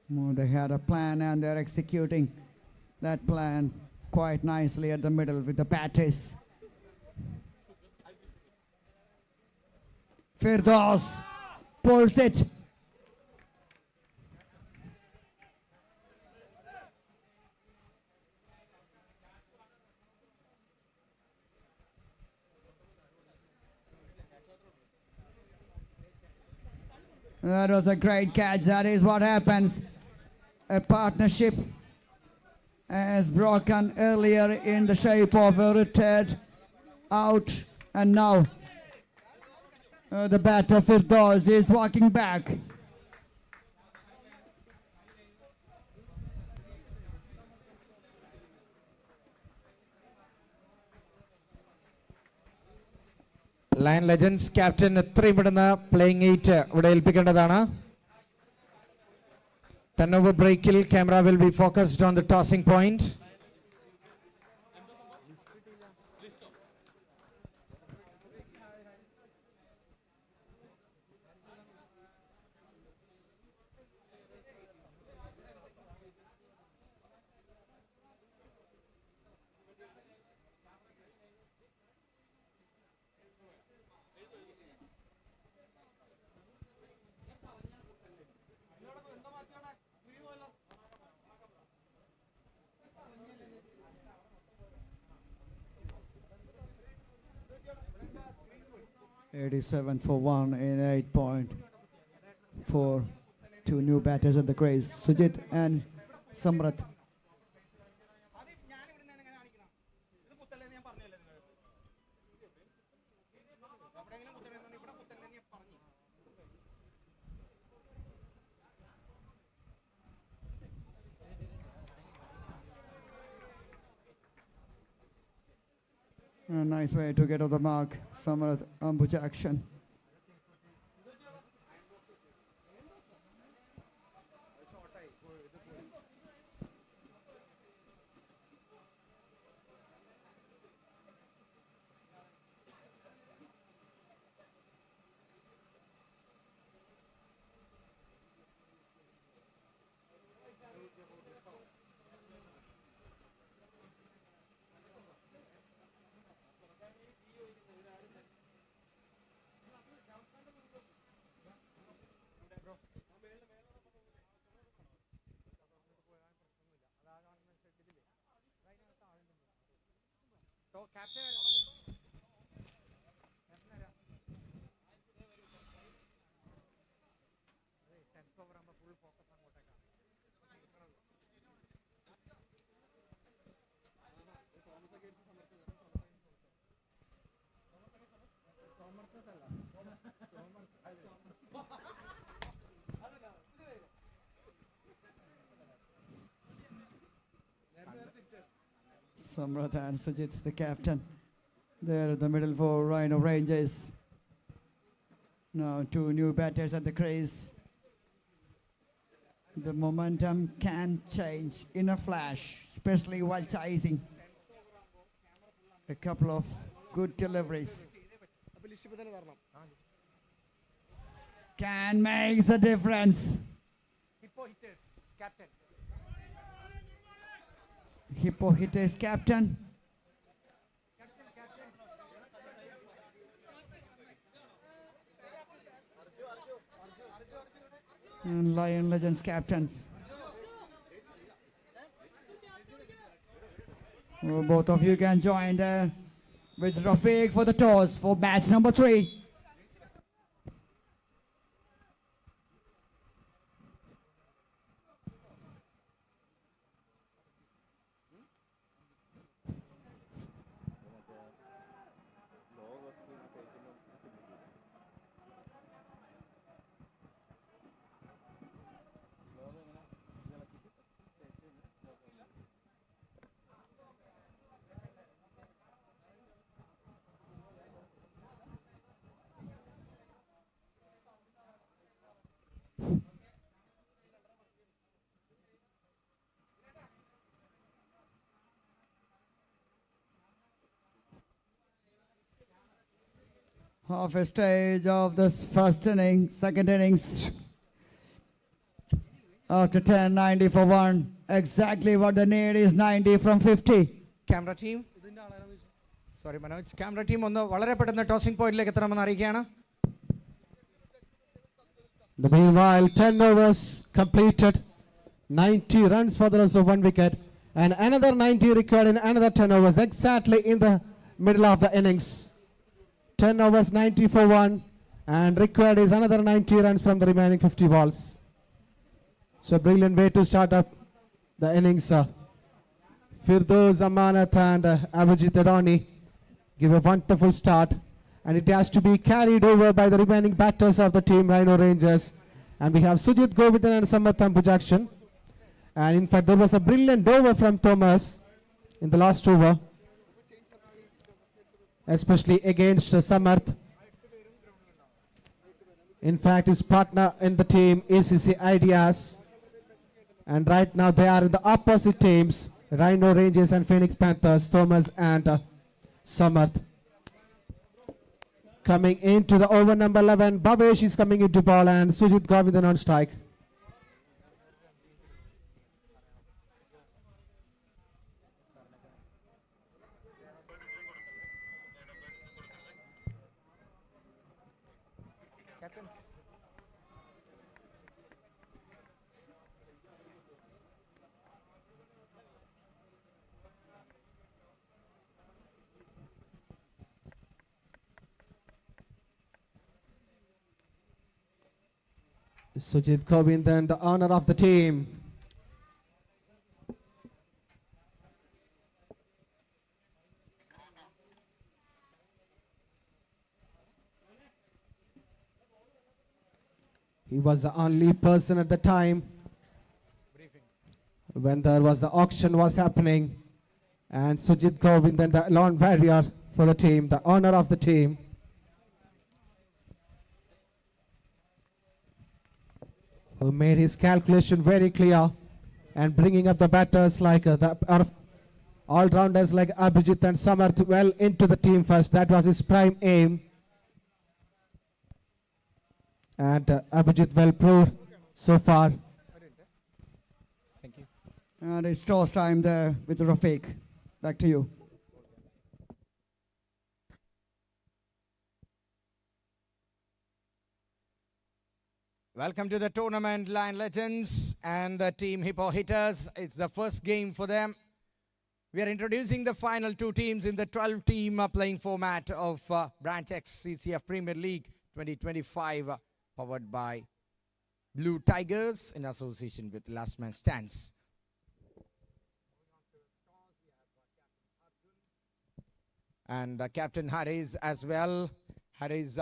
Well, they had a plan and they're executing that plan quite nicely at the middle with the batters. Firdaus pulls it. That was a great catch. That is what happens. A partnership has broken earlier in the shape of a retired out, and now the batter Firdaus is walking back. Lion Legends captain എത്രയും പെടുന്ന playing 8 ഇവിടെ ഏൽപ്പിക്കേണ്ടതാണ്. Turnover breakil camera will be focused on the tossing point. .87 for 1 in 8.4. Two new batters at the crease, Sujit and Samrat. A nice way to get off the mark. Samrat ambush action. Samrat and Sujit, the captain. There in the middle for Rhino Rangers. Now two new batters at the crease. The momentum can change in a flash, especially while chasing. A couple of good deliveries can make the difference. Hippo hitters captain. And Lion Legends captains. Oh, both of you can join there with Rafiq for the toss for match number 3. Half a stage of this first inning, second innings. After 10, 90 for 1. Exactly what the need is, 90 from 50. Camera team. Sorry, Manoj. Camera team on the വളരെ പെട്ടെന്ന് tossing point ലേക്ക് എത്തണമെന്ന് അറിയിക്കുകയാണ്. Meanwhile, 10 overs completed, 90 runs for the loss of 1 wicket, and another 90 required in another 10 overs, exactly in the middle of the innings. 10 overs, 90 for 1, and required is another 90 runs from the remaining 50 balls. So brilliant way to start up the innings. Firdaus Amanat and Abhijit Adani give a wonderful start, and it has to be carried over by the remaining batters of the team Rhino Rangers. And we have Sujit Govindan and Samarth Ambujakshan. And in fact, there was a brilliant over from Thomas in the last over, especially against Samarth. In fact, his partner in the team ACC Ideas, and right now they are in the opposite teams, Rhino Rangers and Phoenix Panthers, Thomas and Samarth. Coming into the over number 11, Bhavesh is coming into ball and Sujit Govindan on strike. Sujit Govindan, the honor of the team. He was the only person at the time when there was the auction was happening, and Sujit Govindan, the lone warrior for the team, the honor of the team. Who made his calculation very clear and bringing up the batters like all-rounders like Abhijit and Samarth well into the team first. That was his prime aim. And Abhijit well proved so far. Thank you. And it's toss time there with Rafiq. Back to you. Welcome to the tournament, Lion Legends and the team Hippo Hitters. It's the first game for them. We are introducing the final 2 teams in the 12-team playing format of Branch X CCF Premier League 2025, powered by Blue Tigers in association with Last Man Stands. And Captain Harris as well. Harris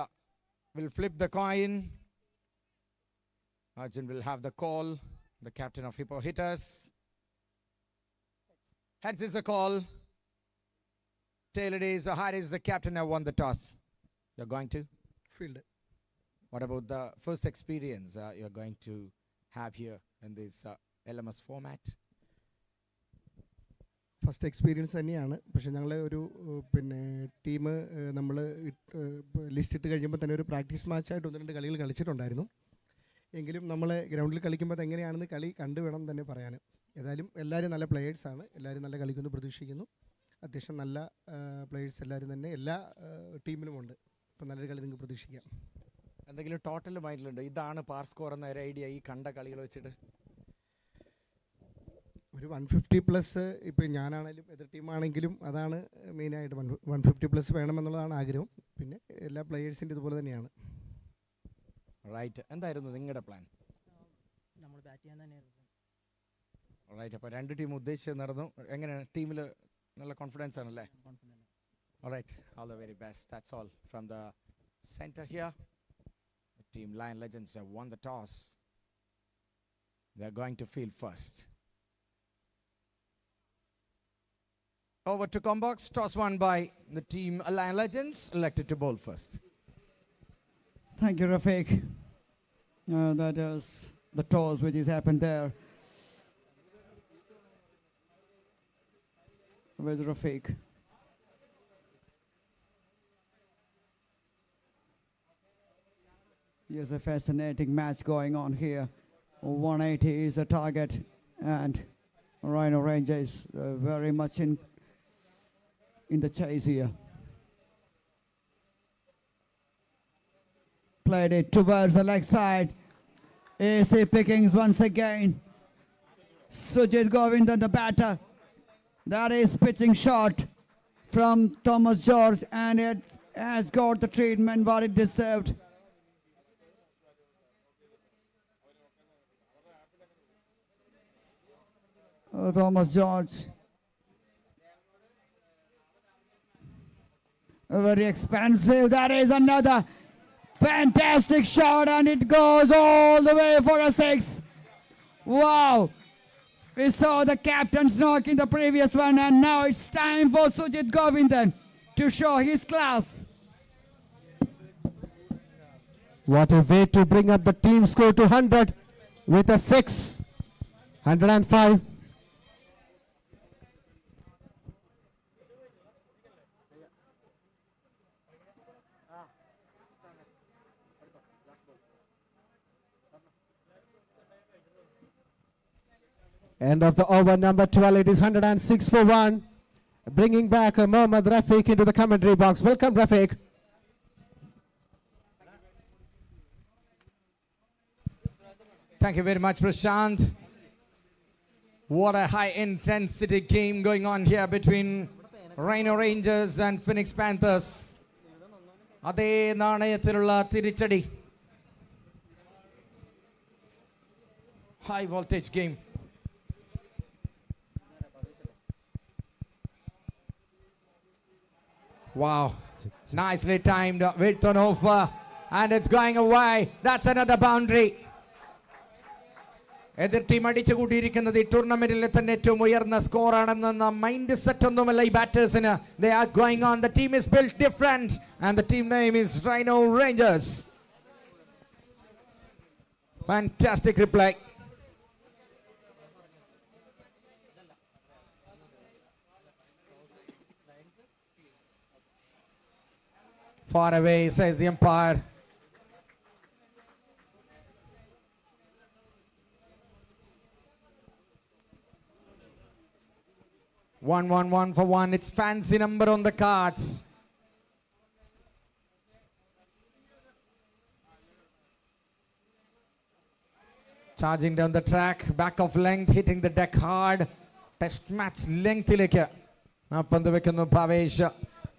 will flip the coin. Arjun will have the call, the captain of Hippo Hitters. Heads is a call. Taylor is Harris, the captain, have won the toss. You're going to? Field. What about the first experience you're going to have here in this LMS format? First experience തന്നെയാണ്. പക്ഷേ ഞങ്ങൾ ഒരു പിന്നെ team നമ്മൾ list ഇട്ട് കഴിയുമ്പോൾ തന്നെ ഒരു പ്രാക്ടീസ് മാച്ചായിട്ട് 1-2 കളികൾ കളിച്ചിട്ടുണ്ടായിരുന്നു. എങ്കിലും നമ്മൾ ഗ്രൗണ്ടിൽ കളിക്കുമ്പോൾ എങ്ങനെയാണെന്ന് കളി കണ്ടു വേണം തന്നെ പറയാൻ. ഏതായാലും എല്ലാവരും നല്ല പ്ലെയേഴ്സാണ്, എല്ലാവരും നല്ല കളിക്കുമെന്ന് പ്രതീക്ഷിക്കുന്നു. അത്യാവശ്യം നല്ല പ്ലെയേഴ്സ് എല്ലാവരും തന്നെ എല്ലാ ടീമിലുമുണ്ട്. അപ്പം നല്ലൊരു കളി നിങ്ങൾക്ക് പ്രതീക്ഷിക്കാം. എന്തെങ്കിലും ടോട്ടൽ മൈൻഡിലുണ്ട്, ഇതാണ് പാർ സ്കോർ എന്ന ഒരു ഐഡിയ ഈ കണ്ട കളികൾ വെച്ചിട്ട്? ഒരു 150+ ഇപ്പോൾ ഞാനാണെങ്കിലും എതിർ ടീമാണെങ്കിലും അതാണ് മെയിനായിട്ട് 150+ വേണമെന്നുള്ളതാണ് ആഗ്രഹം. പിന്നെ എല്ലാ പ്ലെയേഴ്സിൻ്റെ ഇതുപോലെ തന്നെയാണ്. റൈറ്റ്, എന്തായിരുന്നു നിങ്ങളുടെ പ്ലാൻ? നമ്മൾ ബാറ്റ് ചെയ്യാൻ തന്നെയായിരുന്നു. റൈറ്റ്, അപ്പോൾ 2 ടീം ഉദ്ദേശിച്ചത് നടന്നു. എങ്ങനെയാണ് ടീമിൽ നല്ല കോൺഫിഡൻസ് ആണല്ലേ? Right, all the very best. That's all from the centre here. Team Lion Legends have won the toss. They are going to field first. Over to Combox. Toss won by the team Lion Legends, elected to bowl first. Thank you, Rafiq. That is the toss which has happened there with Rafiq. Here's a fascinating match going on here. 180 is the target, and Rhino Rangers very much in the chase here. Played it towards the leg side. AC pickings once again. Sujit Govindan, the batter. That is pitching shot from Thomas George, and it has got the treatment what it deserved. Thomas George, very expensive. That is another fantastic shot, and it goes all the way for a 6. Wow, we saw the captain's knock in the previous one, and now it's time for Sujit Govindan to show his class. What a way to bring up the team score to 100 with a 6. 105. End of the over, number 12. It is 106 for 1. Bringing back Mohammad Rafiq into the commentary box. Welcome, Rafiq. Thank you very much, Prashant. What a high intensity game going on here between Rhino Rangers and Phoenix Panthers. അതേ നാണയത്തിലുള്ള തിരിച്ചടി. High voltage game. Wow, nicely timed with an over, and it's going away. That's another boundary. എതിർ team അടിച്ചു കൂട്ടിയിരിക്കുന്നത് ഈ ടൂർണമെന്റിലെ തന്നെ ഏറ്റവും ഉയർന്ന score ആണെന്ന മൈൻഡ് സെറ്റ് ഒന്നുമല്ല ഈ ബാറ്റേഴ്സിന്. They are going on. The team is built different, and the team name is Rhino Rangers. Fantastic reply. Far away, says the umpire. One for one. It's fancy number on the cards. Charging down the track, back of length, hitting the deck hard. Test match length ilekku. Nappandu vekkunnu Bhavesh.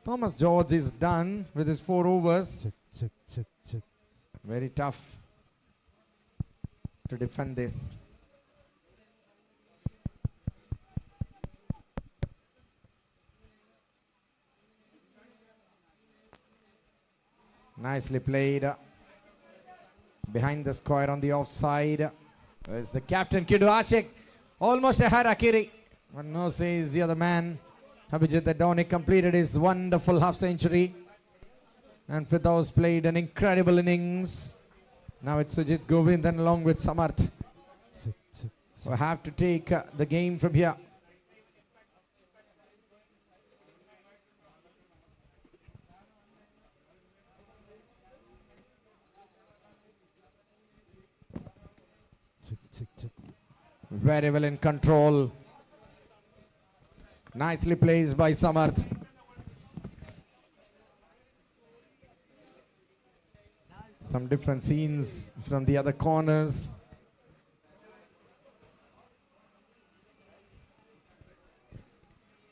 Thomas George is done with his 4 overs. Very tough to defend this. Nicely played. Behind the square on the offside. There's the captain, Kidu Ashik. Almost a harakiri. But no says the other man. Abhijit Adoni completed his wonderful half century. And Firdaus played an incredible innings. Now it's Sujit Govindan along with Samarth. So have to take the game from here. Very well in control. Nicely placed by Samarth. Some different scenes from the other corners.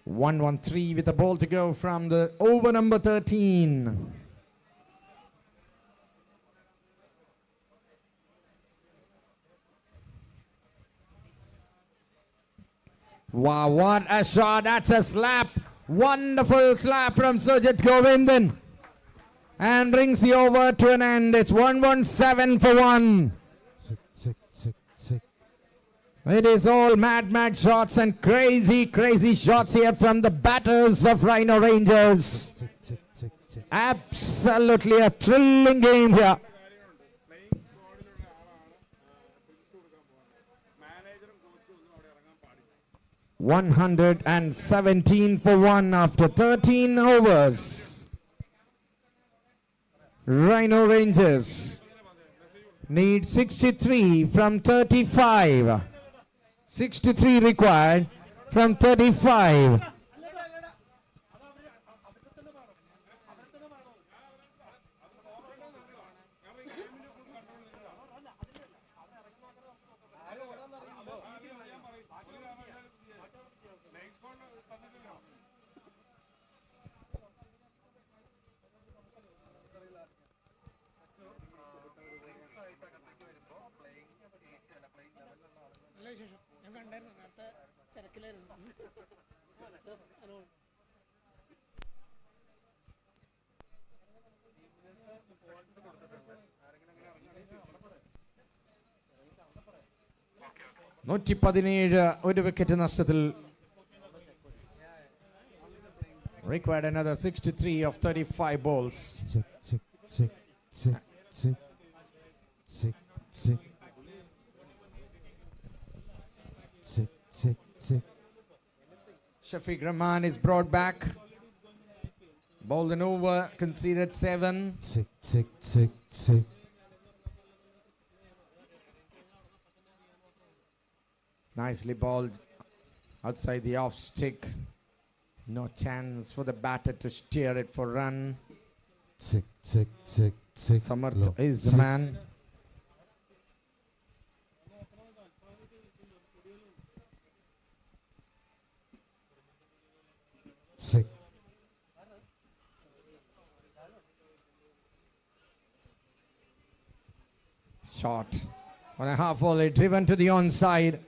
One 3 with a ball to go from the over number 13. Wow, what a shot. That's a slap. Wonderful slap from Sujit Govindan. And brings the over to an end. It's 117 for 1. It is all mad shots and crazy shots here from the batters of Rhino Rangers. Absolutely a thrilling game here. 117 for 1 after 13 overs. Rhino Rangers need 63 from 35. 63 required from 35. ഞാൻ കണ്ടായിരുന്നു നേരത്തെ തിരക്കിലായിരുന്നു. ഒരു wicket നഷ്ടത്തിൽ. Required another 63 of 35 balls. Shafiq Rahman is brought back. Bowled an over, conceded 7. Nicely bowled outside the off stick. No chance for the batter to steer it for run. Samarth is the man. Shot on a half volley, driven to the onside.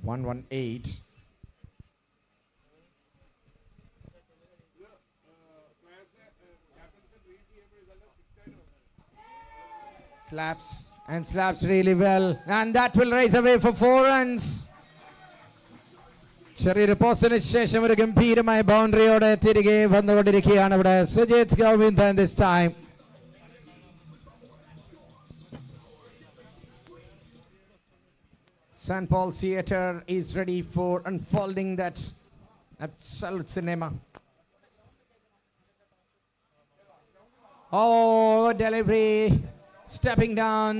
One 8. Slaps really well, and that will raise away for 4 runs. ചെറിയൊരു പോസ്റ്റിന് ശേഷം ഒരു ഗംഭീരമായ ബൗണ്ടറിയോടെ തിരികെ വന്നുകൊണ്ടിരിക്കുകയാണ് ഇവിടെ Sujith Govindan this time. St. Paul Theatre is ready for unfolding that absolute cinema. Oh, delivery, stepping down.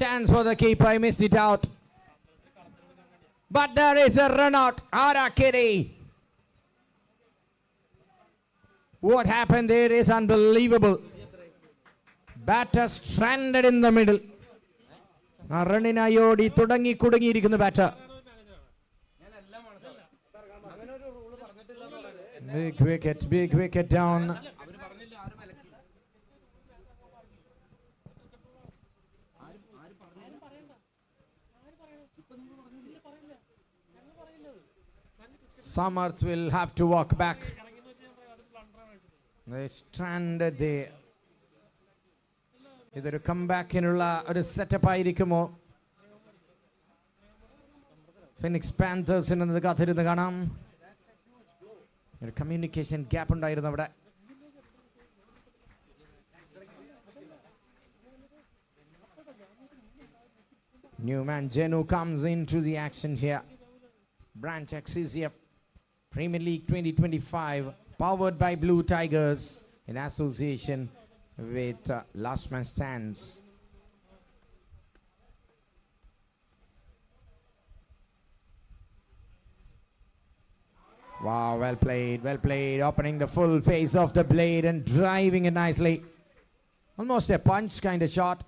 Chance for the keeper, I missed it out. But there is a run out. Arakiri. What happened there is unbelievable. Batter stranded in the middle. റണ്ണിനായോടി തുടങ്ങി കുടുങ്ങിയിരിക്കുന്നു batter. Big wicket down. Samarth will have to walk back. They stranded there. ഇതൊരു കംബാക്കിനുള്ള ഒരു setup ആയിരിക്കുമോ? Phoenix പാന്തേഴ്സിന് കാത്തിരുന്ന് കാണാം. ഒരു communication gap ഉണ്ടായിരുന്നു അവിടെ. New man Jenu comes into the action here. Branch CCF Premier League 2025 powered by Blue Tigers in association with Last Man Stands. Wow, well played, opening the full face of the blade and driving it nicely. Almost a punch kind of shot.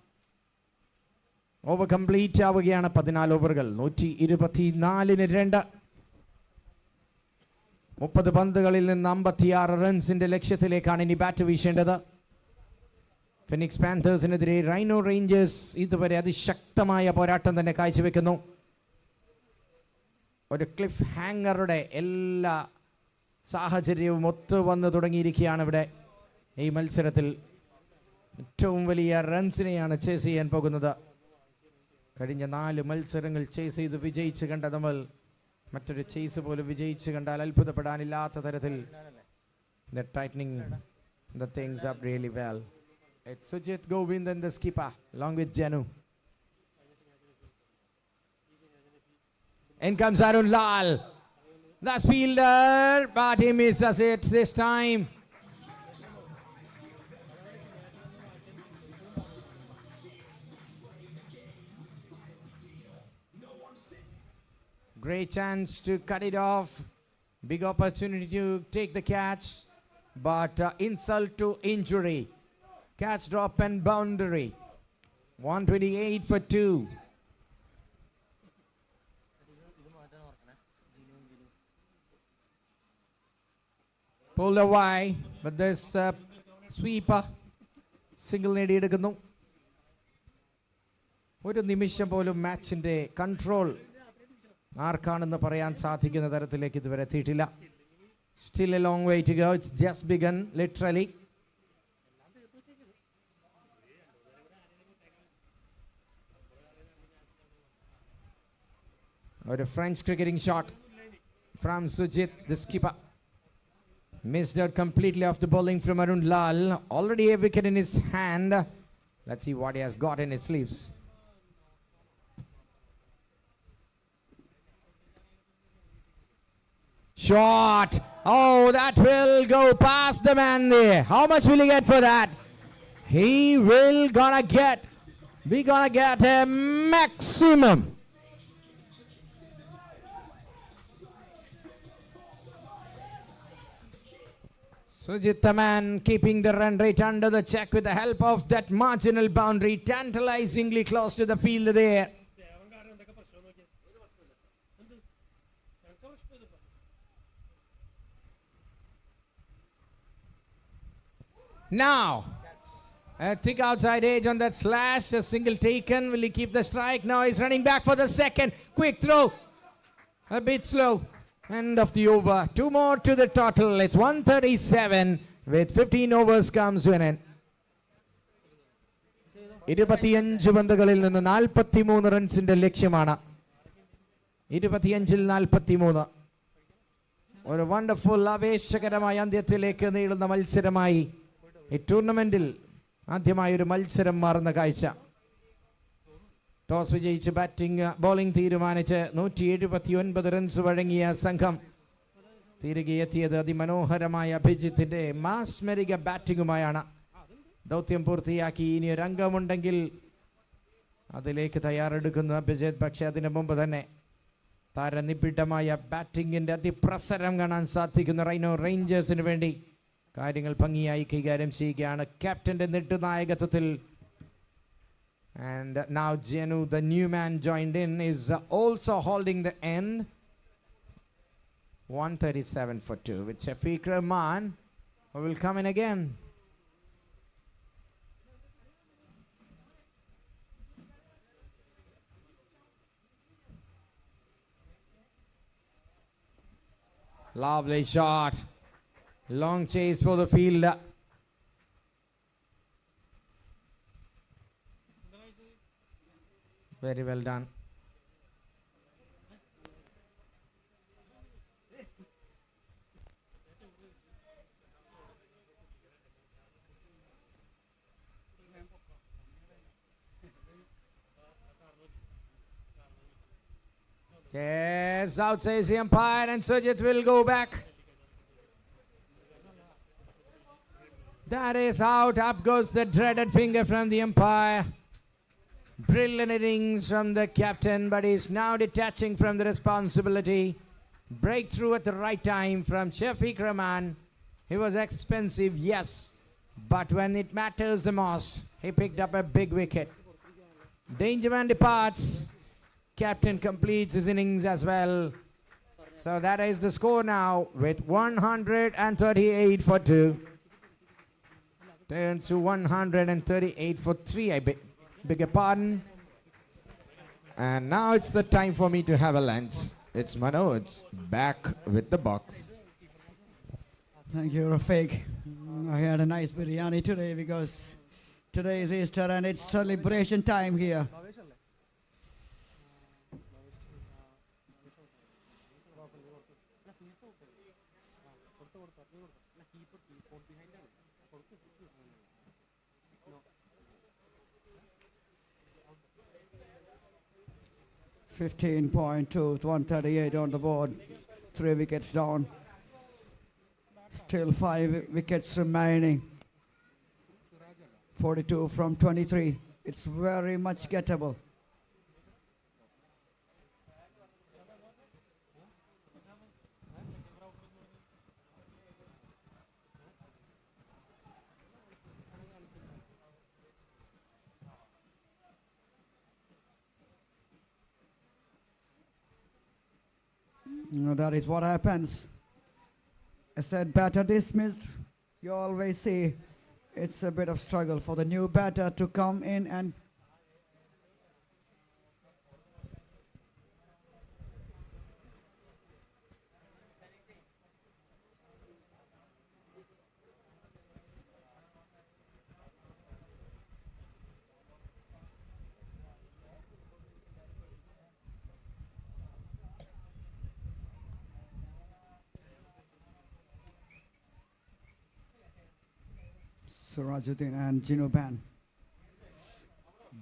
Over complete ആവുകയാണ്. 14 ഓവറുകൾ 124-2. 30 പന്തുകളിൽ നിന്ന് 56 റൺസിന്റെ ലക്ഷ്യത്തിലേക്കാണ് ഇനി bat വീശേണ്ടത്. Phoenix പാന്തേഴ്സിനെതിരെ rhino Rangers ഇതുവരെ അതിശക്തമായ പോരാട്ടം തന്നെ കാഴ്ചവെക്കുന്നു. ഒരു ക്ലിഫ് ഹാങ്ങറുടെ എല്ലാ സാഹചര്യവും ഒത്തു വന്നു തുടങ്ങിയിരിക്കുകയാണ് ഇവിടെ. ഈ മത്സരത്തിൽ ഏറ്റവും വലിയ റൺസിനെയാണ് ചേസ് ചെയ്യാൻ പോകുന്നത്. കഴിഞ്ഞ 4 മത്സരങ്ങൾ ചേസ് ചെയ്ത് വിജയിച്ച് കണ്ട നമ്മൾ മറ്റൊരു ചേസ് പോലും വിജയിച്ച് കണ്ടാൽ അത്ഭുതപ്പെടാനില്ലാത്ത തരത്തിൽ they're tightening the things up really well. It's Sujit Govind and the skipper along with Jenu. In comes Arun Lal, the fielder, but he misses it this time. Great chance to cut it off. Big opportunity to take the catch, but insult to injury. Catch, drop and boundary. 128 for 2. Pulled away, but this sweeper single നേടിയെടുക്കുന്നു. ഒരു നിമിഷം പോലും മാച്ചിന്റെ control ആർക്കാണെന്ന് പറയാൻ സാധിക്കുന്ന തരത്തിലേക്ക് ഇതുവരെ എത്തിയിട്ടില്ല. Still a long way to go. It's just begun, literally. Or a French cricketing shot from Sujit, the skipper. Missed out completely off the bowling from Arun Lal. Already a wicket in his hand. Let's see what he has got in his sleeves. Shot. Oh, that will go past the man there. How much will he get for that? He will gonna get a maximum. Sujit the man keeping the run rate under the check with the help of that marginal boundary, tantalizingly close to the field there. Now, a thick outside edge on that slash, a single taken. Will he keep the strike? Now he's running back for the second. Quick throw. A bit slow. End of the over. 2 more to the total. It's 137 with 15 overs comes to an end. 25 പന്തുകളിൽ നിന്ന് 43 റൺസിന്റെ ലക്ഷ്യമാണ്. 25-ൽ 43. ഒരു wonderful ആവേശകരമായ അന്ത്യത്തിലേക്ക് നീളുന്ന മത്സരമായി ഈ ടൂർണമെന്റിൽ ആദ്യമായി ഒരു മത്സരം മാറുന്ന കാഴ്ച. ടോസ് വിജയിച്ച് ബോളിംഗ് തീരുമാനിച്ച് 179 റൺസ് വഴങ്ങിയ സംഘം തിരികെ എത്തിയത് അതിമനോഹരമായ അഭിജിത്തിന്റെ മാസ്മരിക ബാറ്റിംഗുമായാണ്. ദൗത്യം പൂർത്തിയാക്കി ഇനി ഒരു അംഗമുണ്ടെങ്കിൽ അതിലേക്ക് തയ്യാറെടുക്കുന്ന അഭിജിത്ത്. പക്ഷേ അതിനു മുമ്പ് തന്നെ താരനിബിഡമായ ബാറ്റിംഗിന്റെ അതിപ്രസരം കാണാൻ സാധിക്കുന്ന റൈനോ റേഞ്ചേഴ്സിന് വേണ്ടി കാര്യങ്ങൾ ഭംഗിയായി കൈകാര്യം ചെയ്യുകയാണ് ക്യാപ്റ്റന്റെ നെടുനായകത്വത്തിൽ. And now Jenu, the new man joined in, is also holding the end. 137 for 2 with Shafiq Rahman, who will come in again. Lovely shot. Long chase for the fielder. Very well done. Yes, out says the umpire, and Sujit will go back. That is out. Up goes the dreaded finger from the umpire. Brilliant innings from the captain, but he's now detaching from the responsibility. Breakthrough at the right time from Shafiq Rahman. He was expensive, yes, but when it matters the most, he picked up a big wicket. Dangerman departs. Captain completes his innings as well. So that is the score now with 138 for 2. Turns to 138 for 3, I beg your pardon. And now it's the time for me to have a lunch. It's Manoj back with the box. Thank you, Rafiq. I had a nice biryani today because today is Easter and it's celebration time here. .2 to 138 on the board, 3 wickets down. Still 5 wickets remaining. 42 from 23. It's very much gettable. That is what happens. I said batter dismissed. You always see it's a bit of struggle for the new batter to come in and Surajuddin and Jinuban.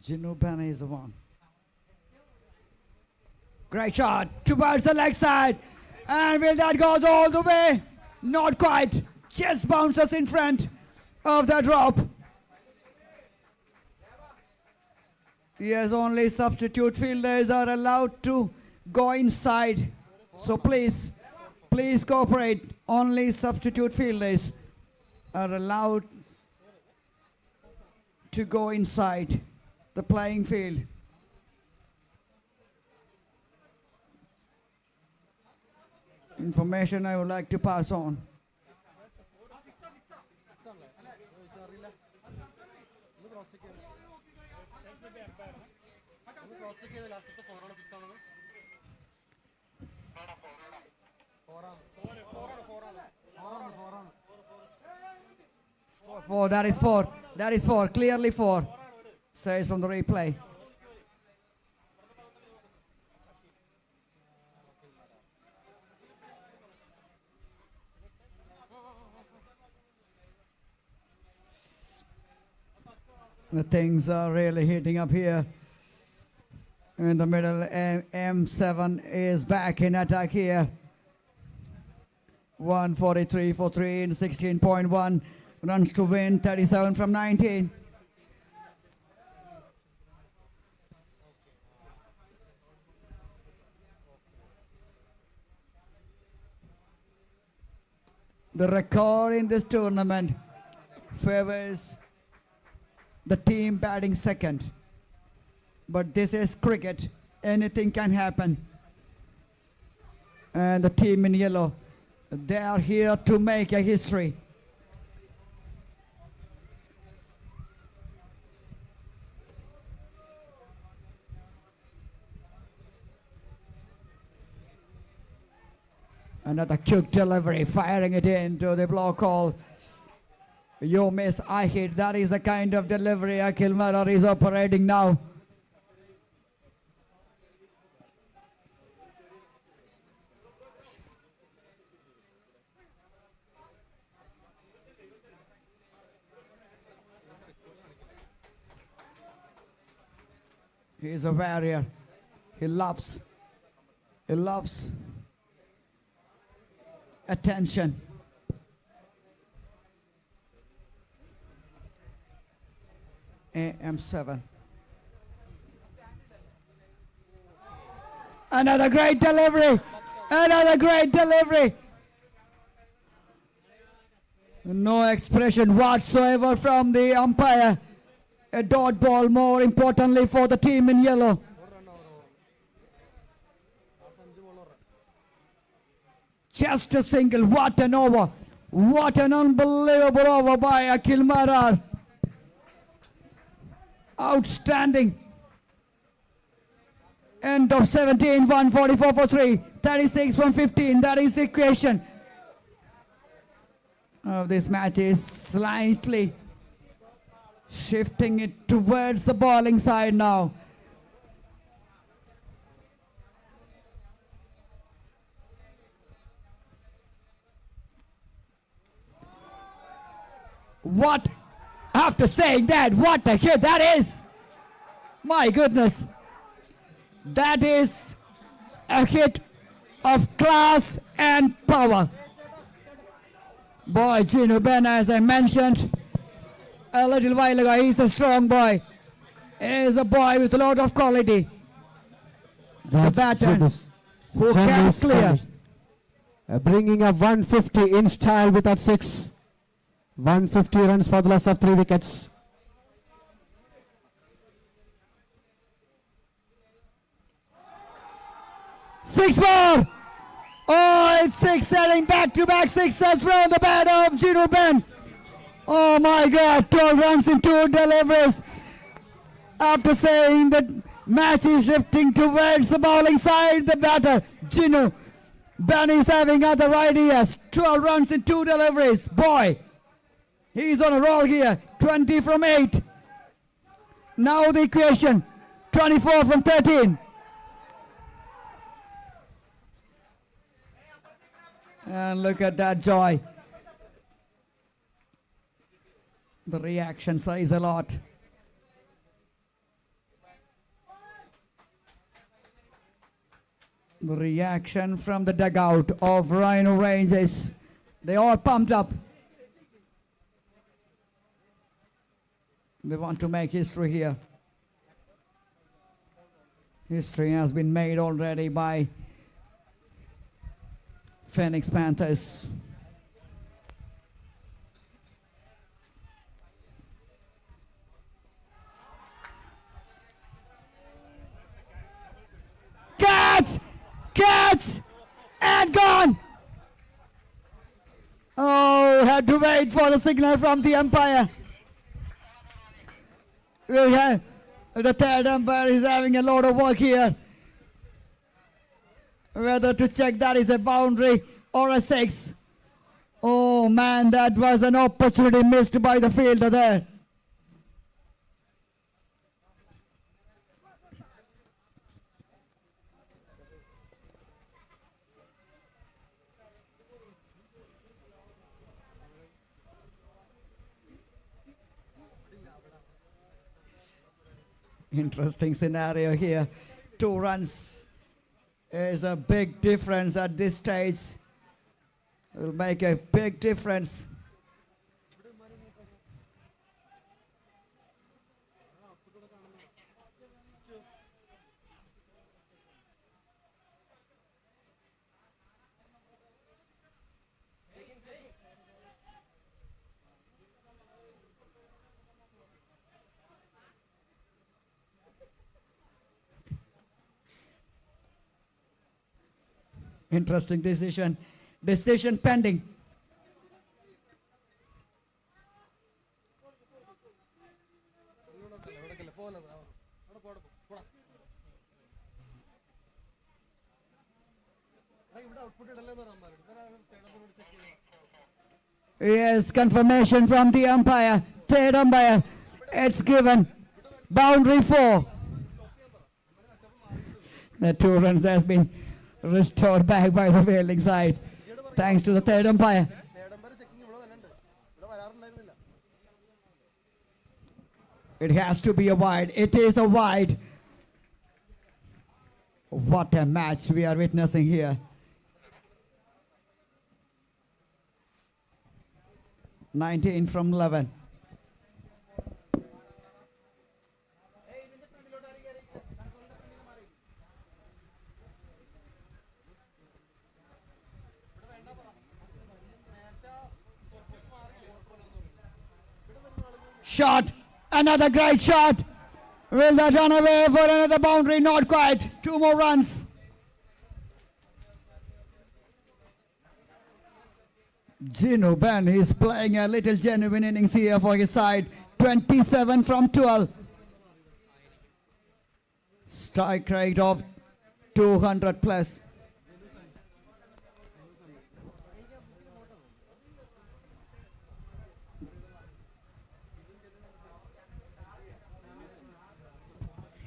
Jinuban is the one. Great shot towards the leg side. And will that go all the way? Not quite. Just bounces in front of the drop. Yes, only substitute fielders are allowed to go inside. So please cooperate. Only substitute fielders are allowed to go inside the playing field. Information I would like to pass on. Four, that is four. That is four. Clearly four. Says from the replay. The things are really heating up here. In the middle, M7 is back in attack here. 143 for 3 in 16.1. Runs to win, 37 from 19. The record in this tournament favors the team batting second. But this is cricket. Anything can happen. And the team in yellow, they are here to make a history. Another quick delivery, firing it into the block call. You miss, I hit. That is the kind of delivery akhilmarar is operating now. He is a warrior. He loves attention. AM7. Another great delivery. Another great delivery. No expression whatsoever from the umpire. A dot ball, more importantly for the team in yellow. Just a single. What an over. What an unbelievable over by akhilmarar. Outstanding. End of 17, 144 for 3. 36 from 15. That is the equation. This match is slightly shifting it towards the bowling side now. What? After saying that, what a hit that is! My goodness. That is a hit of class and power. Boy, Ben, as I mentioned a little while ago, he's a strong boy. He's a boy with a lot of quality. The batter who can clear. Bringing up 150 in style with that 6. 150 runs for the loss of 3 wickets. Six more! Oh, it's 6, setting back-to-back sixes from the bat of Ben. Oh my God, 12 runs in 2 deliveries. After saying that match is shifting towards the bowling side, the batter, Ben is having other ideas. 12 runs in 2 deliveries. Boy, he's on a roll here. 20 from 8. Now the equation, 24 from 13. And look at that joy. The reaction says a lot. The reaction from the dugout of Rhino Rangers. They all pumped up. They want to make history here. History has been made already by Phoenix Panthers. Catch, and gone. Oh, had to wait for the signal from the umpire. We have the third umpire is having a lot of work here. Whether to check that is a boundary or a 6. Oh man, that was an opportunity missed by the fielder there. Interesting scenario here. 2 runs is a big difference at this stage. It will make a big difference. Interesting decision. Decision pending. Yes, confirmation from the umpire. Third umpire. It's given. Boundary 4. The 2 runs has been restored back by the fielding side, thanks to the third umpire. It has to be a wide. It is a wide. What a match we are witnessing here. 19 from 11. Shot, another great shot. Will that run away for another boundary? Not quite. 2 more runs. Gino Ben is playing a little genuine innings here for his side. 27 from 12. Strike rate of 200 plus.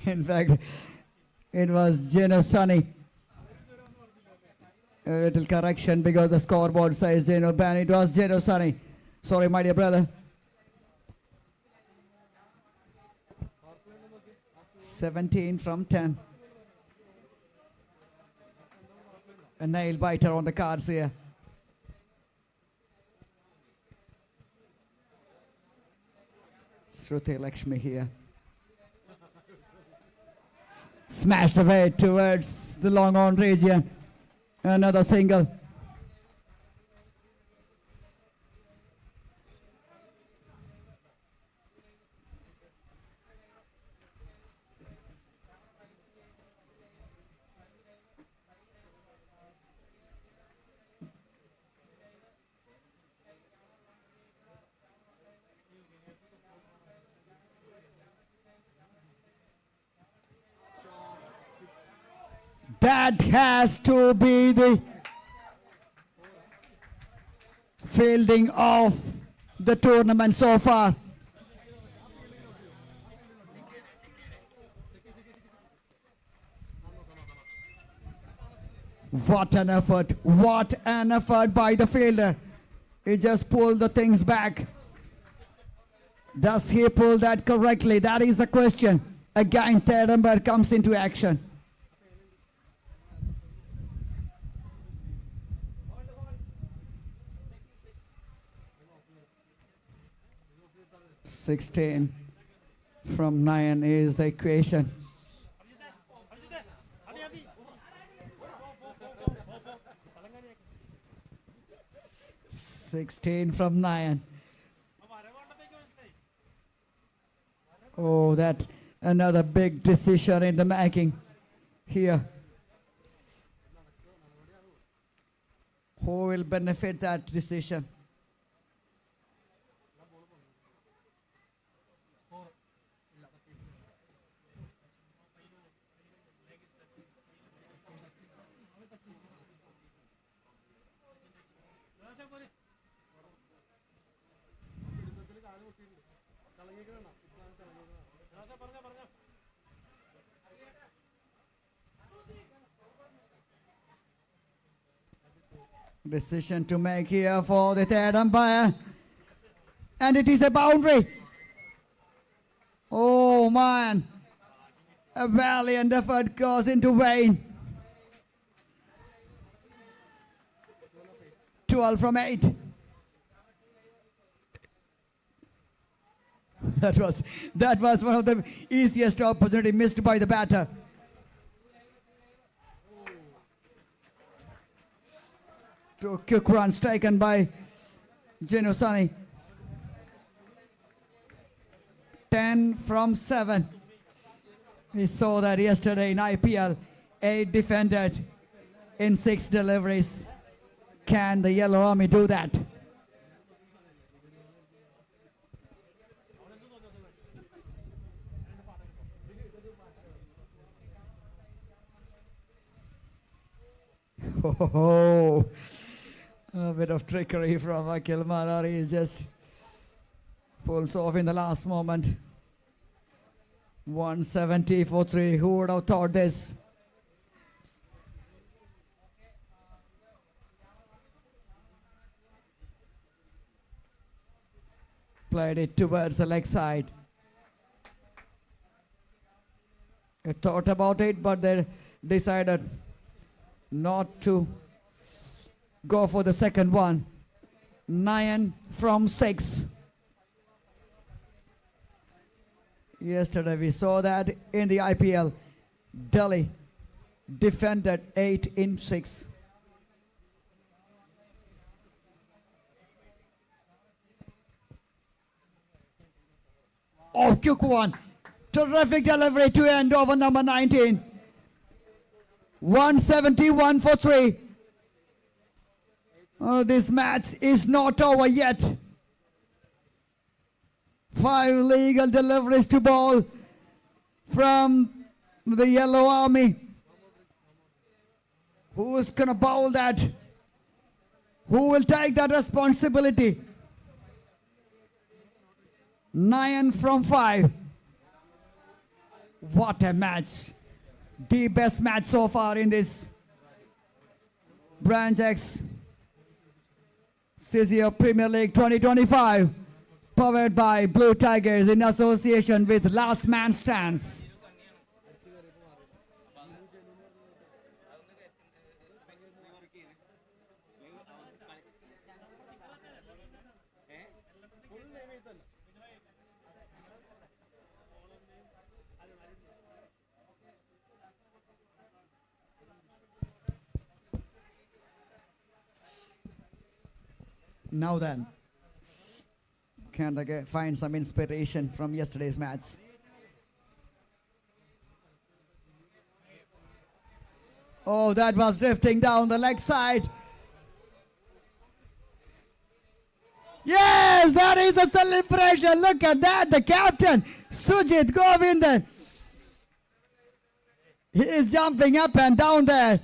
In fact, it was Geno Sunny. A little correction because the scoreboard says Geno Ban. It was Geno Sunny. Sorry, my dear brother. 17 from 10. A nail biter on the cards here. Shruti Lakshmi here. Smashed away towards the long on region. Another single. That has to be the fielding of the tournament so far. What an effort by the fielder. He just pulled the things back. Does he pull that correctly? That is the question. Again, third umpire comes into action. (16 from 9 is the equation. (16 from 9). Oh, that another big decision in the making here. Who will benefit that decision? Decision to make here for the third umpire. And it is a boundary. Oh man. A valiant effort goes into vain. 12 from 8. That was one of the easiest opportunity missed by the batter. Two quick runs taken by Geno Sunny. 10 from 7. We saw that yesterday in IPL. 8 defended in 6 deliveries. Can the Yellow Army do that? Oh, a bit of trickery from akhilmarar. He just pulls off in the last moment. 170 for 3. Who would have thought this? Played it towards the leg side. They thought about it, but they decided not to go for the second one. 9 from 6. Yesterday we saw that in the IPL. Delhi defended 8 in 6. Oh, quick one. Terrific delivery to end over number 19. 171 for 3. Oh, this match is not over yet. 5 legal deliveries to ball from the Yellow Army. Who's going to bowl that? Who will take that responsibility? 9 from 5. What a match. The best match so far in this Branch X CCF Premier League 2025. Powered by Blue Tigers in association with Last Man Stands. Now then, can they find some inspiration from yesterday's match? Oh, that was drifting down the leg side. Yes, that is a celebration. Look at that, the captain, Sujit Govindan. He is jumping up and down there.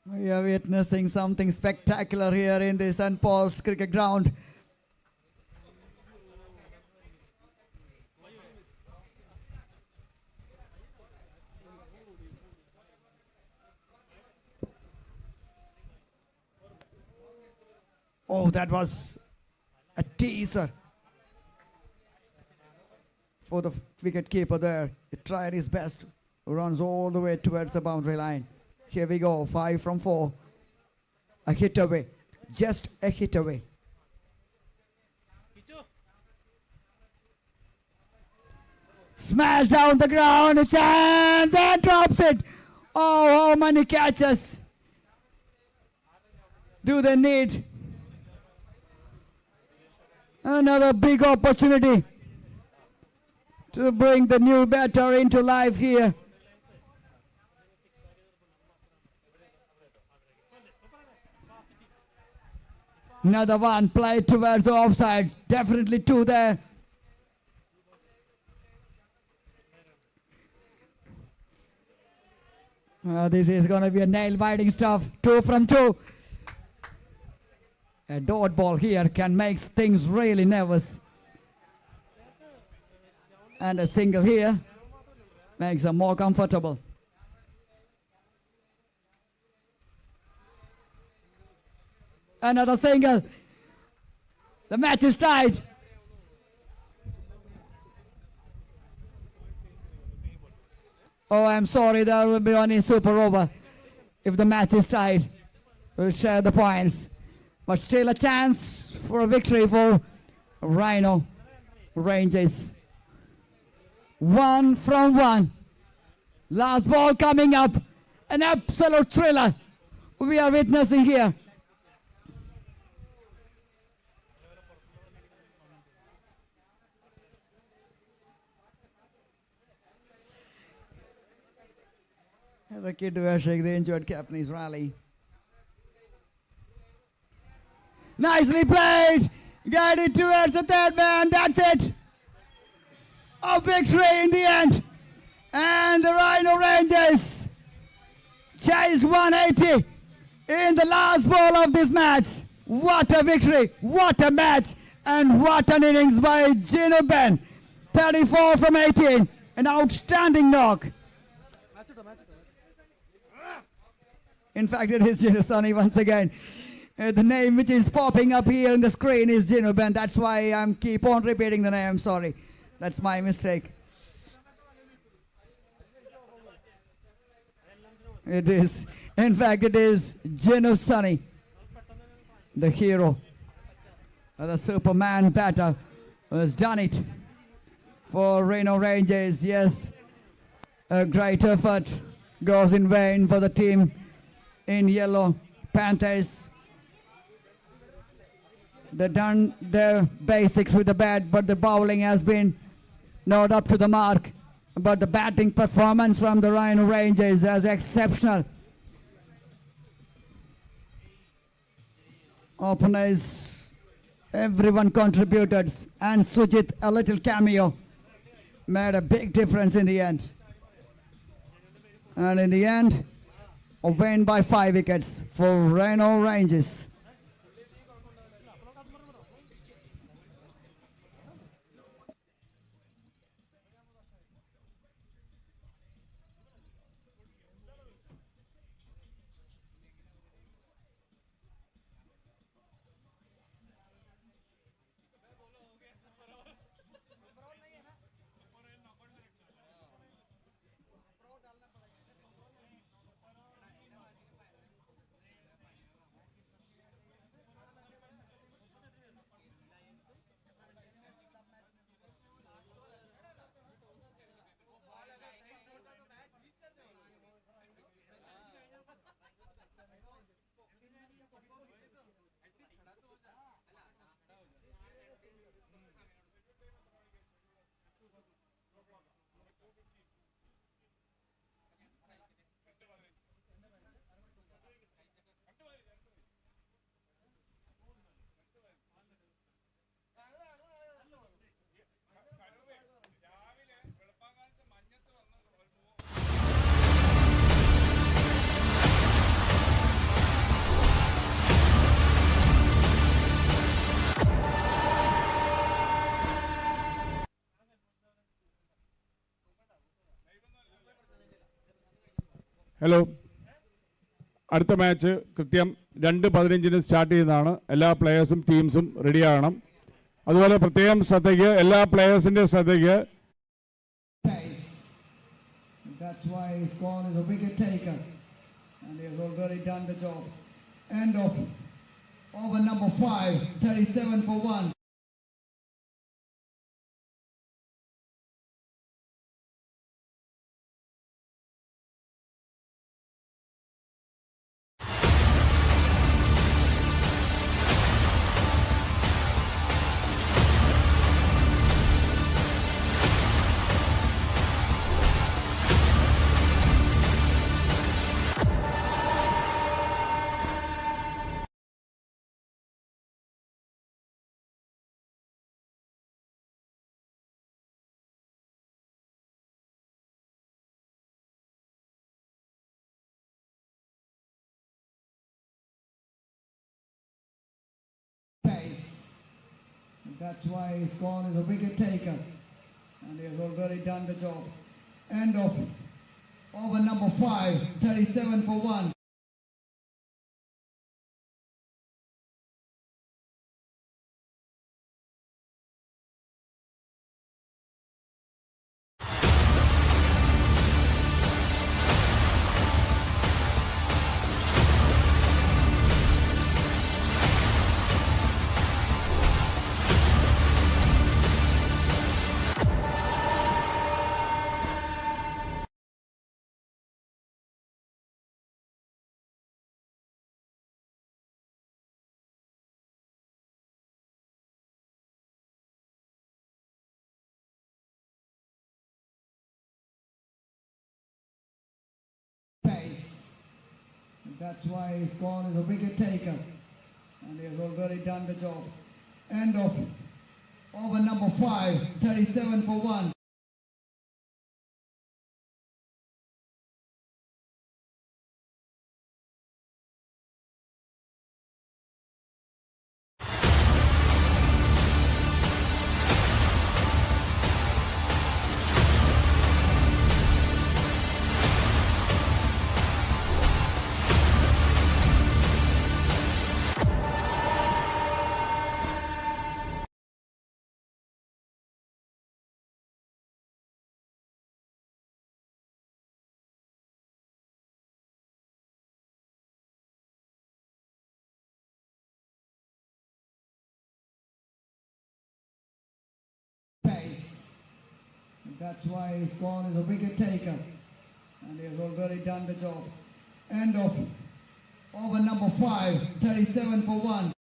We are witnessing something spectacular here in the St. Paul's cricket ground. Oh, that was a teaser for the wicket keeper there. He tried his best, runs all the way towards the boundary line. Here we go, 5 from 4. A hit away, just a hit away. Smash down the ground, a chance, and drops it. Oh, how many catches do they need? Another big opportunity to bring the new batter into life here. Another one played towards the offside. Definitely 2 there. This is going to be a nail-biting stuff. 2 from 2. A dot ball here can make things really nervous. And a single here makes them more comfortable. Another single. The match is tied. Oh, I'm sorry, there will be only super over if the match is tied. We'll share the points. But still a chance for a victory for Rhino Rangers. 1 from 1. Last ball coming up. An absolute thriller we are witnessing here. The kid washing the injured captain's rally. Nicely played. Guided towards the third man. That's it. A victory in the end. And the Rhino Rangers chased 180 in the last ball of this match. What a victory. What a match. And what an innings by Gino Ben. 34 from 18. An outstanding knock. In fact, it is Sunny once again. The name which is popping up here on the screen is Jinuben. That's why I'm keep on repeating the name. Sorry. That's my mistake. It is. In fact, it is Jinu Sunny, the hero, the Superman batter, who has done it for Reno Rangers. Yes, a great effort goes in vain for the team in yellow, Panthers. They've done their basics with the bat, but the bowling has been not up to the mark. But the batting performance from the Rhino Rangers is exceptional. Openers, everyone contributed, and Sujit, a little cameo, made a big difference in the end. And in the end, a win by 5 wickets for Rhino Rangers. Hello, അടുത്ത match കൃത്യം 2:15 start ചെയ്യുന്നതാണ്. എല്ലാ പ്ലേയേഴ്സും ടീംസും റെഡിയാകണം. അതുപോലെ പ്രത്യേകം ശ്രദ്ധയ്ക്ക്, എല്ലാ പ്ലേയേഴ്സിൻ്റെ ശ്രദ്ധയ്ക്ക്. That's why his call is a wicket taker, and he has already done the job. End of over number 5, 37 for 1. That's why his call is a wicket taker, and he has already done the job. End of over number 5, 37 for 1. That's why his call is a wicket taker, and he has already done the job. End of over number 5, 37 for 1. That's why he's gone as a wicket taker. And he has already done the job. End of over number 5, 37 for 1.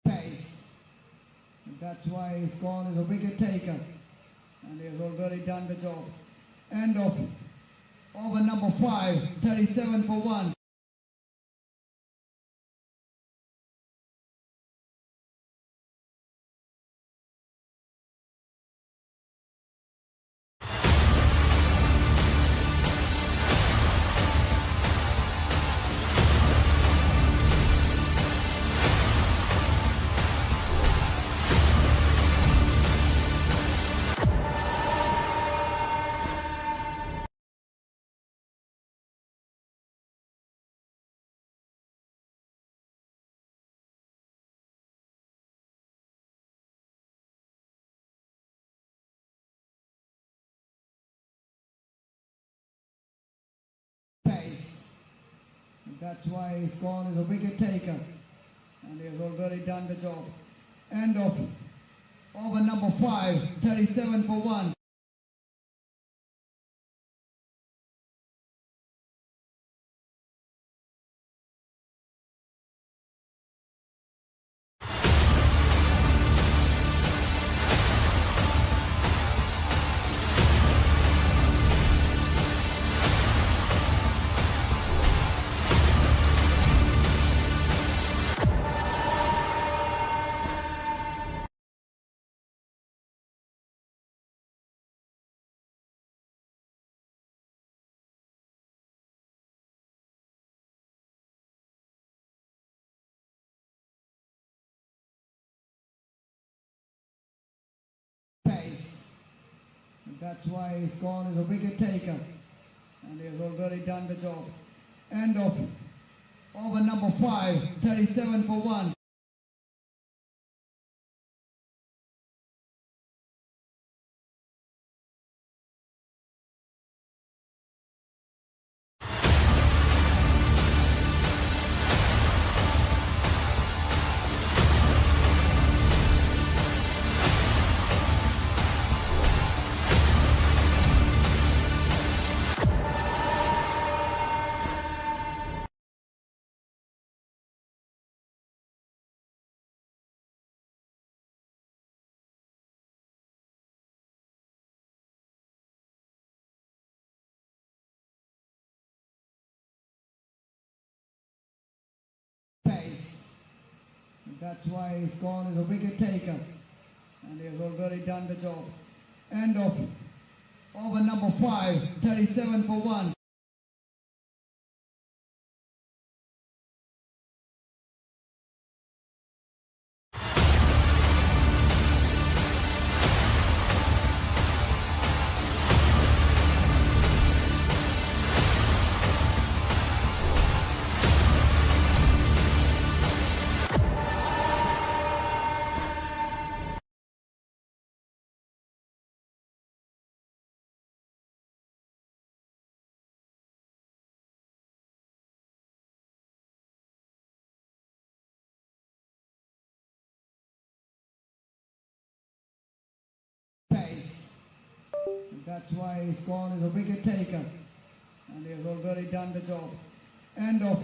Pace. And that's why he's gone as a wicket taker. And he has already done the job. End of over number 5, 37 for 1. Pace. And that's why he's gone as a wicket taker. And he has already done the job. End of over number 5, 37 for 1. Pace. And that's why he's gone as a wicket taker. And he has already done the job. End of over number 5, 37 for 1. Pace. And that's why he's gone as a wicket taker. And he has already done the job. End of over number 5, 37 for 1. Pace. And that's why he's gone as a wicket taker. And he has already done the job. End of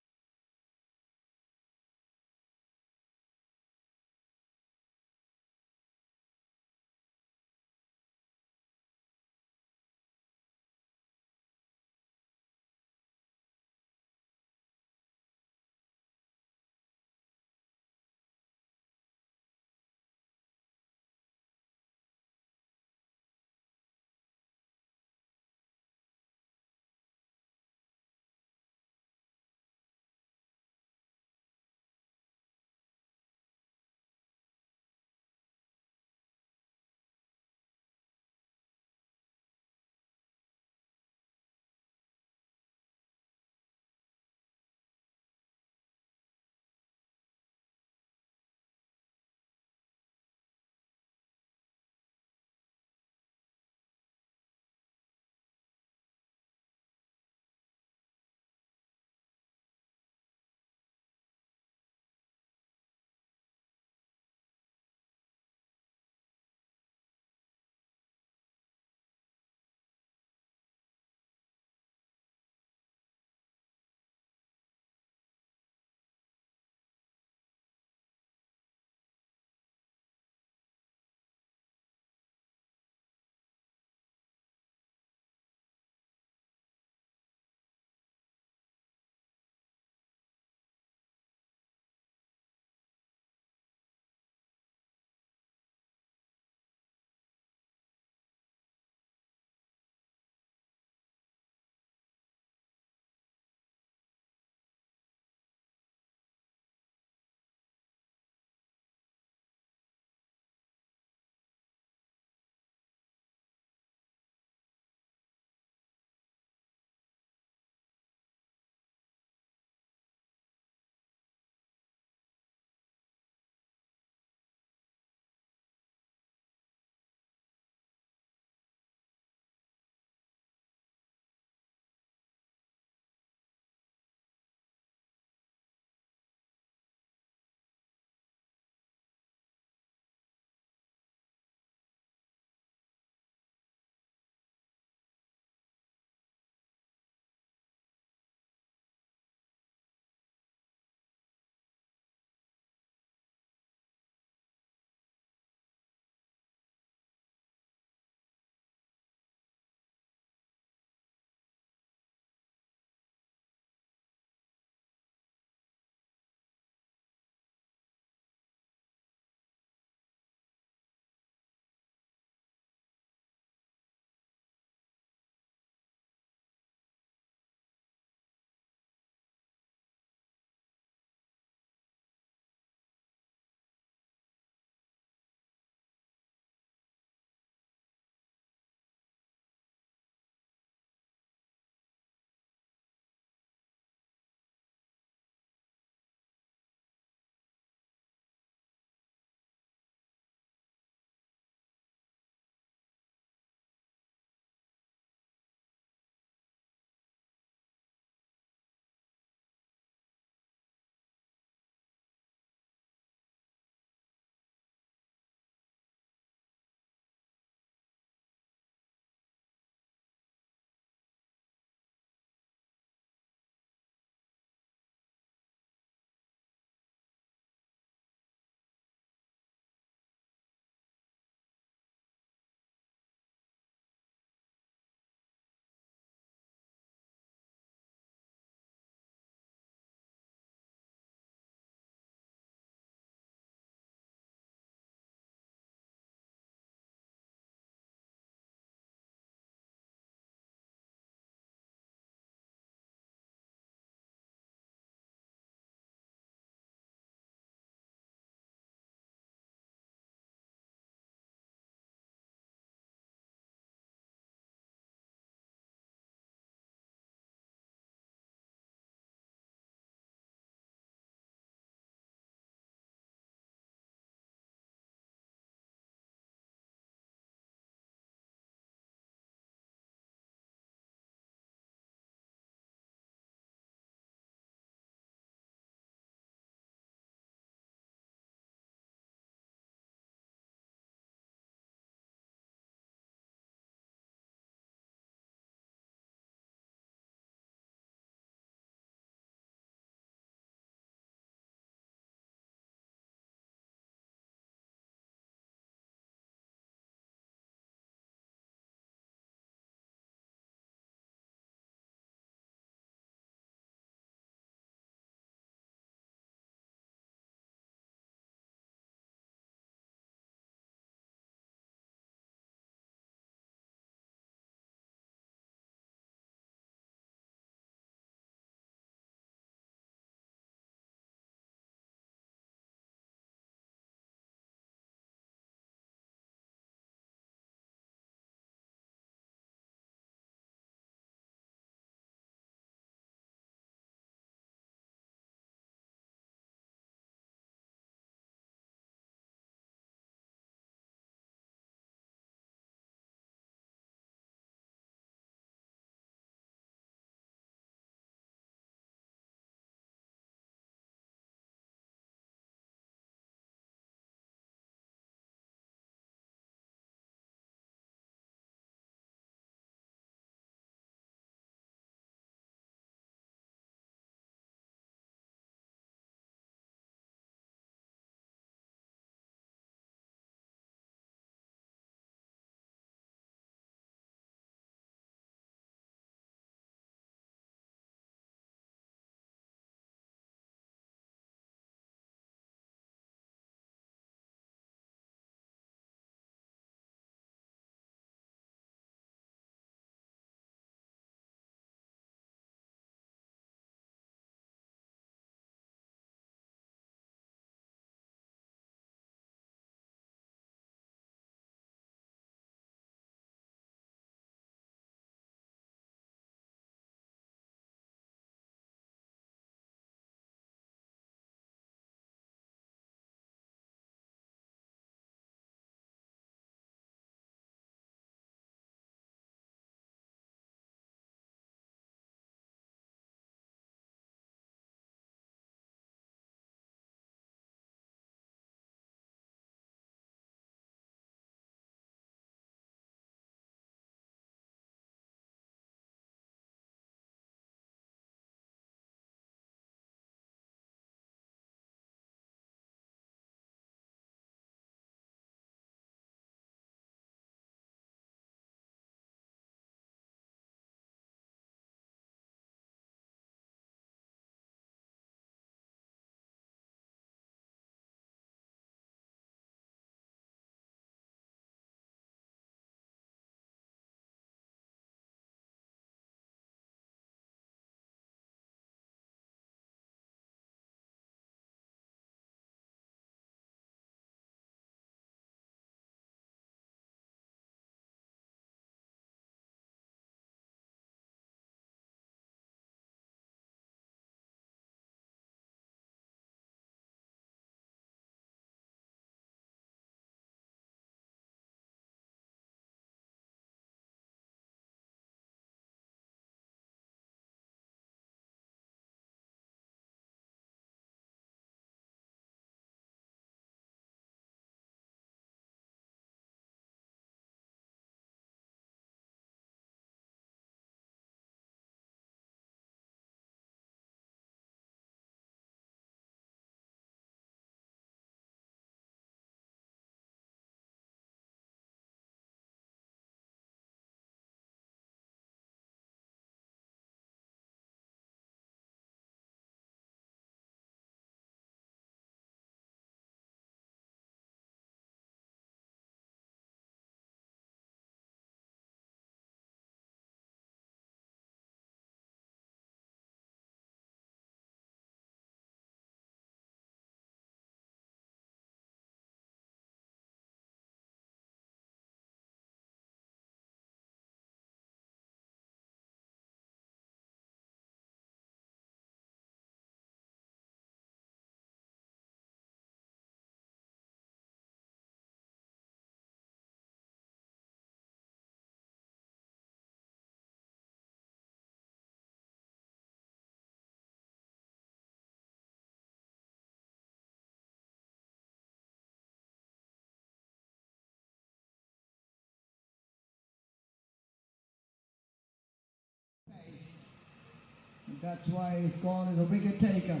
That's why he's gone as a wicket taker.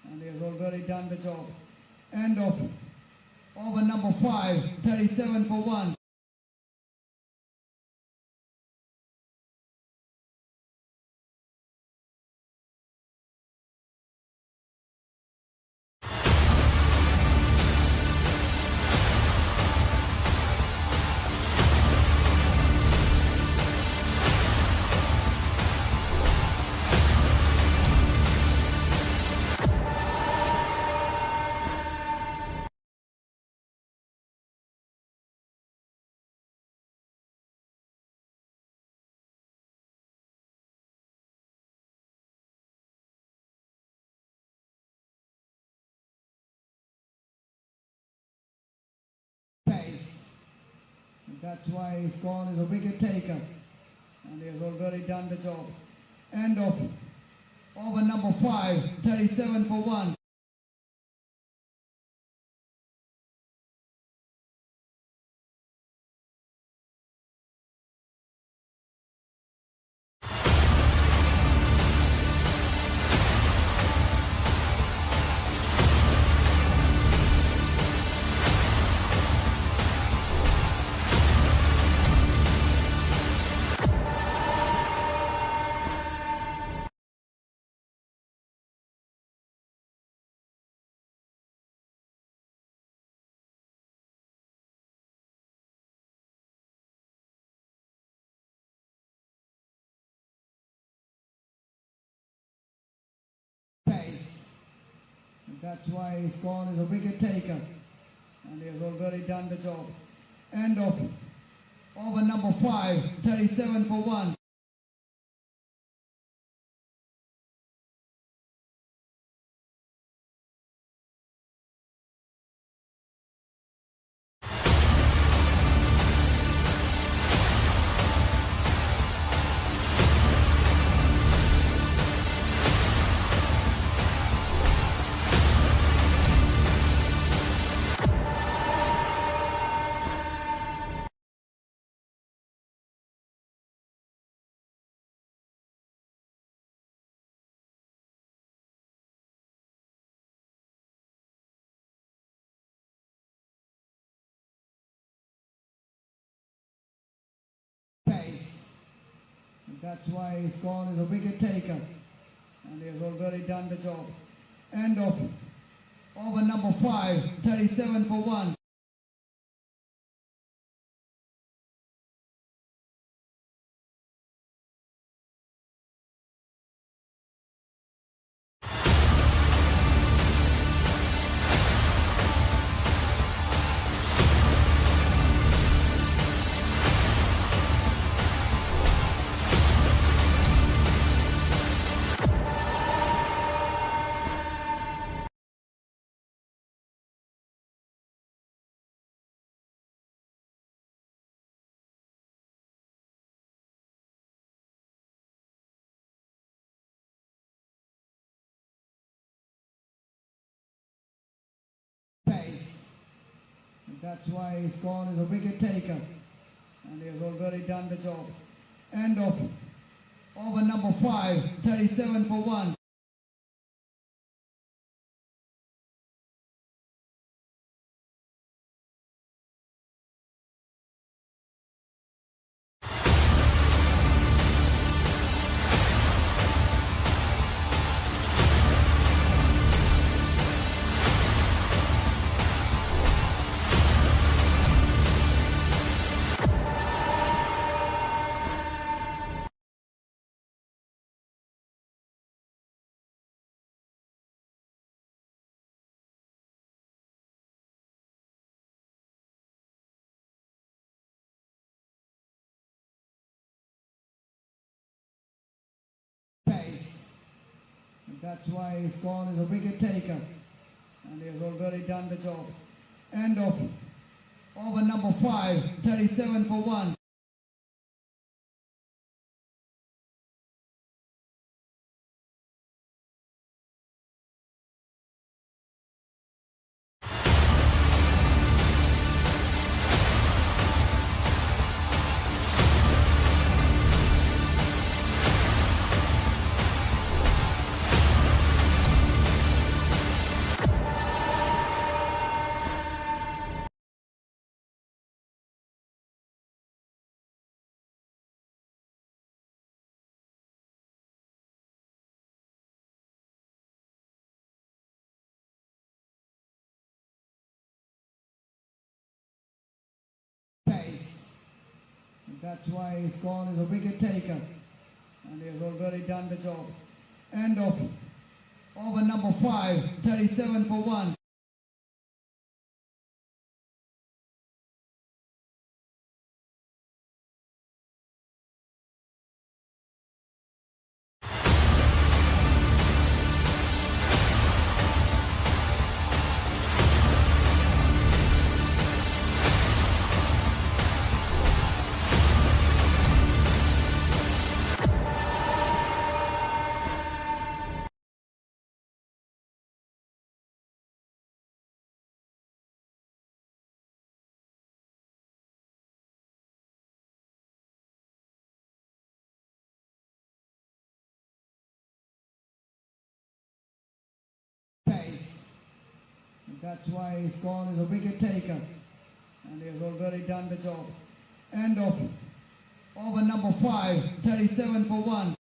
And he has already done the job. End of over number 5, 37 for 1. Pace. That's why he's gone as a wicket taker. And he has already done the job. End of over number 5, 37 for 1. Pace. That's why he's gone as a wicket taker. And he has already done the job. End of over number 5, 37 for 1. Pace. That's why he's gone as a wicket taker. And he has already done the job. End of over number 5, 37 for 1. Pace. That's why he's gone as a wicket taker. And he has already done the job. End of over number 5, 37 for 1. Pace. That's why he's gone as a wicket taker. And he has already done the job. End of over number 5, 37 for 1. That's why his call is a wicket taker. And he has already done the job. End of over number 5, 37 for 1. Pace. That's why his call is a wicket taker. And he has already done the job. End of over number 5, 37 for 1.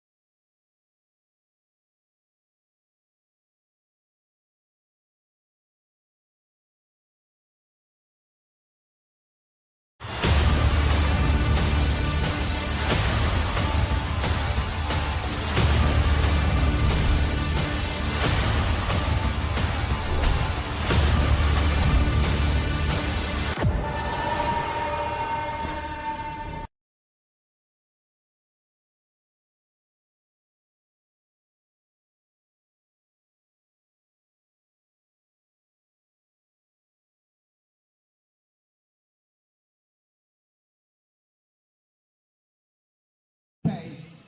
Pace.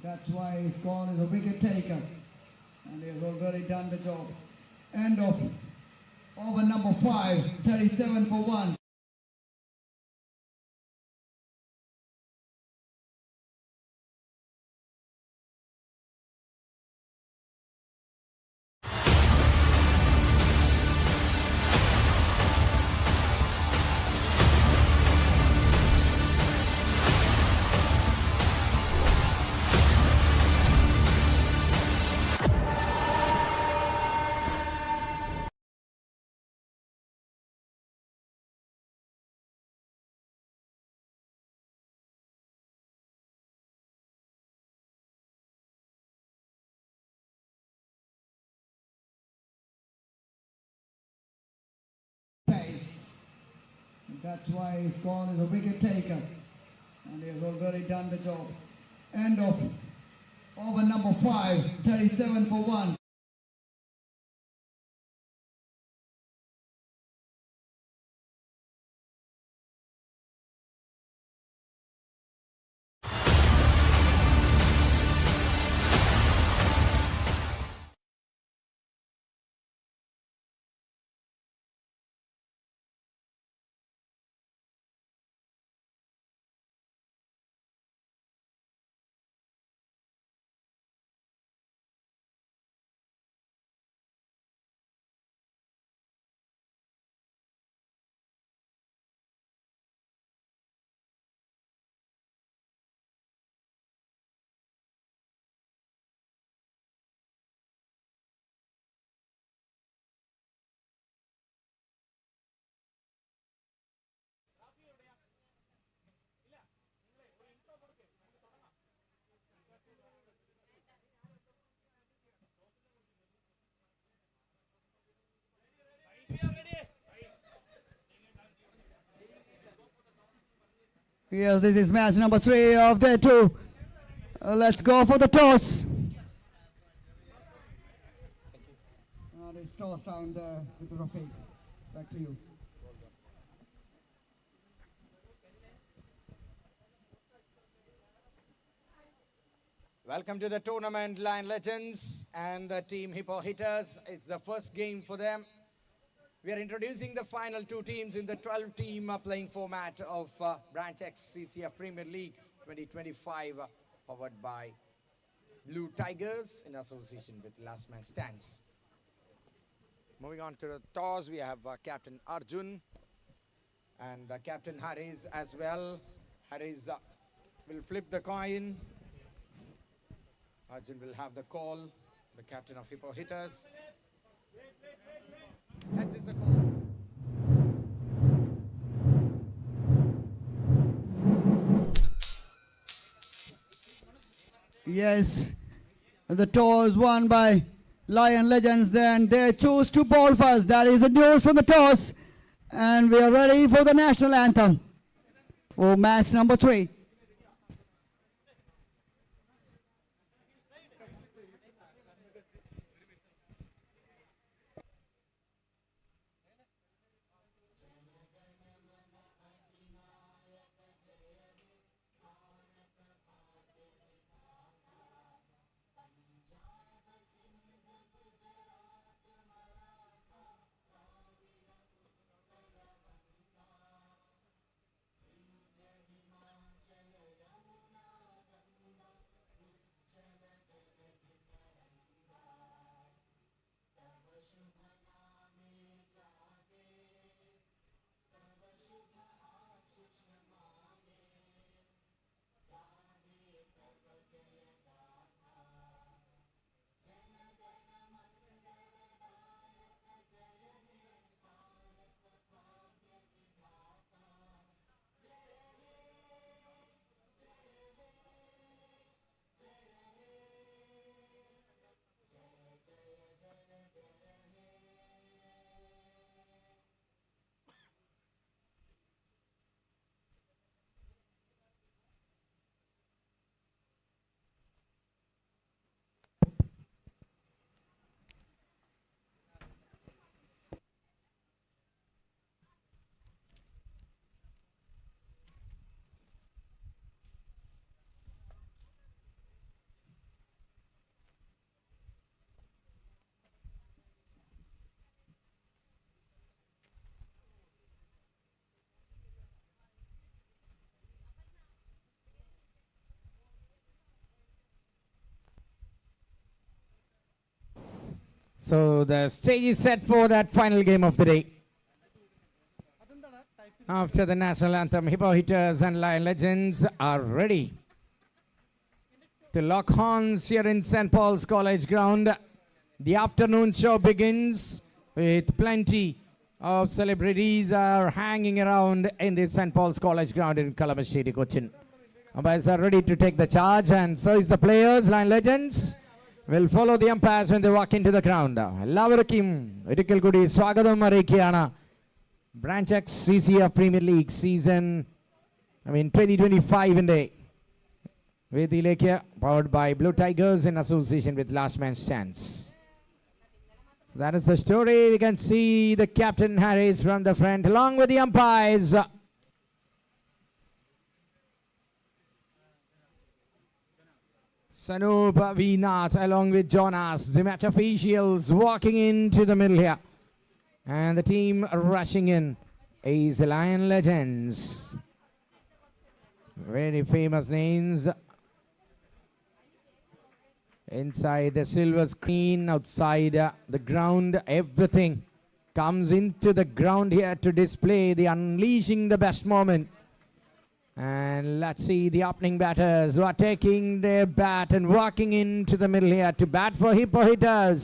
That's why his call is a wicket taker. And he has already done the job. End of over number 5, 37 for 1. Pace. That's why his call is a wicket taker. And he has already done the job. End of over number 5, 37 for 1. Yes, this is match number 3 of day 2. Let's go for the toss. It's toss down there with Rafiq. Back to you. Welcome to the tournament, Lion Legends and the team HIPPO Hitters. It's the first game for them. We are introducing the final 2 teams in the 12-team playing format of Branch X CCF Premier League 2025, powered by Blue Tigers in association with Last Man Stands. Moving on to the toss, we have Captain Arjun and Captain Haris as well. Haris will flip the coin. Arjun will have the call, the captain of HIPPO Hitters. That is the call. Yes, the toss won by Lion Legends. Then they choose to bowl first. That is the news from the toss. And we are ready for the national anthem for match number 3. So the stage is set for that final game of the day. After the national anthem, Hippo Hitters and Lion Legends are ready to lock horns here in St. Paul's College ground. The afternoon show begins with plenty of celebrities are hanging around in the St. Paul's College ground in Kalamashiri, Kochi. Umpires are ready to take the charge, and so is the players. Lion Legends will follow the umpires when they walk into the ground. എല്ലാവർക്കും ഒരിക്കൽ കൂടി സ്വാഗതം അറിയിക്കുകയാണ്. Branch X CCF Premier League season 2025 വേദിയിലേക്ക് powered by Blue Tigers in association with Last Man Stands. So that is the story. We can see the captain Harris from the front along with the umpires. Sanup Vinath along with Jonas, the match officials walking into the middle here. And the team rushing in is the Lion Legends. Very famous names. Inside the silver screen, outside the ground, everything comes into the ground here to display the unleashing the best moment. And let's see the opening batters who are taking their bat and walking into the middle here to bat for Hippo Hitters.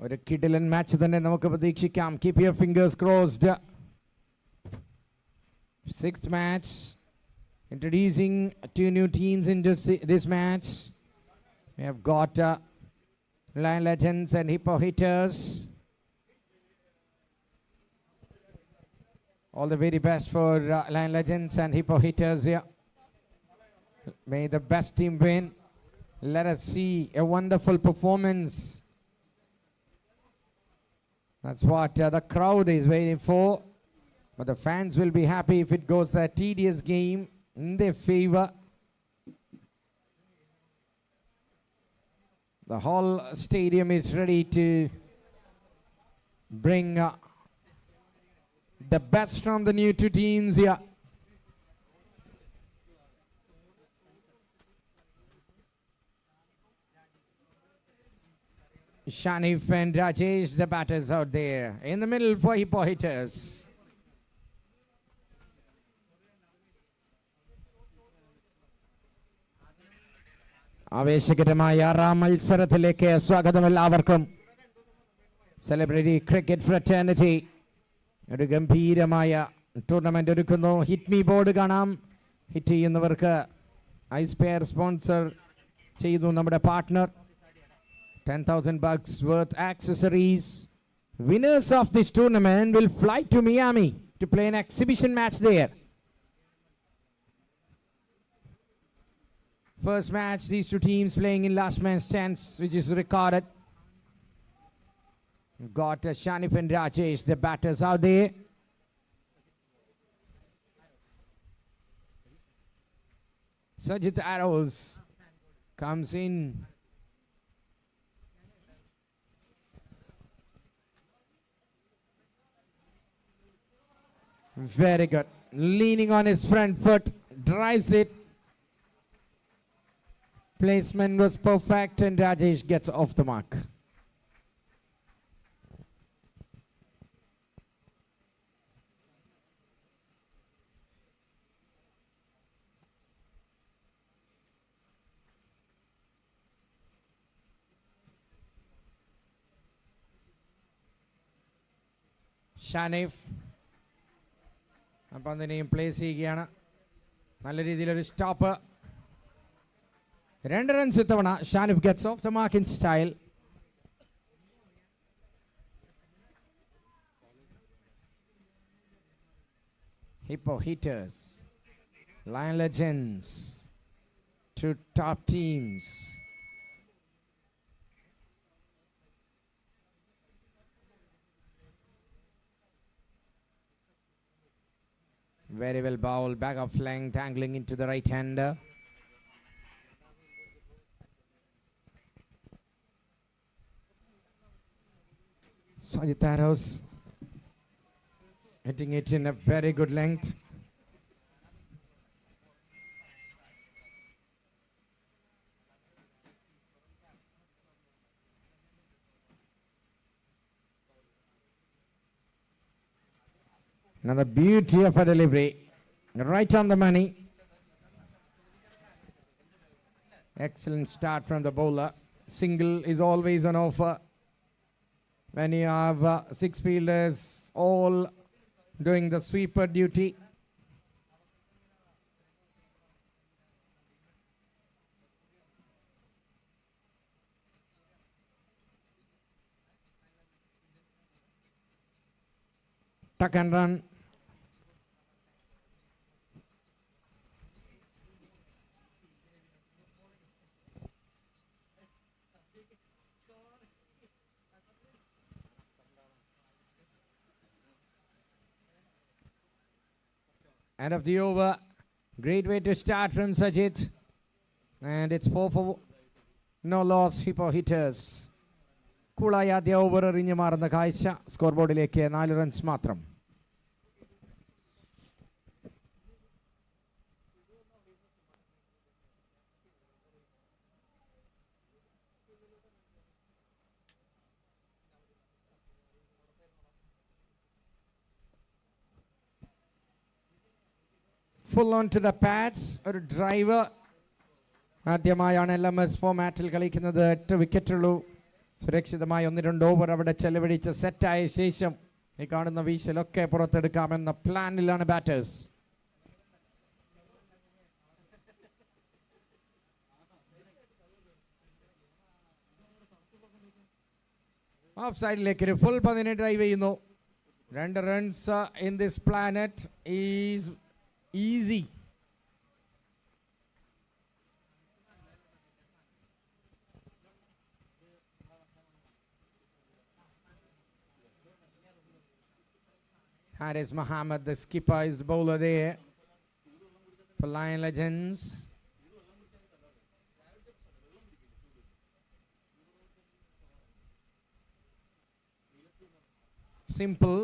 ഒരു കിടിലൻ match തന്നെ നമുക്ക് പ്രതീക്ഷിക്കാം. Keep your fingers crossed. Sixth match, introducing two new teams into this match. We have got Lion Legends and Hippo Hitters. All the very best for Lion Legends and Hippo Hitters here. May the best team win. Let us see a wonderful performance. That's what the crowd is waiting for. But the fans will be happy if it goes a tedious game in their favor. The whole stadium is ready to bring the best from the new two teams here. Shanif and Rajesh, the batters out there. In the middle for Hippo Hitters. ആവേശകരമായ ആറാം മത്സരത്തിലേക്ക് സ്വാഗതം എല്ലാവർക്കും. Celebrity Cricket Fraternity ഒരു ഗംഭീരമായ tournament ഒരുക്കുന്നു. Hit me board കാണാം. Hit ചെയ്യുന്നവർക്ക് ഐസ് പെയർ സ്പോൺസർ ചെയ്തു നമ്മുടെ partner. 10,000 bucks worth accessories. Winners of this tournament will fly to Miami to play an exhibition match there. First match, these two teams playing in last man's chance, which is recorded. Got Shanif and Rajesh, the batters out there. Sajit Arrows comes in. Very good. Leaning on his front foot, drives it. Placement was perfect and Rajesh gets off the mark. Shanif അപ്പം അതിനെയും place ചെയ്യുകയാണ്. നല്ല രീതിയിലൊരു stop. 2 runs ഇത്തവണ. Shanif gets of the mark in style. HIPPO hitters, Lion Legends, 2 top teams. Very well bowled, back of length, angling into the right hander. Sajit Arrows hitting it in a very good length. Another beauty of a delivery, right on the money. Excellent start from the bowler. Single is always an offer when you have 6 fielders all doing the sweeper duty. Tuck and run. End of the over. Great way to start from Sajit. And it's 4 for no loss. HIPPO hitters. കൂളായ ആദ്യ over എറിഞ്ഞു മാറുന്ന കാഴ്ച. Score ബോർഡിലേക്ക് 4 runs മാത്രം. Full on to the pads. ഒരു driver ആദ്യമായാണ് LMS ഫോമാറ്റിൽ കളിക്കുന്നത്. 8 വിക്കറ്റുള്ളൂ. സുരക്ഷിതമായി 1-2 ഓവർ അവിടെ ചെലവഴിച്ച് സെറ്റായ ശേഷം ഈ കാണുന്ന വീശലൊക്കെ പുറത്തെടുക്കാമെന്ന പ്ലാനിലാണ് ബാറ്റേഴ്സ്. ഓഫ് സൈഡിലേക്ക് ഒരു ഫുൾ പന്തിനെ ഡ്രൈവ് ചെയ്യുന്നു. 2 runs in this planet is easy. Haris Mohammed, the skipper, is the bowler there for Lion Legends. Simple.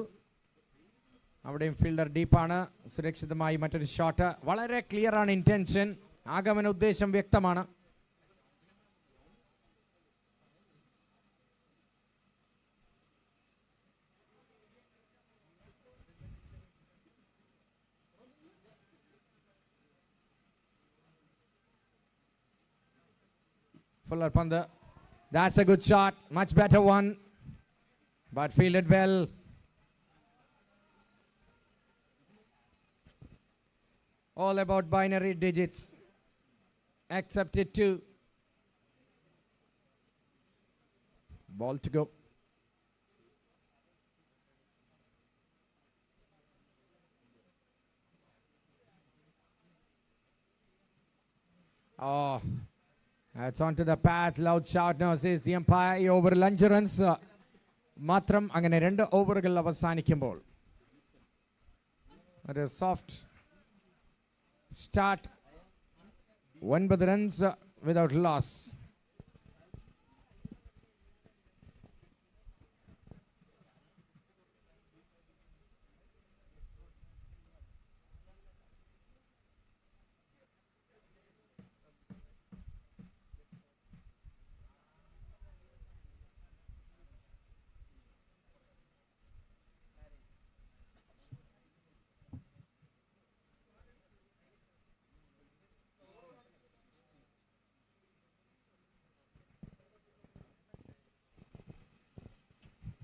അവിടെയും ഫീൽഡർ ഡീപ്പാണ്. സുരക്ഷിതമായി മറ്റൊരു ഷോട്ട്. വളരെ ക്ലിയർ ആണ് ഇന്റൻഷൻ. ആഗമന ഉദ്ദേശം വ്യക്തമാണ്. Fuller Panda. That's a good shot. Much better one. but fielded well. All about binary digits. Accepted too. Ball to go. Oh, that's onto the path. Loud shout now says the umpire. ഈ ഓവറിൽ 5 runs മാത്രം. അങ്ങനെ 2 ഓവറുകൾ അവസാനിക്കുമ്പോൾ ഒരു soft start. 9 runs without loss.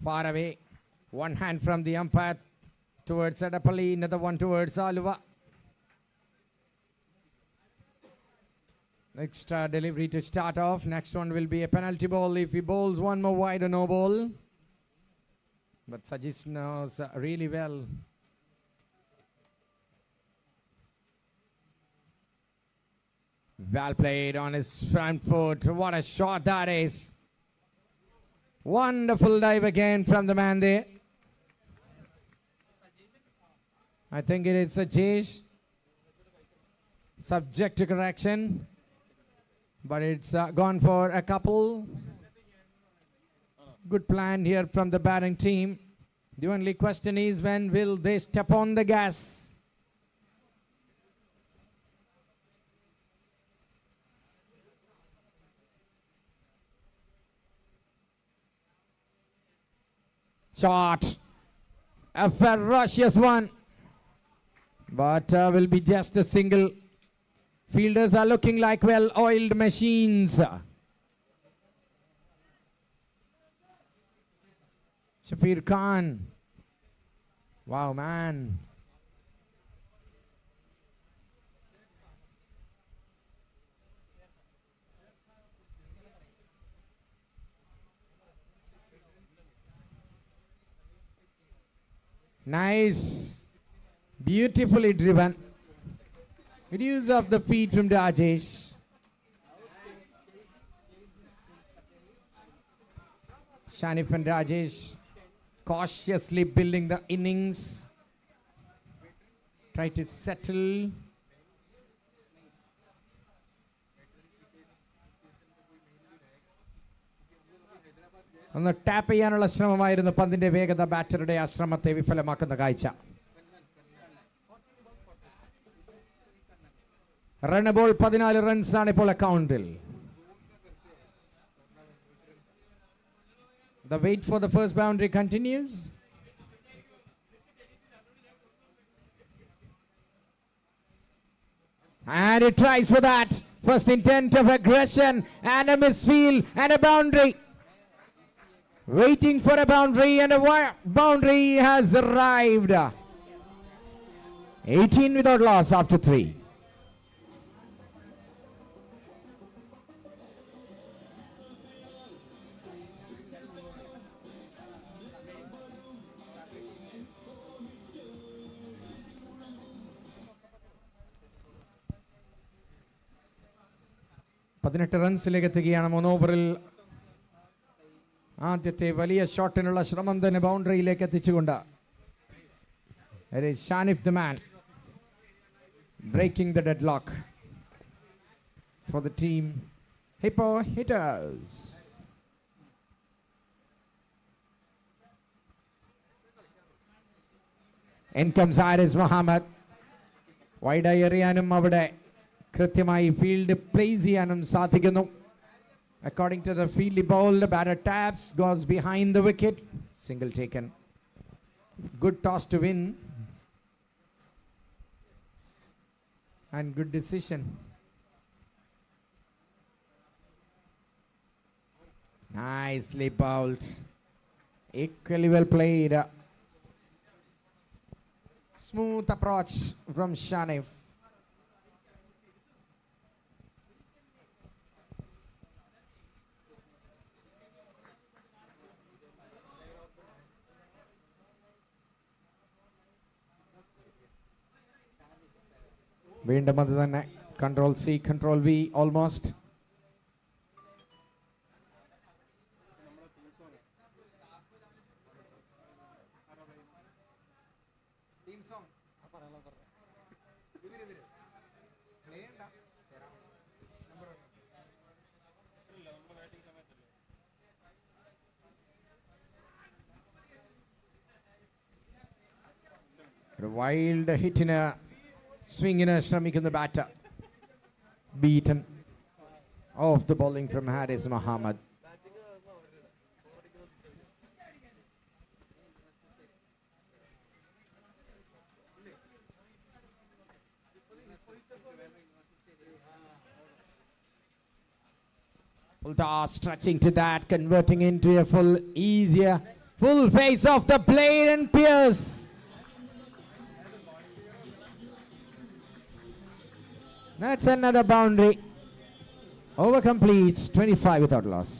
Far away. One hand from the umpire towards Adapalli, another one towards Aluva. Extra delivery to start off. Next one will be a penalty ball if he bowls one more wide or no ball. But Sajis knows really well. Well played on his front foot. What a shot that is. Wonderful dive again from the man there. I think it is a chase. Subject to correction. But it's gone for a couple. Good plan here from the batting team. The only question is, when will they step on the gas? Shot. A ferocious one. But will be just a single. Fielders are looking like well-oiled machines. Shafir Khan. Wow, man. Nice. Beautifully driven. Good use of the feet from Rajesh. Shanif and Rajesh cautiously building the innings. Try to settle. ഒന്ന് tap ചെയ്യാനുള്ള ശ്രമമായിരുന്നു. പന്തിന്റെ വേഗത ബാറ്ററുടെ ആ ശ്രമത്തെ വിഫലമാക്കുന്ന കാഴ്ച. Run ball 14 റൺസാണ് ഇപ്പോൾ അക്കൗണ്ടിൽ. The wait for the first boundary continues. And he tries for that. First intent of aggression and a misfield and a boundary. Waiting for a boundary, and a boundary has arrived. 18 without loss after 3. റൺസിലേക്ക് എത്തുകയാണ് 3 ഓവറിൽ. ആദ്യത്തെ വലിയ ഷോട്ടിനുള്ള ശ്രമം തന്നെ ബൗണ്ടറിയിലേക്ക് എത്തിച്ചുകൊണ്ട് it is Shanif the man breaking the deadlock for the team HIPPO hitters. In comes Aris Muhammad. Wide എറിയാനും അവിടെ കൃത്യമായി field place ചെയ്യാനും സാധിക്കുന്നു. According to the field ball, the batter taps, goes behind the wicket. Single taken. Good toss to win. And good decision. Nicely bowled. Equally well played. Smooth approach from Shanif. വീണ്ടും അത് തന്നെ control C control V almost. Wild ഹിറ്റിന് സ്വിങ്ങിന് ശ്രമിക്കുന്ന ബാറ്റർ. Beaten off the bowling from Haris Muhammad. Pulta stretching to that, converting into a full face of the blade and Pierce. That's another boundary. Over completes 25 without loss.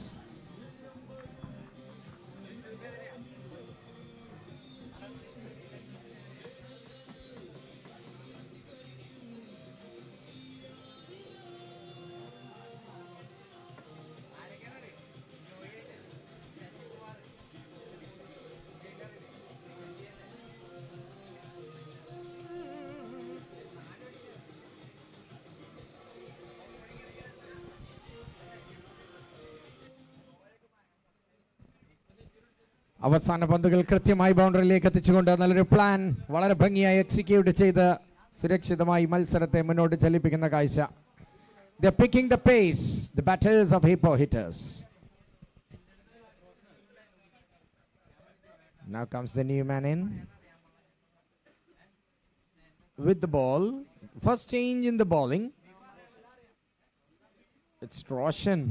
അവസാന പന്തുകൾ കൃത്യമായി ബൗണ്ടറിയിലേക്ക് എത്തിച്ചുകൊണ്ട് നല്ലൊരു plan വളരെ ഭംഗിയായി എക്സിക്യൂട്ട് ചെയ്ത് സുരക്ഷിതമായി മത്സരത്തെ മുന്നോട്ട് ചലിപ്പിക്കുന്ന കാഴ്ച. They're picking the pace, the batters of HIPPO hitters. Now comes the new man in with the ball. First change in the bowling. It's Roshan.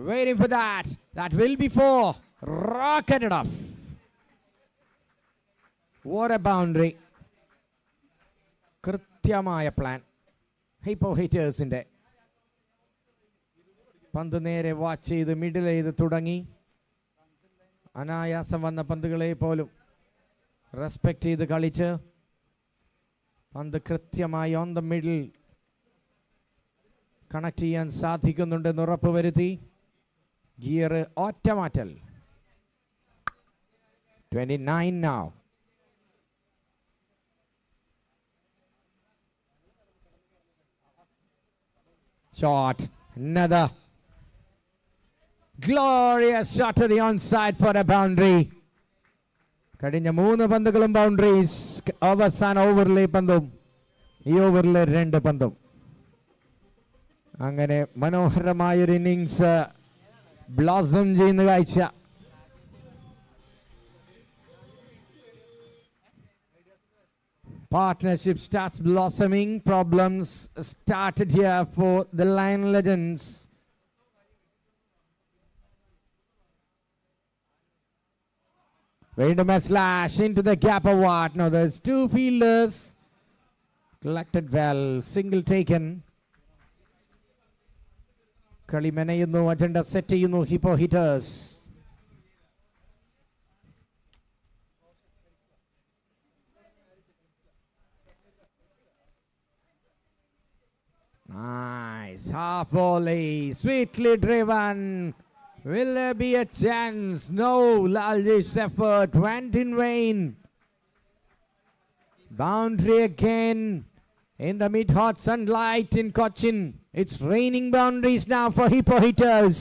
Waiting for that. That will be four. Rocketed off. What a boundary. കൃത്യമായ plan HIPPO ഹിറ്റേഴ്സിൻ്റെ. പന്ത് നേരെ watch ചെയ്ത് middle ചെയ്ത് തുടങ്ങി. അനായാസം വന്ന പന്തുകളെ പോലും respect ചെയ്ത് കളിച്ച് പന്ത് കൃത്യമായി ഓൺ ദ മിഡിൽ കണക്ട് ചെയ്യാൻ സാധിക്കുന്നുണ്ടെന്ന് ഉറപ്പുവരുത്തി. Gear ഒറ്റമാറ്റൽ. 29 now. Shot. Another glorious shot to the onside for a boundary. കഴിഞ്ഞ 3 പന്തുകളും ബൗണ്ടറീസ്. അവസാന ഓവറിലെ പന്തും ഈ ഓവറിലെ 2 പന്തും. അങ്ങനെ മനോഹരമായൊരു ഇന്നിങ്സ് ബ്ലോസം ചെയ്യുന്ന കാഴ്ച. Partnership starts blossoming. Problems started here for the Lion Legends. Veindum a slash into the gap of what? Now there's 2 fielders. Collected well. Single taken. കളി മെനയുന്നു. അജണ്ട സെറ്റ് ചെയ്യുന്നു HIPPO hitters. Nice half volley, sweetly driven. Will there be a chance? No. Lalji's effort went in vain. Boundary again in the mid-hot sunlight in Kochi. It's raining boundaries now for HIPPO hitters.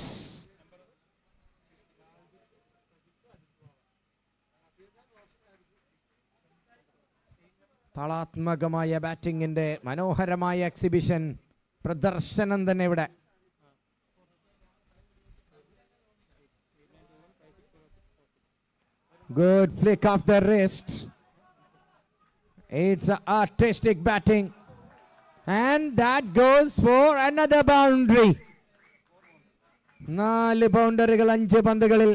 താളാത്മകമായ ബാറ്റിംഗിന്റെ മനോഹരമായ exhibition പ്രദർശനം തന്നെ ഇവിടെ. Good flick of the wrist. It's a artistic batting. And that goes for another boundary. 4 ബൗണ്ടറികൾ 5 പന്തുകളിൽ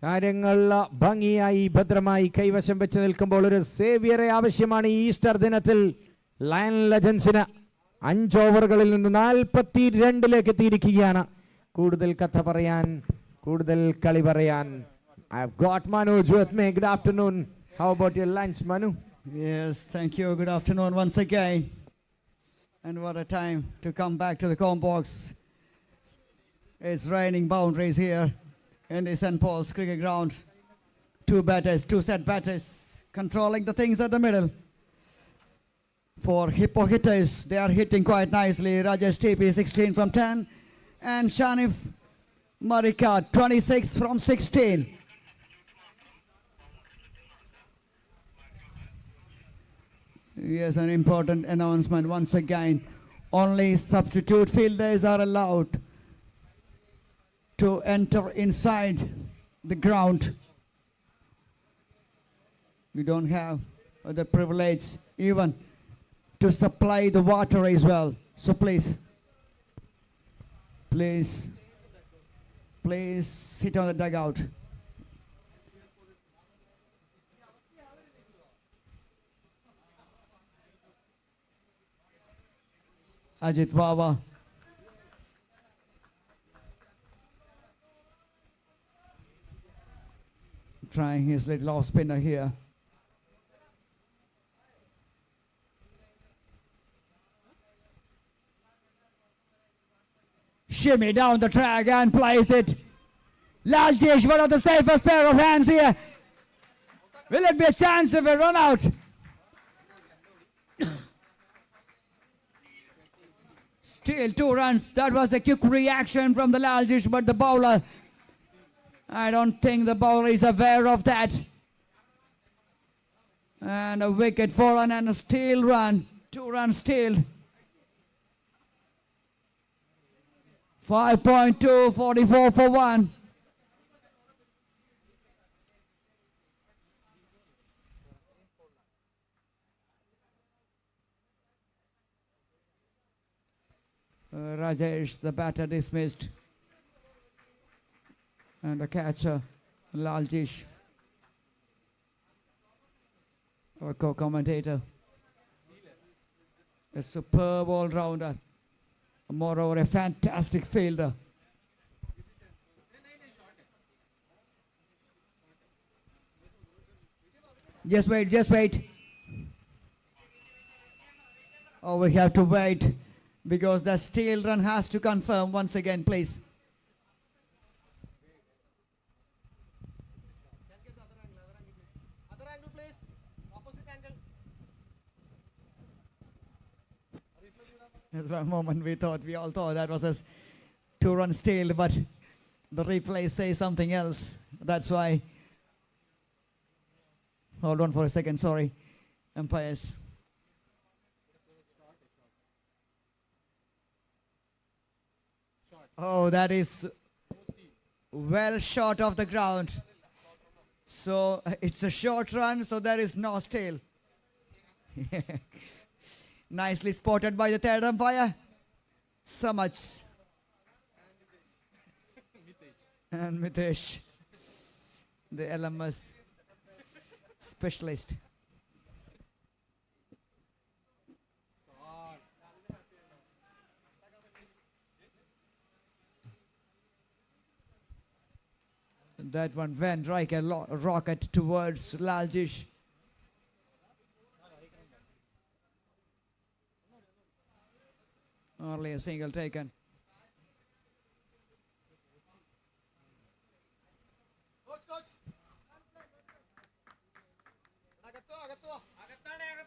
കാര്യങ്ങൾ ഭംഗിയായി ഭദ്രമായി കൈവശം വെച്ച് നിൽക്കുമ്പോൾ ഒരു സേവിയറെ ആവശ്യമാണ് ഈ ഈസ്റ്റർ ദിനത്തിൽ ലയൺ ലെജൻസിന്. 5 ഓവറുകളിൽ നിന്ന് 42 എത്തിയിരിക്കുകയാണ്. കൂടുതൽ കഥ പറയാൻ, കൂടുതൽ കളി പറയാൻ. I've got Manoj with me. Good afternoon. How about your lunch, Manu? Yes, thank you. Good afternoon once again. And what a time to come back to the combox. It's raining boundaries here in the St. Paul's cricket ground. 2 batters, 2 set batters, controlling the things at the middle. For HIPPO hitters, they are hitting quite nicely. Rajesh TP 16 from 10 and Shanif Marika 26 from 16. Yes, an important announcement once again. Only substitute fielders are allowed to enter inside the ground. We don't have the privilege even to supply the water as well. So please sit on the dugout. Ajit Wawa. Trying his little off spinner here. Shimmy down the track and plays it. Laljesh, one of the safest pair of hands here. Will it be a chance if we run out? Still 2 runs. That was a quick reaction from the Laljesh, but the bowler, I don't think the bowler is aware of that. And a wicket fallen and a steal run. 2 runs steal. 5.2, 44 for 1. Rajesh, the batter, dismissed. And the catcher, Laljesh, our co-commentator, a superb all-rounder, moreover a fantastic fielder. Just wait. Oh, we have to wait because the steal run has to confirm once again, please. There's one moment we all thought that was a 2-run steal, but the replay says something else. That's why. Hold on for a second, sorry, umpires. Oh, that is well short of the ground. So it's a short run, so there is no steal. Nicely spotted by the third umpire. So much. And Mitesh, the LMS specialist. That one went like a rocket towards Laljesh. Only a single taken.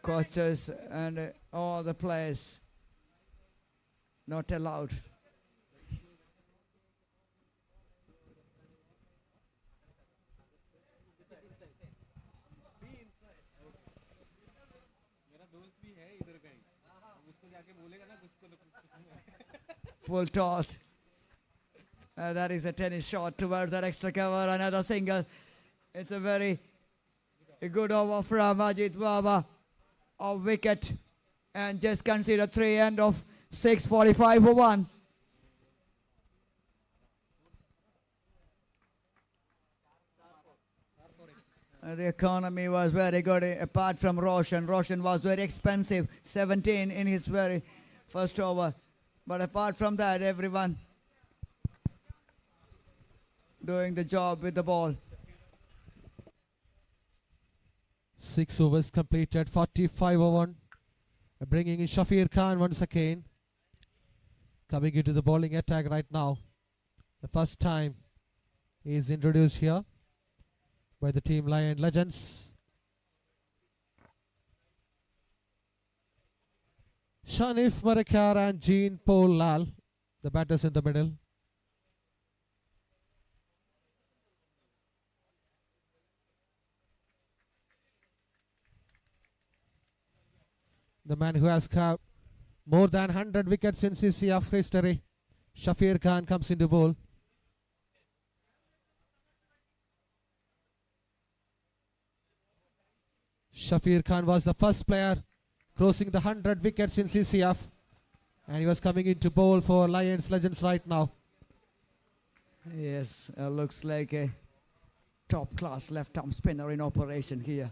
Coaches and all the players not allowed. Full toss. That is a tennis shot towards that extra cover. Another single. It's a very good over from Ajit Wawa. of wicket and just consider 3 end of 6:45 for 1. The economy was very good apart from Roshan. Roshan was very expensive, 17 in his very first over. But apart from that, everyone doing the job with the ball. 6 overs completed, 45 over 1. Bringing in Shafir Khan once again. Coming into the bowling attack right now. The first time he is introduced here by the team Lion Legends. Shanif Marakar and Jean Paul Lal, the batters in the middle. The man who has got more than 100 wickets in CCF history, Shafir Khan, comes into bowl. Shafir Khan was the first player crossing the 100 wickets in CCF, and he was coming into bowl for Lions Legends right now. Yes, looks like a top-class left-arm spinner in operation here.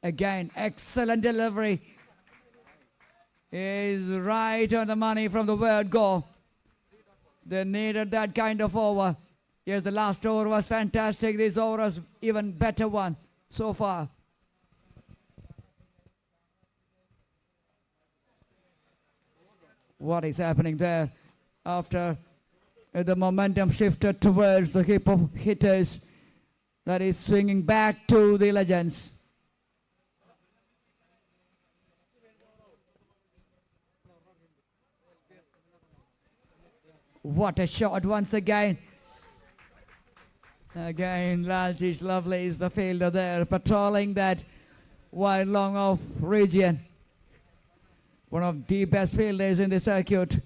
Again, excellent delivery. Is right on the money from the word go. They needed that kind of over. Yes, the last over was fantastic. This over was even better one so far. What is happening there? After the momentum shifted towards the HIPPO hitters, that is swinging back to the Legends. What a shot once again. Again, Laljish Lovely is the fielder there, patrolling that wide long off region. One of the best fielders in the circuit.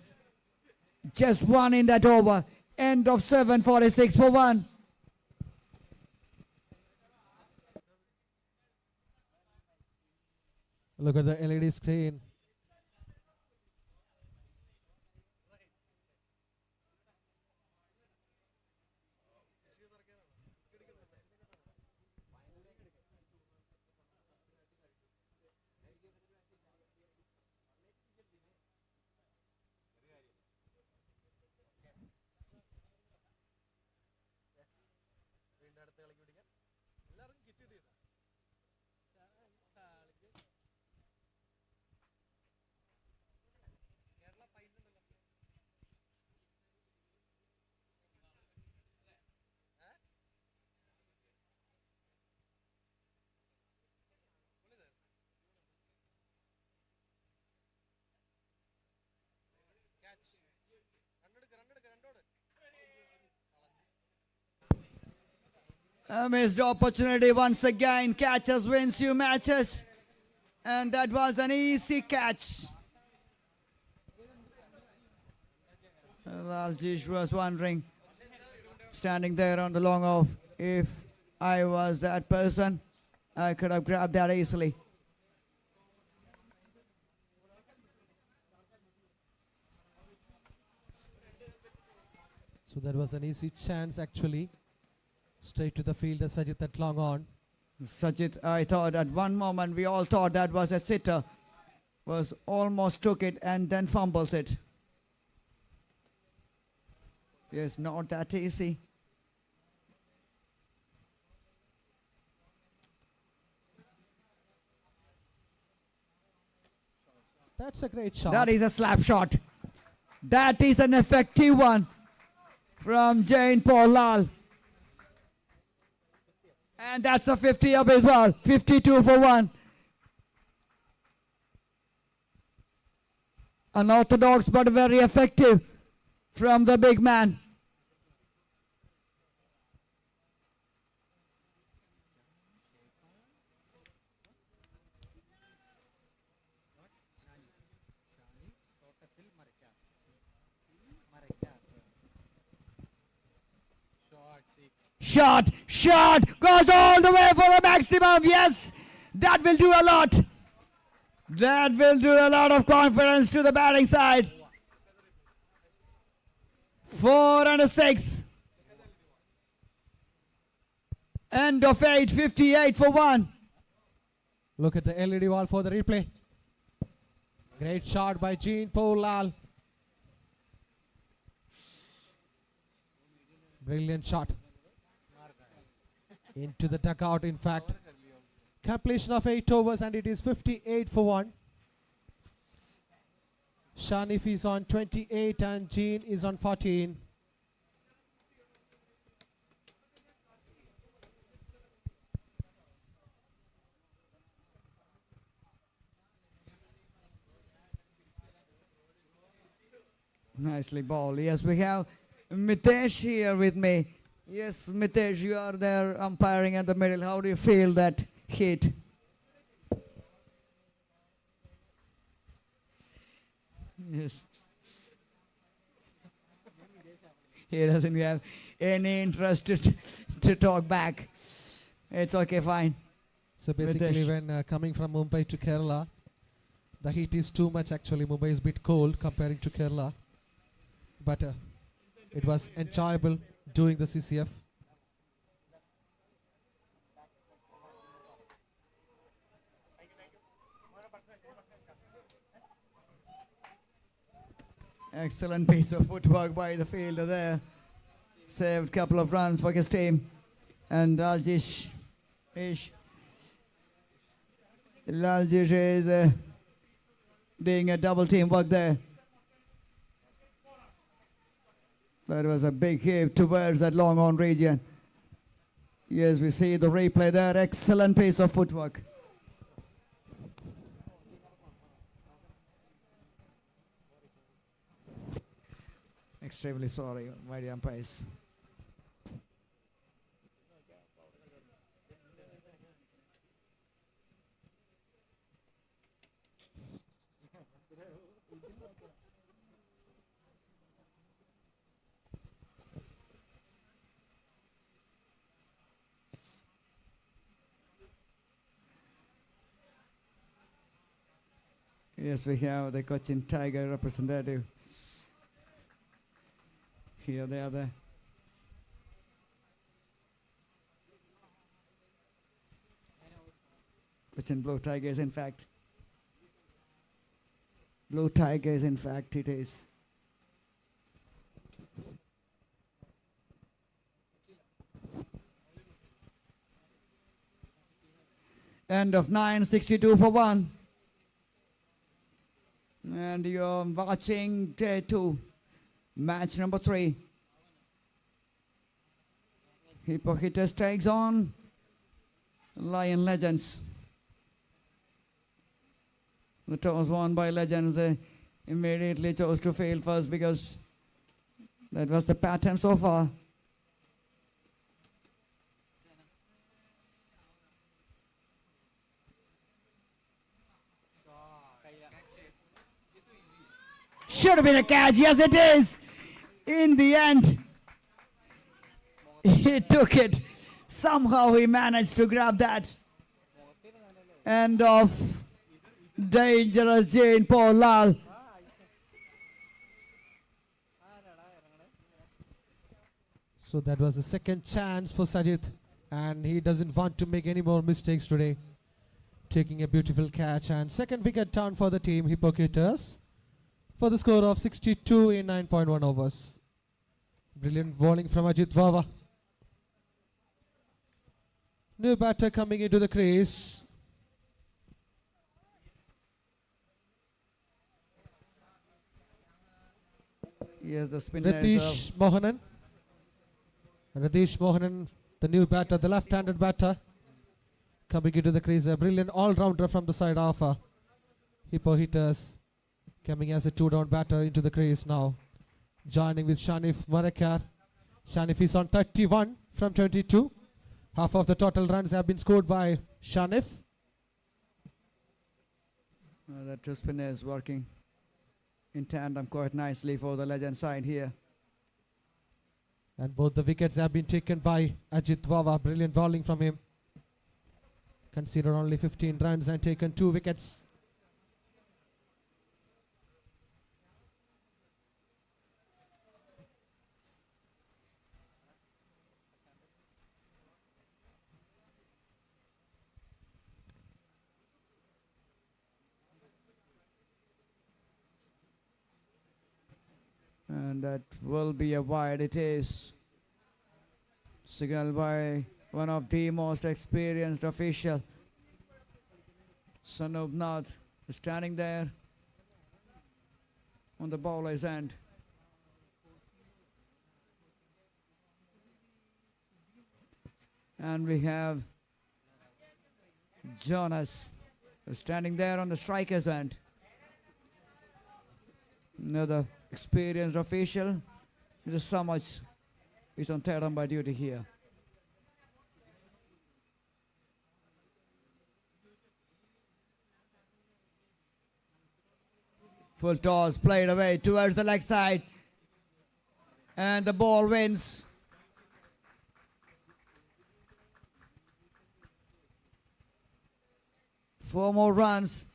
Just one in that over. End of 7:46 for 1. Look at the LED screen. A missed opportunity once again. Catches wins you matches. And that was an easy catch. Laljish was wondering, standing there on the long off, if I was that person, I could have grabbed that easily. So that was an easy chance actually. Straight to the fielder, Sajid, that long on. Sajid, I thought at one moment we all thought that was a sitter. Was almost took it and then fumbles it. Yes, not that easy. That's a great shot. That is a slap shot. That is an effective one from Jane Paul Lal. And that's a 50 up as well. 52 for 1. Unorthodox but very effective from the big man. shot. Shot goes all the way for a maximum. Yes, that will do a lot. That will do a lot of confidence to the batting side. 4 and a 6. End of 8, 58 for 1. Look at the LED wall for the replay. Great shot by Jean Paul Lal. Brilliant shot. Into the dugout, in fact. Completion of 8 overs and it is 58 for 1. Shanif is on 28 and Jean is on 14. Nicely bowled. Yes, we have Mitesh here with me. Yes, Mitesh, you are there umpiring at the middle. How do you feel that hit? Yes. He doesn't have any interest to talk back. It's okay, fine. So basically Mitesh. when coming from Mumbai to Kerala, the heat is too much actually. Mumbai is a bit cold comparing to Kerala. But it was enjoyable doing the CCF. Excellent piece of footwork by the fielder there. Saved a couple of runs for his team. And Laljish is doing a double team work there. That was a big hit towards that long on region. Yes, we see the replay there. Excellent piece of footwork. Extremely sorry, my dear umpires. Yes, we have the Cochin Tiger representative. Here they are there. Cochin Blue Tigers, in fact. Blue Tigers, in fact, it is. End of 9, 62 for 1. And you're watching day 2, match number 3. HIPPO hitters takes on Lion Legends. The toss won by Legends. They immediately chose to field first because that was the pattern so far. Should have been a catch. Yes, it is. In the end, he took it. Somehow he managed to grab that. End of dangerous Jane Paul Lal. So that was the second chance for Sajid, and he doesn't want to make any more mistakes today. Taking a beautiful catch, and second wicket down for the team, HIPPO hitters, for the score of 62 in 9.1 overs. Brilliant bowling from Ajit Wawa. New batter coming into the crease. Yes, the spinner. Ratish Mohanan. Ratish Mohanan, the new batter, the left-handed batter, coming into the crease. A brilliant all-rounder from the side of HIPPO hitters, coming as a 2-down batter into the crease now. Joining with Shanif Marekar. Shanif is on 31 from 22. Half of the total runs have been scored by Shanif. The two spinners working in tandem quite nicely for the Legend side here. And both the wickets have been taken by Ajit Wawa. Brilliant bowling from him. Conceded only 15 runs and taken 2 wickets. And that will be a wide. It is signaled by one of the most experienced official, Sanubnath, standing there on the bowler's end. And we have Jonas standing there on the striker's end. Another experienced official. Just so much is on third umpire duty here. Full toss played away towards the leg side. And the ball wins. Four more runs.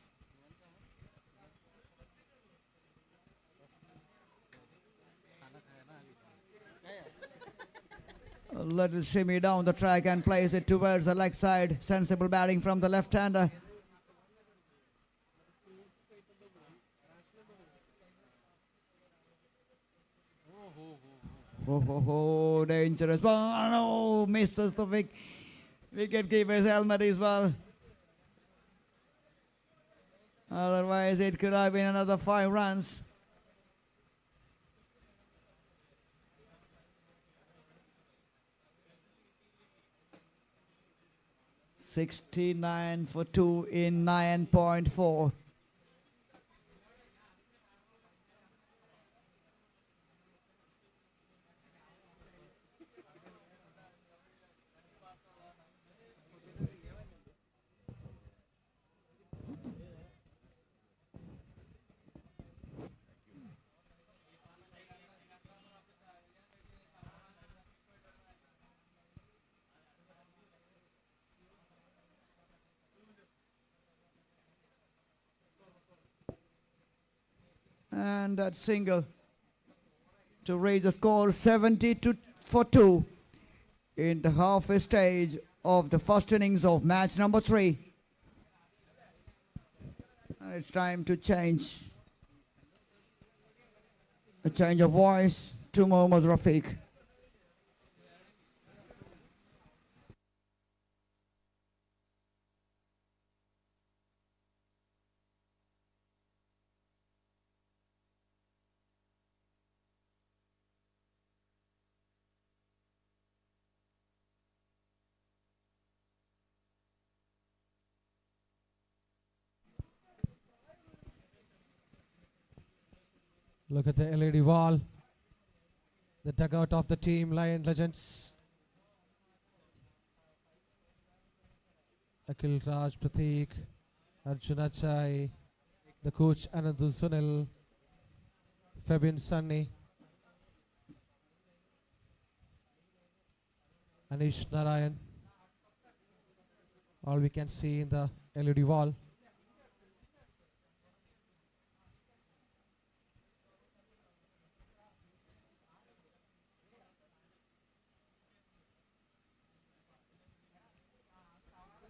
A little shimmy down the track and plays it towards the leg side. Sensible batting from the left-hander. Oh, dangerous. Oh, no, misses the wicket keeper's helmet as well. Otherwise, it could have been another 5 runs. $69 for 2 in 9.4. And that single to raise the score 72 for 2 in the halfway stage of the first innings of match number 3. And it's time to change. A change of voice to Mohammad Rafiq. Look at the LED wall. The dugout of the team, Lion Legends. Akhil Raj Prateek, Arjuna Chai, the coach Anandu Sunil, Fabian Sunny, Anish Narayan. All we can see in the LED wall.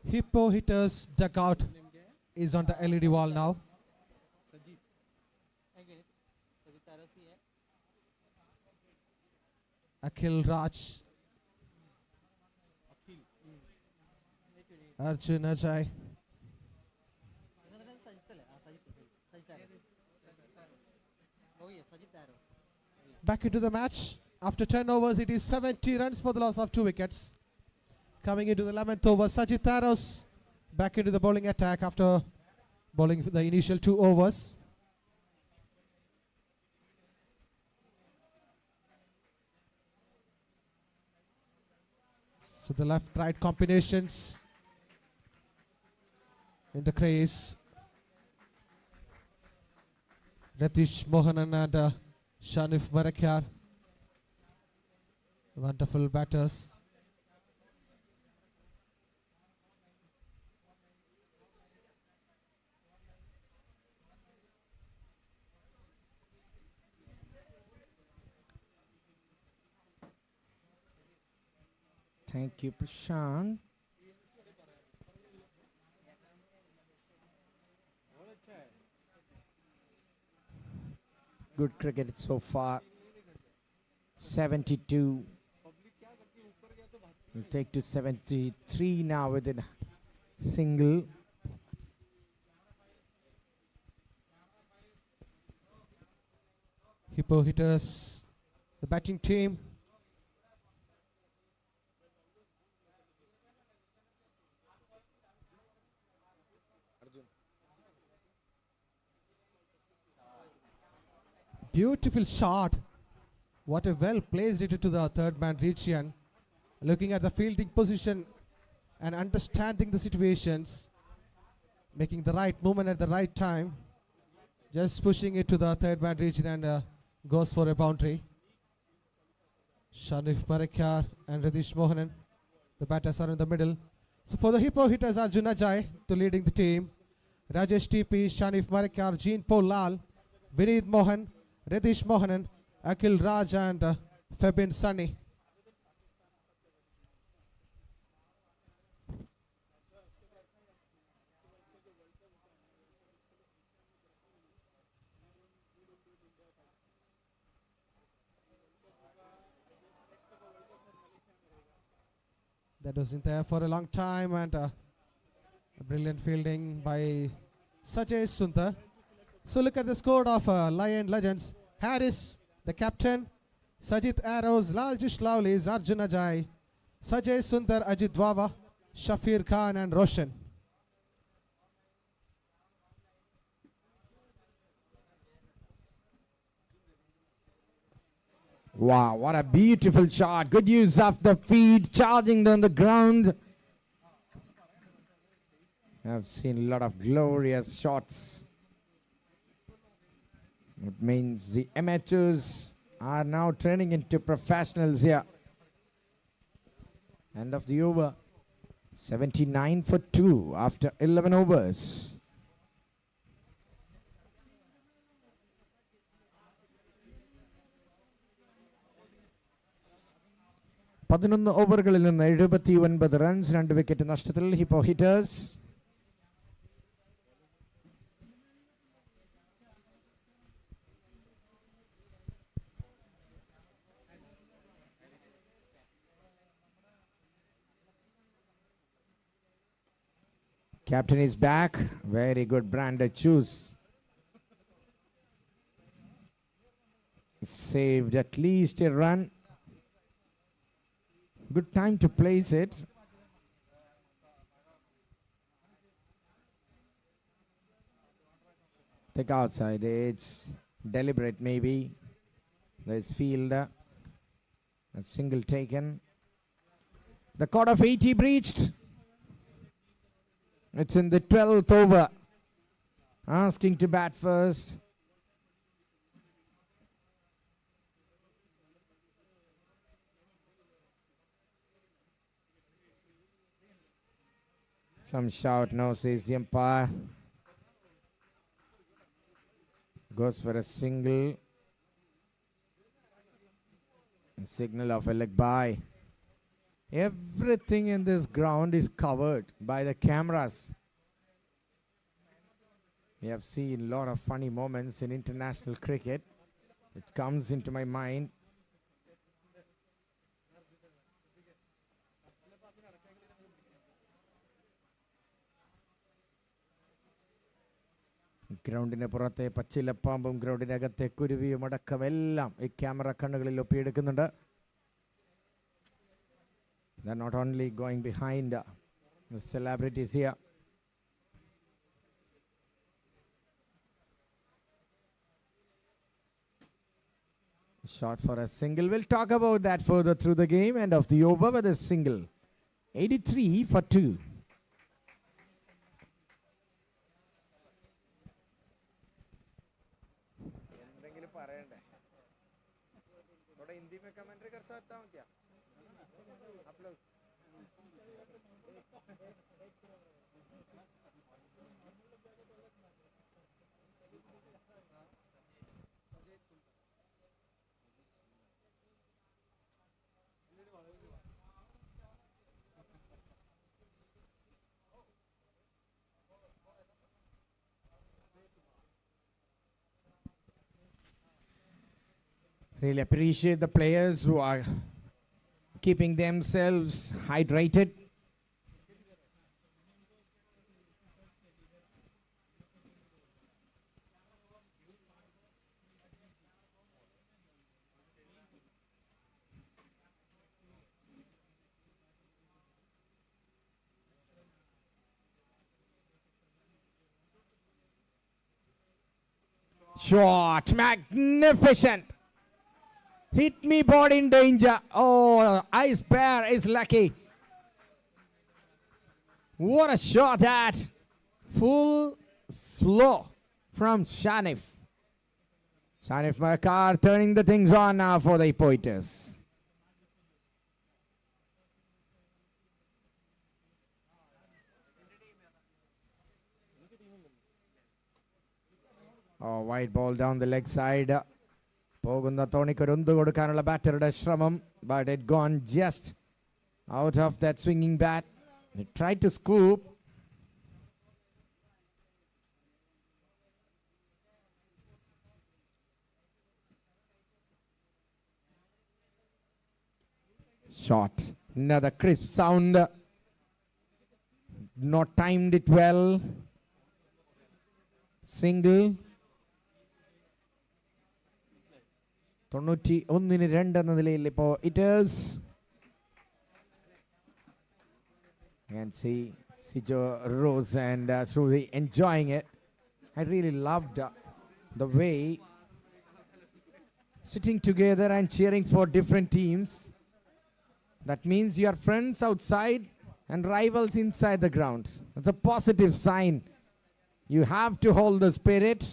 Hippo hitters dugout is on the LED wall now. Akhil Raj, Arjun Ajay. Back into the match. After 10 overs, it is 70 runs for the loss of 2 wickets. Coming into the 11th over, Sajid Taros back into the bowling attack after bowling for the initial 2 overs. So the left-right combinations in the crease. Ratish Mohanan and Shanif Barakyar. Wonderful batters. Thank you, Prashant. Good cricket so far. 72. We'll take to 73 now with a single. HIPPO hitters, the batting team. Beautiful shot. What a well placed hit to the third man region. Looking at the fielding position and understanding the situations, making the right movement at the right time. Just pushing it to the third man region and goes for a boundary. Shanif Parekar and Radish Mohanan, the batters are in the middle. So for the HIPPO hitters, Arjun Ajay to leading the team. Rajesh TP, Shanif Parekar, Jean Paul Lal, Vineet Mohan, Radish Mohanan, Akhil Raj and Febin Sunny. That was in there for a long time and a brilliant fielding by Sajay Sundar. So look at the score of Lion Legends. Harris, the captain. Sajid Arrows, Laljish Lavlis, Arjun Ajay. Sajay Sundar, Ajit Dwava, Shafir Khan and Roshan. Wow, what a beautiful shot. Good use of the feet, charging down the ground. I've seen a lot of glorious shots. It means the amateurs are now turning into professionals here. End of the over. 79 for 2 after 11 overs. പതിനൊന്ന് ഓവറുകളിൽ നിന്ന് 79 runs 2 wicket നഷ്ടത്തിൽ Hippo hitters. Captain is back. Very good branded shoes. Saved at least a run. Good time to place it. Take outside edge. Deliberate maybe. There's fielder. A single taken. The cord of 80 breached. It's in the 12th over. Asking to bat first. Some shout, no, says the umpire. Goes for a single. A signal of a leg by. Everything in this ground is covered by the cameras. We have seen a lot of funny moments in international cricket. It comes into my mind. ഗ്രൗണ്ടിന് പുറത്തെ പച്ചിലപ്പാമ്പും ഗ്രൗണ്ടിനകത്തെ കുരുവിയും അടക്കമെല്ലാം ഈ camera കണ്ണുകളിൽ ഒപ്പിയെടുക്കുന്നുണ്ട്. They're not only going behind the celebrities here. Shot for a single. We'll talk about that further through the game. End of the over with a single. 83 for 2. थोड़ा हिंदी में commentary कर सकता हूँ क्या? Really appreciate the players who are keeping themselves hydrated. Shot, magnificent. Hit me, body in danger. Oh, Ice Bear is lucky. What a shot at. Full flow from Shanif. Shanif Markar turning the things on now for the HIPPO Eaters. Oh, wide ball down the leg side. പോകുന്ന തോണിക്ക് ഒരു ഉന്ത് കൊടുക്കാനുള്ള ബാറ്ററുടെ ശ്രമം, but it gone just out of that swinging bat. He tried to scoop. Shot, another crisp sound. Not timed it well. Single. 91-2 എന്ന നിലയിൽ ഇപ്പോൾ Eaters. You can see Sijo, Rose and Shruti enjoying it. I really loved the way sitting together and cheering for different teams. That means you are friends outside and rivals inside the ground. It's a positive sign. You have to hold the spirit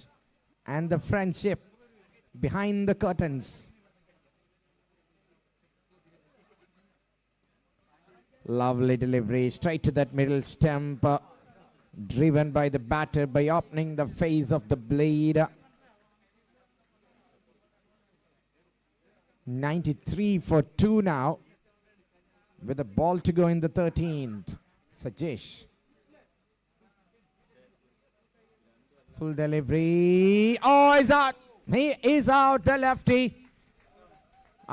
and the friendship behind the curtains. Lovely delivery straight to that middle stump, driven by the batter by opening the face of the blade. 93 for 2 now, with the ball to go in the 13th. Sajesh. Full delivery. Oh, he's out. He is out, the lefty.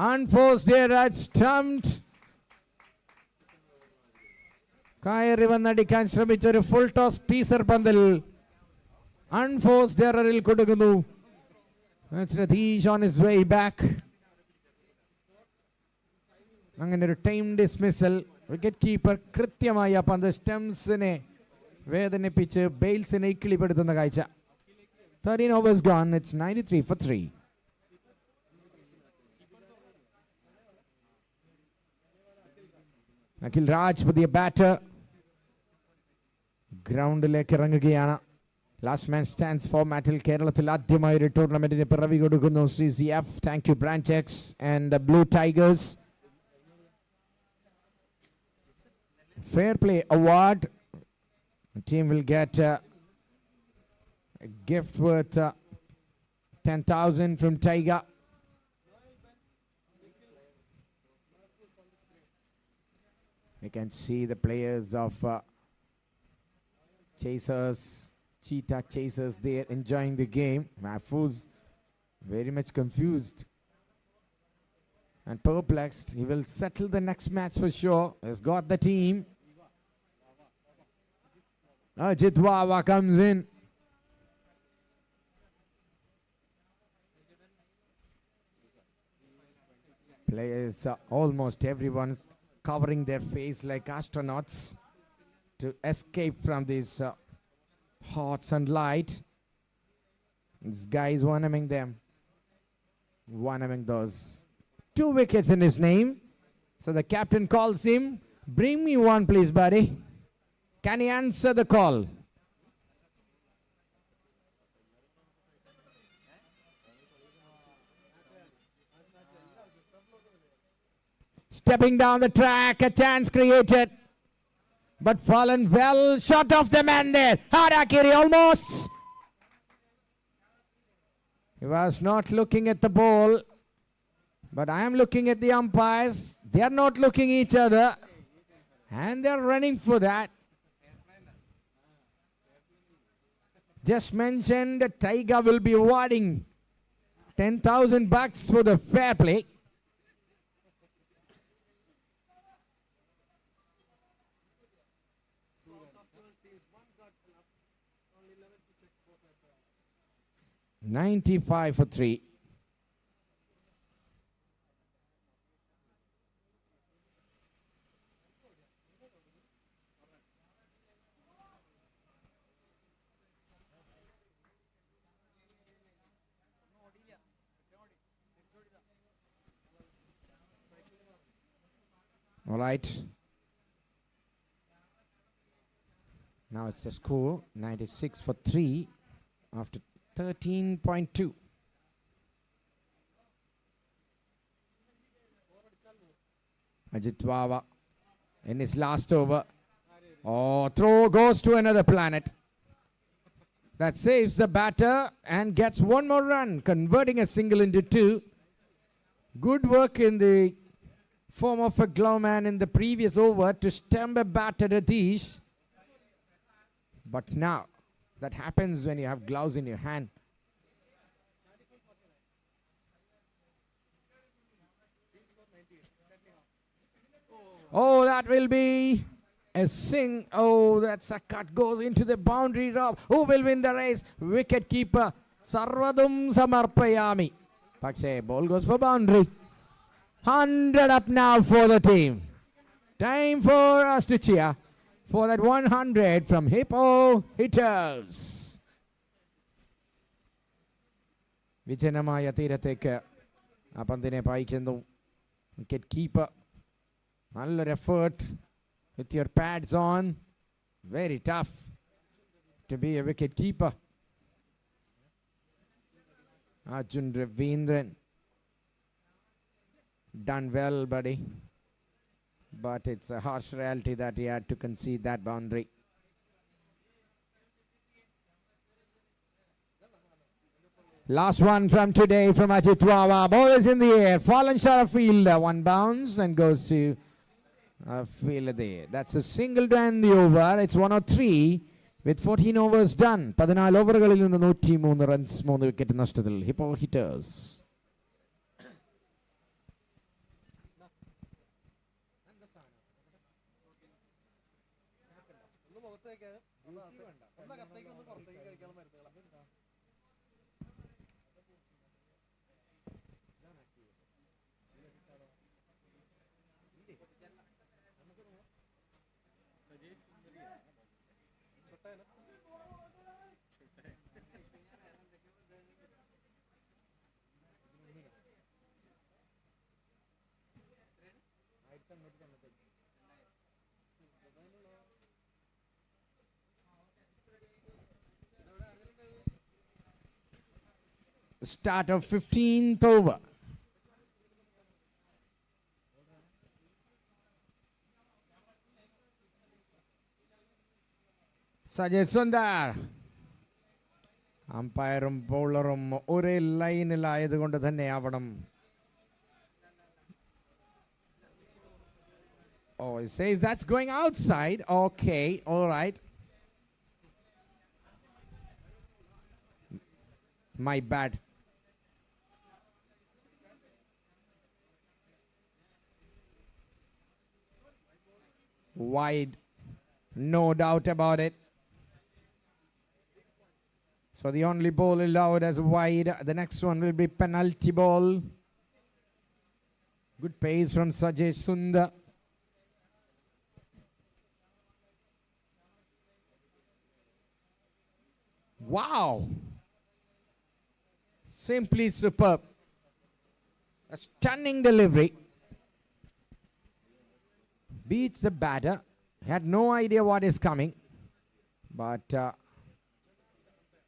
Unforced error, stumped. കയറി വന്നടിക്കാൻ ശ്രമിച്ച ഒരു full toss teaser പന്തിൽ അൺഫോഴ്സ്ഡ് എററിൽ കൊടുക്കുന്നു. Ratish on his way back. അങ്ങനെ ഒരു time dismissal. Wicket keeper കൃത്യമായി ആ പന്ത് സ്റ്റംസിനെ വേദനിപ്പിച്ച് ബെയിൽസിനെ ഇക്കിളിപ്പെടുത്തുന്ന കാഴ്ച. 13 overs gone. It's 93 for 3. Akhil Raj പുതിയ ബാറ്റർ ഗ്രൗണ്ടിലേക്ക് ഇറങ്ങുകയാണ്. ലാസ്റ്റ് മാൻ സ്റ്റാൻഡ്സ് ഫോർമാറ്റിൽ കേരളത്തിൽ ആദ്യമായി ഒരു ടൂർണമെന്റിന് പിറവി കൊടുക്കുന്നു CCF. Thank you branch X and blue tigers. Fair play award. The team will get a gift worth 10,000 from Tiger. You can see the players of Chasers, Cheetah Chasers, they are enjoying the game. Mahfouz very much confused and perplexed. He will settle the next match for sure. He's got the team. Ajit Wawa comes in. Players, almost everyone's covering their face like astronauts to escape from this hot sunlight. This guy is one among them. One among those. 2 wickets in his name. So the captain calls him. Bring me one, please, buddy. Can he answer the call? Stepping down the track, a chance created. But fallen well short of the man there. Harakiri almost. He was not looking at the ball. But I am looking at the umpires. They are not looking each other. And they are running for that. Just mentioned that Tiger will be awarding 10,000 bucks for the fair play. $95 for 3. All right. Now it's a score 96 for 3 after 13.2. Ajit Wawa in his last over. Oh, throw goes to another planet. That saves the batter and gets one more run, converting a single into 2. Good work in the form of a glove man in the previous over to stump a batter at these. But now, that happens when you have gloves in your hand. Oh, that will be a sing. Oh, that's a cut. Goes into the boundary rob. Who will win the race? Wicket keeper. Sarvadum Samarpayami. Pakshe, ball goes for boundary. 100 up now for the team. Time for us to cheer for that 100 from HIPPO hitters. വിജനമായ തീരത്തേക്ക് ആ പന്തിനെ പായിക്കുന്നു wicket keeper. നല്ലൊരു effort with your pads on. Very tough to be a wicket keeper. Arjun Ravindran. Done well, buddy. But it's a harsh reality that he had to concede that boundary. Last one from today from Ajit Wawa. Ball is in the air. Fallen short of field. One bounce and goes to fielder there. That's a single to end the over. It's 103 with 14 overs done. 14 ഓവറുകളിൽ നിന്ന് 103 runs 3 wicket നഷ്ടത്തിൽ. HIPPO hitters. The start of 15th over. Sajay Sundar. അമ്പയറും ബൗളറും ഒരേ ലൈനിലായതുകൊണ്ട് തന്നെ ആവണം. Oh, it says that's going outside. Okay, all right. My bad. Wide, no doubt about it. So the only ball allowed as wide. The next one will be penalty ball. Good pace from Sajay Sundar. Wow! Simply superb. A stunning delivery. Beats the batter. Had no idea what is coming. But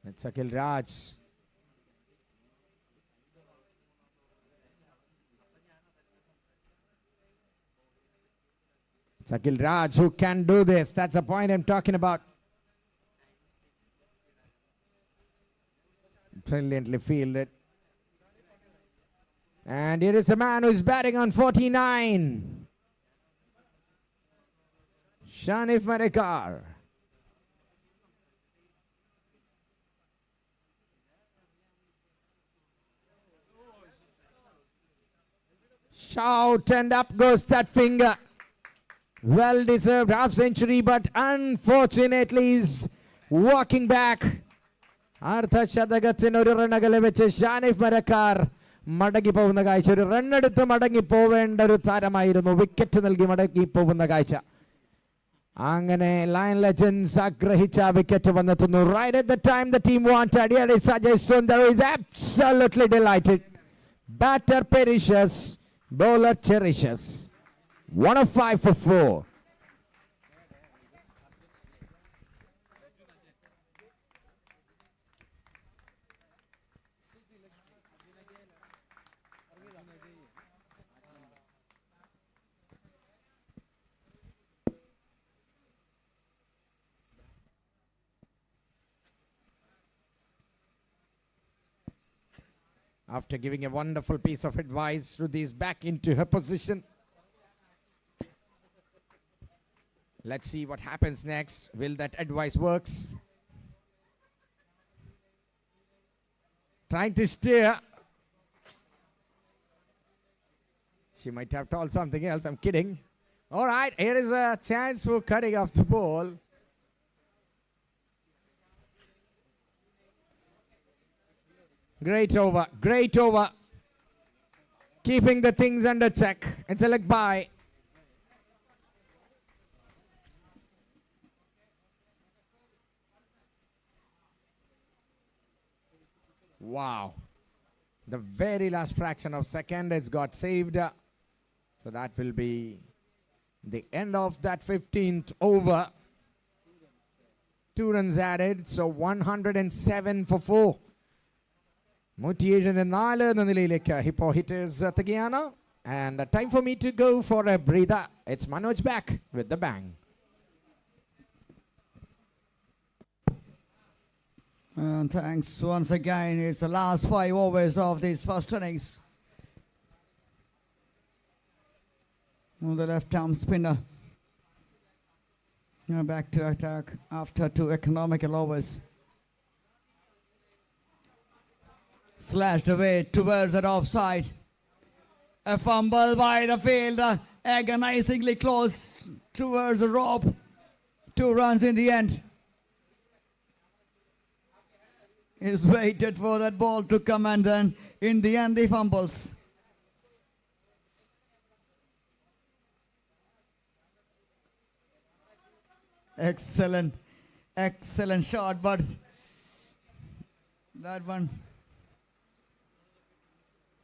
it's Akhil Raj. Sakil Raj, who can do this. That's the point I'm talking about. Brilliantly fielded. And here is the man who is batting on 49. Shanif Madekar. Shout, and up goes that finger. Well deserved half century, but unfortunately is walking back. Artha Shadagathin ഒരു run അകലെ വെച്ച് ഷാനിഫ് മരക്കാർ മടങ്ങി പോകുന്ന കാഴ്ച. ഒരു റണ്ണെടുത്ത് മടങ്ങി പോവേണ്ട ഒരു താരമായിരുന്നു. വിക്കറ്റ് നൽകി മടങ്ങി പോകുന്ന കാഴ്ച. അങ്ങനെ ലയൺ ലെജൻഡ്സ് ആഗ്രഹിച്ച wicket വന്നെത്തുന്നു. Right at the time the team wanted. Here is Sajay Sundar, is absolutely delighted. Batter perishes, bowler cherishes. 1 of 5 for 4. After giving a wonderful piece of advice, Shruti is back into her position. Let's see what happens next. Will that advice works? Trying to steer. She might have told something else. I'm kidding. All right, here is a chance for cutting off the ball. Great over, great over. Keeping the things under check. It's a leg by. Wow. The very last fraction of second, it's got saved. So that will be the end of that 15th over. 2 runs added, so 107 for 4. 174 എന്ന നിലയിലേക്ക് Hippo hitters എത്തുകയാണ്. And time for me to go for a breather. It's Manoj back with the bang. And thanks once again. It's the last 5 overs of this first innings. The left arm spinner. Now back to attack after 2 economical overs. Slashed away towards that offside. A fumble by the fielder, agonizingly close towards the rope. 2 runs in the end. He's waited for that ball to come, and then in the end he fumbles. Excellent, excellent shot, but that one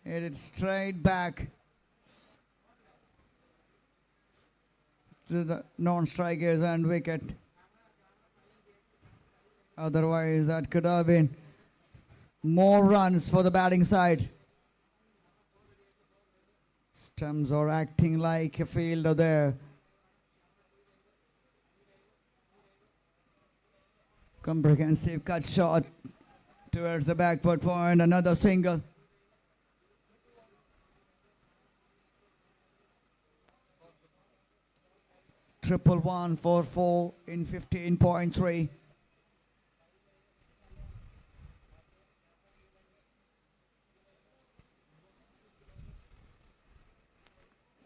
hit it straight back to the non-strikers and wicket. Otherwise, that could have been more runs for the batting side. Stumps are acting like a fielder there. Comprehensive cut shot towards the backward point. Another single. Triple 1 for 4 in 15.3.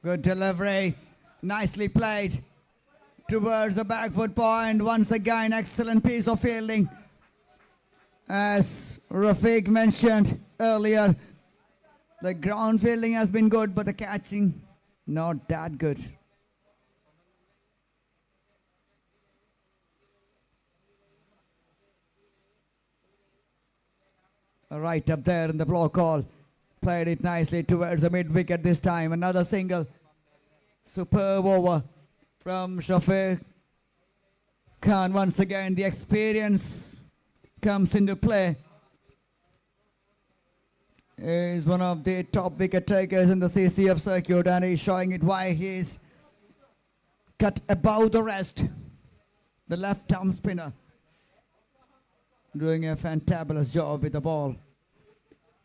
Good delivery, nicely played towards the backward point. Once again, excellent piece of fielding. As Rafiq mentioned earlier, the ground fielding has been good, but the catching not that good. Right up there in the blow call. Played it nicely towards the mid-wicket this time. Another single. Superb over from Shafiq Khan. Once again, the experience comes into play. He's one of the top wicket takers in the CCF circuit, and he's showing it why he's cut above the rest. The left arm spinner doing a fantabulous job with the ball.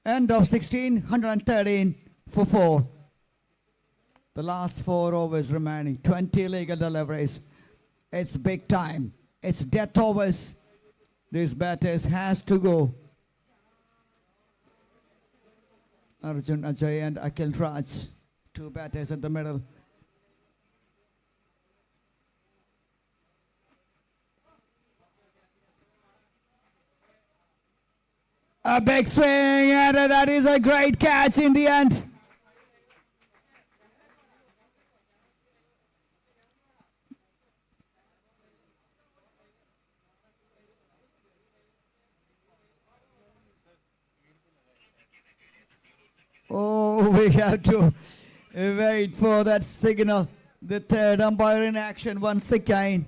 End of 16, 113 for 4. The last 4 overs remaining, 20 legal deliveries. It's big time. It's death overs. These batters has to go. Arjun, Ajay and Akhil Raj, 2 batters at the middle. A big swing, and that is a great catch in the end. Oh, we have to wait for that signal. The third umpire in action once again.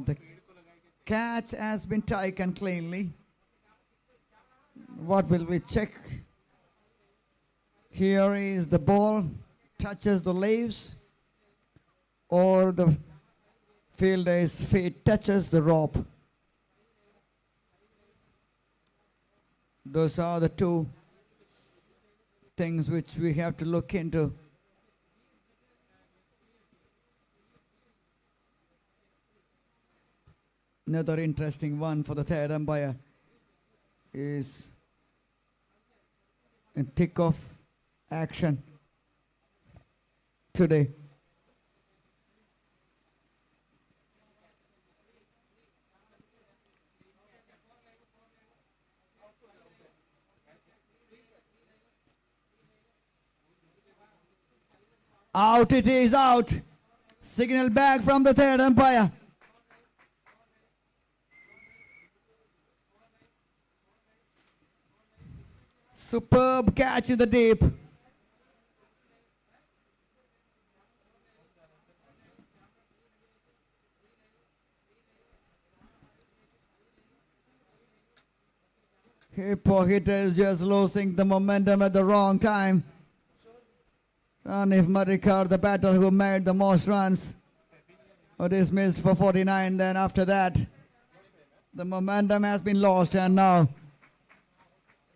The catch has been taken cleanly. What will we check? Here is the ball touches the leaves, or the fielder's feet touches the rope. Those are the 2 things which we have to look into. Another interesting one for the third umpire is in thick of action today. Out it is, out. Signal back from the third umpire. Superb catch in the deep. HIPPO hitters just losing the momentum at the wrong time. And if Marikar, the batter who made the most runs, was dismissed for 49, then after that, the momentum has been lost, and now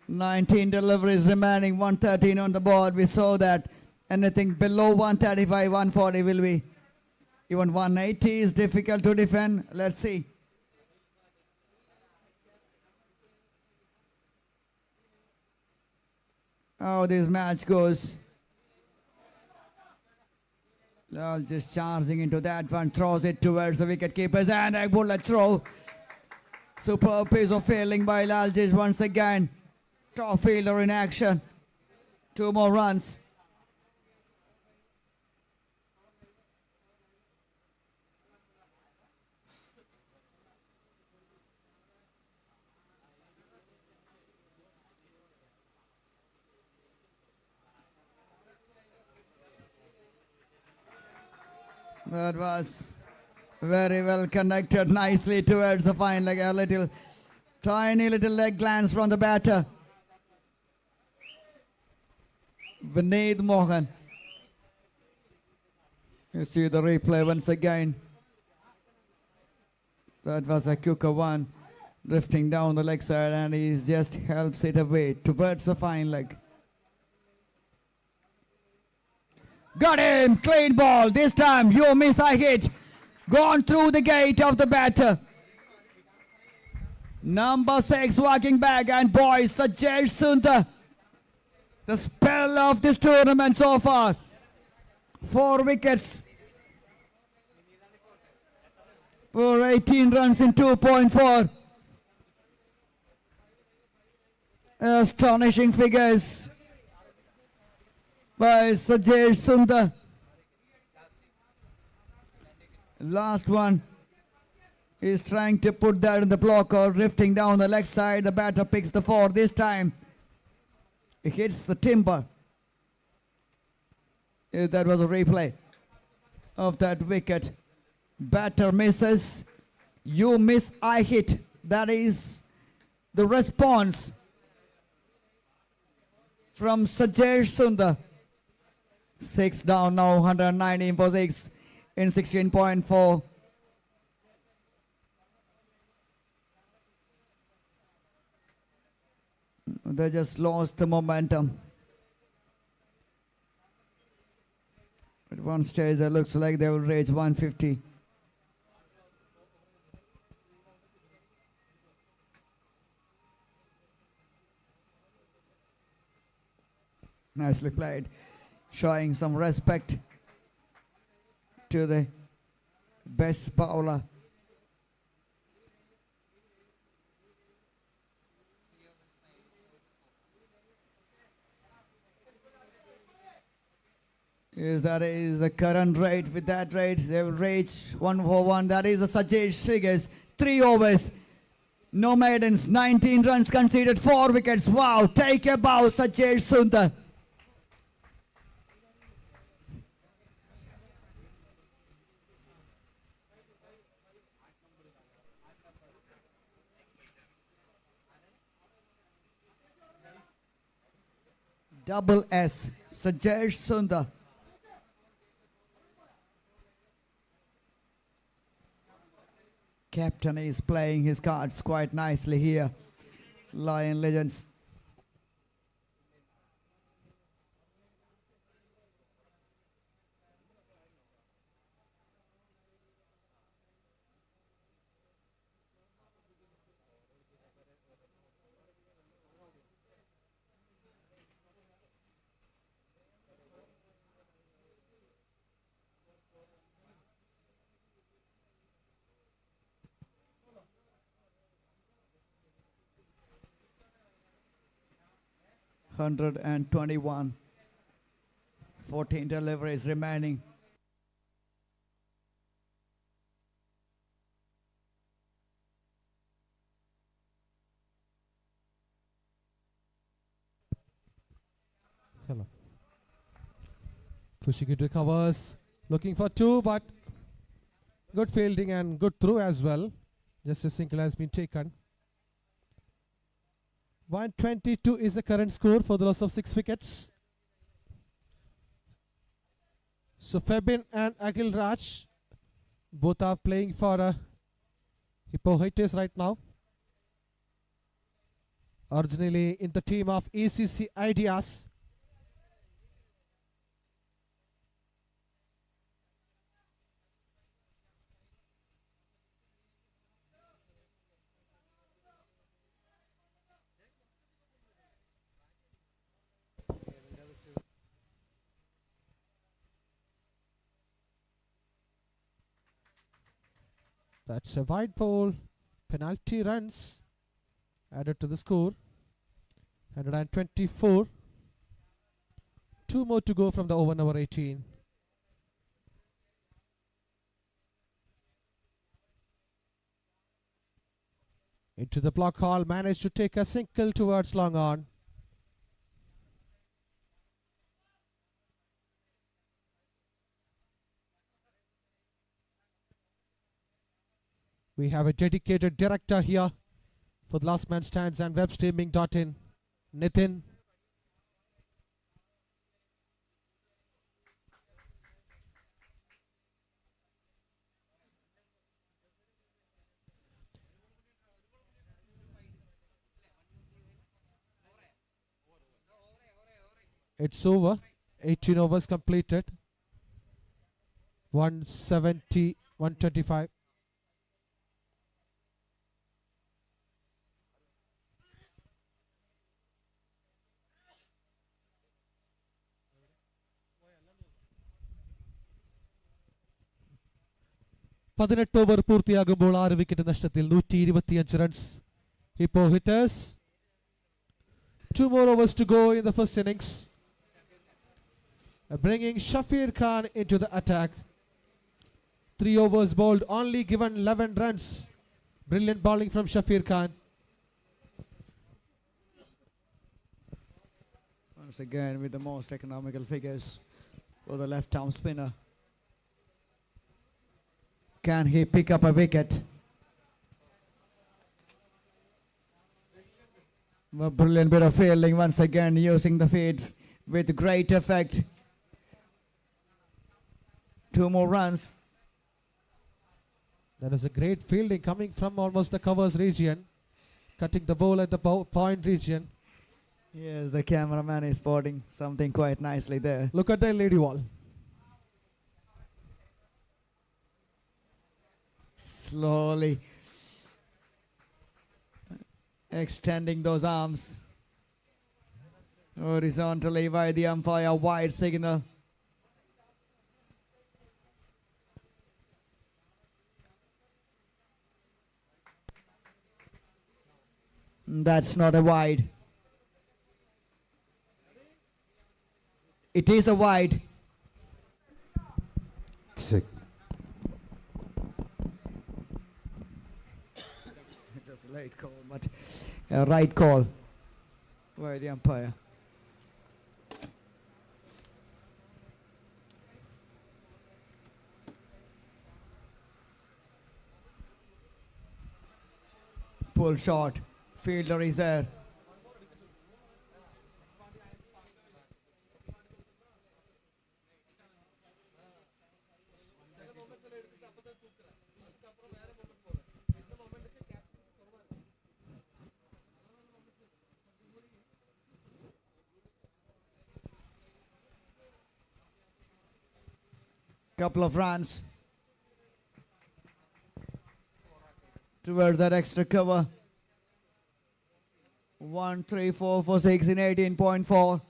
19 deliveries remaining, 113 on the board. We saw that anything below 135, 140 will be. Even 180 is difficult to defend. Let's see. How this match goes. Lal just charging into that one, throws it towards the wicket keepers, and a bullet throw. Superb piece of fielding by Laljish once again. Top fielder in action. 2 more runs. That was very well connected nicely towards the fine leg. A little, tiny little leg glance from the batter. Vineet Mohan. You see the replay once again. That was a quicker one, drifting down the leg side, and he just helps it away towards the fine leg. Got him! Clean ball. This time you miss a hit. Gone through the gate of the batter. Number 6 walking back, and boys, Sajay Sundar. The spell of this tournament so far. 4 wickets. For 18 runs in 2.4. Astonishing figures by Sajay Sundar. Last one is trying to put that in the block, or drifting down the leg side. The batter picks the 4 this time. It hits the timber. That was a replay of that wicket. Batter misses. You miss, I hit. That is the response from Sajuwilson. 6 down now, 119 for 6 in 16.4. They just lost the momentum. At one stage, it looks like they will reach 150. Nicely played, showing some respect to the best bowler. That is the current rate. With that rate, they will reach 1 for 1. That is the Cheetah Chasers. 3 overs. No maidens. 19 runs conceded. 4 wickets. Wow. Take a bow, Sajuwilson. Double S. Sajuwilson. Captain is playing his cards quite nicely here. Lion Legends. Hundred and 21. 14 deliveries remaining. Hello. Pushing into covers, looking for 2, but good fielding and good throw as well. Just a single has been taken. 122 is the current score for the loss of 6 wickets. So Febin and akhilmarar both are playing for HIPPO Hitters right now. Originally in the team of ECC Ideas. That's a wide ball. Penalty runs added to the score. 124. 2 more to go from the over number 18. Into the block hall, managed to take a single towards long on. We have a dedicated director here for the Last Man Stands and webstreaming.in, Nitin. It's over. 18 overs completed. 170, 125. പതിനെട്ട് over പൂർത്തിയാകുമ്പോൾ 6 wicket നഷ്ടത്തിൽ 125 runs. HIPPO Hitters. 2 more overs to go in the first innings. Bringing Shafir Khan into the attack. 3 overs bowled, only given 11 runs. Brilliant bowling from Shafir Khan. Once again with the most economical figures for the left arm spinner. Can he pick up a wicket? A brilliant bit of fielding once again, using the feet with great effect. 2 more runs. That is a great fielding coming from almost the covers region, cutting the ball at the point region. Yes, the cameraman is spotting something quite nicely there. Look at the lady wall. Slowly extending those arms horizontally by the umpire, wide signal. That's not a wide. It is a wide. Sick. Just a late call, but a right call by the umpire. Pull shot. Fielder is there. Couple of runs towards that extra cover. 1, 3, 4 for 6 in 18.4.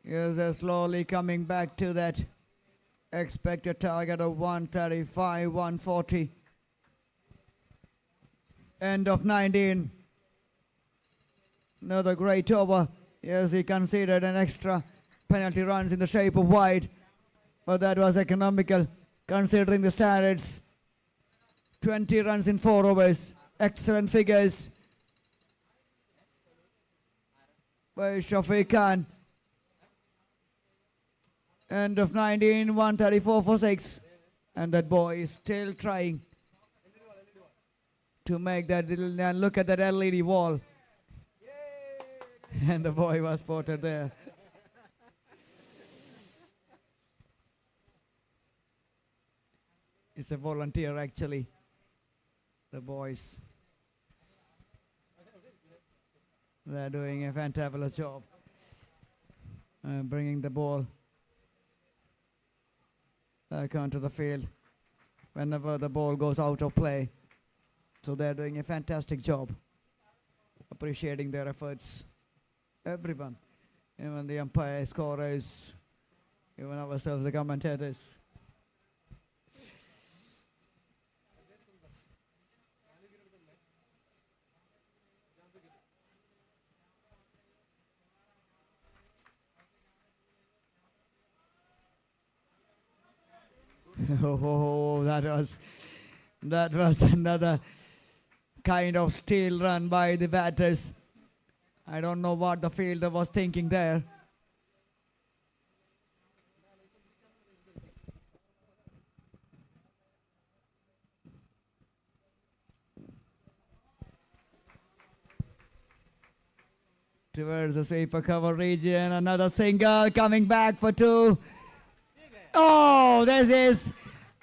Yes, they're slowly coming back to that expected target of 135, 140. End of 19. Another great over. Yes, he conceded an extra penalty runs in the shape of wide, but that was economical considering the standards. 20 runs in 4 overs. Excellent figures by Shafiq Khan. End of 19, 134 for 6. And that boy is still trying to make that little, and look at that LED wall. And the boy was spotted there. It's a volunteer actually. The boys, they're doing a fantabulous job bringing the ball back onto the field whenever the ball goes out of play. So they're doing a fantastic job. Appreciating their efforts. Everyone, even the umpires, scorers, even ourselves, the commentators. Oh, that was another kind of steal run by the batters. I don't know what the fielder was thinking there. Towards the sweeper cover region, another single coming back for 2. Oh, this is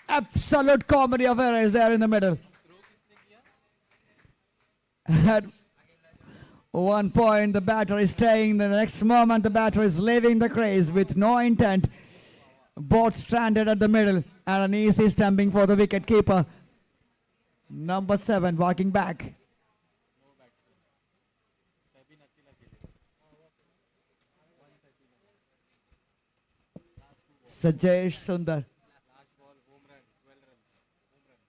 absolute comedy of errors there in the middle. At one point, the batter is staying. The next moment, the batter is leaving the crease with no intent. Both stranded at the middle, and an easy stumping for the wicket keeper. Number 7 walking back. Sajesh Sundar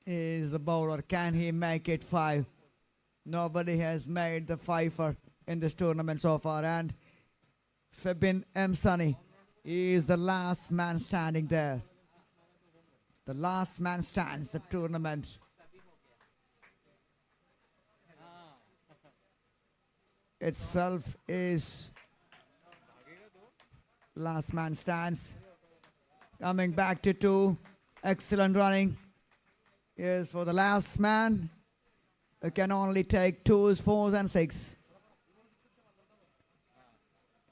is the bowler. Can he make it 5? Nobody has made the 5-er in this tournament so far. And Febin M. Sunny is the last man standing there. The last man stands the tournament. Itself is last man stands. Coming back to 2. Excellent running. is for the last man. It can only take 2s, 4s, and 6.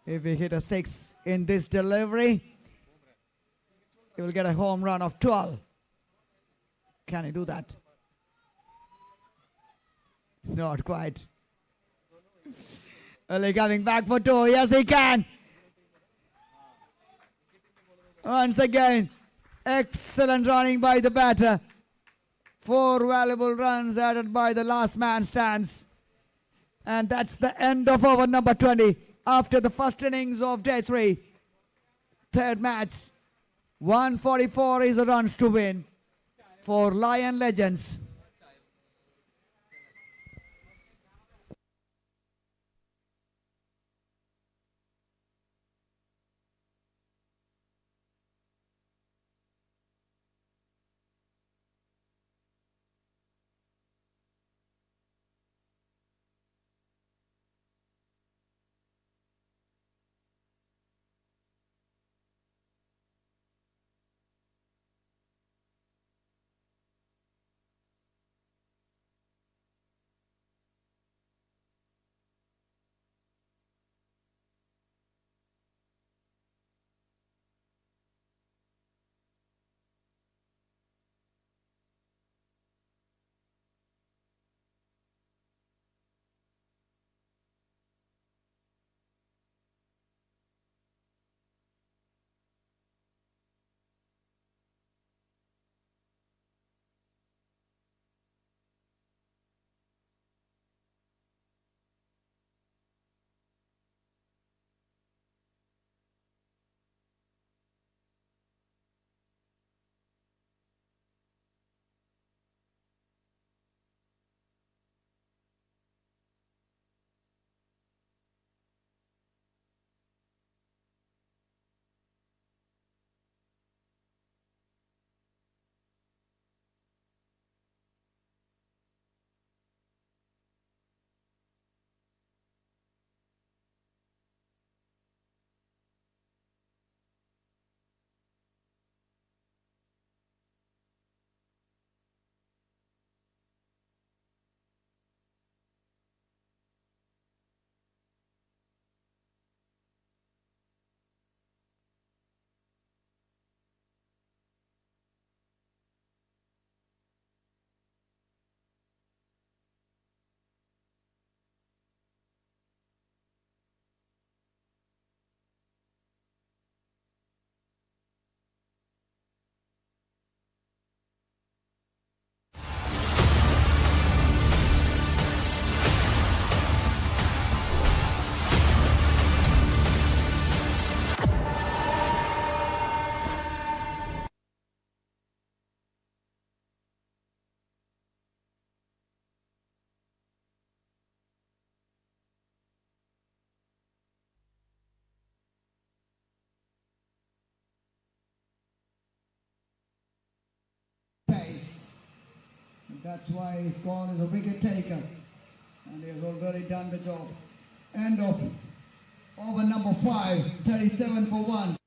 If we hit a 6 in this delivery, he will get a home run of 12. Can he do that? Not quite. Only coming back for 2. Yes, he can. Once again, excellent running by the batter. 4 valuable runs added by the last man stands. And that's the end of over number 20 after the first innings of day 3. Third match. 144 is the runs to win for Lion Legends. That's why his call is a wicket taker. And he has already done the job. End of over number 5, 37 for 1.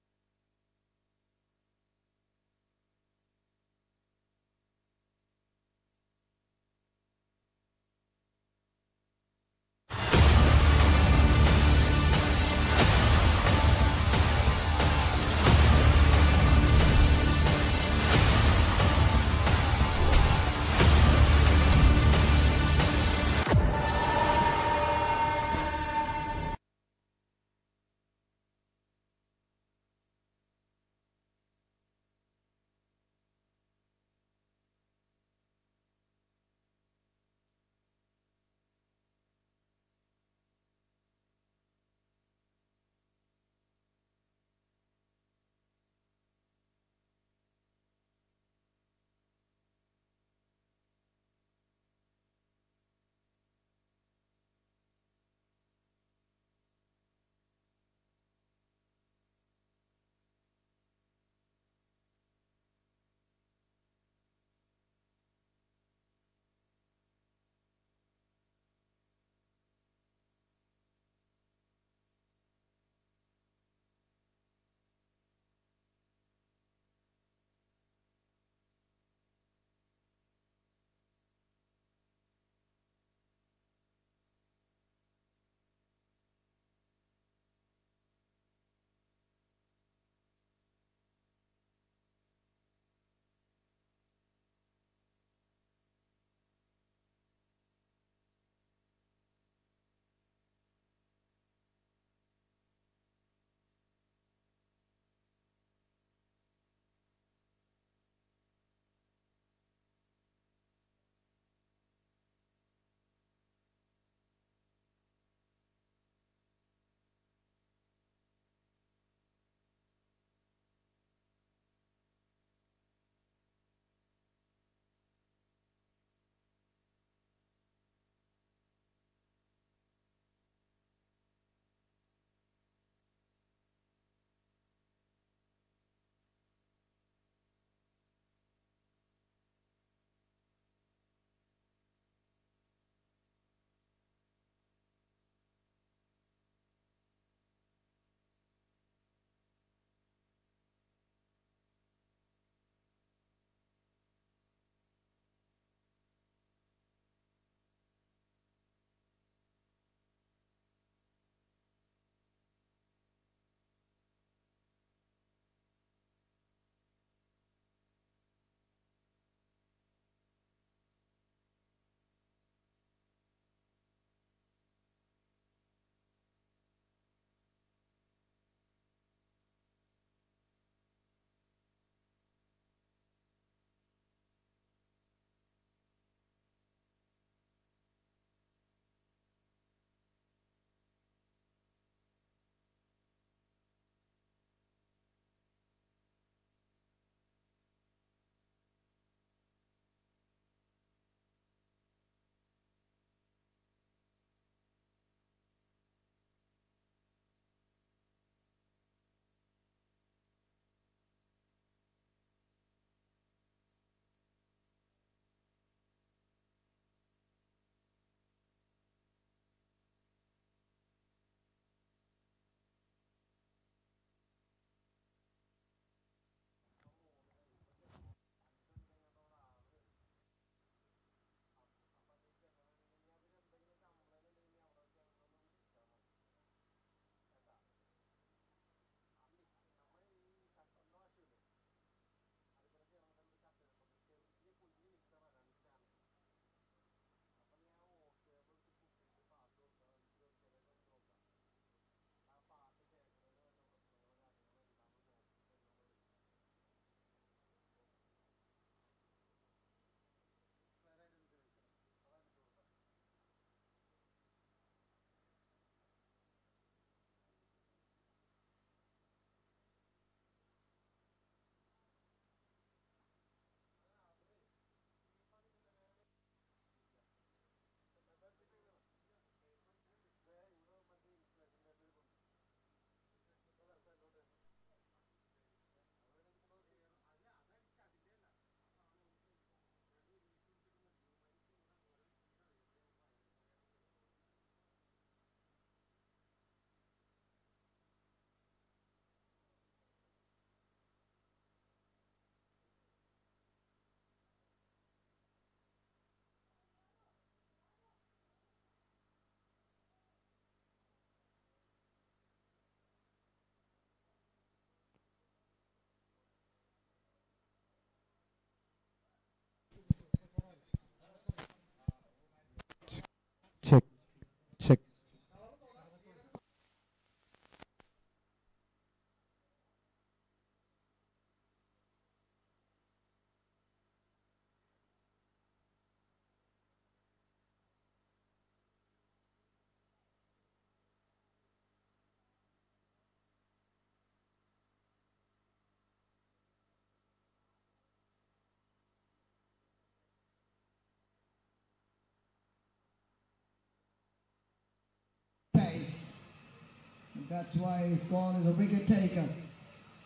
That's why his call is a wicket taker.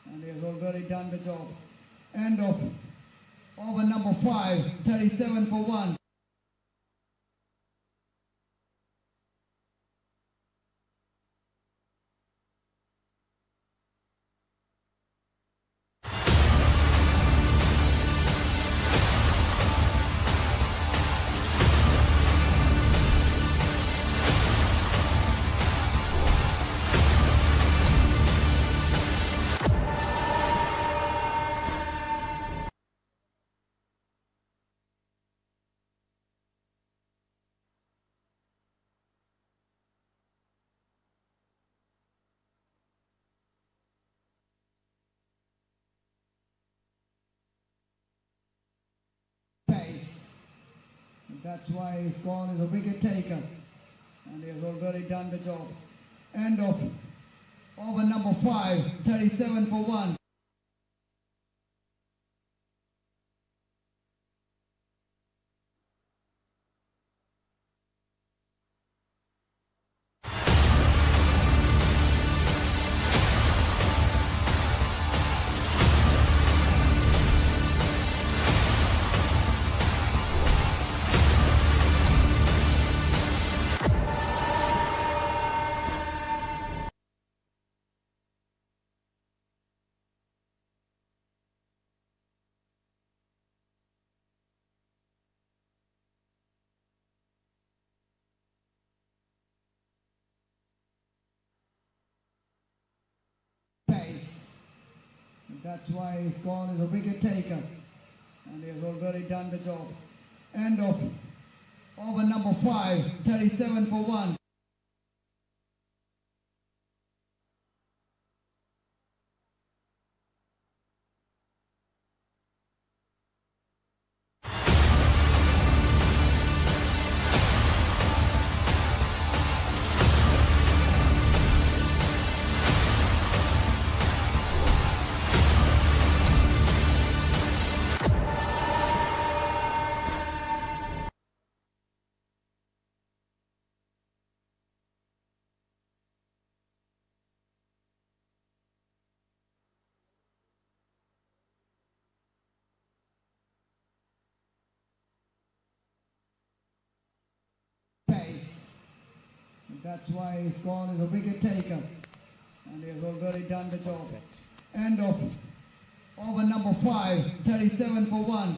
And he has already done the job. End of over number 5, 37 for 1. That's why his call is a wicket taker. And he has already done the job. End of over number 5, 37 for 1. That's why his call is a wicket taker. And he has already done the job. End of over number 5, 37 for 1. That's why his call is a wicket taker. And he has already done the job. End of over number 5, 37 for 1.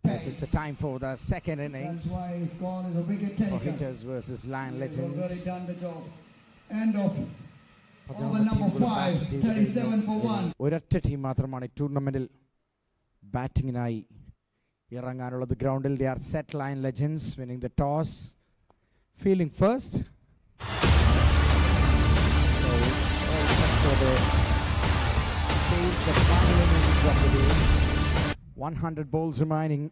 Yes, it's a time for the second innings. That's why his call is a wicket taker. For hitters versus Lion He has already Legends. done the job. End of over number 5, 37 for 1. ഒരൊറ്റ team മാത്രമാണ് ഈ ടൂർണമെന്റിൽ ബാറ്റിങ്ങിനായി ഇറങ്ങാനുള്ളത് ഗ്രൗണ്ടിൽ. They are set Lion Legends winning the toss, fielding first. So all set for the chase, the final innings of the day. 100 balls remaining.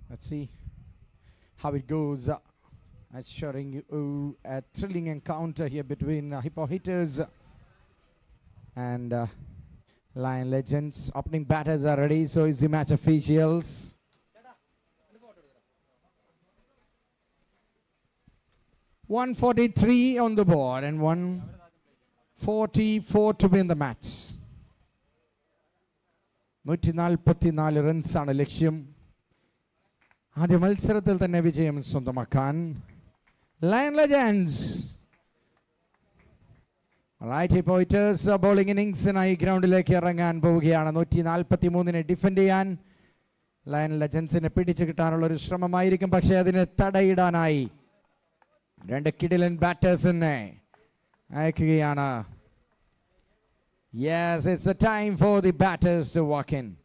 Let's see how it goes. Assuring you a thrilling encounter here between HIPPO hitters and Lion Legends. Opening batters are ready, so is the match officials. $143 on the board and 144 to win the match. 144 റൺസാണ് ലക്ഷ്യം. ആദ്യ മത്സരത്തിൽ തന്നെ വിജയം സ്വന്തമാക്കാൻ Lion Legends. Right, HIPPO hitters bowling innings-നായി ഗ്രൗണ്ടിലേക്ക് ഇറങ്ങാൻ പോവുകയാണ്. 143 defend ചെയ്യാൻ Lion Legends-നെ പിടിച്ചു കിട്ടാനുള്ള ഒരു ശ്രമമായിരിക്കും. പക്ഷേ അതിന് തടയിടാനായി രണ്ട് കിടിലൻ ബാറ്റേഴ്സിനെ അയക്കുകയാണ് Yes, it's the time for the batters to walk in.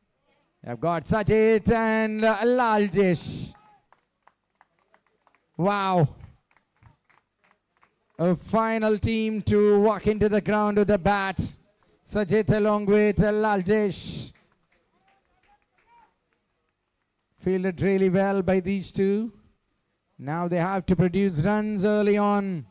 I've got Sajid and Laljish. Wow. A final team to walk into the ground with the bat. Sajid along with Laljish. Fielded really well by these two. Now they have to produce runs early on.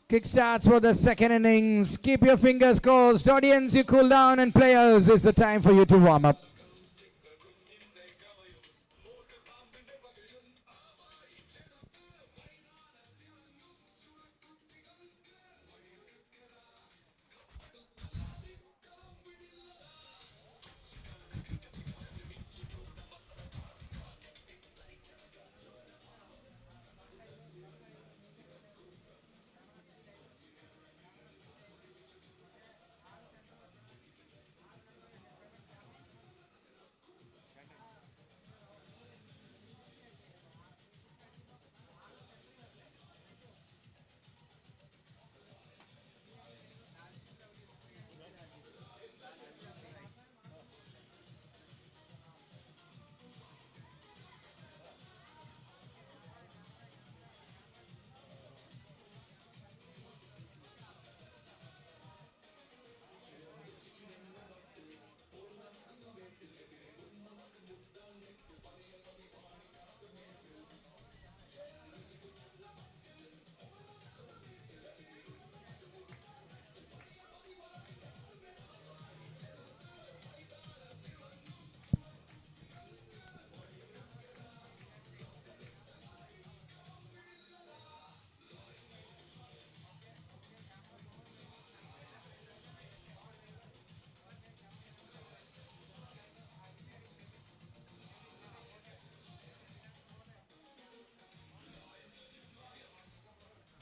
Kick starts for the second innings. Keep your fingers crossed. Audience, you cool down, and players, it's the time for you to warm up.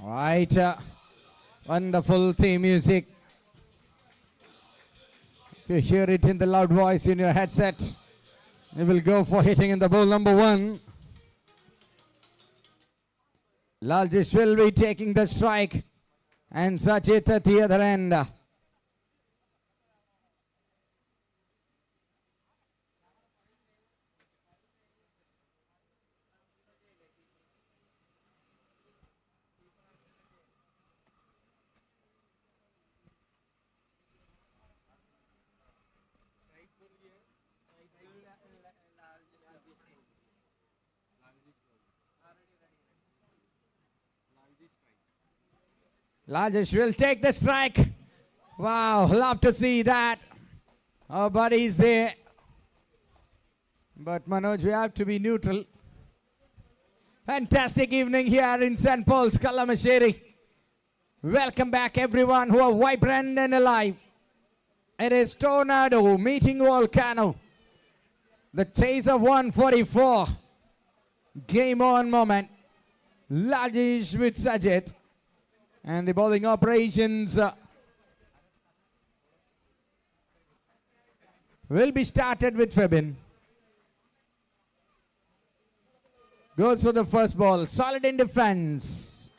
Right, wonderful theme music. If you hear it in the loud voice in your headset, you will go for hitting in the ball number 1. Laljish will be taking the strike, and Sajid at the other end. Laljish will take the strike. Wow, love to see that. Our buddies there. But Manoj, we have to be neutral. Fantastic evening here in St. Paul's, Kalamasheri. Welcome back everyone who are vibrant and alive. It is Tornado meeting Volcano. The chase of 144. Game on moment. Laljish with Sajid. And the bowling operations will be started with Febin. Goes for the first ball. Solid in defense.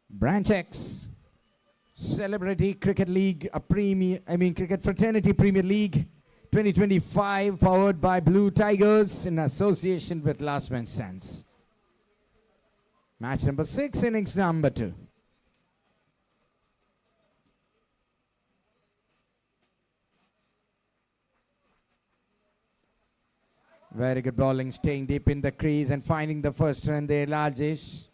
Branch X. Celebrity Cricket League, Cricket Fraternity Premier League 2025, powered by Blue Tigers in association with Last Man Stands. Match number 6, innings number 2. Very good bowling, staying deep in the crease and finding the first run there, Laljish.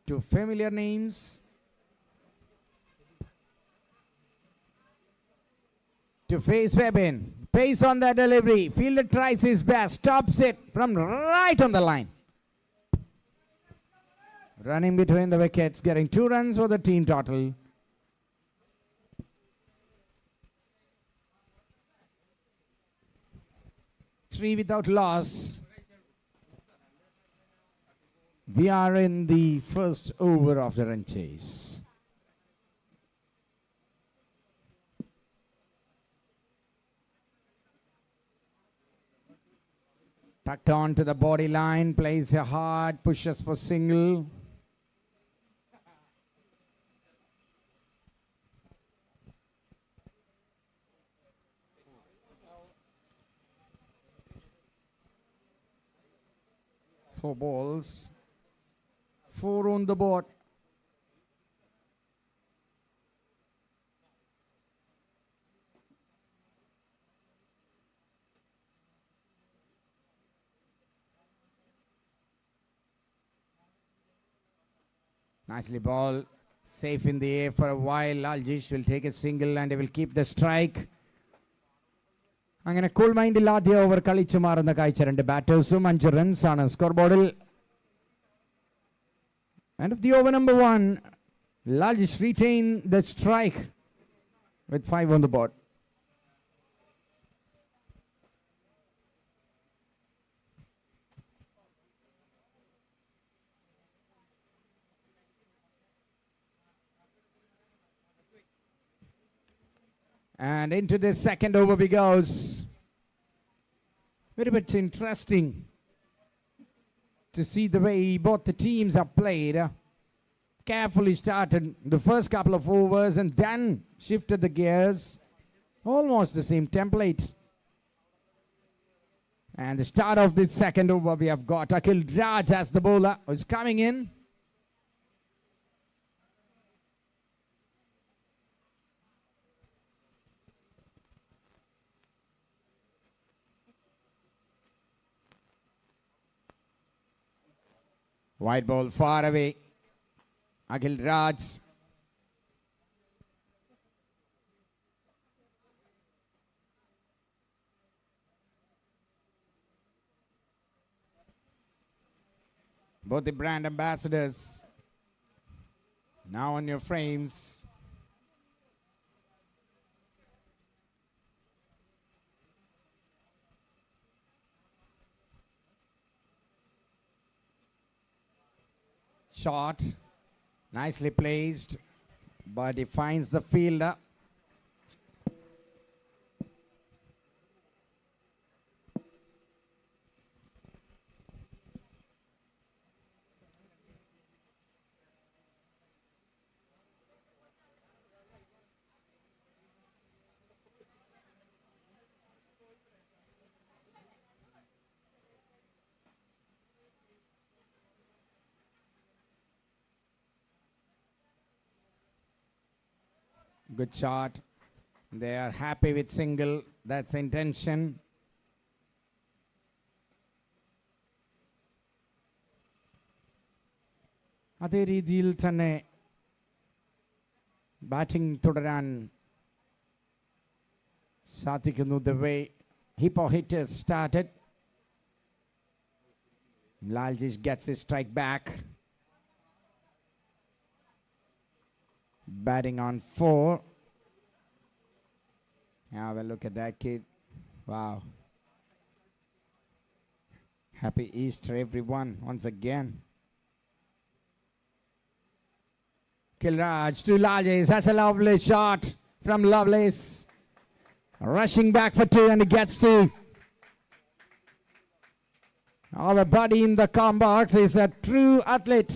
Two familiar names. To face Febin. Pace on the delivery. Fielder tries his best. Stops it from right on the line. Running between the wickets. Getting 2 runs for the team total. Three without loss. We are in the first over of the run chase. Tucked on to the body line, plays a hard, pushes for single. Four balls, 4 on the board. Nicely ball, safe in the air for a while. Aljish will take a single and he will keep the strike. അങ്ങനെ cool മൈൻഡിൽ ആദ്യ over കളിച്ചു മാറുന്ന കാഴ്ച രണ്ട് ബാറ്റേഴ്സും 5 runs ആണ് score ബോർഡിൽ. And of the over number 1, Laljish retain the strike with 5 on the board. And into the second over we goes. Very much interesting to see the way both the teams have played. Carefully started the first couple of overs and then shifted the gears. Almost the same template. And the start of this second over we have got Akhilmarar as the bowler who's coming in. Wide ball far away. Akhilmarar. Both the brand ambassadors now on your frames. Shot, nicely placed, but he finds the fielder. Good shot. They are happy with single. That's the intention. അതേ രീതിയിൽ തന്നെ batting തുടരാൻ സാധിക്കുന്നു. The way HIPPO hitters started. Laljish gets his strike back. Batting on 4. Have a look at that kid. Wow. Happy Easter everyone once again. Akhilmarar to Laljish. That's a lovely shot from Lovelace. Rushing back for 2 and he gets 2. Our buddy in the com box is a true athlete.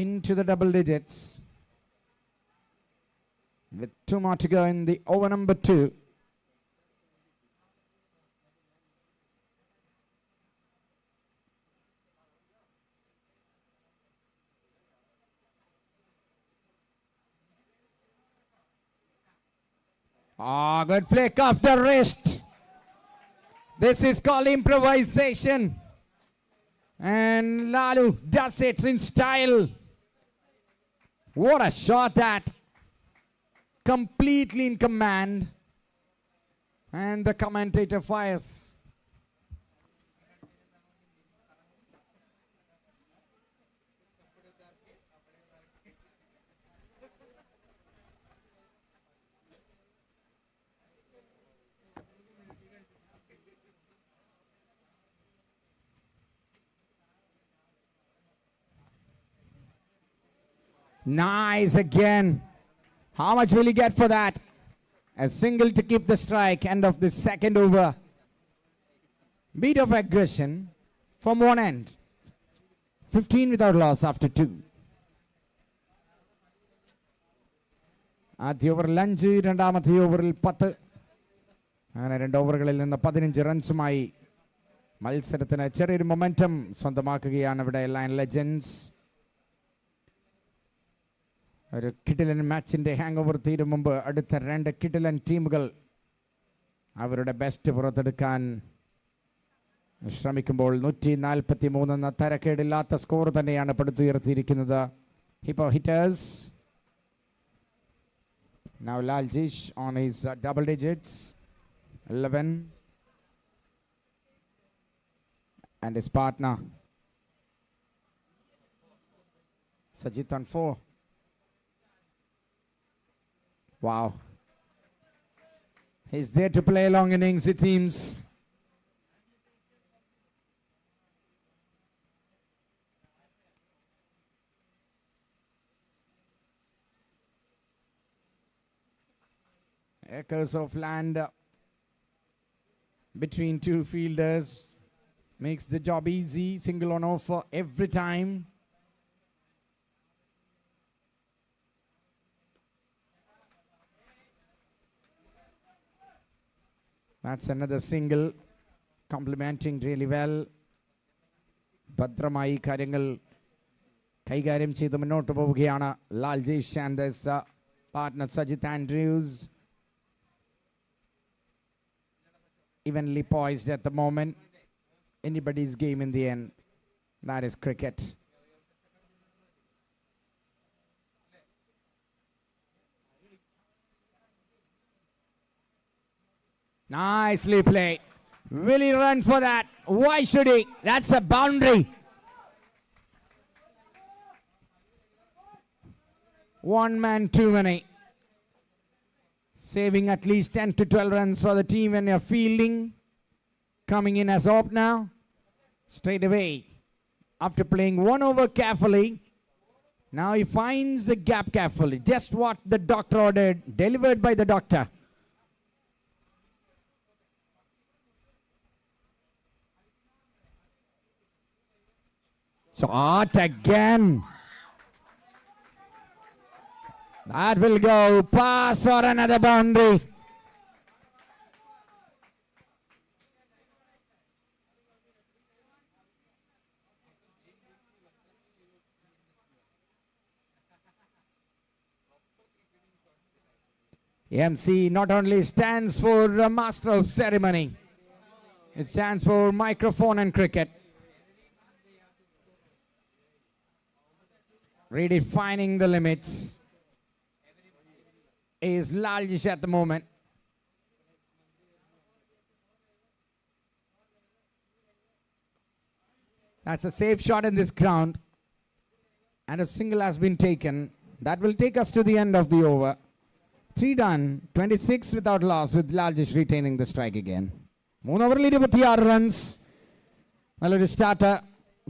Into the double digits with 2 more to go in the over number 2. Good flick off the wrist. This is called improvisation. And Lalu does it in style. What a shot that. Completely in command. And the commentator fires. Nice again. How much will he get for that? A single to keep the strike. End of the second over. Beat of aggression from one end. 15 without loss after 2. ആദ്യ ഓവറിൽ 5, രണ്ടാമത്തെ ഓവറിൽ 10. അങ്ങനെ 2 ഓവറുകളിൽ നിന്ന് 15 റൺസുമായി മത്സരത്തിന് ചെറിയൊരു momentum സ്വന്തമാക്കുകയാണ് ഇവിടെ lion legends. ഒരു കിടിലൻ മാച്ചിൻ്റെ ഹാങ് ഓവർ തീരും മുമ്പ് അടുത്ത 2 കിടിലൻ ടീമുകൾ അവരുടെ ബെസ്റ്റ് പുറത്തെടുക്കാൻ ശ്രമിക്കുമ്പോൾ 143 എന്ന തരക്കേടില്ലാത്ത സ്കോർ തന്നെയാണ് പടുത്തുയർത്തിയിരിക്കുന്നത് Hippo Hitters. Now Laljish on his double digits, 11, and his partner Sajit on 4. Wow, he's there to play long innings, it seems. Acres of land between 2 fielders makes the job easy. Single on offer every time. That's another single, complementing really well. ഭദ്രമായി കാര്യങ്ങൾ കൈകാര്യം ചെയ്ത് മുന്നോട്ട് പോവുകയാണ് Laljeesh and his partner Sajit Andrews. Evenly poised at the moment. Anybody's game in the end. That is cricket. Nicely played. Will he run for that? Why should he? That's a boundary. One man too many. Saving at least 10 to 12 runs for the team when you're fielding. Coming in as op now. Straight away. After playing 1 over carefully. Now he finds the gap carefully. Just what the doctor ordered. Delivered by the doctor. So out again. That will go pass for another boundary. MC not only stands for Master of Ceremony, it stands for Microphone and Cricket. Redefining the limits is Laljish at the moment. That's a safe shot in this ground. And a single has been taken. That will take us to the end of the over. 3 done, 26 without loss with Laljish retaining the strike again. 3 over 26 runs. Another starter.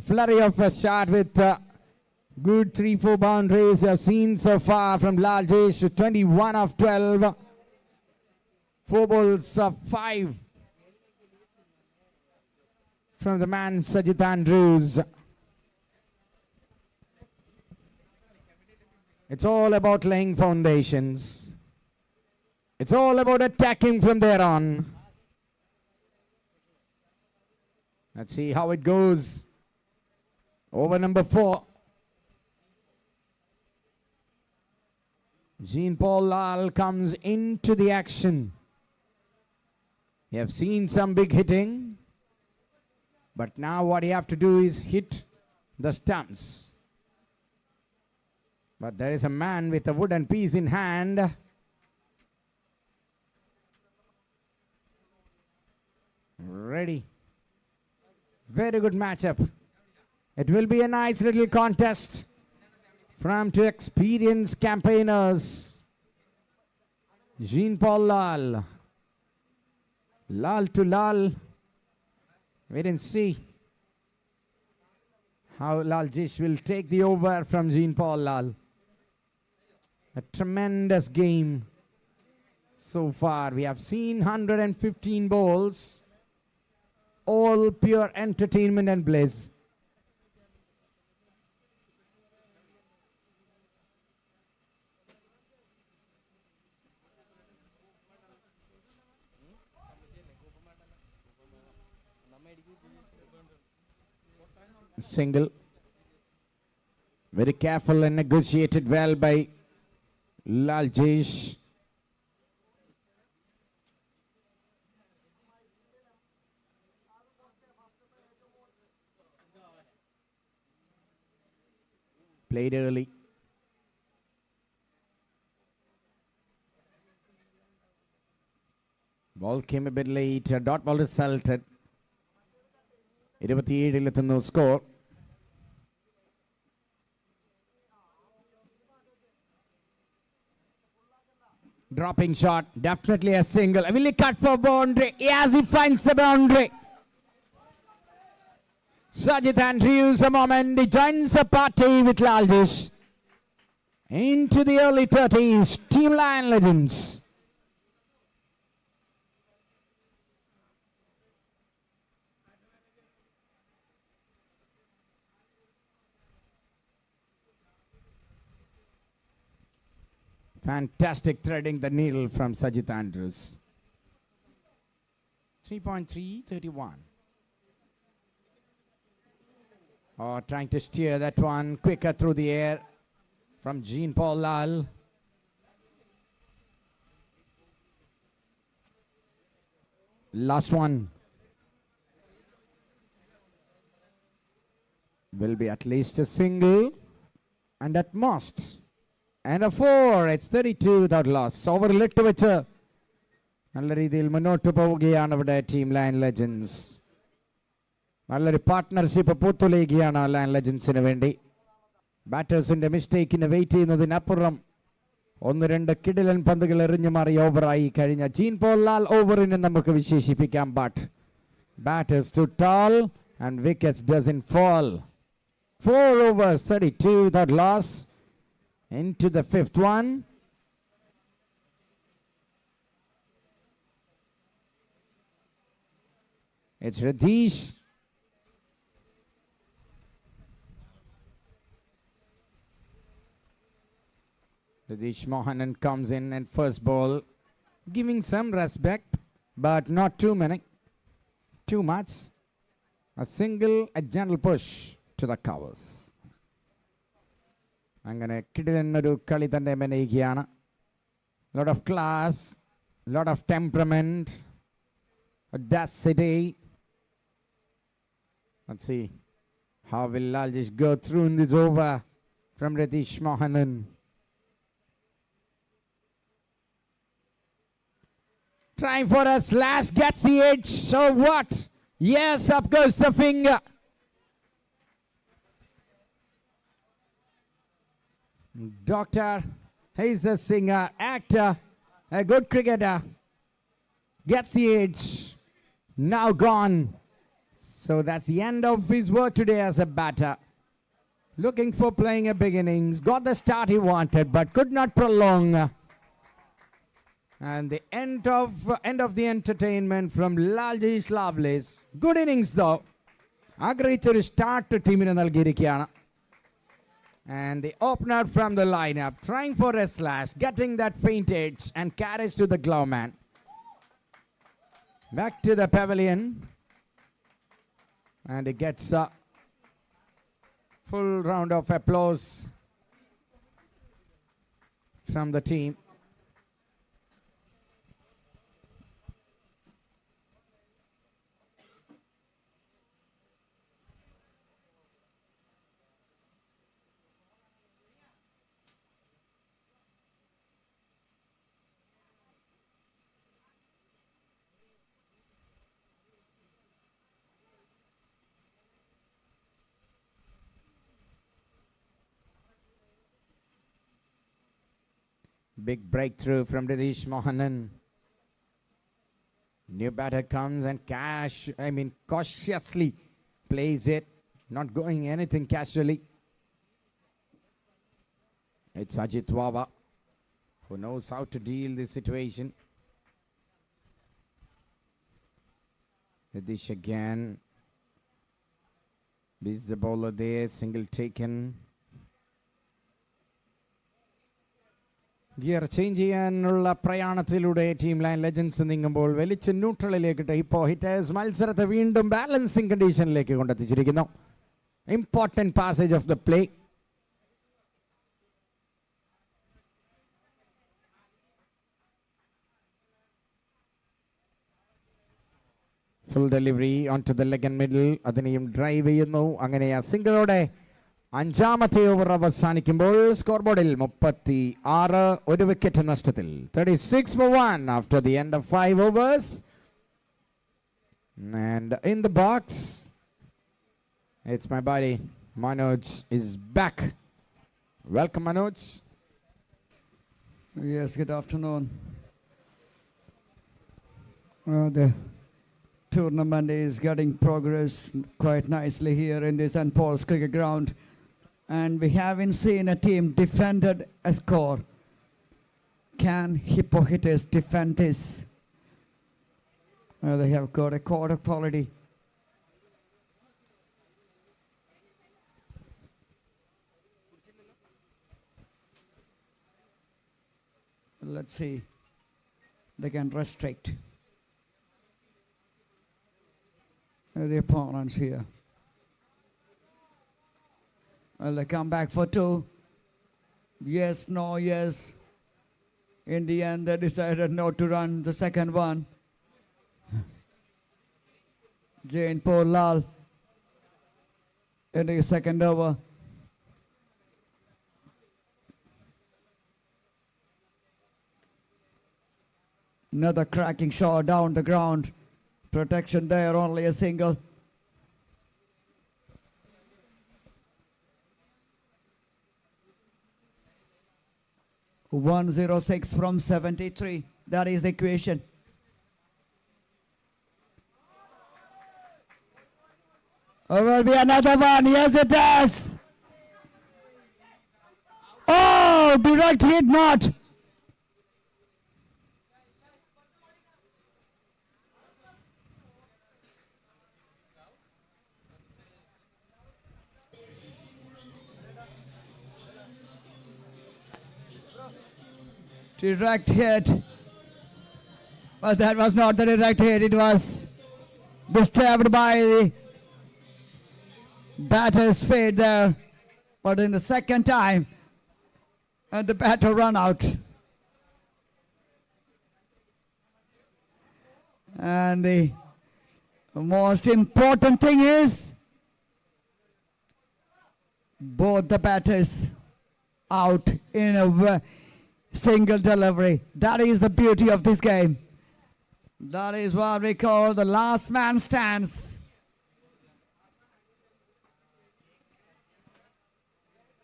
Flurry of a shot with good 3-4 boundaries you have seen so far from Laljish. 21 of 12. 4 balls of 5 from the man Sajit Andrews. It's all about laying foundations. It's all about attacking from there on. Let's see how it goes. Over number 4. Jean-Paul Lal comes into the action. You have seen some big hitting. But now what you have to do is hit the stumps. But there is a man with a wooden piece in hand. Ready. Very good matchup. It will be a nice little contest from 2 experienced campaigners. Jean-Paul Lal. Lal to Lal. Wait and see how Laljish will take the over from Jean-Paul Lal. A tremendous game so far. We have seen 115 balls, all pure entertainment and bliss. Single. Very careful and negotiated well by Laljesh. Played early. Ball came a bit late. Dot ball resulted. 27 score. Dropping shot, definitely a single. Will he cut for boundary? Yes, he finds the boundary. Sajid Andrews, a moment, he joins the party with Laljesh. Into the early 30s, Team Lion Legends. Fantastic threading the needle from Sajid Andrews. 3.331. Oh, trying to steer that one quicker through the air from Jean Paul Lal. Last one. Will be at least a single and at most. And a 4. It's 32 without loss. ഓവറിലിട്ട് വെച്ച് നല്ല രീതിയിൽ മുന്നോട്ട് പോവുകയാണ് ഇവിടെ team lion legends. നല്ലൊരു partnership പൂത്തുലയുകയാണ് lion ലെജൻസിന് വേണ്ടി. ബാറ്റേഴ്സിന്റെ മിസ്റ്റേക്കിന് wait ചെയ്യുന്നതിനപ്പുറം 1-2 കിടിലൻ പന്തുകൾ എറിഞ്ഞു മാറി ഓവറായി കഴിഞ്ഞ ജീൻ പോൾ ലാൽ ഓവറിനെ നമുക്ക് വിശേഷിപ്പിക്കാം. But batters too tall and wickets doesn't fall. 4 overs, 32 without loss. Into the 5th one. It's Radish. Radish Mohanan comes in and first ball, giving some respect, but not too many. Too much. A single, a gentle push to the covers. അങ്ങനെ കിടിലന്നൊരു കളി തന്നെ മെനയുകയാണ്. Lot of class, lot of temperament, audacity. Let's see how will Laljesh go through in this over from Radish Mohanan. Trying for a slash, gets the edge. So what? Yes, up goes the finger. Doctor, he's a singer, actor, a good cricketer. Gets the edge. Now gone. So that's the end of his work today as a batter. Looking for playing a big innings. Got the start he wanted, but could not prolong. And the end of the entertainment from Laljesh Lovelace. Good innings though. Agreed start to team in Nalgirikana. And the opener from the lineup, trying for a slash, getting that faint edge and carries to the glove man. Back to the pavilion. And he gets a full round of applause from the team. Big breakthrough from Radish Mohanan. New batter comes and cautiously plays it, not going anything casually. It's Ajit Wawa who knows how to deal this situation. Nitish again. Beats the bowler there, single taken. Gear change ചെയ്യാനുള്ള പ്രയാണത്തിലൂടെ team line legends നീങ്ങുമ്പോൾ വലിച്ച് ന്യൂട്രലിലേക്ക് HIPPO Hitters മത്സരത്തെ വീണ്ടും balancing കണ്ടീഷനിലേക്ക് കൊണ്ടെത്തിച്ചിരിക്കുന്നു. Important passage of the play. Full delivery on to the leg and middle. അതിനെയും drive ചെയ്യുന്നു. അങ്ങനെ ആ സിംഗിളോടെ അഞ്ചാമത്തെ ഓവർ അവസാനിക്കുമ്പോൾ സ്കോർ ബോർഡിൽ 36, ഒരു വിക്കറ്റ് നഷ്ടത്തിൽ. 36 for 1 after the end of 5 overs. And in the box, it's my buddy Manoj is back. Welcome, Manoj. Yes, good afternoon. The tournament is getting progress quite nicely here in the St. Paul's cricket ground. And we haven't seen a team defended a score. Can HIPPO hitters defend this? They have got a cord of quality. Let's see. They can restrict the opponents here. Well, they come back for 2. Yes, no, yes. In the end, they decided not to run the second one. Jain Paul Lal in the second over. Another cracking shot down the ground. Protection there, only a single. 106 from 73. That is the equation. Oh, will be another one. Yes, it does. Oh, direct hit not. Direct hit. But that was not the direct hit. It was disturbed by the batter's fade there. But in the second time, and the batter run out. And the most important thing is both the batters out in a single delivery. That is the beauty of this game. That is what we call the last man stands.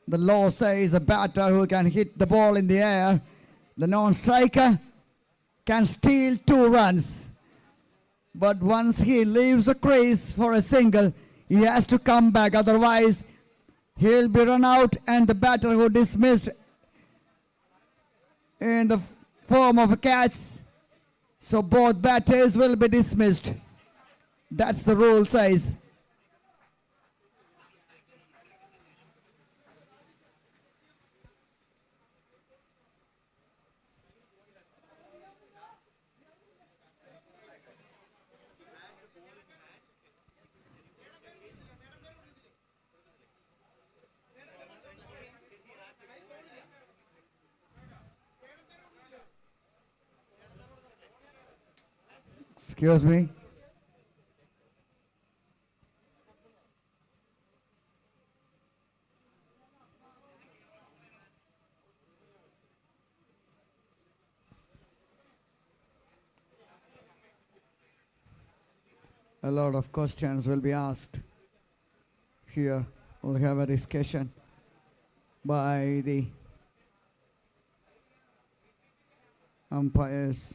The law says a batter who can hit the ball in the air, the non-striker, can steal 2 runs. But once he leaves the crease for a single, he has to come back. Otherwise, he'll be run out, and the batter who dismissed in the form of a catch, so both batters will be dismissed. That's the rule says. Excuse me. A lot of questions will be asked here. We'll have a discussion by the umpires.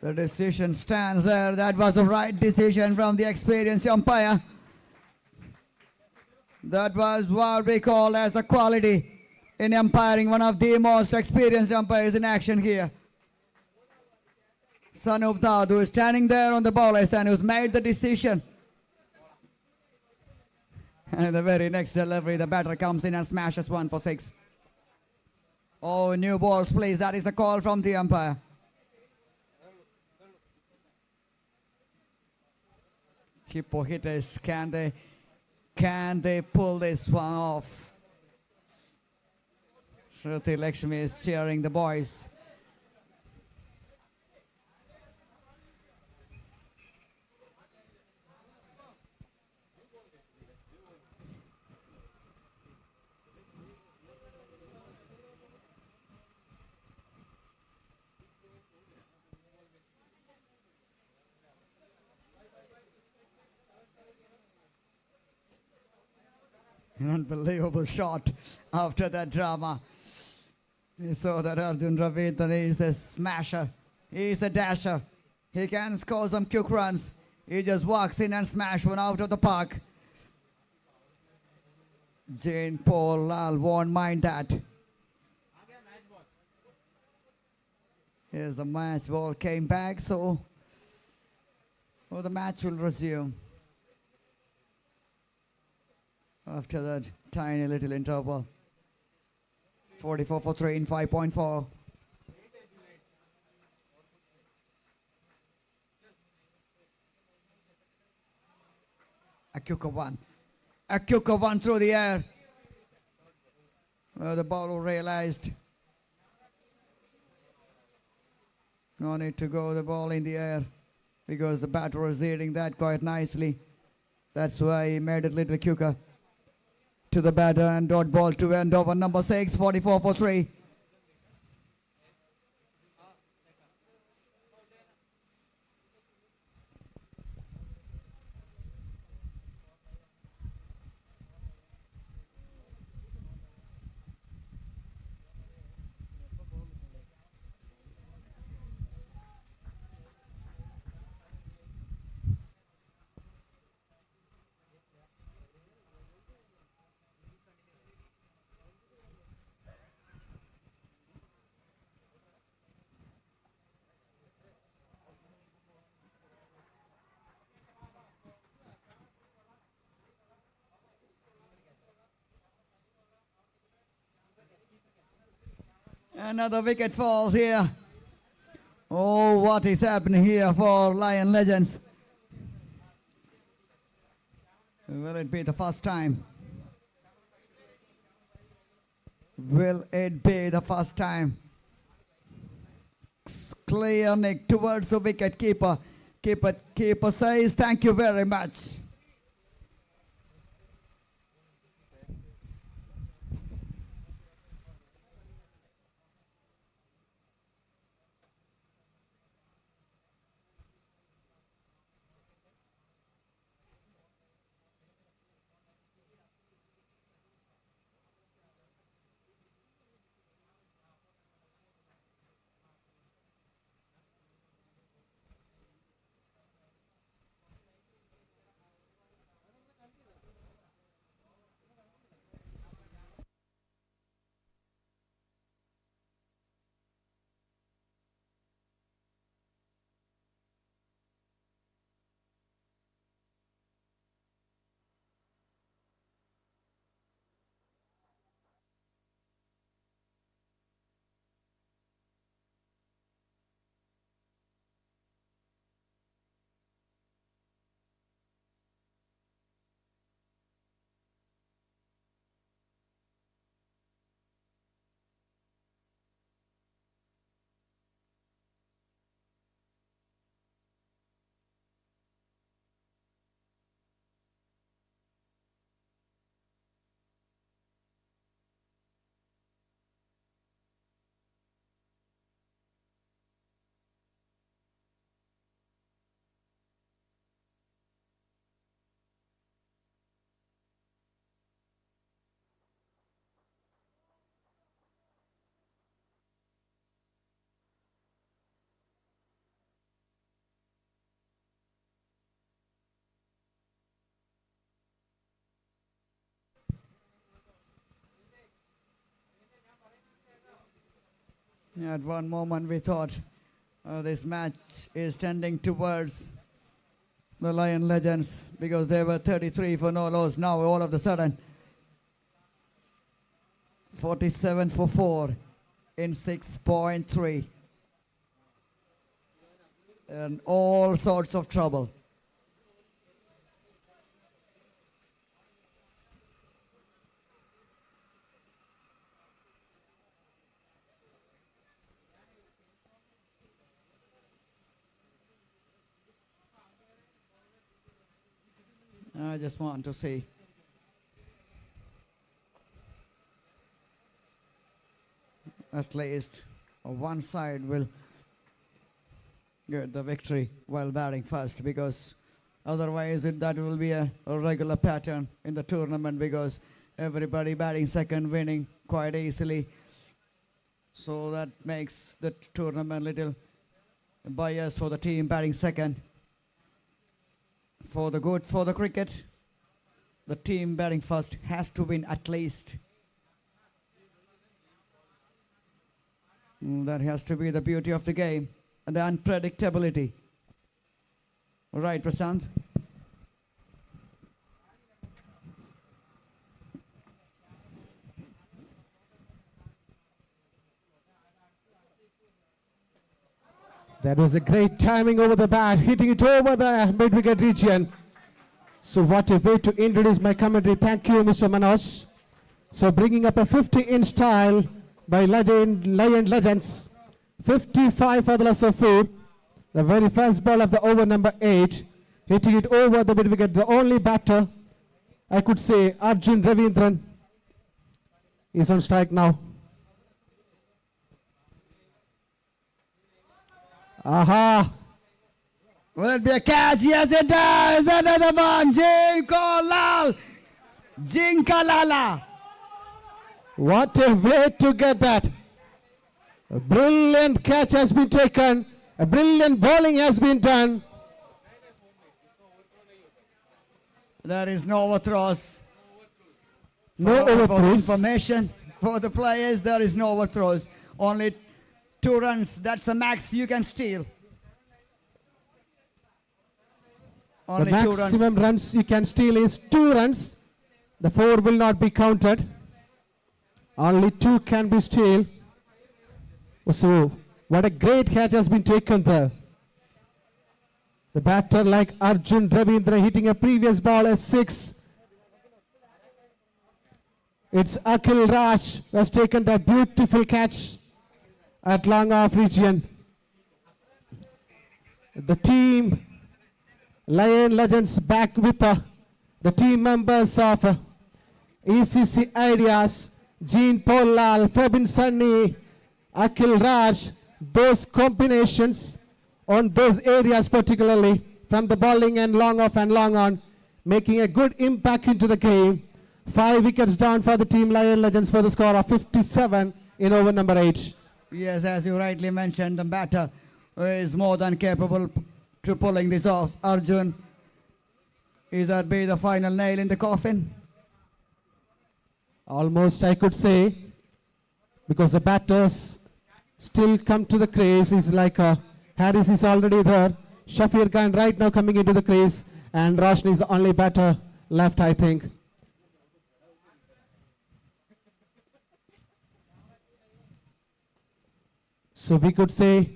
The decision stands there. That was the right decision from the experienced umpire. That was what we call as a quality in umpiring, one of the most experienced umpires in action here. Sajunavodhya, who is standing there on the bowler stand, who's made the decision. And the very next delivery, the batter comes in and smashes one for 6. Oh, new balls, please. That is a call from the umpire. HIPPO hitters, can they pull this one off? Shruti Lakshmi is cheering the boys. An unbelievable shot after that drama. We saw that Arjun Ravindran is a smasher. He's a dasher. He can score some quick runs. He just walks in and smash one out of the park. Jane Paul Lal won't mind that. Here's the match ball came back, so the match will resume. After that tiny little interval. 44 for 3 in 5.4. A quicker one through the air. Well, the bowler realized no need to go the ball in the air because the batter was hitting that quite nicely. That's why he made it a little quicker to the batter and dot ball to end over number 6, 44 for 3. Another wicket falls here. Oh, what is happening here for Lion Legends? Will it be the first time? Will it be the first time? Clear nick towards the wicket keeper. Keeper says thank you very much. At one moment we thought this match is tending towards the Lion Legends because they were 33 for no loss. Now all of a sudden 47 for 4 in 6.3. And all sorts of trouble. I just want to see. At least one side will get the victory while batting first, because otherwise that will be a regular pattern in the tournament, because everybody batting second winning quite easily. So that makes the tournament little biased for the team batting second. For the good for the cricket, the team batting first has to win at least. That has to be the beauty of the game and the unpredictability. Right, Prasant? That was a great timing over the bat, hitting it over the mid-wicket region. So what a way to introduce my commentary. Thank you, Mr. Manoj. So bringing up a 50 in style by Lion Legends. 55 for the loss of 4. The very first ball of the over number 8. Hitting it over the mid-wicket. The only batter, I could say, Arjun Ravindran, is on strike now. Aha! Will it be a catch? Yes, it does. Another one. Jinkolal. Jinkalala. What a way to get that. A brilliant catch has been taken. A brilliant bowling has been done. There is no overthrows. No For overthrows. information for the players, there is no overthrows. Only 2 runs. That's the max you can steal. The Only 2 runs. maximum runs you can steal is 2 runs. The 4 will not be counted. Only 2 can be steal. So, what a great catch has been taken there. The batter like Arjun Ravindra hitting a previous ball as 6. It's Akhilmarar who has taken that beautiful catch at long off region. The team Lion Legends back with the team members of ECC Ideas, Jean Paul Lal, Febin Sunny, Akhilmarar, those combinations on those areas particularly from the bowling and long off and long on, making a good impact into the game. 5 wickets down for the team Lion Legends for the score of 57 in over number 8. Yes, as you rightly mentioned, the batter is more than capable to pulling this off. Arjun, is that be the final nail in the coffin? Almost I could say, because the batters still come to the crease. Is like Harris is already there. Shafir Khan right now coming into the crease, and Roshni is the only batter left, I think. So we could say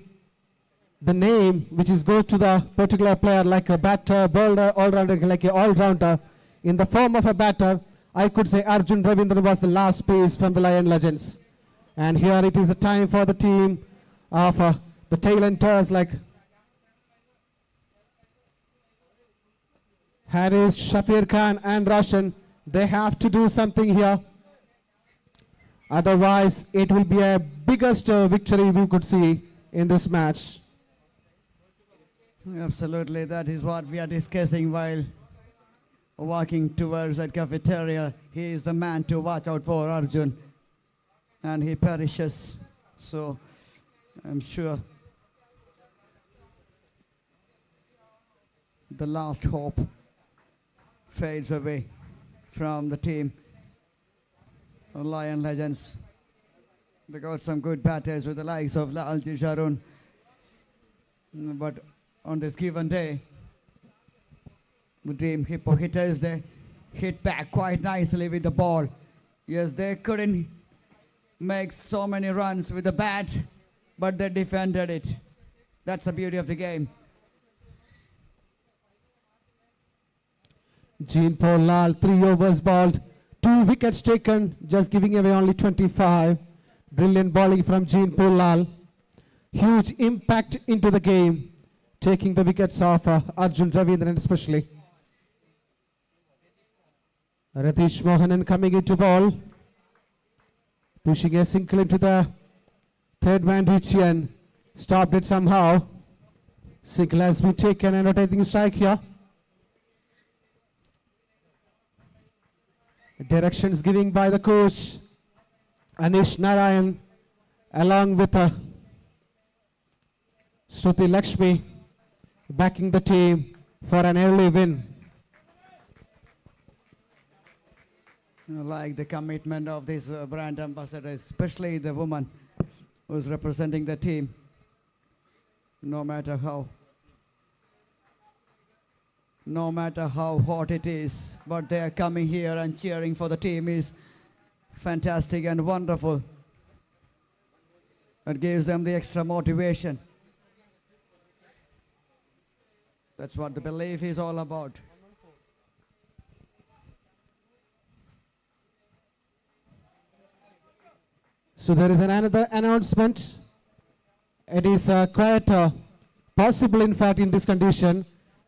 the name which is go to the particular player, like a batter, bowler, all-rounder, like a all-rounder in the form of a batter. I could say Arjun Ravindran was the last piece from the Lion Legends. And here it is a time for the team of the tailenders like Harris, Shafir Khan and Roshan. They have to do something here. Otherwise, it will be a biggest victory we could see in this match. Absolutely, that is what we are discussing while walking towards that cafeteria. He is the man to watch out for, Arjun, and he perishes. So I'm sure the last hope fades away from the team Lion Legends. They got some good batters with the likes of Lalji Sharun. But on this given day, the Dream HIPPO hitters, they hit back quite nicely with the ball. Yes, they couldn't make so many runs with the bat, but they defended it. That's the beauty of the game. Jean Paul Lal, 3 overs bowled, 2 wickets taken, just giving away only 25. Brilliant bowling from Jean Paul Lal. Huge impact into the game, taking the wickets off Arjun Ravindran especially. Ratish Mohanan coming into ball, pushing a single into the third man Dichian. Stopped it somehow. Single has been taken and rotating strike here. Directions given by the coach Anish Narayan along with Shruti Lakshmi backing the team for an early win. I like the commitment of this brand ambassador, especially the woman who's representing the team. No matter how hot it is, but they are coming here and cheering for the team is fantastic and wonderful. It gives them the extra motivation. That's what the belief is all about. So there is another announcement. It is quite possible, in fact, in this condition,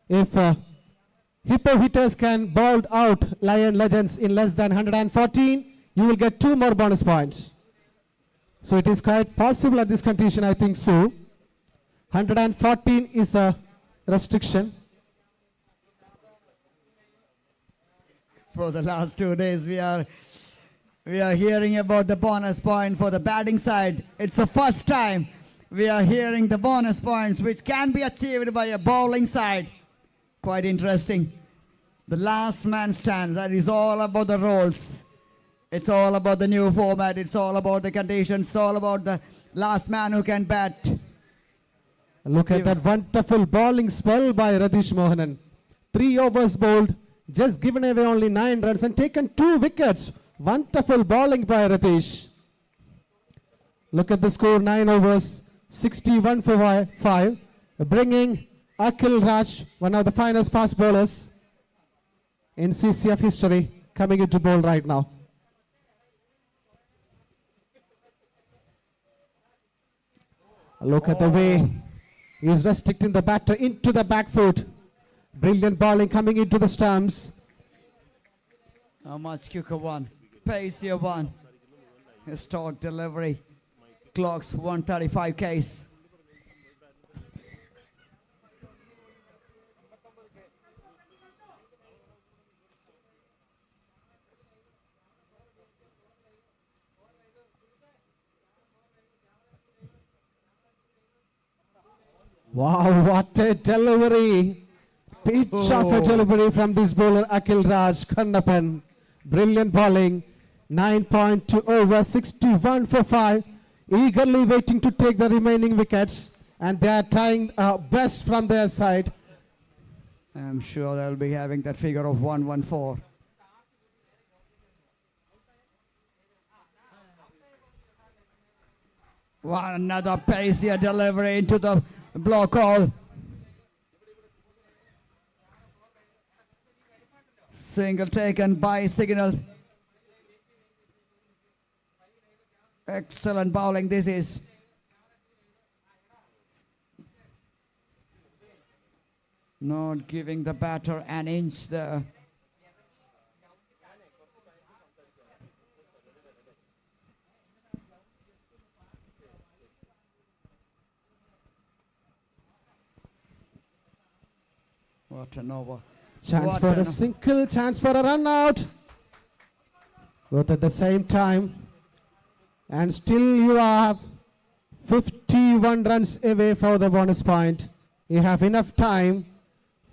if HIPPO hitters can bowl out Lion Legends in less than 114, you will get 2 more bonus points. So it is quite possible at this condition, I think so. 114 is a restriction. For the last 2 days, we are hearing about the bonus point for the batting side. It's the first time we are hearing the bonus points which can be achieved by a bowling side. Quite interesting. The last man stands. That is all about the roles. It's all about the new format. It's all about the conditions. It's all about the last man who can bat. Look at that wonderful bowling spell by Ratish Mohanan. 3 overs bowled, just given away only 9 runs and taken 2 wickets. Wonderful bowling by Ratish. Look at the score, 9 overs, 61 for 5, bringing Akhilmarar, one of the finest fast bowlers in CCF history, coming into bowl right now. Look at the way he's restricting the batter into the back foot. Brilliant bowling coming into the stumps. A much quicker one, pacier one. Historic delivery. Clocks 135 Ks. Wow, what a delivery. Pitch of a delivery from this bowler Akhilmarar Kannapan. Brilliant bowling. 9.2 over, 61 for 5. Eagerly waiting to take the remaining wickets. And they are trying best from their side. I'm sure they'll be having that figure of 114. Another pacier delivery into the block hole. Single taken by Signal. Excellent bowling this is. Not giving the batter an inch there. What an over. Chance for a single, chance for a run out. Both at the same time. And still you have 51 runs away for the bonus point. You have enough time.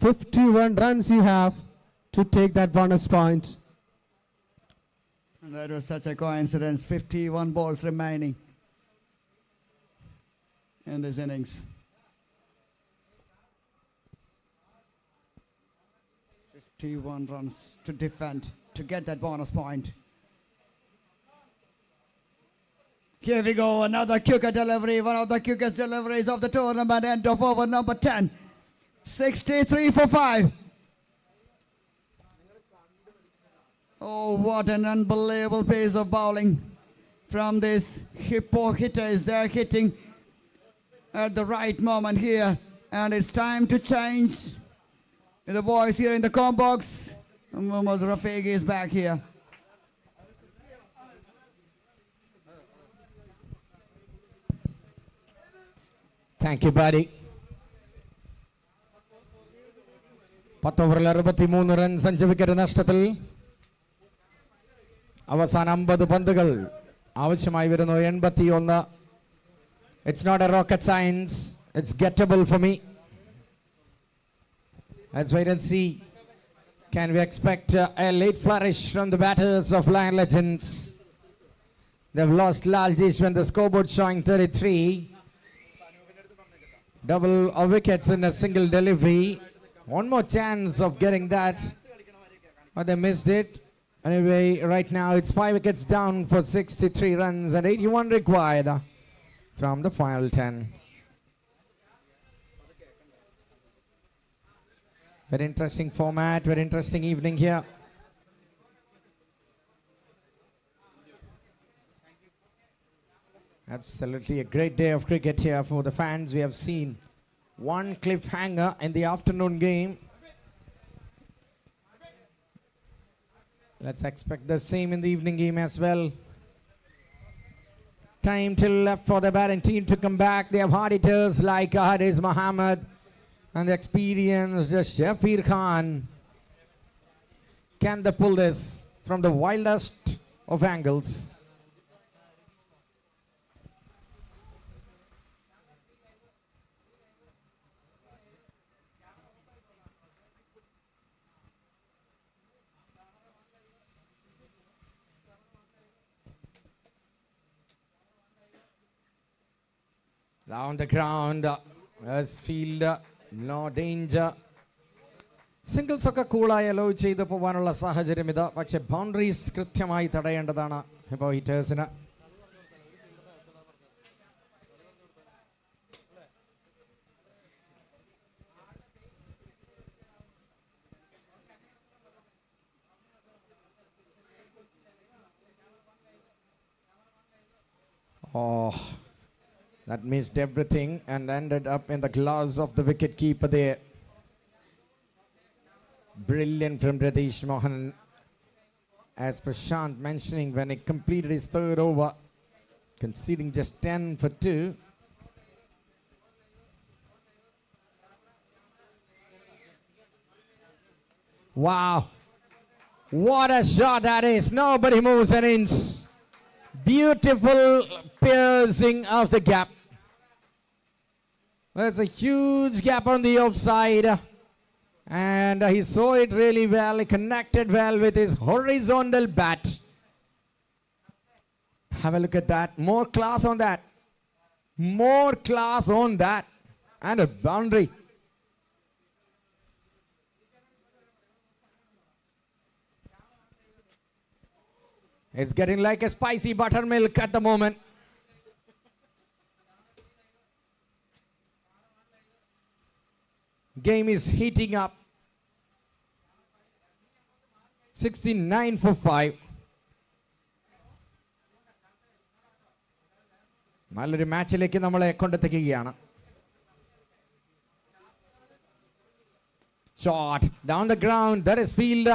51 runs you have to take that bonus point. And that was such a coincidence. 51 balls remaining. in this innings. 51 runs to defend to get that bonus point. Here we go, another quicker delivery, one of the quickest deliveries of the tournament, end of over number 10. 63 for 5. Oh, what an unbelievable pace of bowling from this HIPPO hitters. They're hitting at the right moment here, and it's time to change. The boys here in the com box. Mohammad Rafiq is back here. Thank you, buddy. 10 ഓവറിൽ 63 runs 5 wicket നഷ്ടത്തിൽ അവസാന 50 പന്തുകൾ ആവശ്യമായി വരുന്നു 81. It's not a rocket science. It's gettable for me. Let's wait and see. Can we expect a late flourish from the batters of Lion Legends? They've lost Laljish when the scoreboard showing 33. Double of wickets in a single delivery. One more chance of getting that, but they missed it. Anyway, right now it's 5 wickets down for 63 runs and 81 required from the final 10. Very interesting format, very interesting evening here. Absolutely a great day of cricket here for the fans. We have seen one cliffhanger in the afternoon game. Let's expect the same in the evening game as well. Time till left for the batting team to come back. They have hard hitters like Hadiz Muhammad and the experienced Shafir Khan. Can they pull this from the wildest of angles? Down the ground, as field, no danger. Singles ഒക്കെ കൂളായി hello ചെയ്ത് പോകാനുള്ള സാഹചര്യം ഇത്. പക്ഷേ boundaries കൃത്യമായി തടയേണ്ടതാണ് Hippo ഹിറ്റേഴ്സിന്. Oh. That missed everything and ended up in the gloves of the wicketkeeper there. Brilliant from Radish Mohan. As Prashant mentioning, when he completed his third over, conceding just 10 for 2. Wow. What a shot that is. Nobody moves an inch. Beautiful piercing of the gap. There's a huge gap on the offside, and he saw it really well. He connected well with his horizontal bat. Have a look at that. More class on that. More class on that. And a boundary. It's getting like a spicy buttermilk at the moment. Game is heating up. 69 for 5. നല്ലൊരു മാച്ചിലേക്ക് നമ്മളെ കൊണ്ടെത്തിക്കുകയാണ്. Shot down the ground. That is field.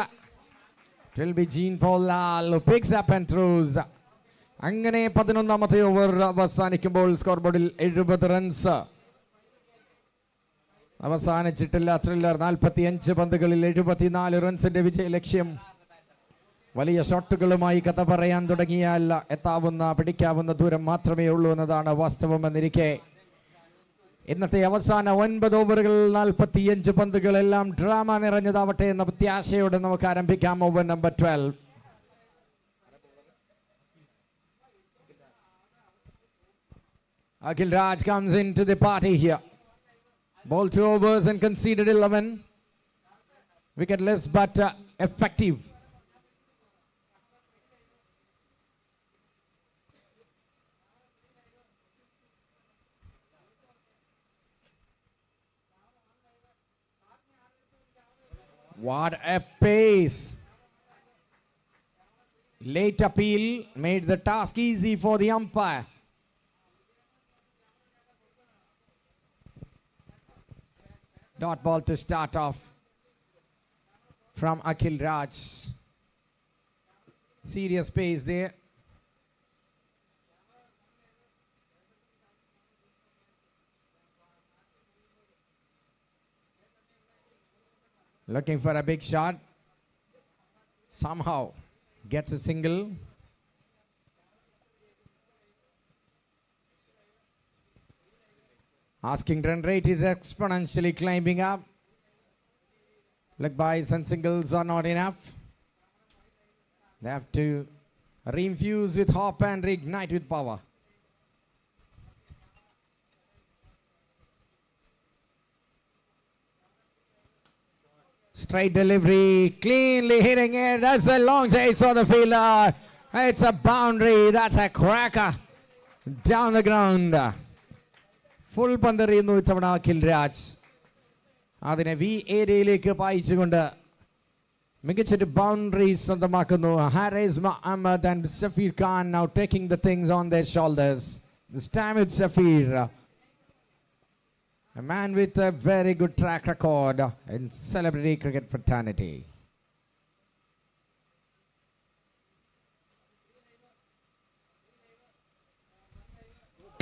It will be Jean Paul Lal who picks up and throws. അങ്ങനെ 11ാമത്തെ over അവസാനിക്കുമ്പോൾ score ബോർഡിൽ 70 runs. അവസാനിച്ചിട്ടില്ല thriller. 45 പന്തുകളിൽ 74 റൺസിന്റെ വിജയ ലക്ഷ്യം. വലിയ ഷോട്ടുകളുമായി കഥ പറയാൻ തുടങ്ങിയാൽ എത്താവുന്ന പിടിക്കാവുന്ന ദൂരം മാത്രമേ ഉള്ളൂ എന്നതാണ് വാസ്തവമെന്നിരിക്കെ ഇന്നത്തെ അവസാന 9 ഓവറുകൾ 45 പന്തുകളെല്ലാം ഡ്രാമ നിറഞ്ഞതാവട്ടെ എന്ന പ്രത്യാശയോടെ നമുക്ക് ആരംഭിക്കാം. Over number 12. Akhil Raj comes into the party here. Ball 2 overs and conceded 11. Wicketless but effective. What a pace. Late appeal made the task easy for the umpire. Dot ball to start off from Akhil Raj. Serious pace there. Looking for a big shot. Somehow gets a single. Asking run rate is exponentially climbing up. Leg byes and singles are not enough. They have to reinfuse with hop and reignite with power. Straight delivery, cleanly hitting it. That's a long chase for the fielder. It's a boundary. That's a cracker. Down the ground. Full പന്തെറിയുന്നു ഇത്തവണ അഖിൽ രാജ്. അതിനെ V ഏരിയയിലേക്ക് പായിച്ചുകൊണ്ട് മികച്ചൊരു boundary സ്വന്തമാക്കുന്നു. Haris Muhammad and Safir Khan now taking the things on their shoulders. This time it's Safir. A man with a very good track record in celebrity cricket fraternity.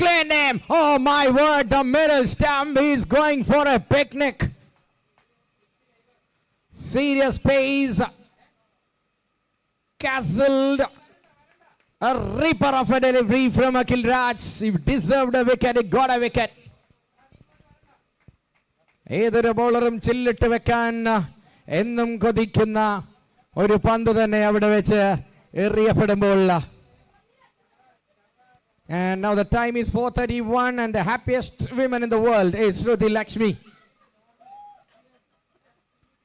Clean him! Oh my word, the middle stump is going for a picnic. Serious pace. Castled. A ripper of a delivery from Akhil Raj. He deserved a wicket, he got a wicket. ഏതൊരു ബോളറും ചില്ലിട്ട് വെക്കാൻ എന്നും കൊതിക്കുന്ന ഒരു പന്ത് തന്നെ അവിടെ വെച്ച് എറിയപ്പെടുമ്പോൾ. And now the time is 4:31 and the happiest woman in the world is Shruti Lakshmi.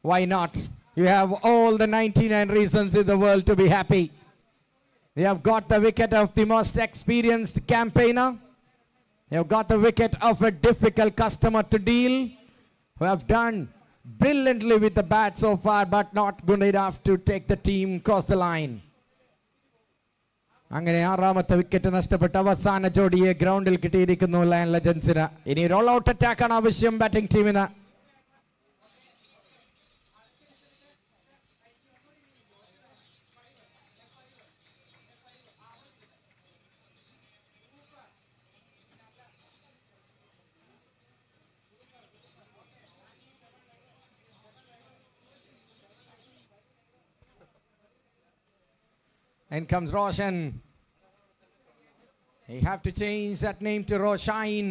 Why not? You have all the 99 reasons in the world to be happy. You have got the wicket of the most experienced campaigner. You have got the wicket of a difficult customer to deal, who have done brilliantly with the bat so far, but not good enough to take the team across the line. അങ്ങനെ ആറാമത്തെ wicket നഷ്ടപ്പെട്ട അവസാന ജോഡിയെ ഗ്രൗണ്ടിൽ കിട്ടിയിരിക്കുന്നു lion ലെജൻസിന്. ഇനി role out അറ്റാക്കാണ് ആവശ്യം batting ടീമിന്. In comes Roshan. They have to change that name to Roshain.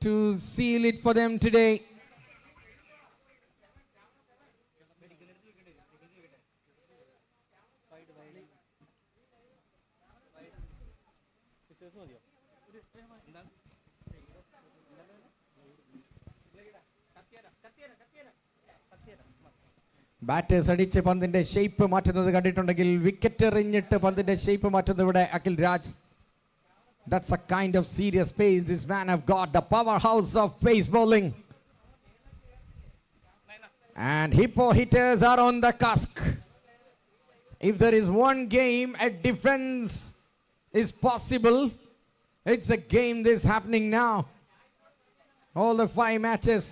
To seal it for them today. Batters അടിച്ച് പന്തിന്റെ ഷേപ്പ് മാറ്റുന്നത് കണ്ടിട്ടുണ്ടെങ്കിൽ വിക്കറ്റ് എറിഞ്ഞിട്ട് പന്തിന്റെ ഷേപ്പ് മാറ്റുന്നത് ഇവിടെ Akhil Raj. That's a kind of serious pace this man have got, the powerhouse of pace bowling. And HIPPO hitters are on the cusp. If there is one game a defense is possible, it's a game this happening now. All the 5 matches,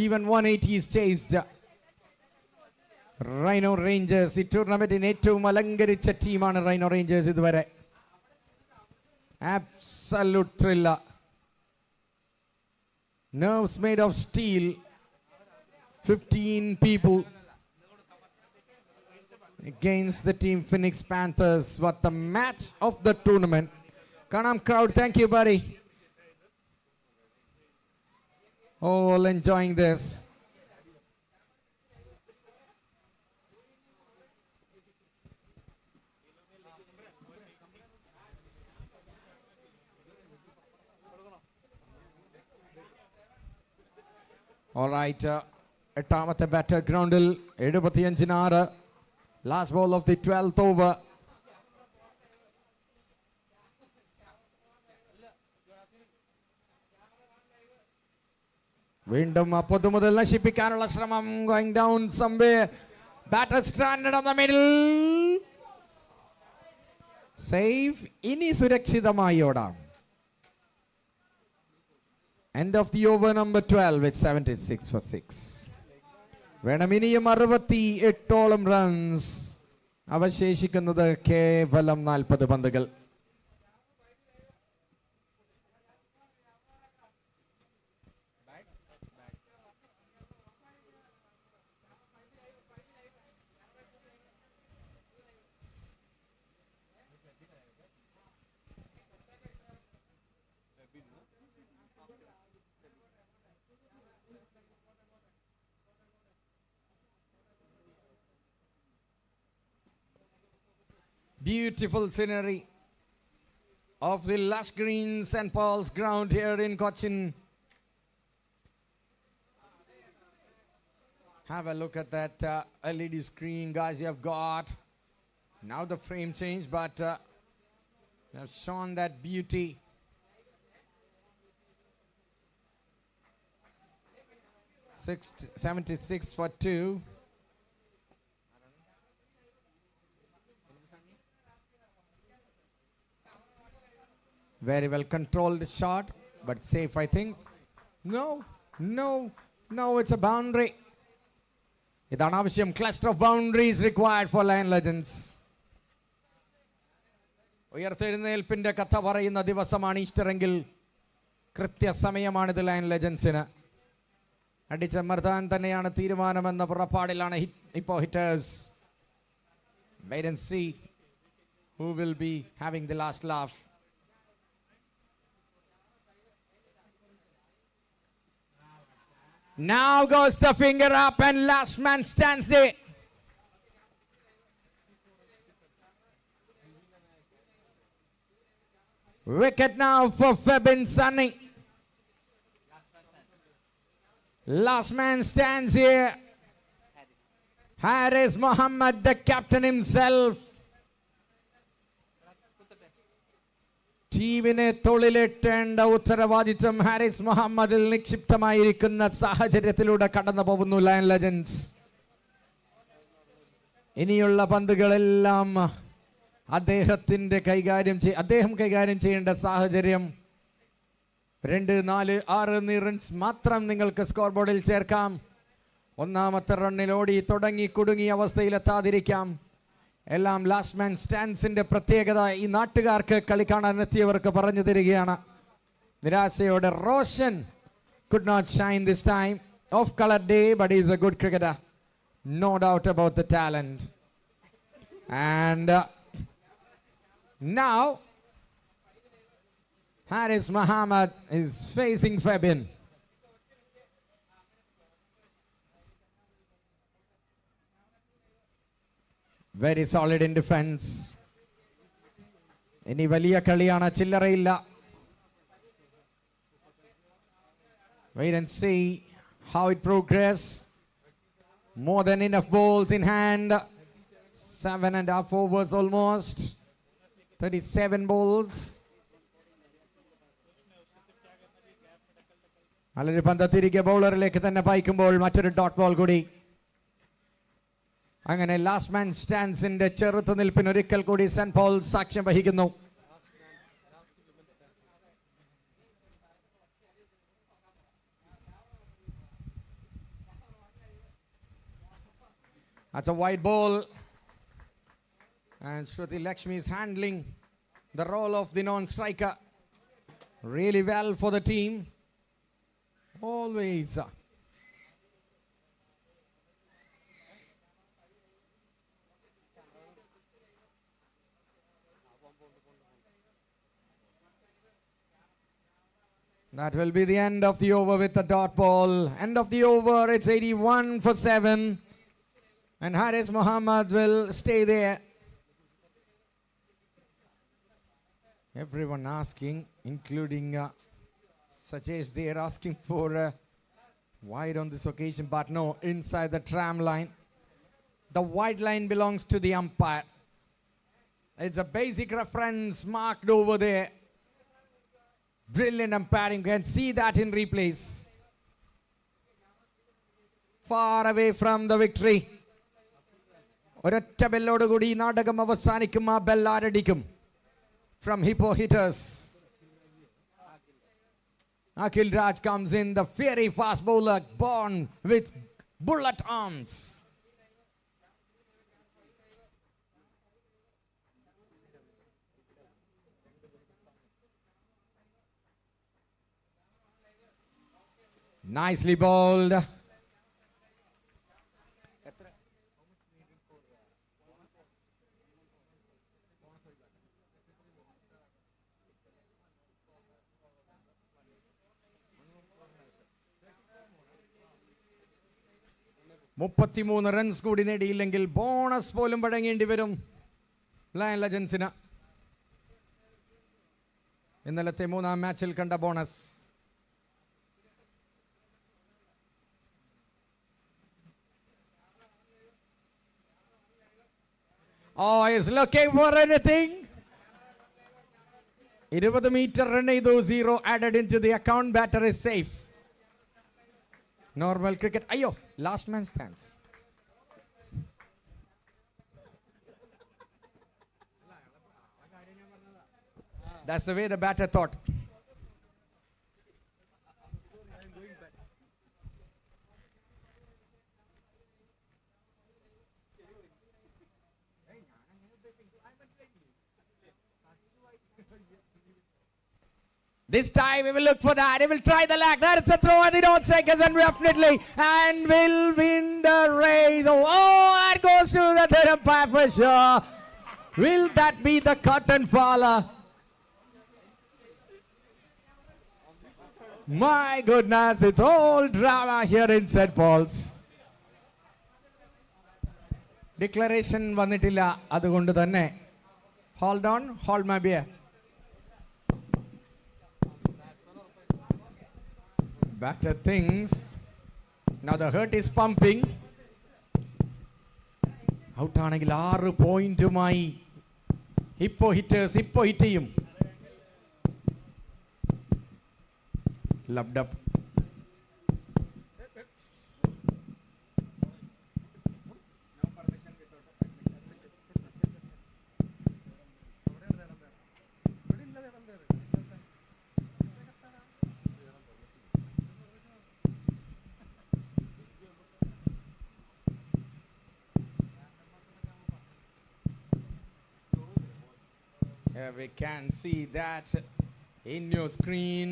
even 180 is chased. Rhino Rangers, ഈ ടൂർണമെന്റിന് ഏറ്റവും അലങ്കരിച്ച ടീമാണ് rhino Rangers ഇതുവരെ. Absolute thriller. Nerves made of steel. 15 people against the team Phoenix Panthers. What the match of the tournament. Kanam crowd, thank you buddy. All enjoying this. All right, എട്ടാമത്തെ batter ഗ്രൗണ്ടിൽ 75-6. Last ball of the 12th over. വീണ്ടും പൊതുമുതൽ നശിപ്പിക്കാനുള്ള ശ്രമം. Going down somewhere. Batter stranded on the middle. Safe. ഇനി സുരക്ഷിതമായി ഓടാം. End of the over number 12 with 76 for 6. വേണം ഇനിയും 68ഓളം റൺസ്. അവശേഷിക്കുന്നത് കേവലം 40 പന്തുകൾ. Beautiful scenery of the lush green St. Paul's ground here in Kochi. Have a look at that LED screen, guys. You have got now the frame changed, but you have shown that beauty. Six, 76 for 2. Very well controlled shot, but safe, I think. No, it's a boundary. ഇതാണ് ആവശ്യം. Cluster of boundaries required for Lion Legends. ഉയർത്തെഴുന്നേൽപ്പിന്റെ കഥ പറയുന്ന ദിവസമാണ് Easter എങ്കിൽ കൃത്യസമയമാണിത് lion ലെജൻസിന്. അടിച്ചമർത്താൻ തന്നെയാണ് തീരുമാനമെന്ന പുറപ്പാടിലാണ് Hippo Hitters. Wait and see who will be having the last laugh. Now goes the finger up and last man stands there. Wicket now for Febin Sunny. Last man stands here. Haris Mohammed, the captain himself. ടീമിനെ തൊഴിലിട്ടേണ്ട ഉത്തരവാദിത്വം ഹാരിസ് മുഹമ്മദിൽ നിക്ഷിപ്തമായിരിക്കുന്ന സാഹചര്യത്തിലൂടെ കടന്നു പോകുന്നു lion legends. ഇനിയുള്ള പന്തുകളെല്ലാം അദ്ദേഹം കൈകാര്യം ചെയ്യേണ്ട സാഹചര്യം. 2, 4, 6 എന്നീ റൺസ് മാത്രം നിങ്ങൾക്ക് സ്കോർ ബോർഡിൽ ചേർക്കാം. ഒന്നാമത്തെ റണ്ണിൽ ഓടി തുടങ്ങി കുടുങ്ങിയ അവസ്ഥയിലെത്താതിരിക്കാം. എല്ലാം ലാസ്റ്റ് മാൻ സ്റ്റാൻഡ്സിന്റെ പ്രത്യേകത ഈ നാട്ടുകാർക്ക് കളി കാണാനെത്തിയവർക്ക് പറഞ്ഞു തരികയാണ്. നിരാശയോടെ Roshan could not shine this time. Off color day, but he's a good cricketer. No doubt about the talent. And now Haris Mohammed is facing Febin. Very solid in defense. ഇനി വലിയ കളിയാണ്, ചില്ലറയില്ല. Wait and see how it progresses. More than enough balls in hand. 7.5 overs almost. 37 balls. നല്ലൊരു പന്ത് തിരികെ ബൗളറിലേക്ക് തന്നെ പായിക്കുമ്പോൾ മറ്റൊരു dot ball കൂടി. അങ്ങനെ ലാസ്റ്റ് മാൻ സ്റ്റാൻഡ്സിന്റെ ചെറുത്തുനിൽപ്പിന് ഒരിക്കൽ കൂടി സെന്റ് പോൾ സാക്ഷ്യം വഹിക്കുന്നു. That's a wide ball. And Shruti Lakshmi is handling the role of the non-striker really well for the team. Always. That will be the end of the over with the dot ball. End of the over, it's 81 for 7. And Haris Mohammed will stay there. Everyone asking, including Sajesh, they are asking for Wide on this occasion, but no, inside the tram line. The white line belongs to the umpire. It's a basic reference marked over there. Brilliant umpiring. You can see that in replays. Far away from the victory. ഒരൊറ്റ ബെല്ലോടുകൂടി ഈ നാടകം അവസാനിക്കും. ആ bell ആരടിക്കും? From HIPPO hitters. Akhil Raj comes in, the fiery fast bowler, born with bullet arms. Nicely bowled. മുപ്പത്തിമൂന്ന് runs കൂടി നേടിയില്ലെങ്കിൽ bonus പോലും വഴങ്ങേണ്ടി വരും lion ലെജൻസിന്. ഇന്നലത്തെ മൂന്നാം മാച്ചിൽ കണ്ട bonus. Oh, he's looking for anything. 20 meter run ചെയ്തു. 0 added into the account. Batter is safe. Normal cricket. Ayo, last man stands. That's the way the batter thought. This time we will look for that. He will try the leg. That's a throw at the outside and definitely and will win the race. Oh, that goes to the third umpire for sure. Will that be the curtain faller? My goodness, it's all drama here in St. Paul's. Declaration vannittilla adukondu thanne. Hold on, hold my beer. Batter thinks. Now the hurt is pumping. Out ആണെങ്കിൽ 6 പോയിന്റുമായി HIPPO hitters HIPPO hit ചെയ്യും. Loved up. Here we can see that in your screen.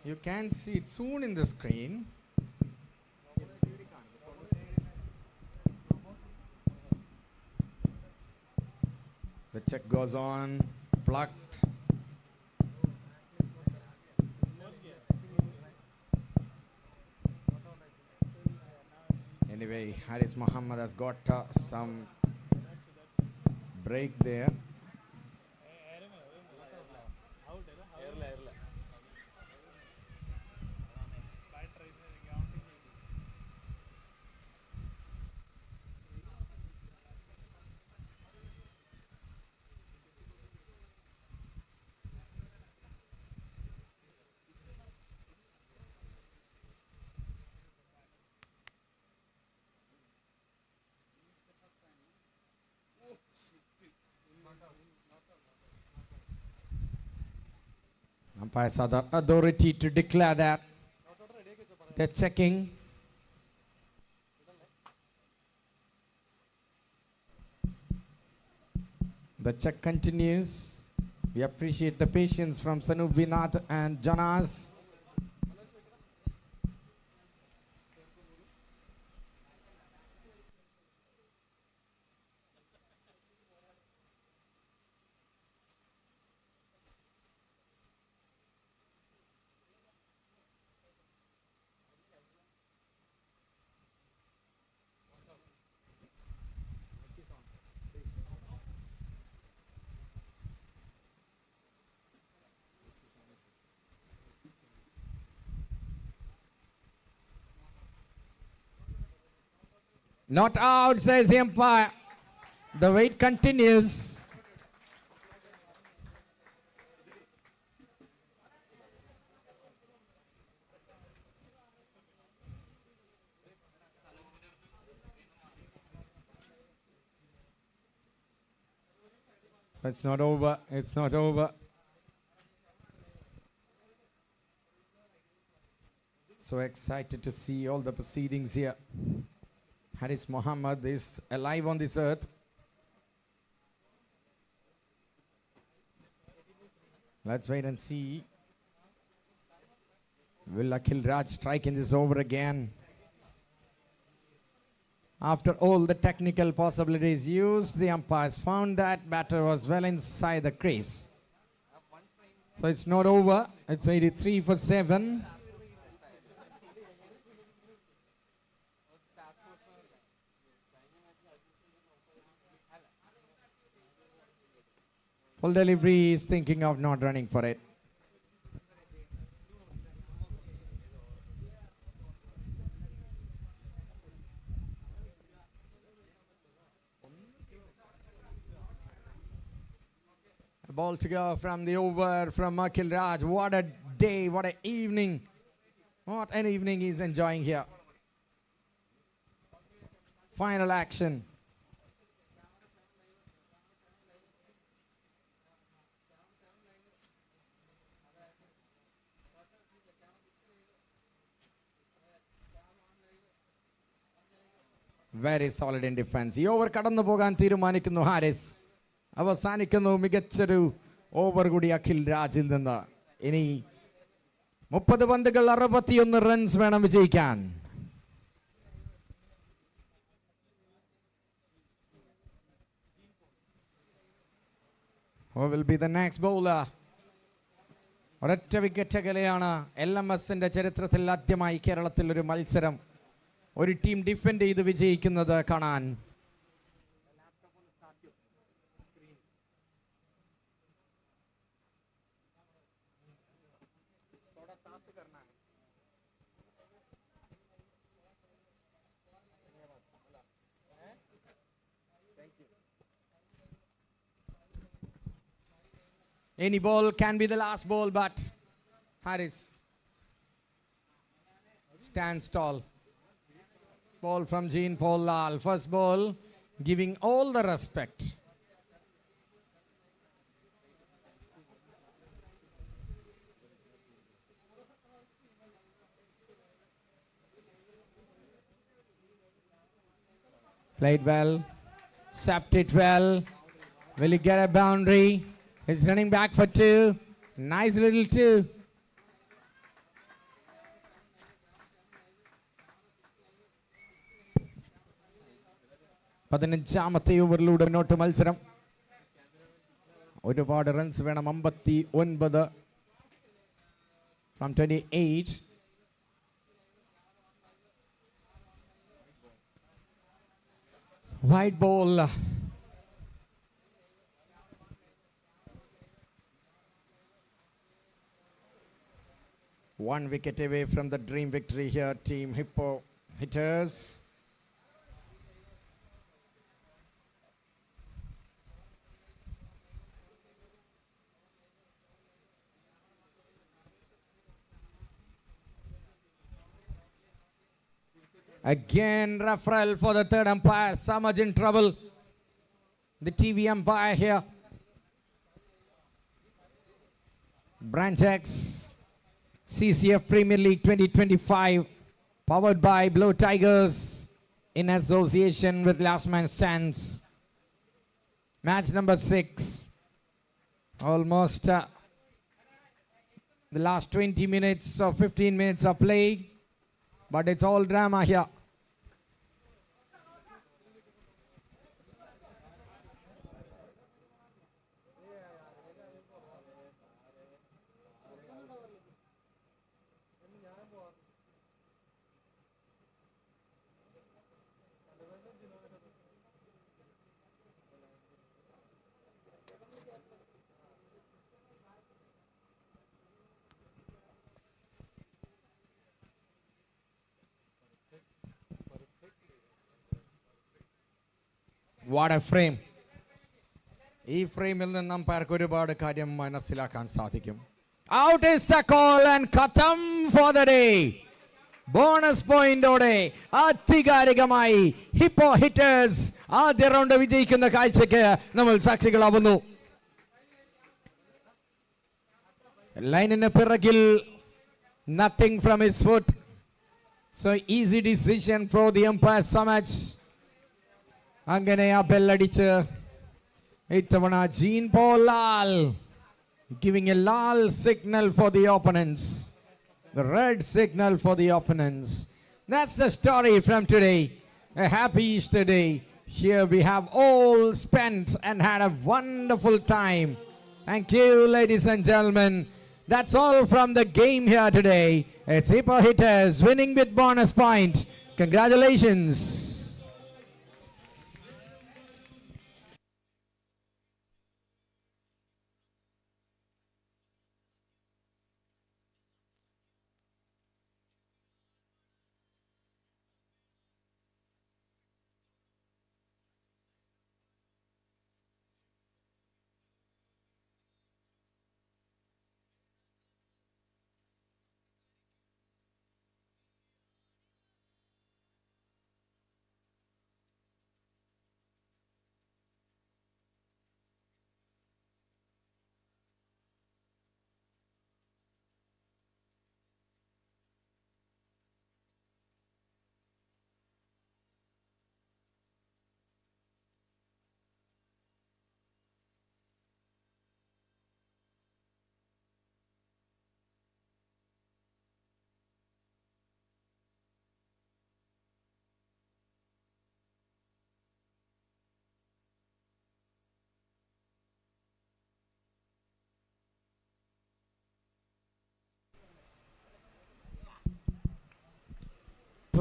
You can see it soon in the screen. The check goes on, plucked. Anyway, Haris Muhammad has got some break there. Umpires have the authority to declare that. They're checking. The check continues. We appreciate the patience from Sanu Vinath and Jonas. Not out, says the umpire. The wait continues. It's not over. It's not over. So excited to see all the proceedings here. Haris Muhammad is alive on this earth. Let's wait and see. Will Akhil Raj strike in this over again? After all the technical possibilities used, the umpires found that batter was well inside the crease. So it's not over. It's 83 for 7. Full delivery is thinking of not running for it. A ball to go from the over from Akhil Raj. What a day, what an evening. What an evening he's enjoying here. Final action. Very solid in defense. ഈ over കടന്നു പോകാൻ തീരുമാനിക്കുന്നു ഹാരിസ്. അവസാനിക്കുന്നു മികച്ചൊരു over കൂടി അഖിൽ രാജിൽ നിന്ന്. ഇനി 30 പന്തുകൾ 61 റൺസ് വേണം വിജയിക്കാൻ. Who will be the next bowler? ഒരൊറ്റ വിക്കറ്റ് അകലെയാണ് LMSന്റെ ചരിത്രത്തിൽ ആദ്യമായി കേരളത്തിൽ ഒരു മത്സരം ഒരു ടീം ഡിഫെൻഡ് ചെയ്ത് വിജയിക്കുന്നത് കാണാൻ. Any ball can be the last ball, but Haris stands tall. Ball from Jean Paul Lal. First ball, giving all the respect. Played well, sapped it well. Will he get a boundary? He's running back for 2. Nice little 2. പതിനഞ്ചാമത്തെ ഓവറിലൂടെ മുന്നോട്ട് മത്സരം. ഒരുപാട് runs വേണം. 59 from 28. Wide ball. One wicket away from the dream victory here, Team HIPPO hitters. Again, referral for the third umpire. Samaj in trouble. The TV umpire here. Branch X, CCF Premier League 2025, powered by Blue Tigers in association with Last Man Stands. Match number 6. Almost the last 20 minutes or 15 minutes of play. But it's all drama here. What a frame. ഈ ഫ്രെയിമിൽ നിന്ന് അമ്പയർക്ക് ഒരുപാട് കാര്യം മനസ്സിലാക്കാൻ സാധിക്കും. Out is the call and khatam for the day. Bonus പോയിന്റോടെ ആധികാരികമായി Hippo hitters ആദ്യ റൗണ്ട് വിജയിക്കുന്ന കാഴ്ചയ്ക്ക് നമ്മൾ സാക്ഷികളാവുന്നു. ലൈനിന് പിറകിൽ nothing from his foot. So easy decision for the umpire Samaj. അങ്ങനെ ആ ബെല്ലടിച്ച് ഇത്തവണ Jean Paul Lal giving a lal signal for the opponents. The red signal for the opponents. That's the story from today. A happy Easter day. Here we have all spent and had a wonderful time. Thank you, ladies and gentlemen. That's all from the game here today. It's Hippo Hitters winning with bonus point. Congratulations.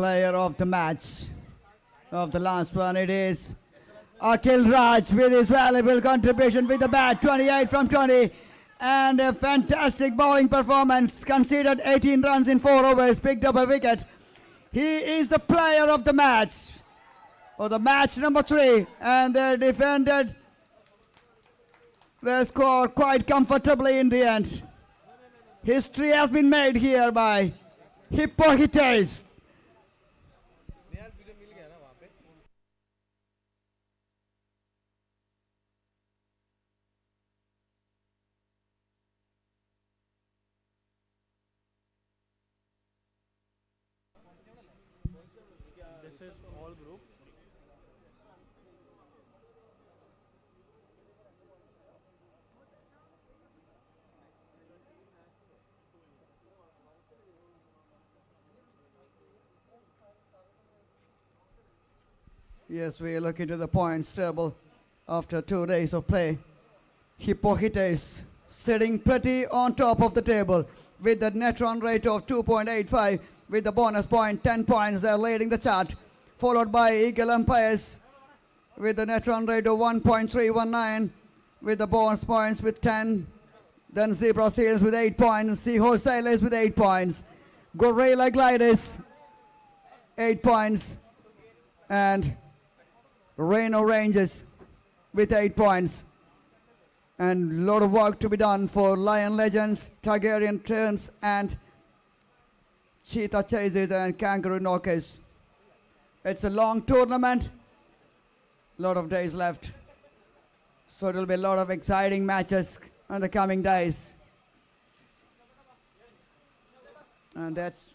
Player of the match of the last one, it is Akhil Raj with his valuable contribution with the bat, 28 from 20, and a fantastic bowling performance. Conceded 18 runs in 4 overs, picked up a wicket. He is the player of the match, or the match number 3, and they defended their score quite comfortably in the end. History has been made here by Hippo Hitters. Yes, we look into the points table after 2 days of play. Hippo Hitters sitting pretty on top of the table with the net run rate of 2.85 with the bonus point 10 points. They're leading the chart, followed by Eagle Umpires with the net run rate of 1.319 with the bonus points with 10. Then Zebra Seals with 8 points, Seahorse Sailors with 8 points, Gorilla Gliders 8 points, and Reno Rangers with 8 points. And a lot of work to be done for Lion Legends, Targaryen Turns, and Cheetah Chasers and Kangaroo Knockers. It's a long tournament, a lot of days left. So it'll be a lot of exciting matches in the coming days. And that's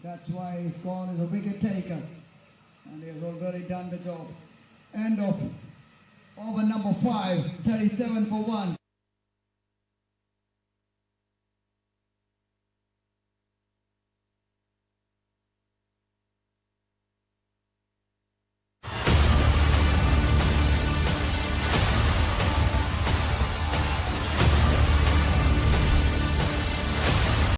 That's why his call is a wicket taker. And he has already done the job. End of over number 5, 37 for 1.